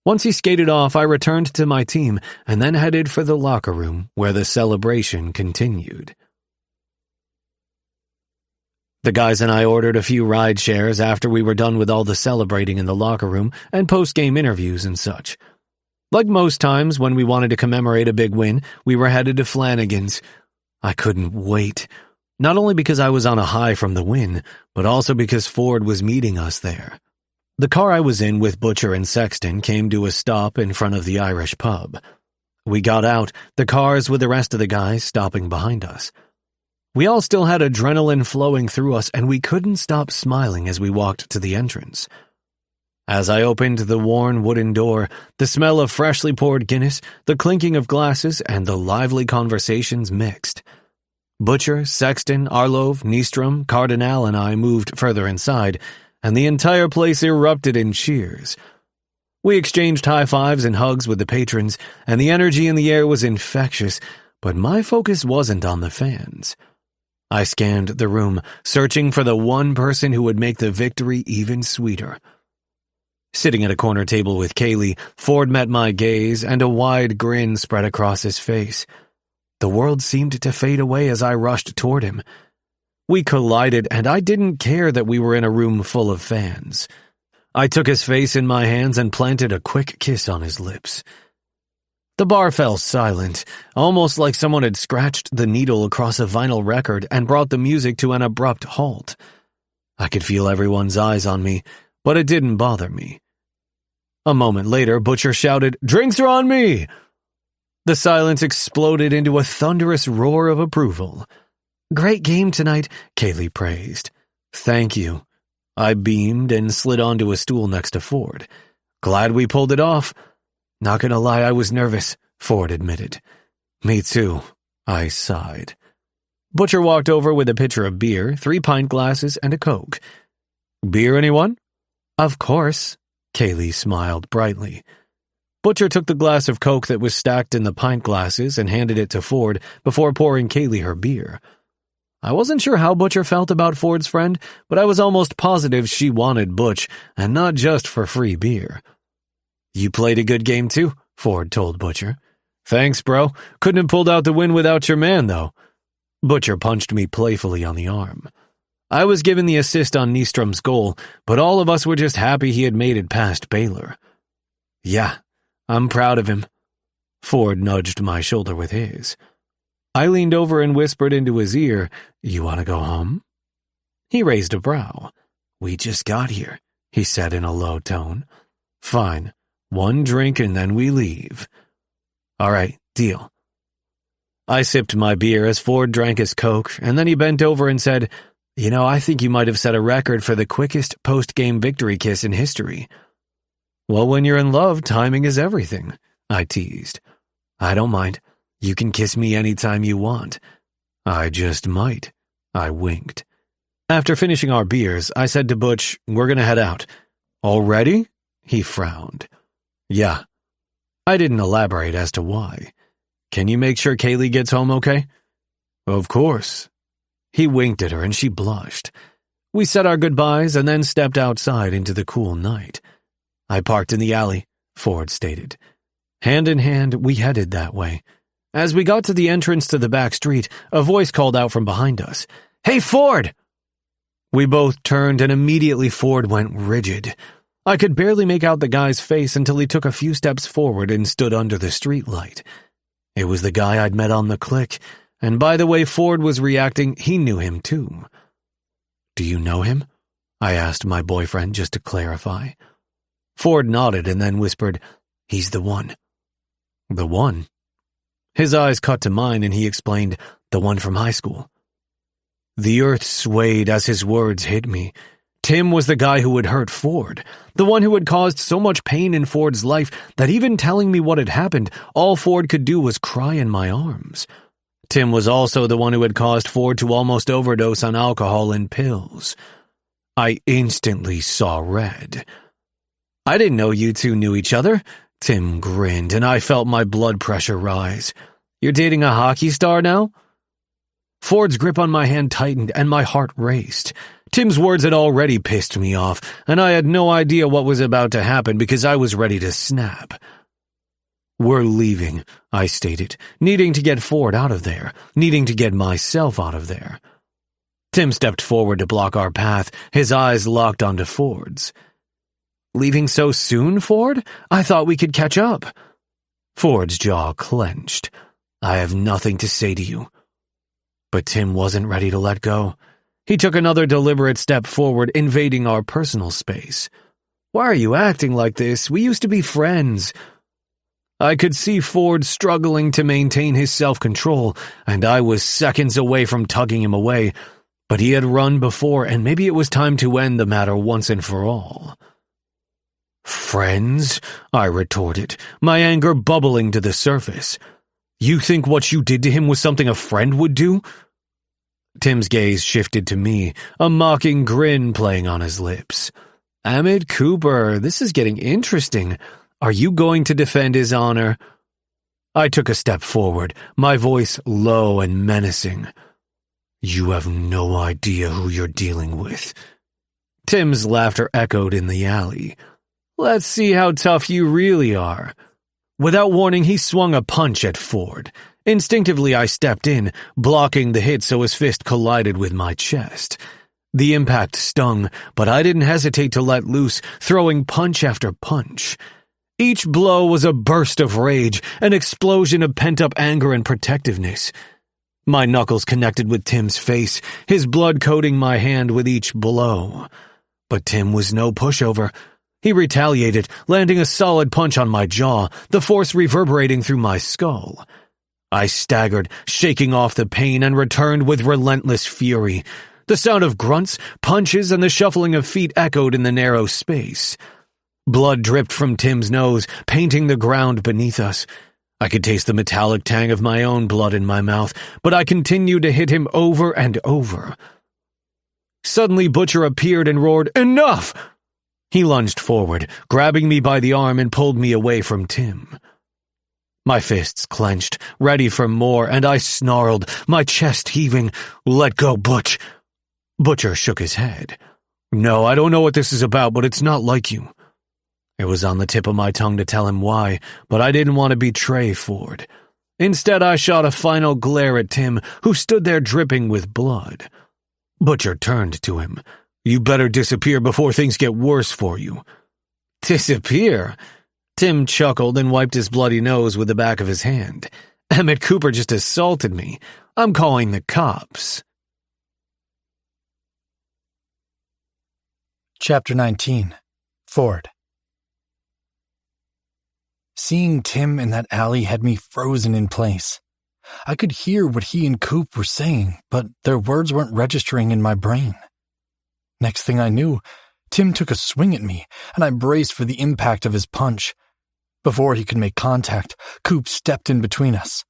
Once he skated off, I returned to my team and then headed for the locker room where the celebration continued. The guys and I ordered a few ride shares after we were done with all the celebrating in the locker room and post-game interviews and such. Like most times when we wanted to commemorate a big win, we were headed to Flanagan's. I couldn't wait. Not only because I was on a high from the win, but also because Ford was meeting us there. The car I was in with Butcher and Sexton came to a stop in front of the Irish pub. We got out, the cars with the rest of the guys stopping behind us. We all still had adrenaline flowing through us, and we couldn't stop smiling as we walked to the entrance. As I opened the worn wooden door, the smell of freshly poured Guinness, the clinking of glasses, and the lively conversations mixed. Butcher, Sexton, Arlov, Nystrom, Cardinal, and I moved further inside, and the entire place erupted in cheers. We exchanged high-fives and hugs with the patrons, and the energy in the air was infectious, but my focus wasn't on the fans. I scanned the room, searching for the one person who would make the victory even sweeter. Sitting at a corner table with Kaylee, Ford met my gaze, and a wide grin spread across his face. The world seemed to fade away as I rushed toward him. We collided, and I didn't care that we were in a room full of fans. I took his face in my hands and planted a quick kiss on his lips. The bar fell silent, almost like someone had scratched the needle across a vinyl record and brought the music to an abrupt halt. I could feel everyone's eyes on me, but it didn't bother me. A moment later, Butcher shouted, "Drinks are on me!" The silence exploded into a thunderous roar of approval. "Great game tonight," Kaylee praised. "Thank you." I beamed and slid onto a stool next to Ford. "Glad we pulled it off." "Not gonna lie, I was nervous," Ford admitted. "Me too," I sighed. Butcher walked over with a pitcher of beer, 3 pint glasses, and a Coke. "Beer, anyone?" "Of course," Kaylee smiled brightly. Butcher took the glass of Coke that was stacked in the pint glasses and handed it to Ford before pouring Kaylee her beer. I wasn't sure how Butcher felt about Ford's friend, but I was almost positive she wanted Butch, and not just for free beer. "You played a good game too," Ford told Butcher. "Thanks, bro. Couldn't have pulled out the win without your man, though." Butcher punched me playfully on the arm. I was given the assist on Nystrom's goal, but all of us were just happy he had made it past Baylor. "Yeah, I'm proud of him." Ford nudged my shoulder with his. I leaned over and whispered into his ear, "You want to go home?" He raised a brow. "We just got here," he said in a low tone. "Fine. 1 drink and then we leave." "All right, deal." I sipped my beer as Ford drank his Coke, and then he bent over and said, I think you might have set a record for the quickest post-game victory kiss in history." Well, when you're in love, timing is everything, I teased. I don't mind. You can kiss me anytime you want. I just might, I winked. After finishing our beers, I said to Butch, we're gonna head out. Already? He frowned. Yeah. I didn't elaborate as to why. Can you make sure Kaylee gets home okay? Of course. He winked at her and she blushed. We said our goodbyes and then stepped outside into the cool night. I parked in the alley, Ford stated. Hand in hand, we headed that way. As we got to the entrance to the back street, a voice called out from behind us. Hey, Ford! We both turned and immediately Ford went rigid. I could barely make out the guy's face until he took a few steps forward and stood under the streetlight. It was the guy I'd met on the click, and by the way Ford was reacting, he knew him too. Do you know him? I asked my boyfriend just to clarify. Ford nodded and then whispered, He's the one. The one? His eyes caught to mine and he explained, the one from high school. The earth swayed as his words hit me. Tim was the guy who had hurt Ford, the one who had caused so much pain in Ford's life that even telling me what had happened, all Ford could do was cry in my arms. Tim was also the one who had caused Ford to almost overdose on alcohol and pills. I instantly saw red. I didn't know you two knew each other. Tim grinned, and I felt my blood pressure rise. You're dating a hockey star now? Ford's grip on my hand tightened, and my heart raced. Tim's words had already pissed me off, and I had no idea what was about to happen because I was ready to snap. We're leaving, I stated, needing to get Ford out of there, needing to get myself out of there. Tim stepped forward to block our path, his eyes locked onto Ford's. Leaving so soon, Ford? I thought we could catch up. Ford's jaw clenched. I have nothing to say to you. But Tim wasn't ready to let go. He took another deliberate step forward, invading our personal space. Why are you acting like this? We used to be friends. I could see Ford struggling to maintain his self-control, and I was seconds away from tugging him away. But he had run before, and maybe it was time to end the matter once and for all. Friends? I retorted, my anger bubbling to the surface. You think what you did to him was something a friend would do? Tim's gaze shifted to me, a mocking grin playing on his lips. Emmett Cooper, this is getting interesting. Are you going to defend his honor? I took a step forward, my voice low and menacing. You have no idea who you're dealing with. Tim's laughter echoed in the alley. Let's see how tough you really are. Without warning, he swung a punch at Ford. Instinctively, I stepped in, blocking the hit so his fist collided with my chest. The impact stung, but I didn't hesitate to let loose, throwing punch after punch. Each blow was a burst of rage, an explosion of pent-up anger and protectiveness. My knuckles connected with Tim's face, his blood coating my hand with each blow. But Tim was no pushover. He retaliated, landing a solid punch on my jaw, the force reverberating through my skull. I staggered, shaking off the pain, and returned with relentless fury. The sound of grunts, punches, and the shuffling of feet echoed in the narrow space. Blood dripped from Tim's nose, painting the ground beneath us. I could taste the metallic tang of my own blood in my mouth, but I continued to hit him over and over. Suddenly, Butcher appeared and roared, "Enough!" He lunged forward, grabbing me by the arm and pulled me away from Tim. My fists clenched, ready for more, and I snarled, my chest heaving, "Let go, Butch." Butcher shook his head. "No, I don't know what this is about, but it's not like you." It was on the tip of my tongue to tell him why, but I didn't want to betray Ford. Instead, I shot a final glare at Tim, who stood there dripping with blood. Butcher turned to him. "You better disappear before things get worse for you." "Disappear?" Tim chuckled and wiped his bloody nose with the back of his hand. "Emmett Cooper just assaulted me. I'm calling the cops." Chapter 19. Ford. Seeing Tim in that alley had me frozen in place. I could hear what he and Coop were saying, but their words weren't registering in my brain. Next thing I knew, Tim took a swing at me, and I braced for the impact of his punch. Before he could make contact, Coop stepped in between us.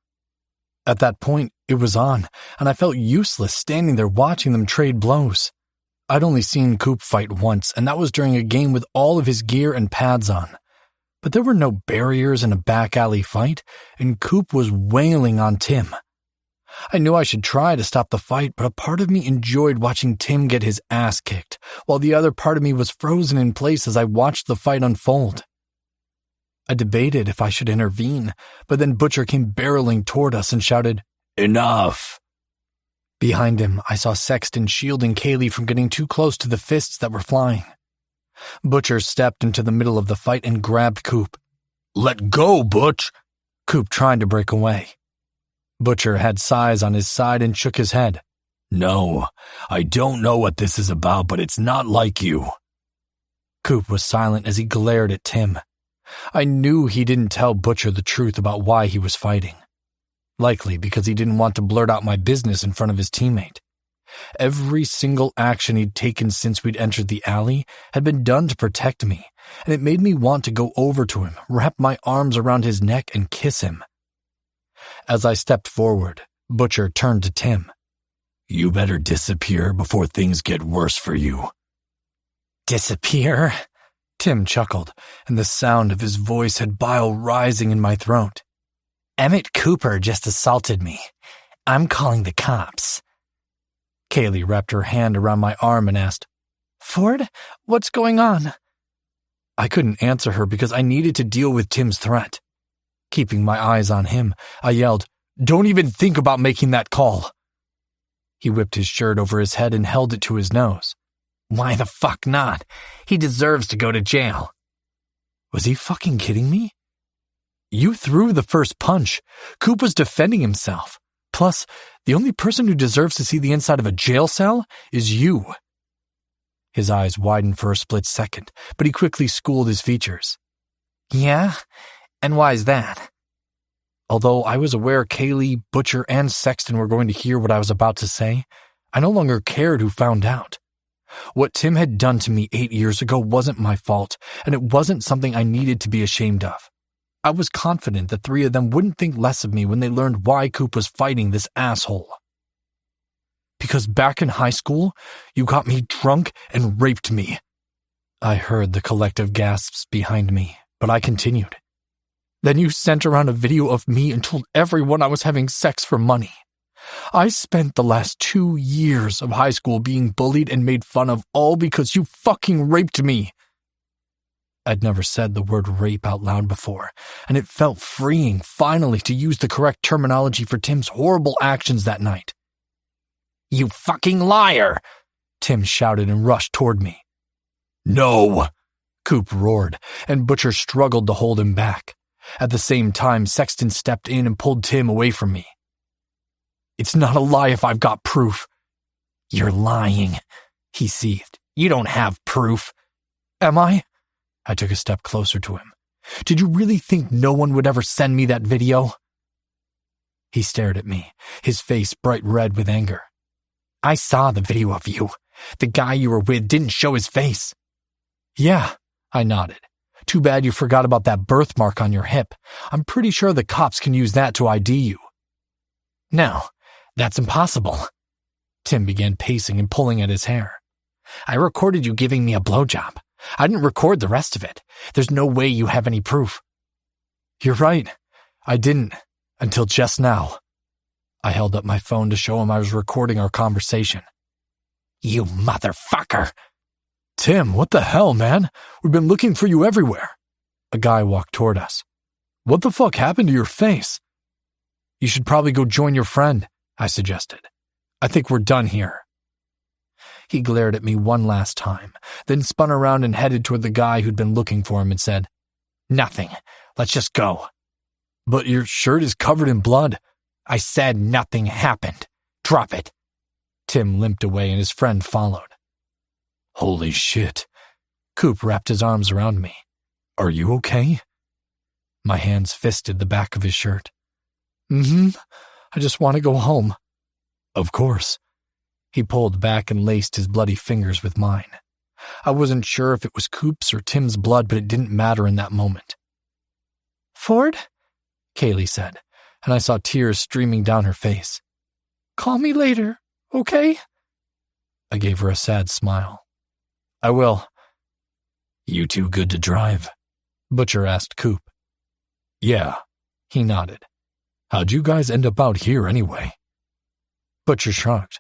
At that point, it was on, and I felt useless standing there watching them trade blows. I'd only seen Coop fight once, and that was during a game with all of his gear and pads on. But there were no barriers in a back alley fight, and Coop was wailing on Tim. I knew I should try to stop the fight, but a part of me enjoyed watching Tim get his ass kicked, while the other part of me was frozen in place as I watched the fight unfold. I debated if I should intervene, but then Butcher came barreling toward us and shouted, "Enough!" Behind him, I saw Sexton shielding Kaylee from getting too close to the fists that were flying. Butcher stepped into the middle of the fight and grabbed Coop. "Let go, Butch!" Coop tried to break away. Butcher had size on his side and shook his head. "No, I don't know what this is about, but it's not like you." Coop was silent as he glared at Tim. I knew he didn't tell Butcher the truth about why he was fighting. Likely because he didn't want to blurt out my business in front of his teammate. Every single action he'd taken since we'd entered the alley had been done to protect me, and it made me want to go over to him, wrap my arms around his neck, and kiss him. As I stepped forward, Butcher turned to Tim. "You better disappear before things get worse for you." "Disappear?" Tim chuckled, and the sound of his voice had bile rising in my throat. "Emmett Cooper just assaulted me. I'm calling the cops." Kaylee wrapped her hand around my arm and asked, "Ford, what's going on?" I couldn't answer her because I needed to deal with Tim's threat. Keeping my eyes on him, I yelled, "Don't even think about making that call." He whipped his shirt over his head and held it to his nose. "Why the fuck not? He deserves to go to jail." Was he fucking kidding me? You threw the first punch. Coop was defending himself. Plus, the only person who deserves to see the inside of a jail cell is you. His eyes widened for a split second, but he quickly schooled his features. "Yeah? And why's that?" Although I was aware Kaylee, Butcher, and Sexton were going to hear what I was about to say, I no longer cared who found out. What Tim had done to me 8 years ago wasn't my fault, and it wasn't something I needed to be ashamed of. I was confident the three of them wouldn't think less of me when they learned why Coop was fighting this asshole. "Because back in high school, you got me drunk and raped me." I heard the collective gasps behind me, but I continued. "Then you sent around a video of me and told everyone I was having sex for money. I spent the last 2 years of high school being bullied and made fun of, all because you fucking raped me." I'd never said the word rape out loud before, and it felt freeing finally to use the correct terminology for Tim's horrible actions that night. "You fucking liar!" Tim shouted and rushed toward me. "No!" Coop roared, and Butcher struggled to hold him back. At the same time, Sexton stepped in and pulled Tim away from me. "It's not a lie if I've got proof." "You're lying," he seethed. "You don't have proof." "Am I?" I took a step closer to him. "Did you really think no one would ever send me that video?" He stared at me, his face bright red with anger. "I saw the video of you. The guy you were with didn't show his face." "Yeah," I nodded. "Too bad you forgot about that birthmark on your hip. I'm pretty sure the cops can use that to ID you." "No, that's impossible." Tim began pacing and pulling at his hair. "I recorded you giving me a blowjob. I didn't record the rest of it. There's no way you have any proof." "You're right. I didn't, until just now." I held up my phone to show him I was recording our conversation. "You motherfucker!" "Tim, what the hell, man? We've been looking for you everywhere." A guy walked toward us. "What the fuck happened to your face?" "You should probably go join your friend," I suggested. "I think we're done here." He glared at me one last time, then spun around and headed toward the guy who'd been looking for him and said, "Nothing. Let's just go." "But your shirt is covered in blood." "I said nothing happened. Drop it." Tim limped away and his friend followed. "Holy shit." Coop wrapped his arms around me. "Are you okay?" My hands fisted the back of his shirt. I just want to go home." "Of course." He pulled back and laced his bloody fingers with mine. I wasn't sure if it was Coop's or Tim's blood, but it didn't matter in that moment. Ford? Kaylee said, and I saw tears streaming down her face. Call me later, okay? I gave her a sad smile. I will. You too good to drive? Butcher asked Coop. Yeah, he nodded. How'd you guys end up out here anyway? Butcher shrugged.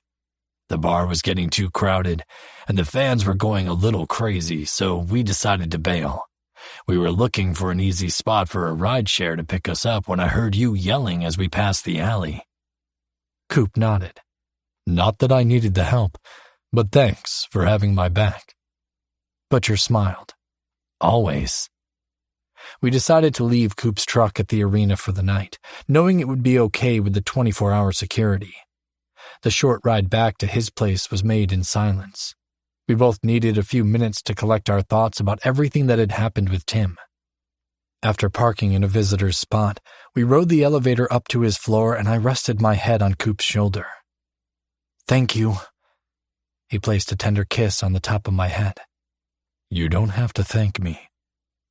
The bar was getting too crowded, and the fans were going a little crazy, so we decided to bail. We were looking for an easy spot for a rideshare to pick us up when I heard you yelling as we passed the alley. Coop nodded. Not that I needed the help, but thanks for having my back. Butcher smiled. Always. We decided to leave Coop's truck at the arena for the night, knowing it would be okay with the 24-hour security. The short ride back to his place was made in silence. We both needed a few minutes to collect our thoughts about everything that had happened with Tim. After parking in a visitor's spot, we rode the elevator up to his floor and I rested my head on Coop's shoulder. Thank you. He placed a tender kiss on the top of my head. You don't have to thank me.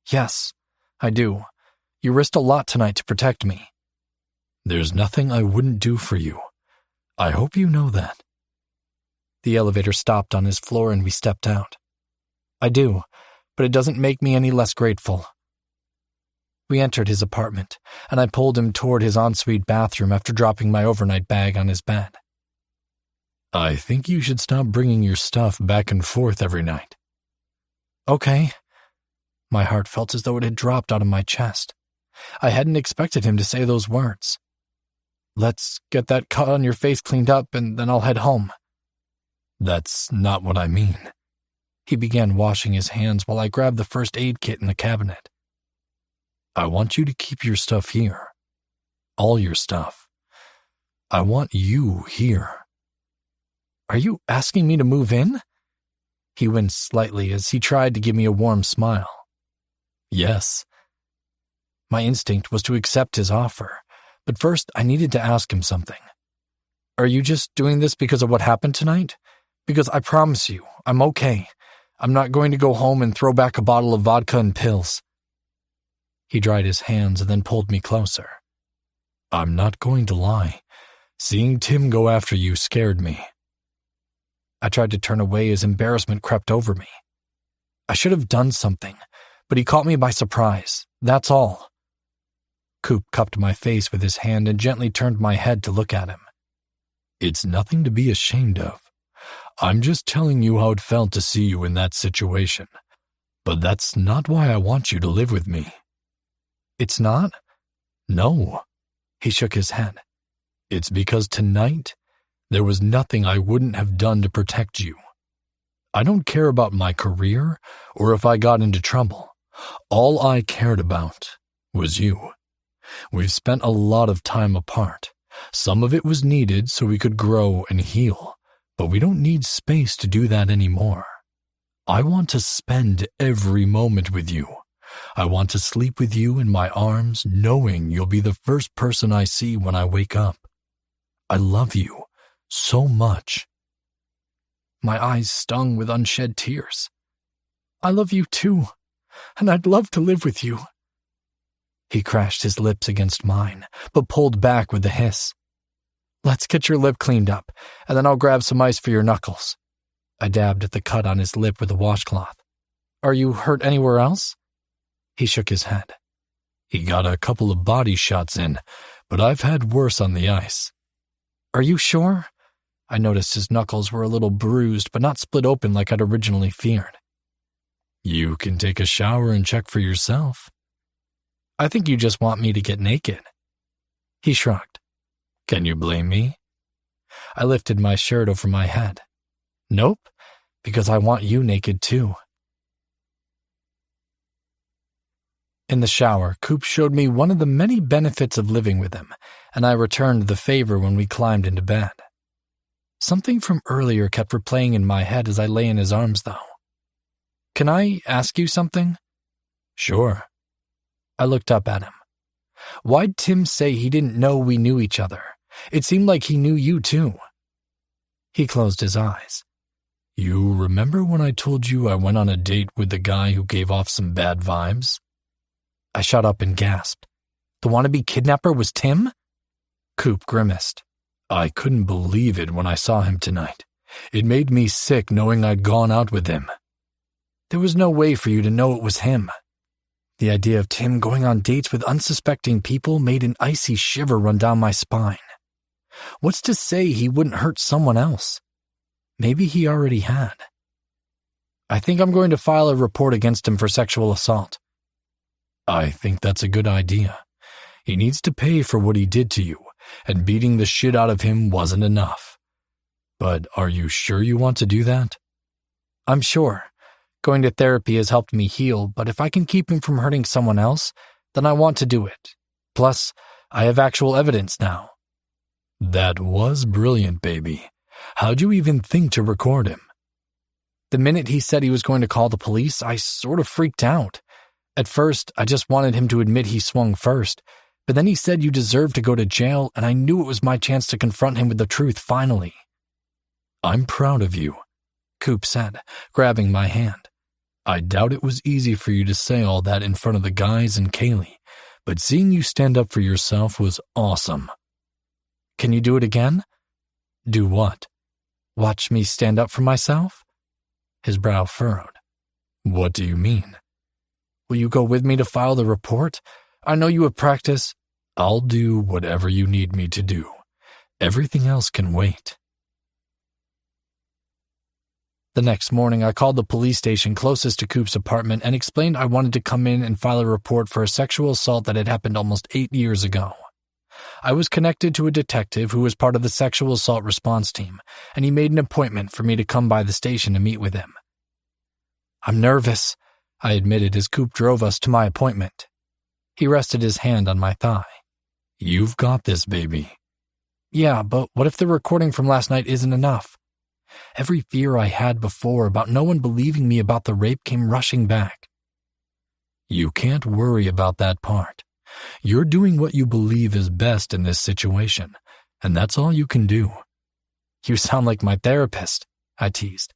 Yes, I do. You risked a lot tonight to protect me. There's nothing I wouldn't do for you. I hope you know that. The elevator stopped on his floor and we stepped out. I do, but it doesn't make me any less grateful. We entered his apartment, and I pulled him toward his ensuite bathroom after dropping my overnight bag on his bed. I think you should stop bringing your stuff back and forth every night. Okay. My heart felt as though it had dropped out of my chest. I hadn't expected him to say those words. Let's get that cut on your face cleaned up and then I'll head home. That's not what I mean. He began washing his hands while I grabbed the first aid kit in the cabinet. I want you to keep your stuff here. All your stuff. I want you here. Are you asking me to move in? He winced slightly as he tried to give me a warm smile. Yes. My instinct was to accept his offer, but first I needed to ask him something. Are you just doing this because of what happened tonight? Because I promise you, I'm okay. I'm not going to go home and throw back a bottle of vodka and pills. He dried his hands and then pulled me closer. I'm not going to lie. Seeing Tim go after you scared me. I tried to turn away as embarrassment crept over me. I should have done something, but he caught me by surprise. That's all. Coop cupped my face with his hand and gently turned my head to look at him. It's nothing to be ashamed of. I'm just telling you how it felt to see you in that situation. But that's not why I want you to live with me. It's not? No. He shook his head. It's because tonight, there was nothing I wouldn't have done to protect you. I don't care about my career or if I got into trouble. All I cared about was you. We've spent a lot of time apart. Some of it was needed so we could grow and heal, but we don't need space to do that anymore. I want to spend every moment with you. I want to sleep with you in my arms, knowing you'll be the first person I see when I wake up. I love you so much. My eyes stung with unshed tears. I love you too, and I'd love to live with you. He crashed his lips against mine, but pulled back with a hiss. Let's get your lip cleaned up, and then I'll grab some ice for your knuckles. I dabbed at the cut on his lip with a washcloth. Are you hurt anywhere else? He shook his head. He got a couple of body shots in, but I've had worse on the ice. Are you sure? I noticed his knuckles were a little bruised, but not split open like I'd originally feared. You can take a shower and check for yourself. I think you just want me to get naked. He shrugged. Can you blame me? I lifted my shirt over my head. Nope, because I want you naked too. In the shower, Coop showed me one of the many benefits of living with him, and I returned the favor when we climbed into bed. Something from earlier kept replaying in my head as I lay in his arms, though. Can I ask you something? Sure. I looked up at him. Why'd Tim say he didn't know we knew each other? It seemed like he knew you too. He closed his eyes. You remember when I told you I went on a date with the guy who gave off some bad vibes? I shut up and gasped. The wannabe kidnapper was Tim? Coop grimaced. I couldn't believe it when I saw him tonight. It made me sick knowing I'd gone out with him. There was no way for you to know it was him. The idea of Tim going on dates with unsuspecting people made an icy shiver run down my spine. What's to say he wouldn't hurt someone else? Maybe he already had. I think I'm going to file a report against him for sexual assault. I think that's a good idea. He needs to pay for what he did to you, and beating the shit out of him wasn't enough. But are you sure you want to do that? I'm sure. Going to therapy has helped me heal, but if I can keep him from hurting someone else, then I want to do it. Plus, I have actual evidence now. That was brilliant, baby. How'd you even think to record him? The minute he said he was going to call the police, I sort of freaked out. At first, I just wanted him to admit he swung first, but then he said you deserve to go to jail, and I knew it was my chance to confront him with the truth finally. I'm proud of you, Coop said, grabbing my hand. I doubt it was easy for you to say all that in front of the guys and Kaylee, but seeing you stand up for yourself was awesome. Can you do it again? Do what? Watch me stand up for myself? His brow furrowed. What do you mean? Will you go with me to file the report? I know you have practice. I'll do whatever you need me to do. Everything else can wait. The next morning, I called the police station closest to Coop's apartment and explained I wanted to come in and file a report for a sexual assault that had happened almost 8 years ago. I was connected to a detective who was part of the sexual assault response team, and he made an appointment for me to come by the station to meet with him. I'm nervous, I admitted as Coop drove us to my appointment. He rested his hand on my thigh. You've got this, baby. Yeah, but what if the recording from last night isn't enough? Every fear I had before about no one believing me about the rape came rushing back. You can't worry about that part. You're doing what you believe is best in this situation, and that's all you can do. You sound like my therapist, I teased.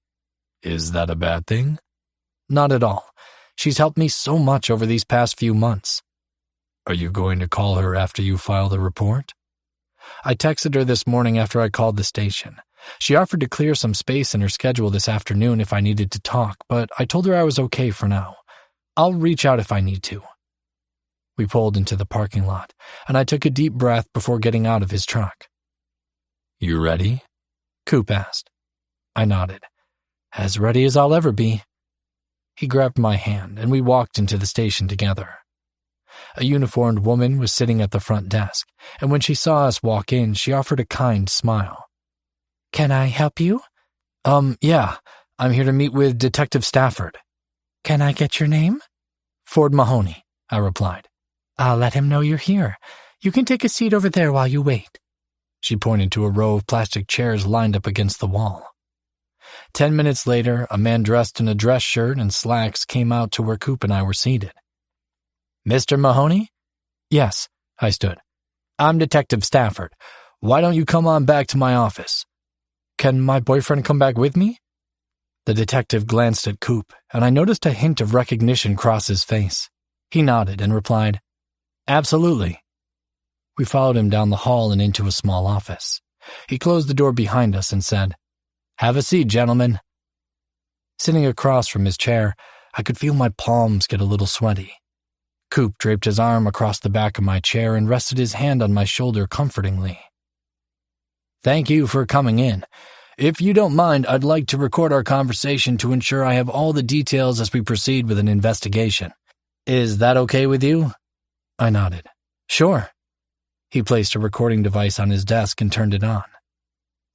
Is that a bad thing? Not at all. She's helped me so much over these past few months. Are you going to call her after you file the report? I texted her this morning after I called the station. She offered to clear some space in her schedule this afternoon if I needed to talk, but I told her I was okay for now. I'll reach out if I need to. We pulled into the parking lot, and I took a deep breath before getting out of his truck. You ready? Coop asked. I nodded. As ready as I'll ever be. He grabbed my hand, and we walked into the station together. A uniformed woman was sitting at the front desk, and when she saw us walk in, she offered a kind smile. Can I help you? Yeah. I'm here to meet with Detective Stafford. Can I get your name? Ford Mahoney, I replied. I'll let him know you're here. You can take a seat over there while you wait. She pointed to a row of plastic chairs lined up against the wall. 10 minutes later, a man dressed in a dress shirt and slacks came out to where Coop and I were seated. Mr. Mahoney? Yes, I stood. I'm Detective Stafford. Why don't you come on back to my office? Can my boyfriend come back with me? The detective glanced at Coop, and I noticed a hint of recognition cross his face. He nodded and replied, Absolutely. We followed him down the hall and into a small office. He closed the door behind us and said, Have a seat, gentlemen. Sitting across from his chair, I could feel my palms get a little sweaty. Coop draped his arm across the back of my chair and rested his hand on my shoulder comfortingly. Thank you for coming in. If you don't mind, I'd like to record our conversation to ensure I have all the details as we proceed with an investigation. Is that okay with you? I nodded. Sure. He placed a recording device on his desk and turned it on.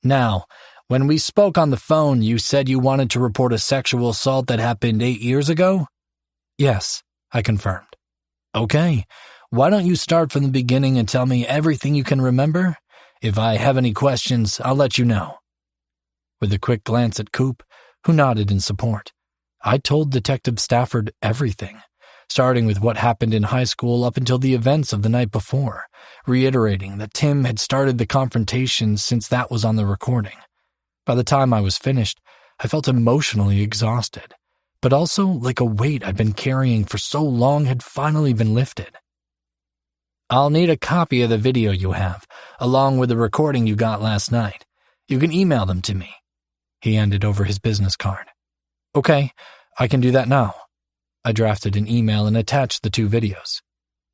Now, when we spoke on the phone, you said you wanted to report a sexual assault that happened 8 years ago? Yes, I confirmed. Okay. Why don't you start from the beginning and tell me everything you can remember? If I have any questions, I'll let you know. With a quick glance at Coop, who nodded in support, I told Detective Stafford everything, starting with what happened in high school up until the events of the night before, reiterating that Tim had started the confrontation since that was on the recording. By the time I was finished, I felt emotionally exhausted, but also like a weight I'd been carrying for so long had finally been lifted. I'll need a copy of the video you have, along with the recording you got last night. You can email them to me. He handed over his business card. Okay, I can do that now. I drafted an email and attached the 2 videos.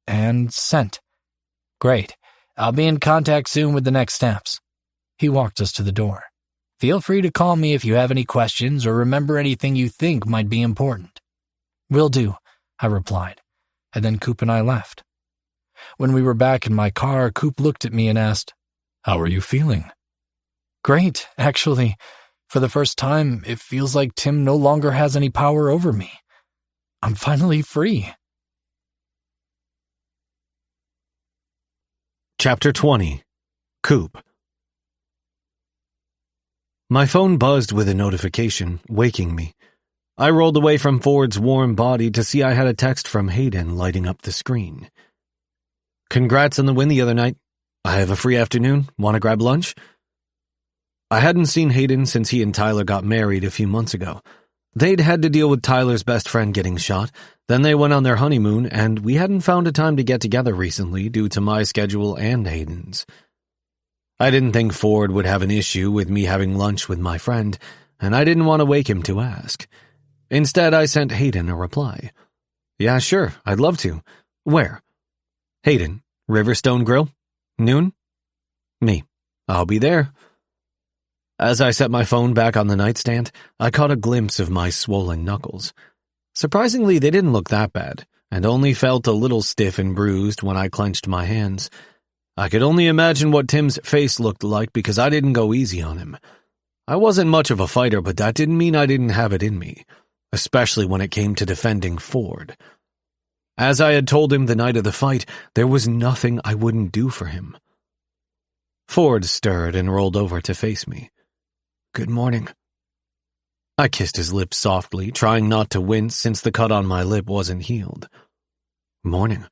And sent. Great. I'll be in contact soon with the next steps. He walked us to the door. Feel free to call me if you have any questions or remember anything you think might be important. Will do, I replied, and then Coop and I left. When we were back in my car, Coop looked at me and asked, "How are you feeling?" Great, actually. For the first time, it feels like Tim no longer has any power over me. I'm finally free. Chapter 20. Coop. My phone buzzed with a notification, waking me. I rolled away from Ford's warm body to see I had a text from Hayden lighting up the screen. Congrats on the win the other night. I have a free afternoon. Want to grab lunch? I hadn't seen Hayden since he and Tyler got married a few months ago. They'd had to deal with Tyler's best friend getting shot, then they went on their honeymoon, and we hadn't found a time to get together recently due to my schedule and Hayden's. I didn't think Ford would have an issue with me having lunch with my friend, and I didn't want to wake him to ask. Instead, I sent Hayden a reply. Yeah, sure, I'd love to. Where? Hayden, Riverstone Grill? Noon? Me. I'll be there. As I set my phone back on the nightstand, I caught a glimpse of my swollen knuckles. Surprisingly, they didn't look that bad, and only felt a little stiff and bruised when I clenched my hands. I could only imagine what Tim's face looked like because I didn't go easy on him. I wasn't much of a fighter, but that didn't mean I didn't have it in me, especially when it came to defending Ford. As I had told him the night of the fight, there was nothing I wouldn't do for him. Ford stirred and rolled over to face me. Good morning. I kissed his lips softly, trying not to wince since the cut on my lip wasn't healed. Morning.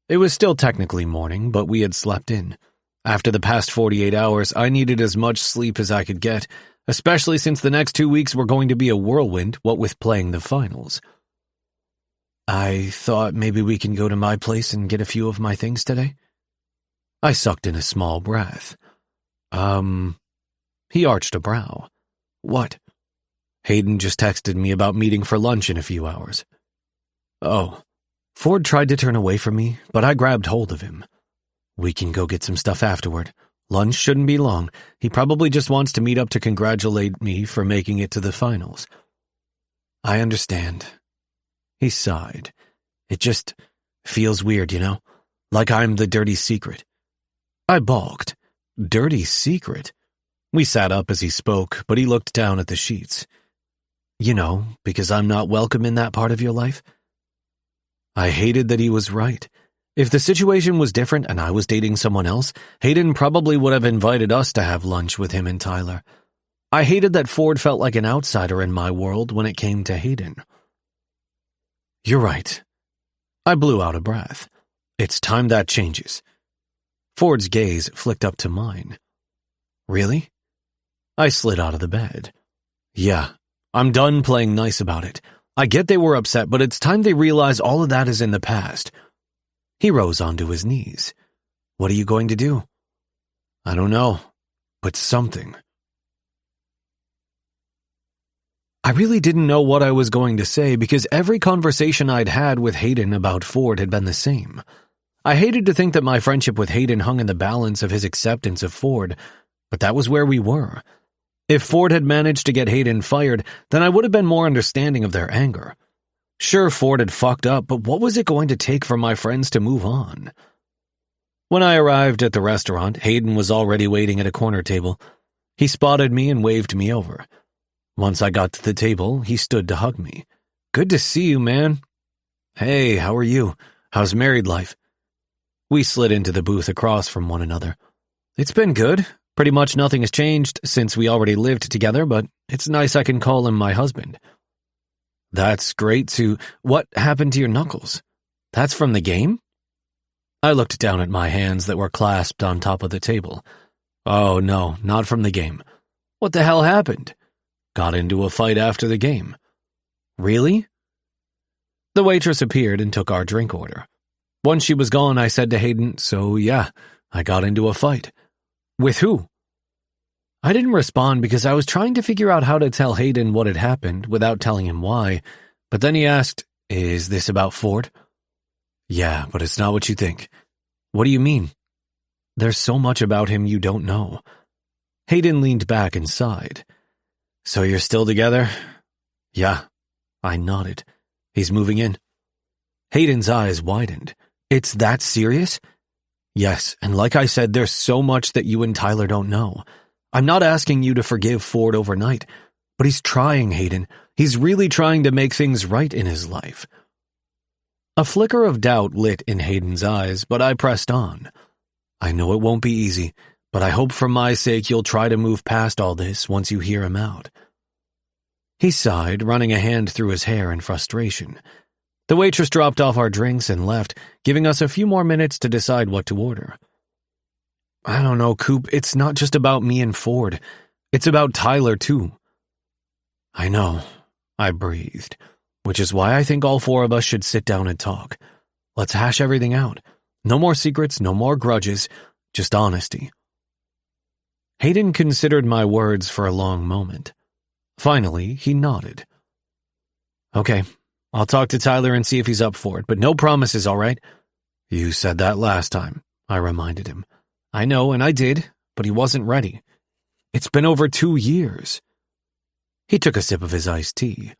It was still technically morning, but we had slept in. After the past 48 hours, I needed as much sleep as I could get, especially since the next 2 weeks were going to be a whirlwind, what with playing the finals. I thought maybe we can go to my place and get a few of my things today. I sucked in a small breath. He arched a brow. What? Hayden just texted me about meeting for lunch in a few hours. Oh. Ford tried to turn away from me, but I grabbed hold of him. We can go get some stuff afterward. Lunch shouldn't be long. He probably just wants to meet up to congratulate me for making it to the finals. I understand. He sighed. It just feels weird, you know? Like I'm the dirty secret. I balked. Dirty secret? We sat up as he spoke, but he looked down at the sheets. You know, because I'm not welcome in that part of your life? I hated that he was right. If the situation was different and I was dating someone else, Hayden probably would have invited us to have lunch with him and Tyler. I hated that Ford felt like an outsider in my world when it came to Hayden. You're right. I blew out a breath. It's time that changes. Ford's gaze flicked up to mine. Really? I slid out of the bed. Yeah, I'm done playing nice about it. I get they were upset, but it's time they realize all of that is in the past. He rose onto his knees. What are you going to do? I don't know, but something. I really didn't know what I was going to say because every conversation I'd had with Hayden about Ford had been the same. I hated to think that my friendship with Hayden hung in the balance of his acceptance of Ford, but that was where we were. If Ford had managed to get Hayden fired, then I would have been more understanding of their anger. Sure, Ford had fucked up, but what was it going to take for my friends to move on? When I arrived at the restaurant, Hayden was already waiting at a corner table. He spotted me and waved me over. Once I got to the table, he stood to hug me. Good to see you, man. Hey, how are you? How's married life? We slid into the booth across from one another. It's been good. Pretty much nothing has changed since we already lived together, but it's nice I can call him my husband. That's great too. What happened to your knuckles? That's from the game? I looked down at my hands that were clasped on top of the table. Oh no, not from the game. What the hell happened? Got into a fight after the game. Really? The waitress appeared and took our drink order. Once she was gone, I said to Hayden, so yeah, I got into a fight. With who? I didn't respond because I was trying to figure out how to tell Hayden what had happened without telling him why, but then he asked, is this about Ford? Yeah, but it's not what you think. What do you mean? There's so much about him you don't know. Hayden leaned back and sighed. So you're still together? Yeah. I nodded. He's moving in. Hayden's eyes widened. It's that serious? Yes, and like I said, there's so much that you and Tyler don't know. I'm not asking you to forgive Ford overnight, but he's trying, Hayden. He's really trying to make things right in his life. A flicker of doubt lit in Hayden's eyes, but I pressed on. I know it won't be easy, but I hope for my sake you'll try to move past all this once you hear him out. He sighed, running a hand through his hair in frustration. The waitress dropped off our drinks and left, giving us a few more minutes to decide what to order. I don't know, Coop, it's not just about me and Ford. It's about Tyler, too. I know, I breathed, which is why I think all four of us should sit down and talk. Let's hash everything out. No more secrets, no more grudges, just honesty. Hayden considered my words for a long moment. Finally, he nodded. Okay, I'll talk to Tyler and see if he's up for it, but no promises, all right? You said that last time, I reminded him. I know, and I did, but he wasn't ready. It's been over 2 years. He took a sip of his iced tea.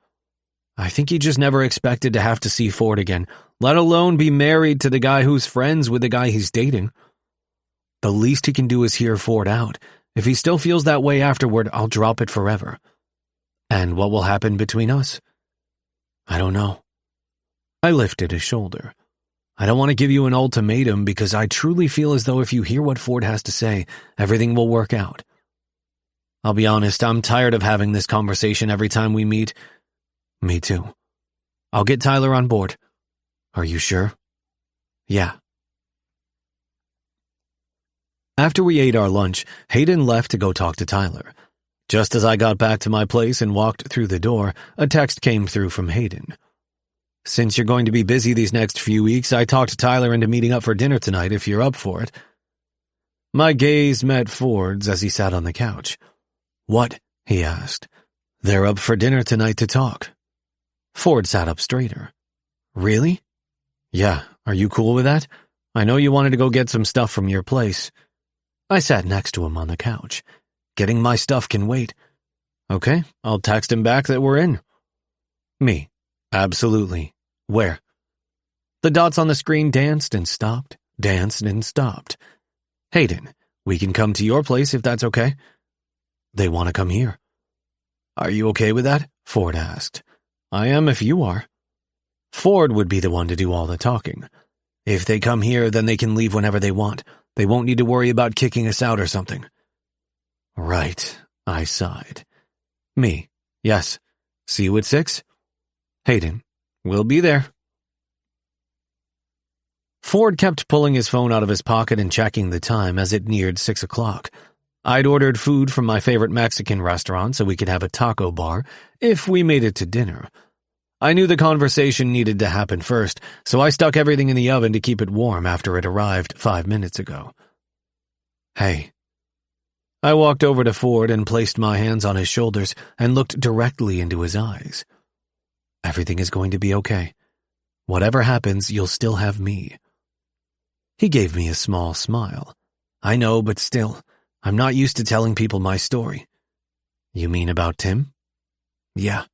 I think he just never expected to have to see Ford again, let alone be married to the guy who's friends with the guy he's dating. The least he can do is hear Ford out. If he still feels that way afterward, I'll drop it forever. And what will happen between us? I don't know. I lifted his shoulder. I don't want to give you an ultimatum because I truly feel as though if you hear what Ford has to say, everything will work out. I'll be honest, I'm tired of having this conversation every time we meet. Me too. I'll get Tyler on board. Are you sure? Yeah. After we ate our lunch, Hayden left to go talk to Tyler. Just as I got back to my place and walked through the door, a text came through from Hayden. Since you're going to be busy these next few weeks, I talked Tyler into meeting up for dinner tonight if you're up for it. My gaze met Ford's as he sat on the couch. What? He asked. They're up for dinner tonight to talk. Ford sat up straighter. Really? Yeah, are you cool with that? I know you wanted to go get some stuff from your place. I sat next to him on the couch. Getting my stuff can wait. Okay, I'll text him back that we're in. Me. Absolutely. Where? The dots on the screen danced and stopped, danced and stopped. Hayden, we can come to your place if that's okay. They want to come here. Are you okay with that? Ford asked. I am if you are. Ford would be the one to do all the talking. If they come here, then they can leave whenever they want. They won't need to worry about kicking us out or something. Right, I sighed. Me, yes. See you at 6? Hayden, we'll be there. Ford kept pulling his phone out of his pocket and checking the time as it neared 6 o'clock. I'd ordered food from my favorite Mexican restaurant so we could have a taco bar if we made it to dinner. I knew the conversation needed to happen first, so I stuck everything in the oven to keep it warm after it arrived 5 minutes ago. Hey. I walked over to Ford and placed my hands on his shoulders and looked directly into his eyes. Everything is going to be okay. Whatever happens, you'll still have me. He gave me a small smile. I know, but still, I'm not used to telling people my story. You mean about Tim? Yeah.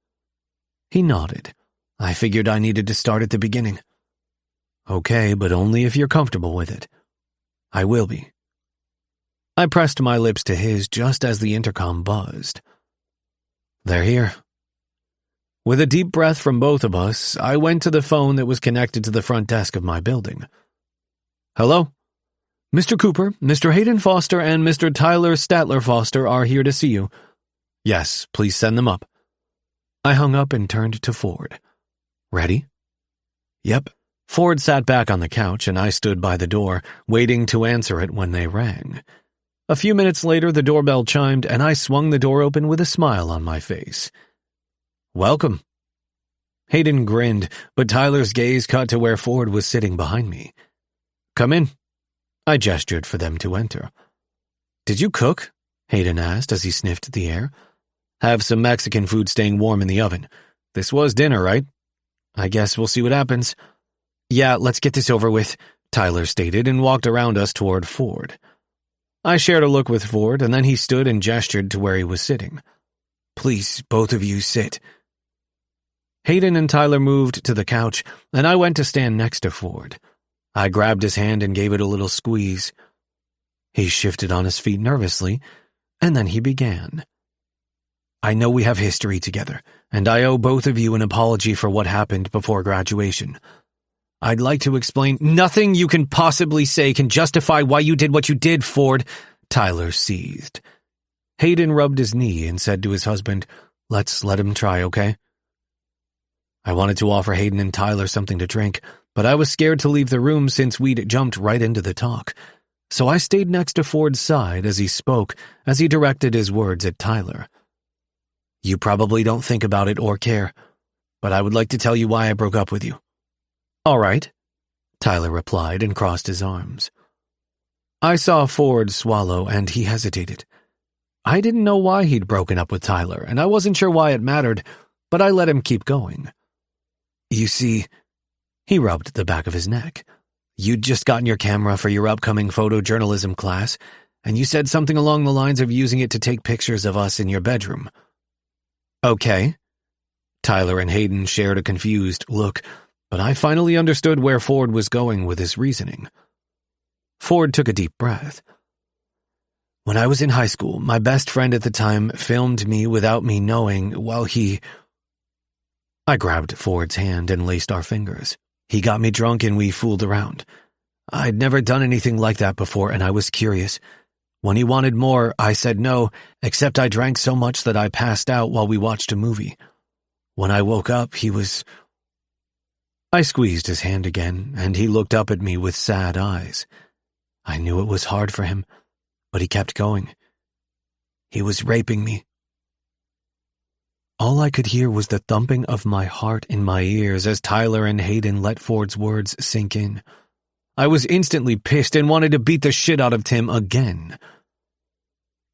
He nodded. I figured I needed to start at the beginning. Okay, but only if you're comfortable with it. I will be. I pressed my lips to his just as the intercom buzzed. They're here. With a deep breath from both of us, I went to the phone that was connected to the front desk of my building. Hello? Mr. Cooper, Mr. Hayden Foster, and Mr. Tyler Statler Foster are here to see you. Yes, please send them up. I hung up and turned to Ford. Ready? Yep. Ford sat back on the couch and I stood by the door, waiting to answer it when they rang. A few minutes later, the doorbell chimed, and I swung the door open with a smile on my face. "Welcome." Hayden grinned, but Tyler's gaze cut to where Ford was sitting behind me. "Come in." I gestured for them to enter. "Did you cook?" Hayden asked as he sniffed the air. "Have some Mexican food staying warm in the oven. This was dinner, right?" "I guess we'll see what happens." "Yeah, let's get this over with," Tyler stated and walked around us toward Ford. I shared a look with Ford, and then he stood and gestured to where he was sitting. "Please, both of you sit." Hayden and Tyler moved to the couch, and I went to stand next to Ford. I grabbed his hand and gave it a little squeeze. He shifted on his feet nervously, and then he began. "I know we have history together, and I owe both of you an apology for what happened before graduation. I'd like to explain—" "Nothing you can possibly say can justify why you did what you did, Ford," Tyler seethed. Hayden rubbed his knee and said to his husband, "Let's let him try, okay?" I wanted to offer Hayden and Tyler something to drink, but I was scared to leave the room since we'd jumped right into the talk. So I stayed next to Ford's side as he spoke, as he directed his words at Tyler. "You probably don't think about it or care, but I would like to tell you why I broke up with you." "All right," Tyler replied and crossed his arms. I saw Ford swallow, and he hesitated. I didn't know why he'd broken up with Tyler, and I wasn't sure why it mattered, but I let him keep going. "You see," he rubbed the back of his neck, "you'd just gotten your camera for your upcoming photojournalism class, and you said something along the lines of using it to take pictures of us in your bedroom." "Okay." Tyler and Hayden shared a confused look, but I finally understood where Ford was going with his reasoning. Ford took a deep breath. "When I was in high school, my best friend at the time filmed me without me knowing while he—" I grabbed Ford's hand and laced our fingers. "He got me drunk and we fooled around. I'd never done anything like that before, and I was curious. When he wanted more, I said no, except I drank so much that I passed out while we watched a movie. When I woke up, he was—" I squeezed his hand again, and he looked up at me with sad eyes. I knew it was hard for him, but he kept going. "He was raping me." All I could hear was the thumping of my heart in my ears as Tyler and Hayden let Ford's words sink in. I was instantly pissed and wanted to beat the shit out of Tim again.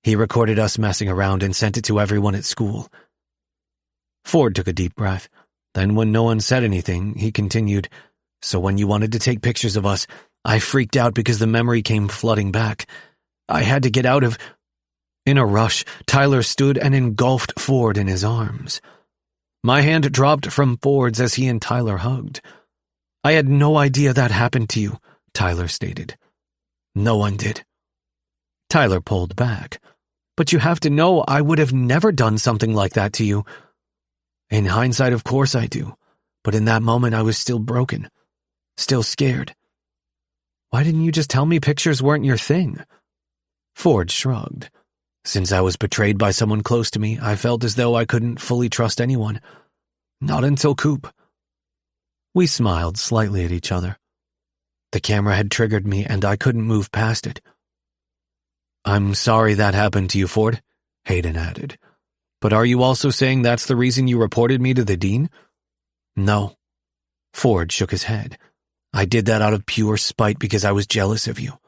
"He recorded us messing around and sent it to everyone at school." Ford took a deep breath. Then when no one said anything, he continued, "So when you wanted to take pictures of us, I freaked out because the memory came flooding back. I had to get out of—" In a rush, Tyler stood and engulfed Ford in his arms. My hand dropped from Ford's as he and Tyler hugged. "I had no idea that happened to you," Tyler stated. "No one did." Tyler pulled back. "But you have to know I would have never done something like that to you." "In hindsight, of course I do. But in that moment I was still broken. Still scared." "Why didn't you just tell me pictures weren't your thing?" Ford shrugged. "Since I was betrayed by someone close to me, I felt as though I couldn't fully trust anyone. Not until Coop." We smiled slightly at each other. The camera had triggered me, and I couldn't move past it. "I'm sorry that happened to you, Ford," Hayden added. "But are you also saying that's the reason you reported me to the dean?" "No." Ford shook his head. "I did that out of pure spite because I was jealous of you.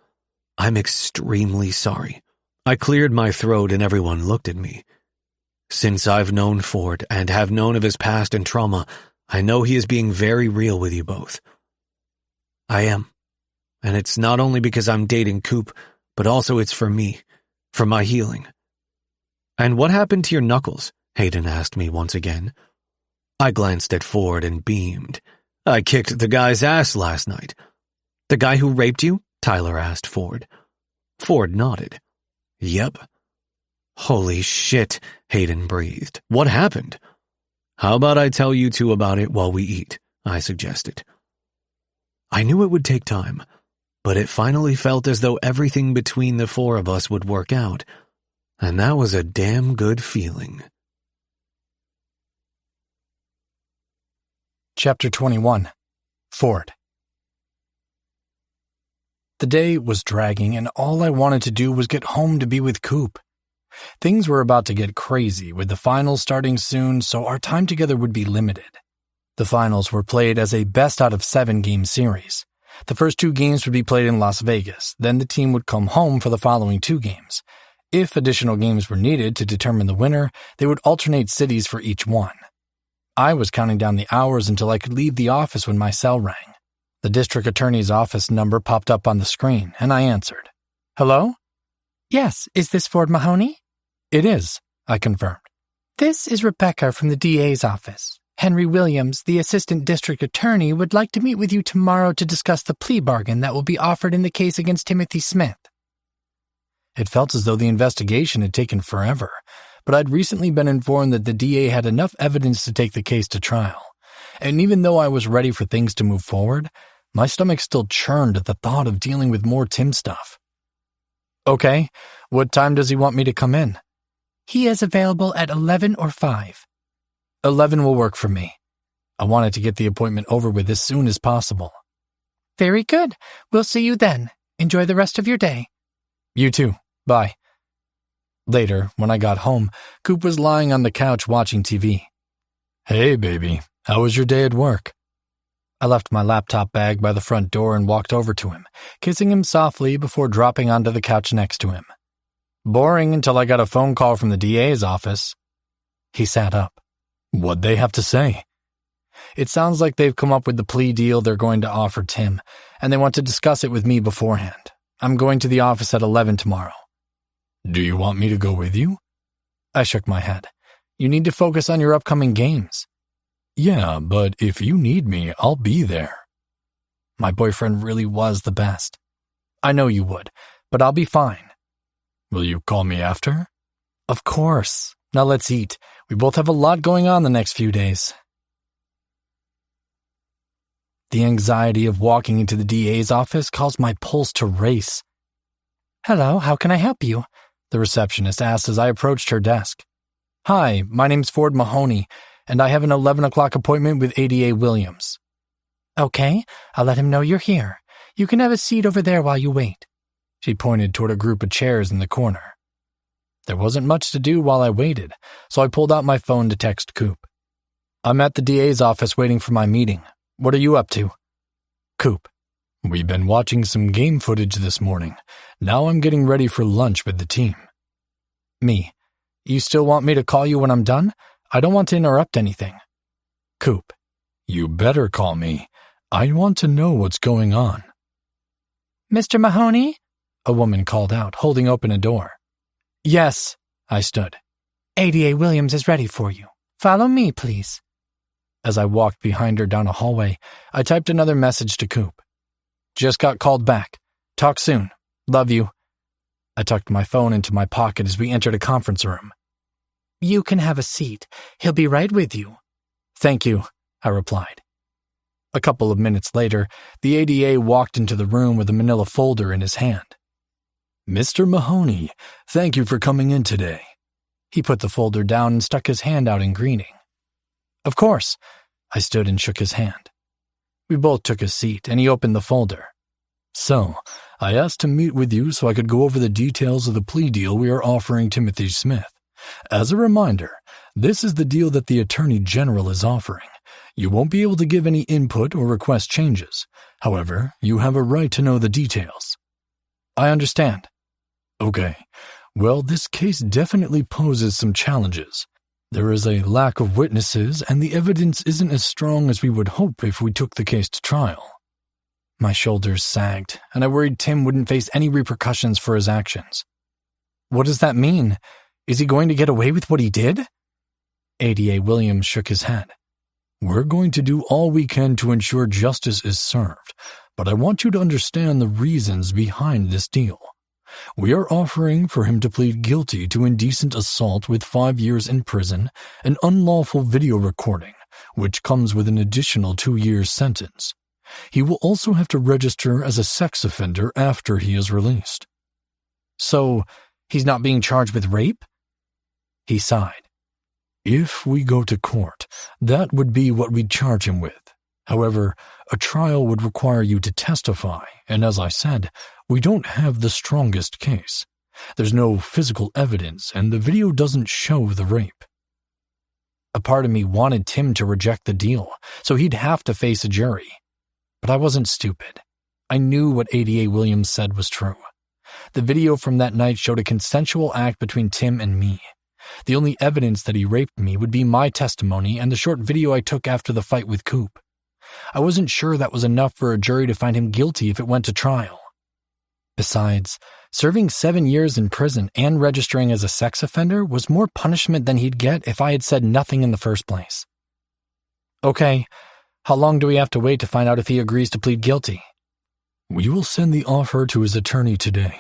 I'm extremely sorry." I cleared my throat and everyone looked at me. Since I've known Ford and have known of his past and trauma, I know he is being very real with you both. I am. And it's not only because I'm dating Coop, but also it's for me, for my healing. "And what happened to your knuckles?" Hayden asked me once again. I glanced at Ford and beamed. "I kicked the guy's ass last night." "The guy who raped you?" Tyler asked Ford. Ford nodded. "Yep." "Holy shit," Hayden breathed. "What happened?" "How about I tell you two about it while we eat?" I suggested. I knew it would take time, but it finally felt as though everything between the four of us would work out, and that was a damn good feeling. Chapter 21. Ford. The day was dragging, and all I wanted to do was get home to be with Coop. Things were about to get crazy, with the finals starting soon, so our time together would be limited. The finals were played as a best-out-of-7 game series. The first 2 games would be played in Las Vegas, then the team would come home for the following 2 games. If additional games were needed to determine the winner, they would alternate cities for each one. I was counting down the hours until I could leave the office when my cell rang. The district attorney's office number popped up on the screen, and I answered. Hello? Yes, is this Ford Mahoney? It is, I confirmed. This is Rebecca from the DA's office. Henry Williams, the assistant district attorney, would like to meet with you tomorrow to discuss the plea bargain that will be offered in the case against Timothy Smith. It felt as though the investigation had taken forever, but I'd recently been informed that the DA had enough evidence to take the case to trial. And even though I was ready for things to move forward, my stomach still churned at the thought of dealing with more Tim stuff. Okay, what time does he want me to come in? He is available at 11 or 5. 11 will work for me. I wanted to get the appointment over with as soon as possible. Very good. We'll see you then. Enjoy the rest of your day. You too. Bye. Later, when I got home, Coop was lying on the couch watching TV. Hey, baby. How was your day at work? I left my laptop bag by the front door and walked over to him, kissing him softly before dropping onto the couch next to him. Boring until I got a phone call from the DA's office. He sat up. What'd they have to say? It sounds like they've come up with the plea deal they're going to offer Tim, and they want to discuss it with me beforehand. I'm going to the office at 11 tomorrow. Do you want me to go with you? I shook my head. You need to focus on your upcoming games. Yeah, but if you need me, I'll be there. My boyfriend really was the best. I know you would, but I'll be fine. Will you call me after? Of course. Now let's eat. We both have a lot going on the next few days. The anxiety of walking into the DA's office caused my pulse to race. Hello, how can I help you? The receptionist asked as I approached her desk. Hi, my name's Ford Mahoney, and I have an 11 o'clock appointment with ADA Williams. Okay, I'll let him know you're here. You can have a seat over there while you wait. She pointed toward a group of chairs in the corner. There wasn't much to do while I waited, so I pulled out my phone to text Coop. I'm at the DA's office waiting for my meeting. What are you up to? Coop. We've been watching some game footage this morning. Now I'm getting ready for lunch with the team. Me. You still want me to call you when I'm done? I don't want to interrupt anything. Coop. You better call me. I want to know what's going on. Mr. Mahoney? A woman called out, holding open a door. Yes, I stood. ADA Williams is ready for you. Follow me, please. As I walked behind her down a hallway, I typed another message to Coop. Just got called back. Talk soon. Love you. I tucked my phone into my pocket as we entered a conference room. You can have a seat. He'll be right with you. Thank you, I replied. A couple of minutes later, the ADA walked into the room with a manila folder in his hand. Mr. Mahoney, thank you for coming in today. He put the folder down and stuck his hand out in greeting. Of course. I stood and shook his hand. We both took a seat, and he opened the folder. So, I asked to meet with you so I could go over the details of the plea deal we are offering Timothy Smith. As a reminder, this is the deal that the Attorney General is offering. You won't be able to give any input or request changes. However, you have a right to know the details. I understand. Okay. Well, this case definitely poses some challenges. There is a lack of witnesses, and the evidence isn't as strong as we would hope if we took the case to trial. My shoulders sagged, and I worried Tim wouldn't face any repercussions for his actions. What does that mean? Is he going to get away with what he did? ADA Williams shook his head. We're going to do all we can to ensure justice is served, but I want you to understand the reasons behind this deal. We are offering for him to plead guilty to indecent assault with 5 years in prison and unlawful video recording, which comes with an additional 2 years sentence. He will also have to register as a sex offender after he is released. So, he's not being charged with rape? He sighed. If we go to court, that would be what we'd charge him with. However, a trial would require you to testify, and as I said, we don't have the strongest case. There's no physical evidence, and the video doesn't show the rape. A part of me wanted Tim to reject the deal, so he'd have to face a jury. But I wasn't stupid. I knew what ADA Williams said was true. The video from that night showed a consensual act between Tim and me. The only evidence that he raped me would be my testimony and the short video I took after the fight with Coop. I wasn't sure that was enough for a jury to find him guilty if it went to trial. Besides, serving 7 years in prison and registering as a sex offender was more punishment than he'd get if I had said nothing in the first place. Okay, how long do we have to wait to find out if he agrees to plead guilty? We will send the offer to his attorney today.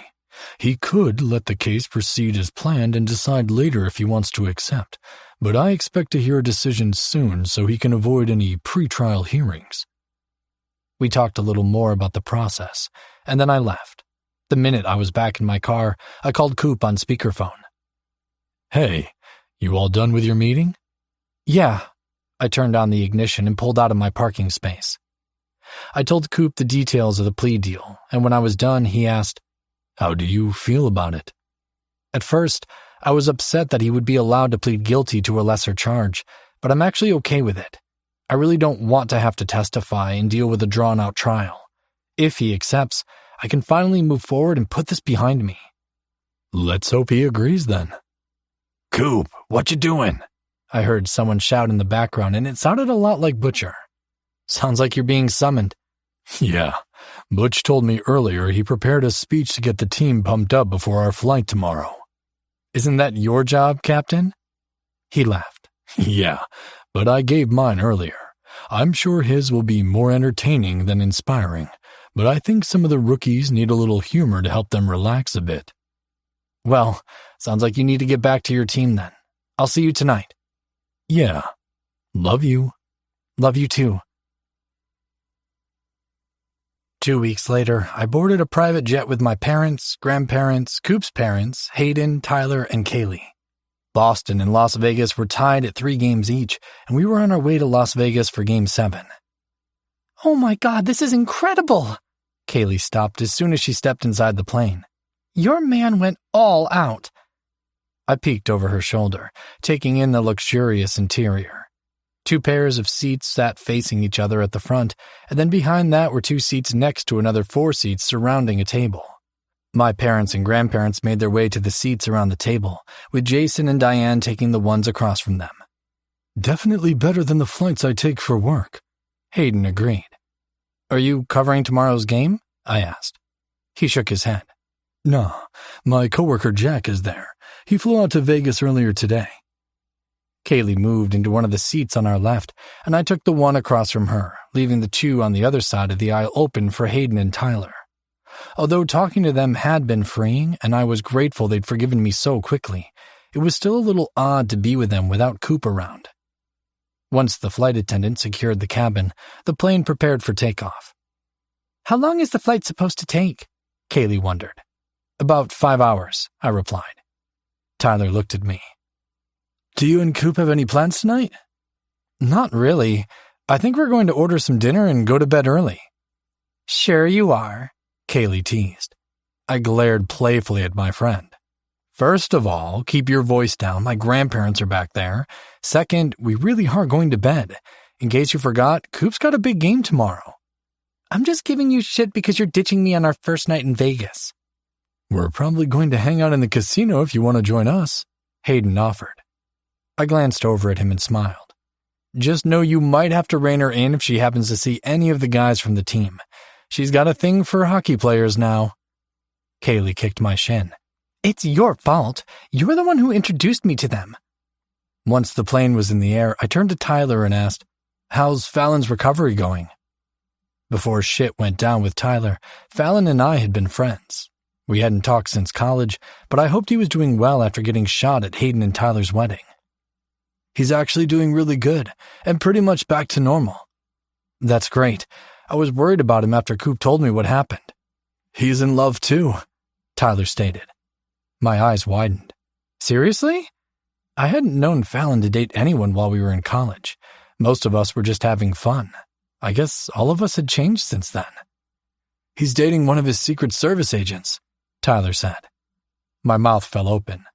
He could let the case proceed as planned and decide later if he wants to accept, but I expect to hear a decision soon so he can avoid any pre-trial hearings. We talked a little more about the process, and then I left. The minute I was back in my car, I called Coop on speakerphone. Hey, you all done with your meeting? Yeah. I turned on the ignition and pulled out of my parking space. I told Coop the details of the plea deal, and when I was done, he asked, "How do you feel about it?" At first, I was upset that he would be allowed to plead guilty to a lesser charge, but I'm actually okay with it. I really don't want to have to testify and deal with a drawn-out trial. If he accepts, I can finally move forward and put this behind me. Let's hope he agrees then. "Coop, what you doing?" I heard someone shout in the background, and it sounded a lot like Butcher. "Sounds like you're being summoned." Yeah, Butch told me earlier he prepared a speech to get the team pumped up before our flight tomorrow. "Isn't that your job, Captain?" He laughed. Yeah, but I gave mine earlier. I'm sure his will be more entertaining than inspiring, but I think some of the rookies need a little humor to help them relax a bit. Well, sounds like you need to get back to your team then. I'll see you tonight. Yeah. Love you. Love you too. 2 weeks later, I boarded a private jet with my parents, grandparents, Coop's parents, Hayden, Tyler, and Kaylee. Boston and Las Vegas were tied at 3 games each, and we were on our way to Las Vegas for Game 7. "Oh my God, this is incredible!" Kaylee stopped as soon as she stepped inside the plane. "Your man went all out." I peeked over her shoulder, taking in the luxurious interior. 2 pairs of seats sat facing each other at the front, and then behind that were 2 seats next to another 4 seats surrounding a table. My parents and grandparents made their way to the seats around the table, with Jason and Diane taking the ones across from them. "Definitely better than the flights I take for work," Hayden agreed. "Are you covering tomorrow's game?" I asked. He shook his head. "Nah, my coworker Jack is there. He flew out to Vegas earlier today." Kaylee moved into one of the seats on our left, and I took the one across from her, leaving the 2 on the other side of the aisle open for Hayden and Tyler. Although talking to them had been freeing, and I was grateful they'd forgiven me so quickly, it was still a little odd to be with them without Coop around. Once the flight attendant secured the cabin, the plane prepared for takeoff. "How long is the flight supposed to take?" Kaylee wondered. "About 5 hours," I replied. Tyler looked at me. "Do you and Coop have any plans tonight?" "Not really. I think we're going to order some dinner and go to bed early." "Sure you are," Kaylee teased. I glared playfully at my friend. "First of all, keep your voice down. My grandparents are back there. Second, we really are going to bed. In case you forgot, Coop's got a big game tomorrow." "I'm just giving you shit because you're ditching me on our first night in Vegas." "We're probably going to hang out in the casino if you want to join us," Hayden offered. I glanced over at him and smiled. "Just know you might have to rein her in if she happens to see any of the guys from the team. She's got a thing for hockey players now." Kaylee kicked my shin. "It's your fault. You're the one who introduced me to them." Once the plane was in the air, I turned to Tyler and asked, "How's Fallon's recovery going?" Before shit went down with Tyler, Fallon and I had been friends. We hadn't talked since college, but I hoped he was doing well after getting shot at Hayden and Tyler's wedding. "He's actually doing really good, and pretty much back to normal." "That's great. I was worried about him after Coop told me what happened." "He's in love too," Tyler stated. My eyes widened. "Seriously?" I hadn't known Fallon to date anyone while we were in college. Most of us were just having fun. I guess all of us had changed since then. He's dating one of his Secret Service agents, Tyler said. My mouth fell open.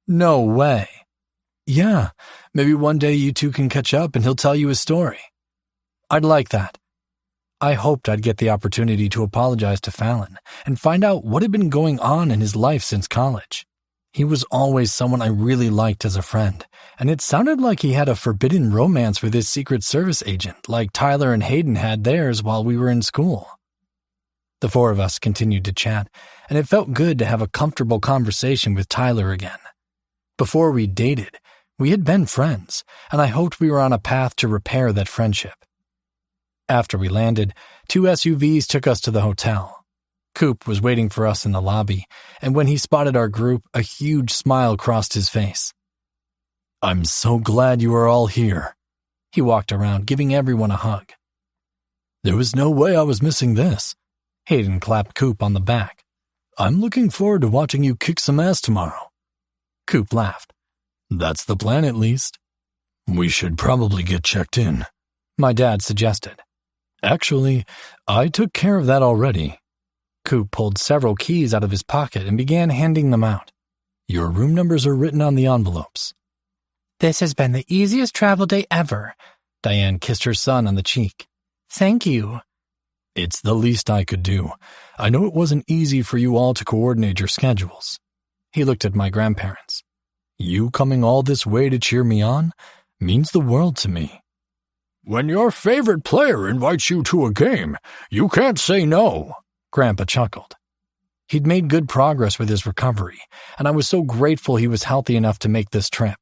No way. Yeah, maybe one day you two can catch up and he'll tell you his story. I'd like that. I hoped I'd get the opportunity to apologize to Fallon and find out what had been going on in his life since college. He was always someone I really liked as a friend, and it sounded like he had a forbidden romance with his Secret Service agent, like Tyler and Hayden had theirs while we were in school. The four of us continued to chat, and it felt good to have a comfortable conversation with Tyler again. Before we dated, we had been friends, and I hoped we were on a path to repair that friendship. After we landed, 2 SUVs took us to the hotel. Coop was waiting for us in the lobby, and when he spotted our group, a huge smile crossed his face. I'm so glad you are all here. He walked around, giving everyone a hug. There was no way I was missing this. Hayden clapped Coop on the back. I'm looking forward to watching you kick some ass tomorrow. Coop laughed. That's the plan, at least. We should probably get checked in, my dad suggested. Actually, I took care of that already. Coop pulled several keys out of his pocket and began handing them out. Your room numbers are written on the envelopes. This has been the easiest travel day ever. Diane kissed her son on the cheek. Thank you. It's the least I could do. I know it wasn't easy for you all to coordinate your schedules. He looked at my grandparents. You coming all this way to cheer me on means the world to me. When your favorite player invites you to a game, you can't say no, Grandpa chuckled. He'd made good progress with his recovery, and I was so grateful he was healthy enough to make this trip.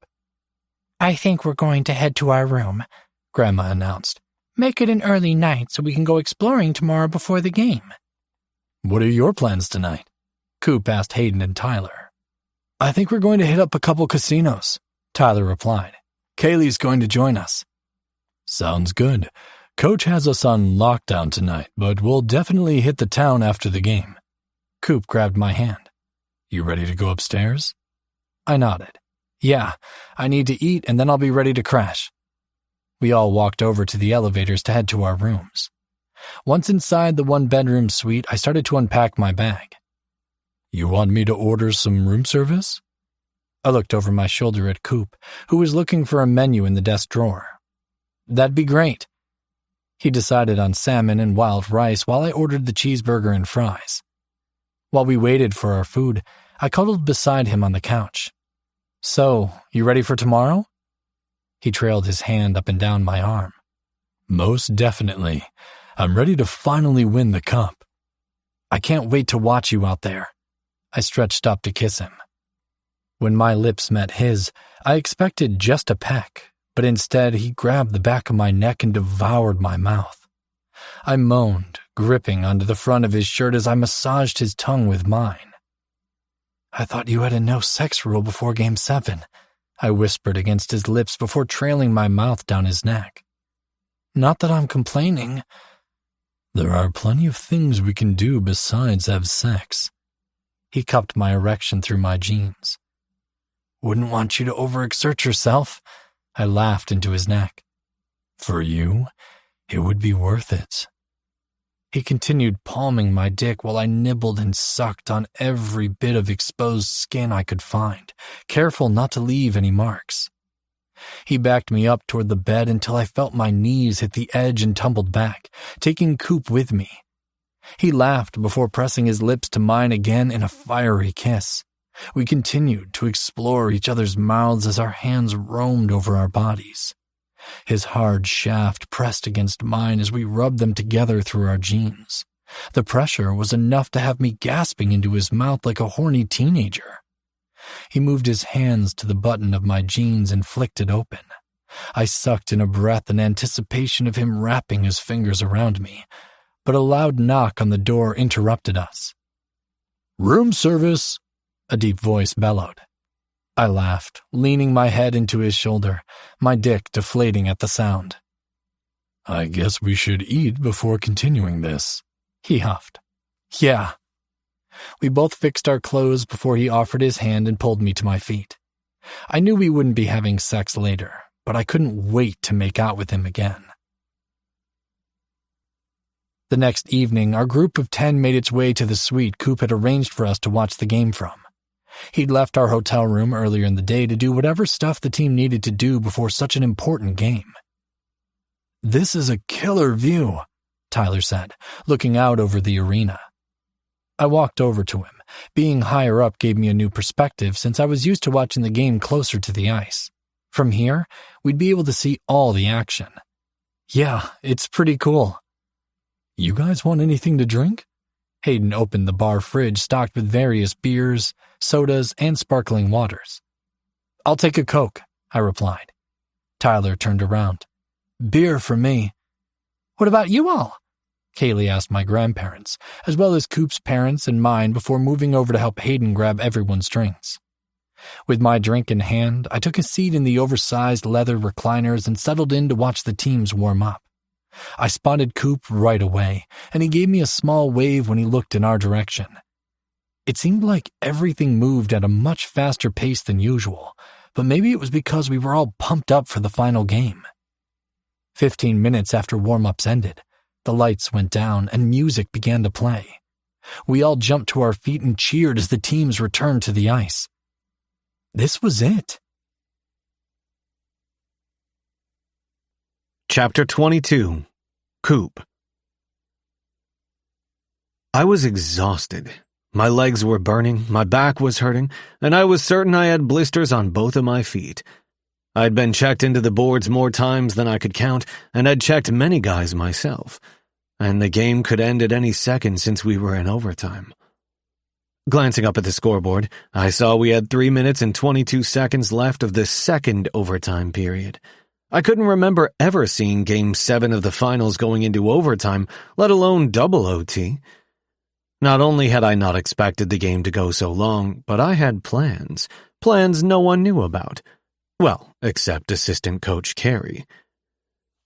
I think we're going to head to our room, Grandma announced. Make it an early night so we can go exploring tomorrow before the game. What are your plans tonight? Coop asked Hayden and Tyler. I think we're going to hit up a couple casinos, Tyler replied. Kaylee's going to join us. Sounds good. Coach has us on lockdown tonight, but we'll definitely hit the town after the game. Coop grabbed my hand. You ready to go upstairs? I nodded. Yeah, I need to eat and then I'll be ready to crash. We all walked over to the elevators to head to our rooms. Once inside the one-bedroom suite, I started to unpack my bag. You want me to order some room service? I looked over my shoulder at Coop, who was looking for a menu in the desk drawer. That'd be great. He decided on salmon and wild rice while I ordered the cheeseburger and fries. While we waited for our food, I cuddled beside him on the couch. So, you ready for tomorrow? He trailed his hand up and down my arm. Most definitely. I'm ready to finally win the cup. I can't wait to watch you out there. I stretched up to kiss him. When my lips met his, I expected just a peck, but instead he grabbed the back of my neck and devoured my mouth. I moaned, gripping onto the front of his shirt as I massaged his tongue with mine. I thought you had a no-sex rule before Game 7, I whispered against his lips before trailing my mouth down his neck. Not that I'm complaining. There are plenty of things we can do besides have sex. He cupped my erection through my jeans. Wouldn't want you to overexert yourself. I laughed into his neck. For you, it would be worth it. He continued palming my dick while I nibbled and sucked on every bit of exposed skin I could find, careful not to leave any marks. He backed me up toward the bed until I felt my knees hit the edge and tumbled back, taking Coop with me. He laughed before pressing his lips to mine again in a fiery kiss. We continued to explore each other's mouths as our hands roamed over our bodies. His hard shaft pressed against mine as we rubbed them together through our jeans. The pressure was enough to have me gasping into his mouth like a horny teenager. He moved his hands to the button of my jeans and flicked it open. I sucked in a breath in anticipation of him wrapping his fingers around me, but a loud knock on the door interrupted us. Room service, a deep voice bellowed. I laughed, leaning my head into his shoulder, my dick deflating at the sound. I guess we should eat before continuing this, he huffed. Yeah. We both fixed our clothes before he offered his hand and pulled me to my feet. I knew we wouldn't be having sex later, but I couldn't wait to make out with him again. The next evening, our group of 10 made its way to the suite Coop had arranged for us to watch the game from. He'd left our hotel room earlier in the day to do whatever stuff the team needed to do before such an important game. "This is a killer view," Tyler said, looking out over the arena. I walked over to him. Being higher up gave me a new perspective since I was used to watching the game closer to the ice. From here, we'd be able to see all the action. "Yeah, it's pretty cool." "You guys want anything to drink?" Hayden opened the bar fridge stocked with various beers, sodas, and sparkling waters. "I'll take a Coke," I replied. Tyler turned around. "Beer for me." "What about you all?" Kaylee asked my grandparents, as well as Coop's parents and mine before moving over to help Hayden grab everyone's drinks. With my drink in hand, I took a seat in the oversized leather recliners and settled in to watch the teams warm up. I spotted Coop right away, and he gave me a small wave when he looked in our direction. It seemed like everything moved at a much faster pace than usual, but maybe it was because we were all pumped up for the final game. 15 minutes after warm-ups ended, the lights went down and music began to play. We all jumped to our feet and cheered as the teams returned to the ice. This was it. Chapter 22. Coop. I was exhausted. My legs were burning, my back was hurting, and I was certain I had blisters on both of my feet. I'd been checked into the boards more times than I could count, and I'd checked many guys myself. And the game could end at any second since we were in overtime. Glancing up at the scoreboard, I saw we had 3 minutes and 22 seconds left of the second overtime period. I couldn't remember ever seeing Game 7 of the finals going into overtime, let alone double OT. Not only had I not expected the game to go so long, but I had plans. Plans no one knew about. Well, except assistant coach Carey.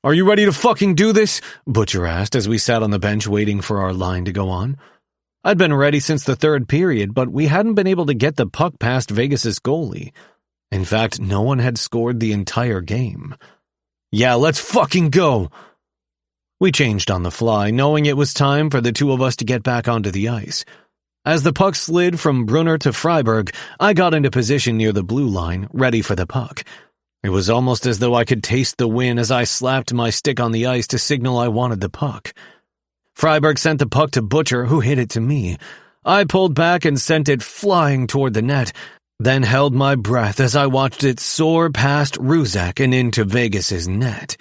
"Are you ready to fucking do this?" Butcher asked as we sat on the bench waiting for our line to go on. I'd been ready since the third period, but we hadn't been able to get the puck past Vegas's goalie. In fact, no one had scored the entire game. "Yeah, let's fucking go!" We changed on the fly, knowing it was time for the two of us to get back onto the ice. As the puck slid from Brunner to Freiberg, I got into position near the blue line, ready for the puck. It was almost as though I could taste the win as I slapped my stick on the ice to signal I wanted the puck. Freiberg sent the puck to Butcher, who hit it to me. I pulled back and sent it flying toward the net, then held my breath as I watched it soar past Ruzek and into Vegas's net.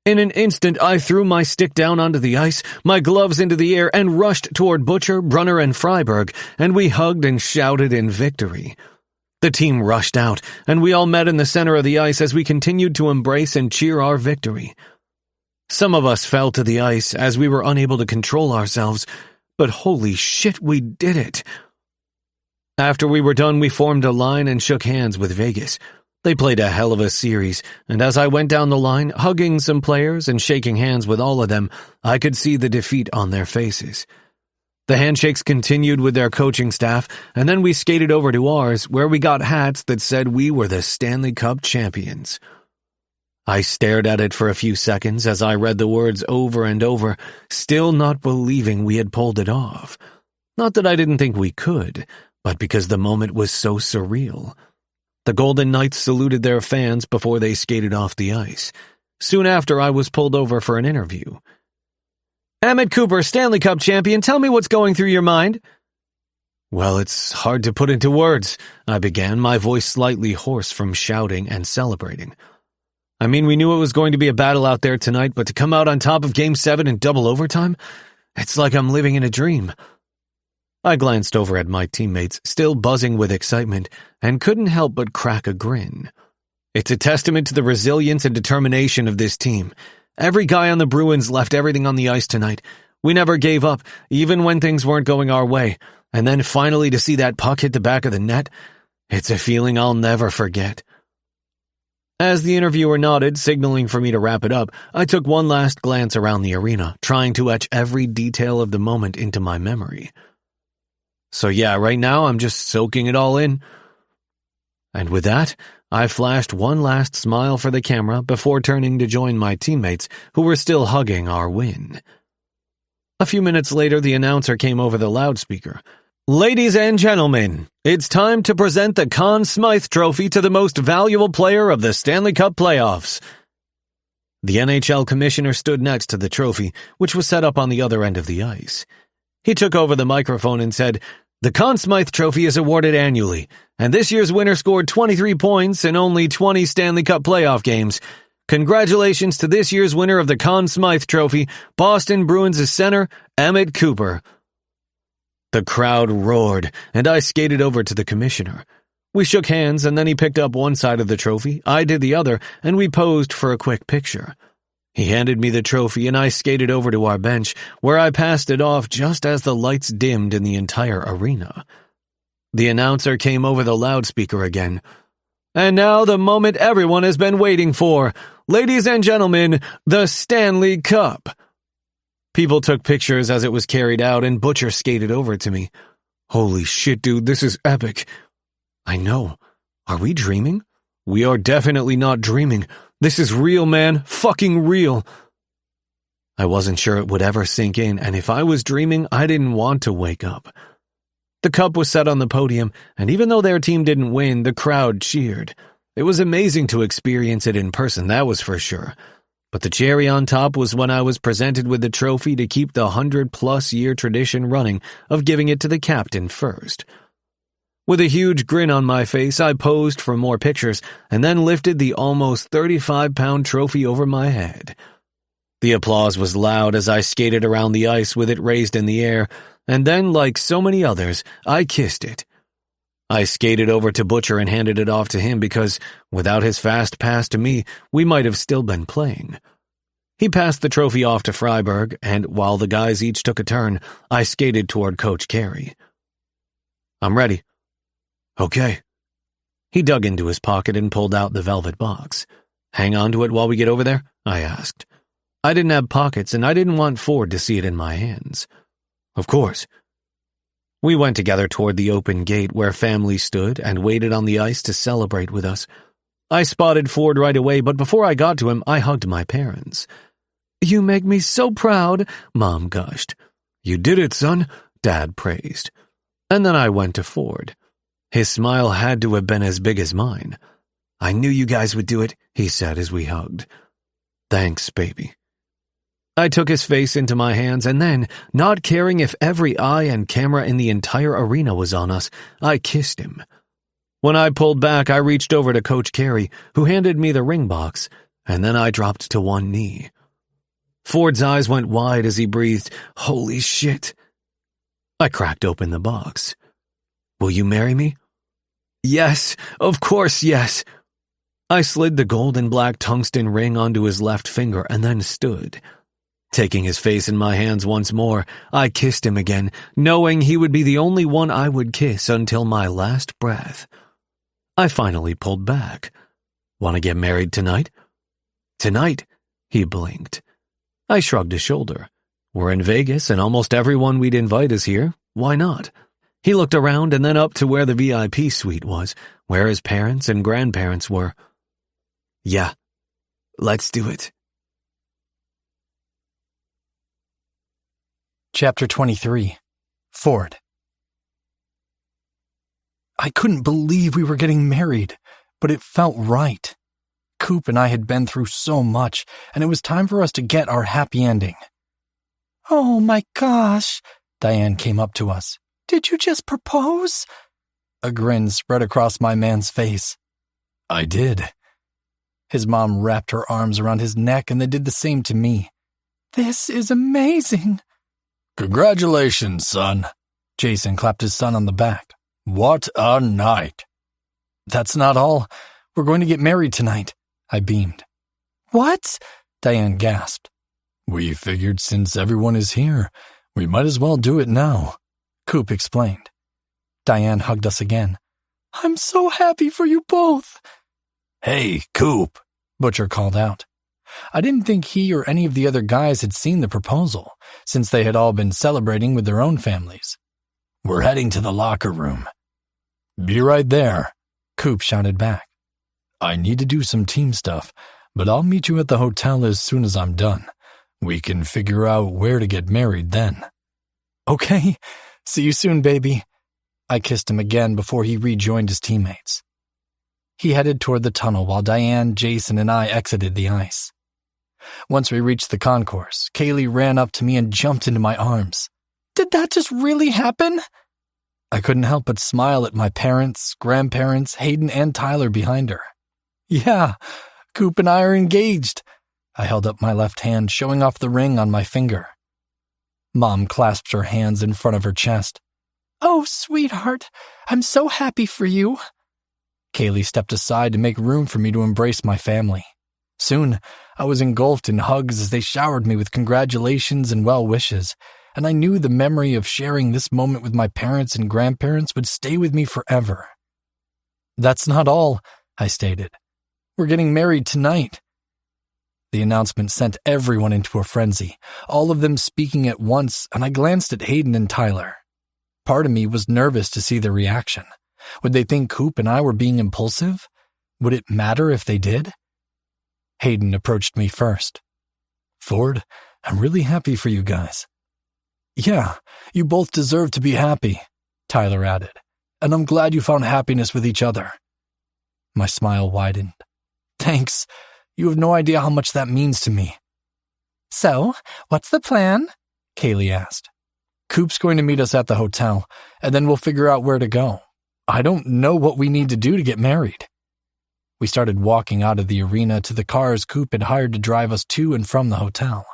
In an instant, I threw my stick down onto the ice, my gloves into the air, and rushed toward Butcher, Brunner, and Freiberg, and we hugged and shouted in victory. The team rushed out, and we all met in the center of the ice as we continued to embrace and cheer our victory. Some of us fell to the ice as we were unable to control ourselves, but holy shit, we did it. After we were done, we formed a line and shook hands with Vegas. They played a hell of a series, and as I went down the line, hugging some players and shaking hands with all of them, I could see the defeat on their faces. The handshakes continued with their coaching staff, and then we skated over to ours, where we got hats that said we were the Stanley Cup champions. I stared at it for a few seconds as I read the words over and over, still not believing we had pulled it off. Not that I didn't think we could, but because the moment was so surreal. The Golden Knights saluted their fans before they skated off the ice. Soon after, I was pulled over for an interview. "Emmett Cooper, Stanley Cup champion, tell me what's going through your mind." "Well, it's hard to put into words," I began, my voice slightly hoarse from shouting and celebrating. "I mean, we knew it was going to be a battle out there tonight, but to come out on top of Game 7 in double overtime? It's like I'm living in a dream." I glanced over at my teammates, still buzzing with excitement, and couldn't help but crack a grin. It's a testament to the resilience and determination of this team. Every guy on the Bruins left everything on the ice tonight. We never gave up, even when things weren't going our way, and then finally to see that puck hit the back of the net, it's a feeling I'll never forget. As the interviewer nodded, signaling for me to wrap it up, I took one last glance around the arena, trying to etch every detail of the moment into my memory. So yeah, right now I'm just soaking it all in. And with that, I flashed one last smile for the camera before turning to join my teammates who were still hugging our win. A few minutes later, the announcer came over the loudspeaker. "Ladies and gentlemen, it's time to present the Conn Smythe Trophy to the most valuable player of the Stanley Cup playoffs." The NHL commissioner stood next to the trophy, which was set up on the other end of the ice. He took over the microphone and said, "The Conn Smythe Trophy is awarded annually, and this year's winner scored 23 points in only 20 Stanley Cup playoff games. Congratulations to this year's winner of the Conn Smythe Trophy, Boston Bruins' center, Emmett Cooper." The crowd roared, and I skated over to the commissioner. We shook hands, and then he picked up one side of the trophy, I did the other, and we posed for a quick picture. He handed me the trophy, and I skated over to our bench, where I passed it off just as the lights dimmed in the entire arena. The announcer came over the loudspeaker again. "And now the moment everyone has been waiting for. Ladies and gentlemen, the Stanley Cup." People took pictures as it was carried out, and Butcher skated over to me. "Holy shit, dude, this is epic." "I know. Are we dreaming?" "We are definitely not dreaming. This is real, man. Fucking real." I wasn't sure it would ever sink in, and if I was dreaming, I didn't want to wake up. The cup was set on the podium, and even though their team didn't win, the crowd cheered. It was amazing to experience it in person, that was for sure. But the cherry on top was when I was presented with the trophy to keep the 100-plus-year tradition running of giving it to the captain first. With a huge grin on my face, I posed for more pictures and then lifted the almost 35-pound trophy over my head. The applause was loud as I skated around the ice with it raised in the air, and then, like so many others, I kissed it. I skated over to Butcher and handed it off to him because, without his fast pass to me, we might have still been playing. He passed the trophy off to Freiberg, and while the guys each took a turn, I skated toward Coach Carey. "I'm ready." "Okay." He dug into his pocket and pulled out the velvet box. "Hang on to it while we get over there?" I asked. I didn't have pockets, and I didn't want Ford to see it in my hands. "Of course." We went together toward the open gate where family stood and waited on the ice to celebrate with us. I spotted Ford right away, but before I got to him, I hugged my parents. "You make me so proud," Mom gushed. "You did it, son," Dad praised. And then I went to Ford. His smile had to have been as big as mine. "I knew you guys would do it," he said as we hugged. "Thanks, baby." I took his face into my hands, and then, not caring if every eye and camera in the entire arena was on us, I kissed him. When I pulled back, I reached over to Coach Carey, who handed me the ring box, and then I dropped to one knee. Ford's eyes went wide as he breathed, "Holy shit." I cracked open the box. "Will you marry me?" "Yes, of course, yes." I slid the gold and black tungsten ring onto his left finger and then stood. Taking his face in my hands once more, I kissed him again, knowing he would be the only one I would kiss until my last breath. I finally pulled back. "Want to get married tonight?" "Tonight?" He blinked. I shrugged a shoulder. "We're in Vegas and almost everyone we'd invite is here. Why not?" He looked around and then up to where the VIP suite was, where his parents and grandparents were. "Yeah, let's do it." Chapter 23. Ford. I couldn't believe we were getting married, but it felt right. Coop and I had been through so much, and it was time for us to get our happy ending. "Oh my gosh," Diane came up to us. "Did you just propose?" A grin spread across my man's face. I did. His mom wrapped her arms around his neck and then did the same to me. "This is amazing." Congratulations, son. Jason clapped his son on the back. What a night. "That's not all. We're going to get married tonight," I beamed. "What?" Diane gasped. We figured since everyone is here, we might as well do it now, Coop explained. Diane hugged us again. "I'm so happy for you both." Hey, Coop, Butcher called out. I didn't think he or any of the other guys had seen the proposal, since they had all been celebrating with their own families. We're heading to the locker room. Be right there, Coop shouted back. I need to do some team stuff, but I'll meet you at the hotel as soon as I'm done. We can figure out where to get married then. Okay, see you soon, baby. I kissed him again before he rejoined his teammates. He headed toward the tunnel while Diane, Jason, and I exited the ice. Once we reached the concourse, Kaylee ran up to me and jumped into my arms. Did that just really happen? I couldn't help but smile at my parents, grandparents, Hayden, and Tyler behind her. Yeah, Coop and I are engaged. I held up my left hand, showing off the ring on my finger. Mom clasped her hands in front of her chest. Oh, sweetheart, I'm so happy for you. Kaylee stepped aside to make room for me to embrace my family. Soon, I was engulfed in hugs as they showered me with congratulations and well wishes, and I knew the memory of sharing this moment with my parents and grandparents would stay with me forever. That's not all, I stated. We're getting married tonight. The announcement sent everyone into a frenzy, all of them speaking at once, and I glanced at Hayden and Tyler. Part of me was nervous to see their reaction. Would they think Coop and I were being impulsive? Would it matter if they did? Hayden approached me first. Ford, I'm really happy for you guys. Yeah, you both deserve to be happy, Tyler added, and I'm glad you found happiness with each other. My smile widened. Thanks. You have no idea how much that means to me. So, what's the plan? Kaylee asked. Coop's going to meet us at the hotel, and then we'll figure out where to go. I don't know what we need to do to get married. We started walking out of the arena to the cars Coop had hired to drive us to and from the hotel.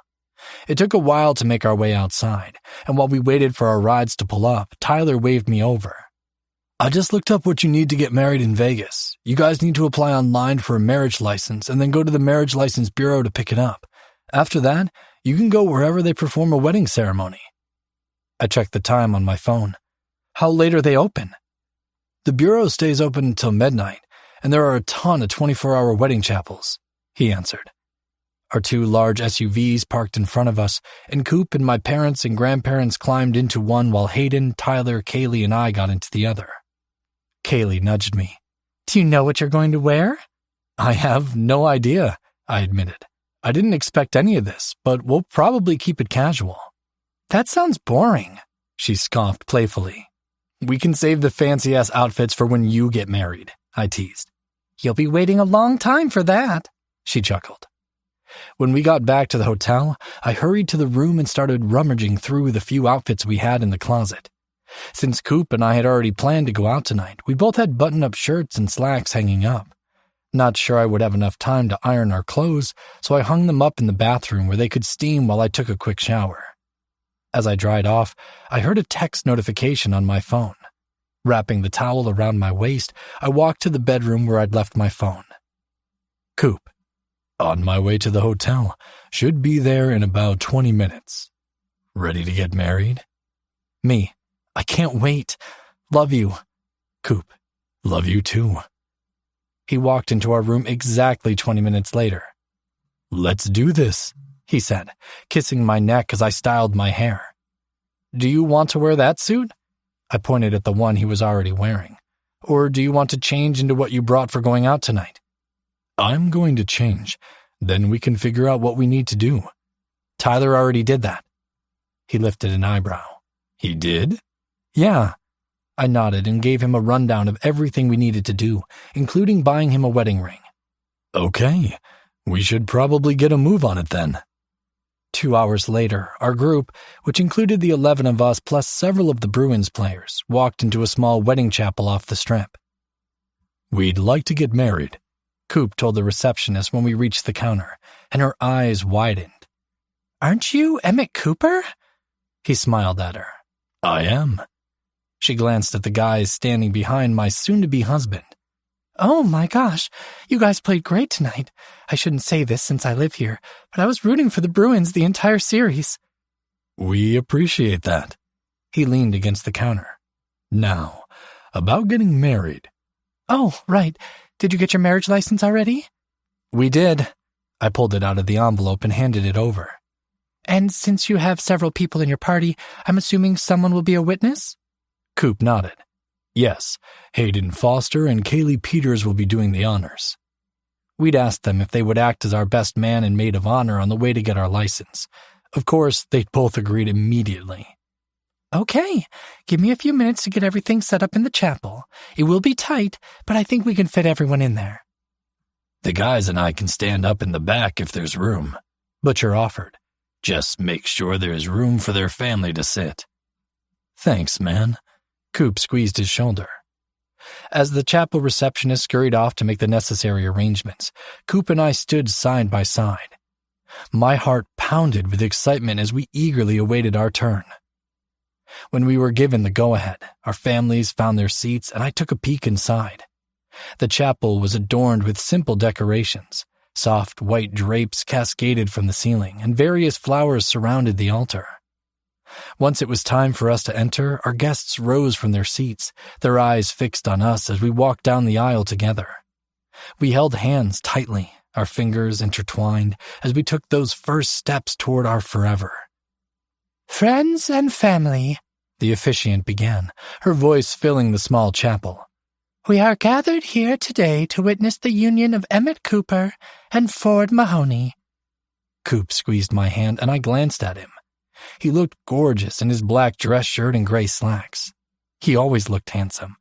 It took a while to make our way outside, and while we waited for our rides to pull up, Tyler waved me over. I just looked up what you need to get married in Vegas. You guys need to apply online for a marriage license and then go to the marriage license bureau to pick it up. After that, you can go wherever they perform a wedding ceremony. I checked the time on my phone. How late are they open? The bureau stays open until midnight, and there are a ton of 24-hour wedding chapels, he answered. Our two large SUVs parked in front of us, and Coop and my parents and grandparents climbed into one while Hayden, Tyler, Kaylee, and I got into the other. Kaylee nudged me. Do you know what you're going to wear? I have no idea, I admitted. I didn't expect any of this, but we'll probably keep it casual. That sounds boring, she scoffed playfully. We can save the fancy-ass outfits for when you get married, I teased. You'll be waiting a long time for that, she chuckled. When we got back to the hotel, I hurried to the room and started rummaging through the few outfits we had in the closet. Since Coop and I had already planned to go out tonight, we both had button-up shirts and slacks hanging up. Not sure I would have enough time to iron our clothes, so I hung them up in the bathroom where they could steam while I took a quick shower. As I dried off, I heard a text notification on my phone. Wrapping the towel around my waist, I walked to the bedroom where I'd left my phone. Coop. On my way to the hotel. Should be there in about 20 minutes. Ready to get married? Me. I can't wait. Love you. Coop. Love you too. He walked into our room exactly 20 minutes later. Let's do this, he said, kissing my neck as I styled my hair. Do you want to wear that suit? I pointed at the one he was already wearing. Or do you want to change into what you brought for going out tonight? I'm going to change. Then we can figure out what we need to do. Tyler already did that. He lifted an eyebrow. He did? Yeah. I nodded and gave him a rundown of everything we needed to do, including buying him a wedding ring. Okay. We should probably get a move on it then. 2 hours later, our group, which included the 11 of us plus several of the Bruins players, walked into a small wedding chapel off the strip. We'd like to get married, Coop told the receptionist when we reached the counter, and her eyes widened. Aren't you Emmett Cooper? He smiled at her. I am. She glanced at the guys standing behind my soon-to-be husband. Oh my gosh, you guys played great tonight. I shouldn't say this since I live here, but I was rooting for the Bruins the entire series. We appreciate that. He leaned against the counter. Now, about getting married. Oh, right. Did you get your marriage license already? We did. I pulled it out of the envelope and handed it over. And since you have several people in your party, I'm assuming someone will be a witness? Coop nodded. Yes, Hayden Foster and Kaylee Peters will be doing the honors. We'd asked them if they would act as our best man and maid of honor on the way to get our license. Of course, they'd both agreed immediately. Okay, give me a few minutes to get everything set up in the chapel. It will be tight, but I think we can fit everyone in there. The guys and I can stand up in the back if there's room, Butcher offered. Just make sure there's room for their family to sit. Thanks, man. Coop squeezed his shoulder. As the chapel receptionist scurried off to make the necessary arrangements, Coop and I stood side by side. My heart pounded with excitement as we eagerly awaited our turn. When we were given the go-ahead, our families found their seats and I took a peek inside. The chapel was adorned with simple decorations. Soft white drapes cascaded from the ceiling and various flowers surrounded the altar. Once it was time for us to enter, our guests rose from their seats, their eyes fixed on us as we walked down the aisle together. We held hands tightly, our fingers intertwined, as we took those first steps toward our forever. Friends and family, the officiant began, her voice filling the small chapel. We are gathered here today to witness the union of Emmett Cooper and Ford Mahoney. Coop squeezed my hand and I glanced at him. He looked gorgeous in his black dress shirt and gray slacks. He always looked handsome,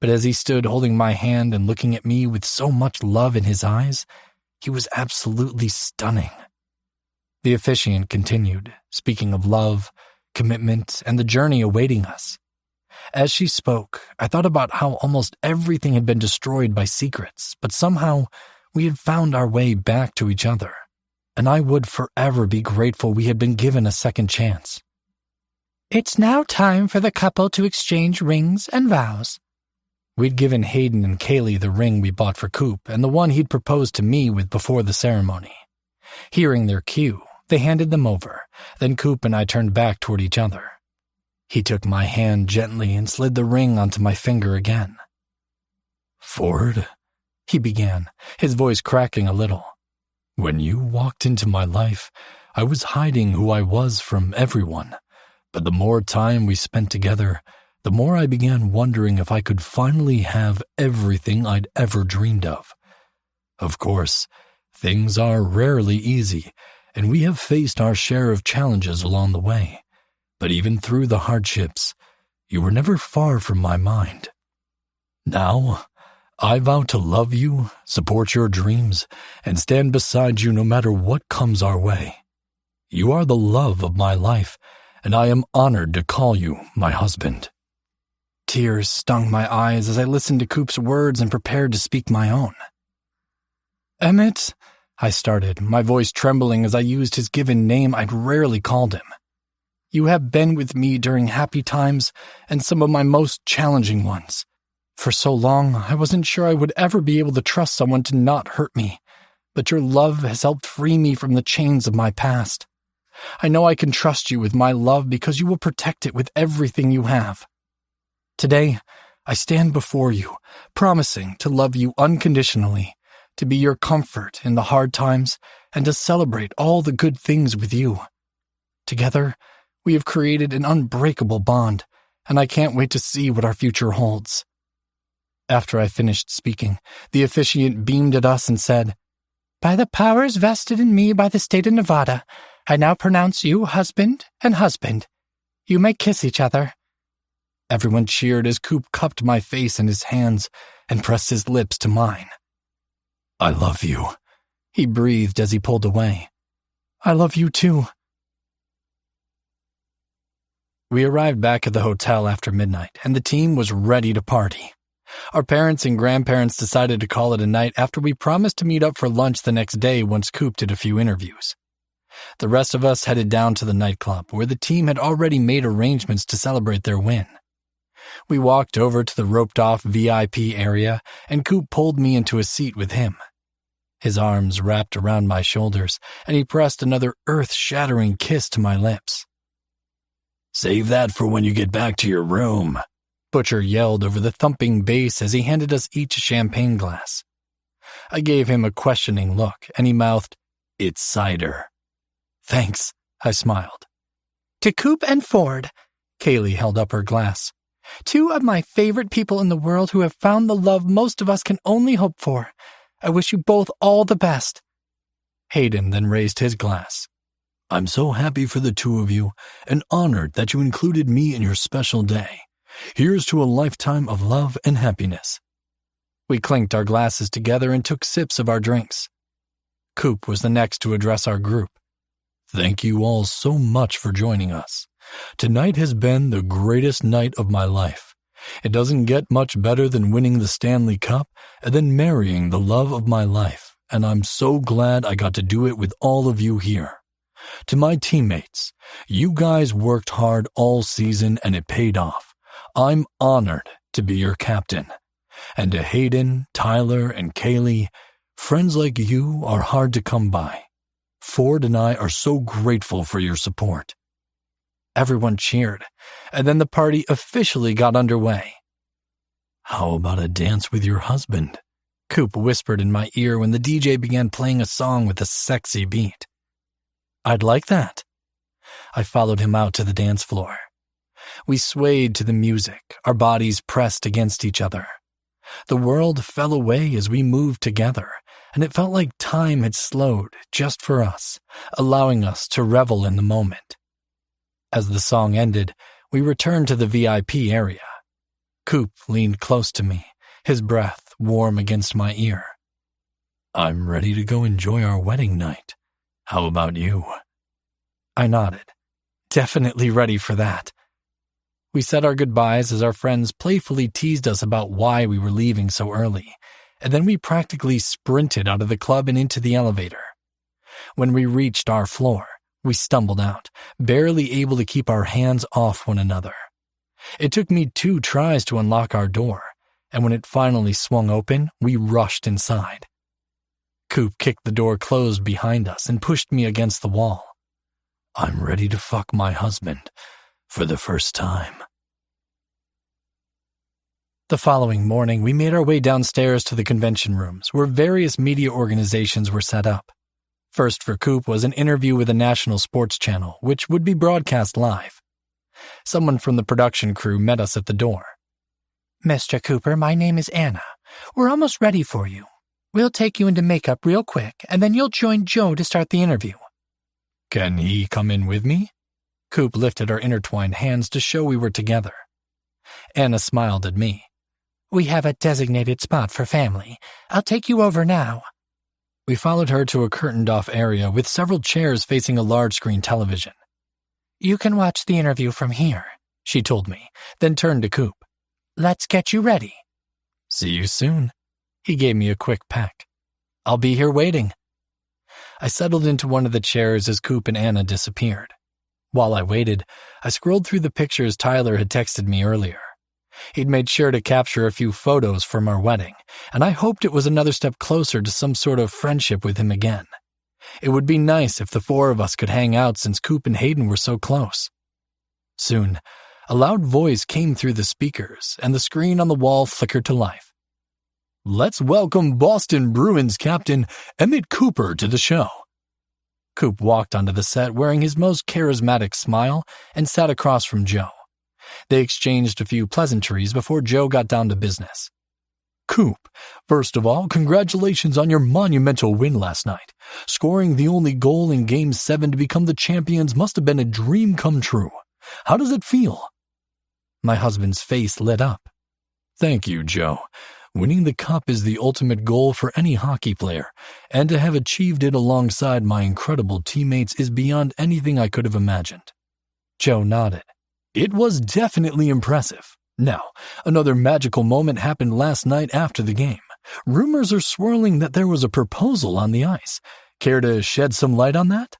but as he stood holding my hand and looking at me with so much love in his eyes, he was absolutely stunning. The officiant continued, speaking of love, commitment, and the journey awaiting us. As she spoke, I thought about how almost everything had been destroyed by secrets, but somehow we had found our way back to each other, and I would forever be grateful we had been given a second chance. It's now time for the couple to exchange rings and vows. We'd given Hayden and Kaylee the ring we bought for Coop and the one he'd proposed to me with before the ceremony. Hearing their cue, they handed them over, then Coop and I turned back toward each other. He took my hand gently and slid the ring onto my finger again. Ford, he began, his voice cracking a little. When you walked into my life, I was hiding who I was from everyone. But the more time we spent together, the more I began wondering if I could finally have everything I'd ever dreamed of. Of course, things are rarely easy, and we have faced our share of challenges along the way. But even through the hardships, you were never far from my mind. Now, I vow to love you, support your dreams, and stand beside you no matter what comes our way. You are the love of my life, and I am honored to call you my husband. Tears stung my eyes as I listened to Coop's words and prepared to speak my own. Emmett, I started, my voice trembling as I used his given name I'd rarely called him. You have been with me during happy times and some of my most challenging ones. For so long, I wasn't sure I would ever be able to trust someone to not hurt me, but your love has helped free me from the chains of my past. I know I can trust you with my love because you will protect it with everything you have. Today, I stand before you, promising to love you unconditionally, to be your comfort in the hard times, and to celebrate all the good things with you. Together, we have created an unbreakable bond, and I can't wait to see what our future holds. After I finished speaking, the officiant beamed at us and said, By the powers vested in me by the state of Nevada, I now pronounce you husband and husband. You may kiss each other. Everyone cheered as Coop cupped my face in his hands and pressed his lips to mine. I love you, he breathed as he pulled away. I love you too. We arrived back at the hotel after midnight, and the team was ready to party. Our parents and grandparents decided to call it a night after we promised to meet up for lunch the next day once Coop did a few interviews. The rest of us headed down to the nightclub, where the team had already made arrangements to celebrate their win. We walked over to the roped-off VIP area, and Coop pulled me into a seat with him. His arms wrapped around my shoulders, and he pressed another earth-shattering kiss to my lips. Save that for when you get back to your room, Butcher yelled over the thumping bass as he handed us each a champagne glass. I gave him a questioning look, and he mouthed, It's cider. Thanks, I smiled. To Coop and Ford, Kaylee held up her glass. Two of my favorite people in the world who have found the love most of us can only hope for. I wish you both all the best." Hayden then raised his glass. "I'm so happy for the two of you and honored that you included me in your special day. Here's to a lifetime of love and happiness." We clinked our glasses together and took sips of our drinks. Coop was the next to address our group. "Thank you all so much for joining us. Tonight has been the greatest night of my life. It doesn't get much better than winning the Stanley Cup and then marrying the love of my life, and I'm so glad I got to do it with all of you here. To my teammates, you guys worked hard all season and it paid off. I'm honored to be your captain. And to Hayden, Tyler, and Kaylee, friends like you are hard to come by. Ford and I are so grateful for your support." Everyone cheered, and then the party officially got underway. "How about a dance with your husband?" Coop whispered in my ear when the DJ began playing a song with a sexy beat. "I'd like that." I followed him out to the dance floor. We swayed to the music, our bodies pressed against each other. The world fell away as we moved together, and it felt like time had slowed just for us, allowing us to revel in the moment. As the song ended, we returned to the VIP area. Coop leaned close to me, his breath warm against my ear. "I'm ready to go enjoy our wedding night. How about you?" I nodded. Definitely ready for that. We said our goodbyes as our friends playfully teased us about why we were leaving so early, and then we practically sprinted out of the club and into the elevator. When we reached our floor, we stumbled out, barely able to keep our hands off one another. It took me 2 tries to unlock our door, and when it finally swung open, we rushed inside. Coop kicked the door closed behind us and pushed me against the wall. "I'm ready to fuck my husband for the first time." The following morning, we made our way downstairs to the convention rooms, where various media organizations were set up. First for Coop was an interview with a national sports channel, which would be broadcast live. Someone from the production crew met us at the door. "Mr. Cooper, my name is Anna. We're almost ready for you. We'll take you into makeup real quick, and then you'll join Joe to start the interview." "Can he come in with me?" Coop lifted our intertwined hands to show we were together. Anna smiled at me. "We have a designated spot for family. I'll take you over now." We followed her to a curtained-off area with several chairs facing a large-screen television. "You can watch the interview from here," she told me, then turned to Coop. "Let's get you ready." "See you soon." He gave me a quick peck. "I'll be here waiting." I settled into one of the chairs as Coop and Anna disappeared. While I waited, I scrolled through the pictures Tyler had texted me earlier. He'd made sure to capture a few photos from our wedding, and I hoped it was another step closer to some sort of friendship with him again. It would be nice if the 4 of us could hang out since Coop and Hayden were so close. Soon, a loud voice came through the speakers, and the screen on the wall flickered to life. "Let's welcome Boston Bruins captain Emmett Cooper to the show." Coop walked onto the set wearing his most charismatic smile and sat across from Joe. They exchanged a few pleasantries before Joe got down to business. "Coop, first of all, congratulations on your monumental win last night. Scoring the only goal in Game 7 to become the champions must have been a dream come true. How does it feel?" My husband's face lit up. "Thank you, Joe. Winning the cup is the ultimate goal for any hockey player, and to have achieved it alongside my incredible teammates is beyond anything I could have imagined." Joe nodded. "It was definitely impressive. Now, another magical moment happened last night after the game. Rumors are swirling that there was a proposal on the ice. Care to shed some light on that?"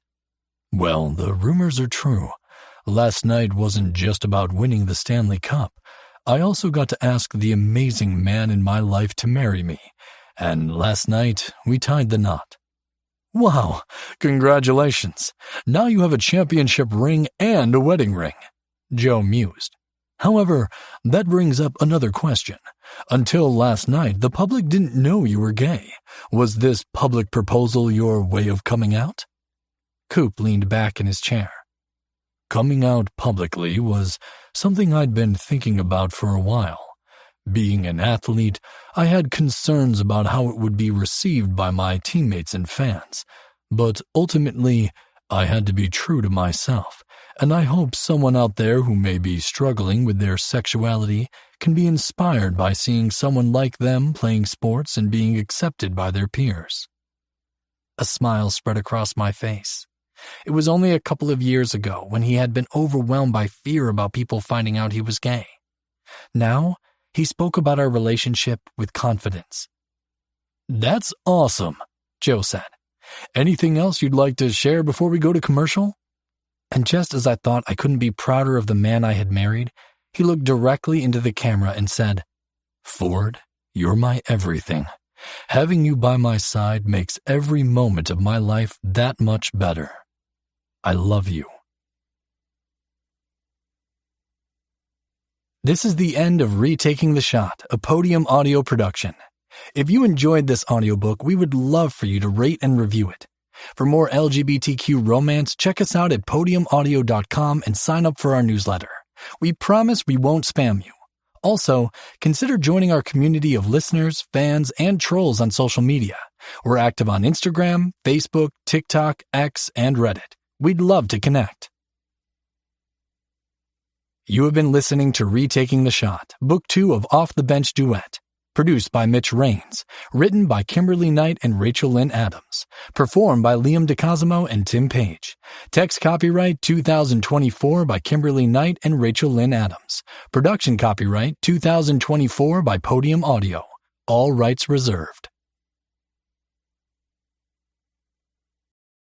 "Well, the rumors are true. Last night wasn't just about winning the Stanley Cup. I also got to ask the amazing man in my life to marry me, and last night we tied the knot." "Wow, congratulations. Now you have a championship ring and a wedding ring," Joe mused. "However, that brings up another question. Until last night, the public didn't know you were gay. Was this public proposal your way of coming out?" Coop leaned back in his chair. "Coming out publicly was something I'd been thinking about for a while. Being an athlete, I had concerns about how it would be received by my teammates and fans, but ultimately, I had to be true to myself, and I hope someone out there who may be struggling with their sexuality can be inspired by seeing someone like them playing sports and being accepted by their peers. A smile spread across my face. It was only a couple of years ago when he had been overwhelmed by fear about people finding out he was gay. Now, he spoke about our relationship with confidence. "That's awesome," Joe said. "Anything else you'd like to share before we go to commercial?" And just as I thought I couldn't be prouder of the man I had married, he looked directly into the camera and said, "Ford, you're my everything. Having you by my side makes every moment of my life that much better. I love you." This is the end of Retaking the Shot, a Podium audio production. If you enjoyed this audiobook, we would love for you to rate and review it. For more LGBTQ romance, check us out at podiumaudio.com and sign up for our newsletter. We promise we won't spam you. Also, consider joining our community of listeners, fans, and trolls on social media. We're active on Instagram, Facebook, TikTok, X, and Reddit. We'd love to connect. You have been listening to Retaking the Shot, Book 2 of Off the Bench Duet. Produced by Mitch Rains. Written by Kimberly Knight and Rachel Lynn Adams. Performed by Liam DeCosimo and Tim Page. Text copyright 2024 by Kimberly Knight and Rachel Lynn Adams. Production copyright 2024 by Podium Audio. All rights reserved.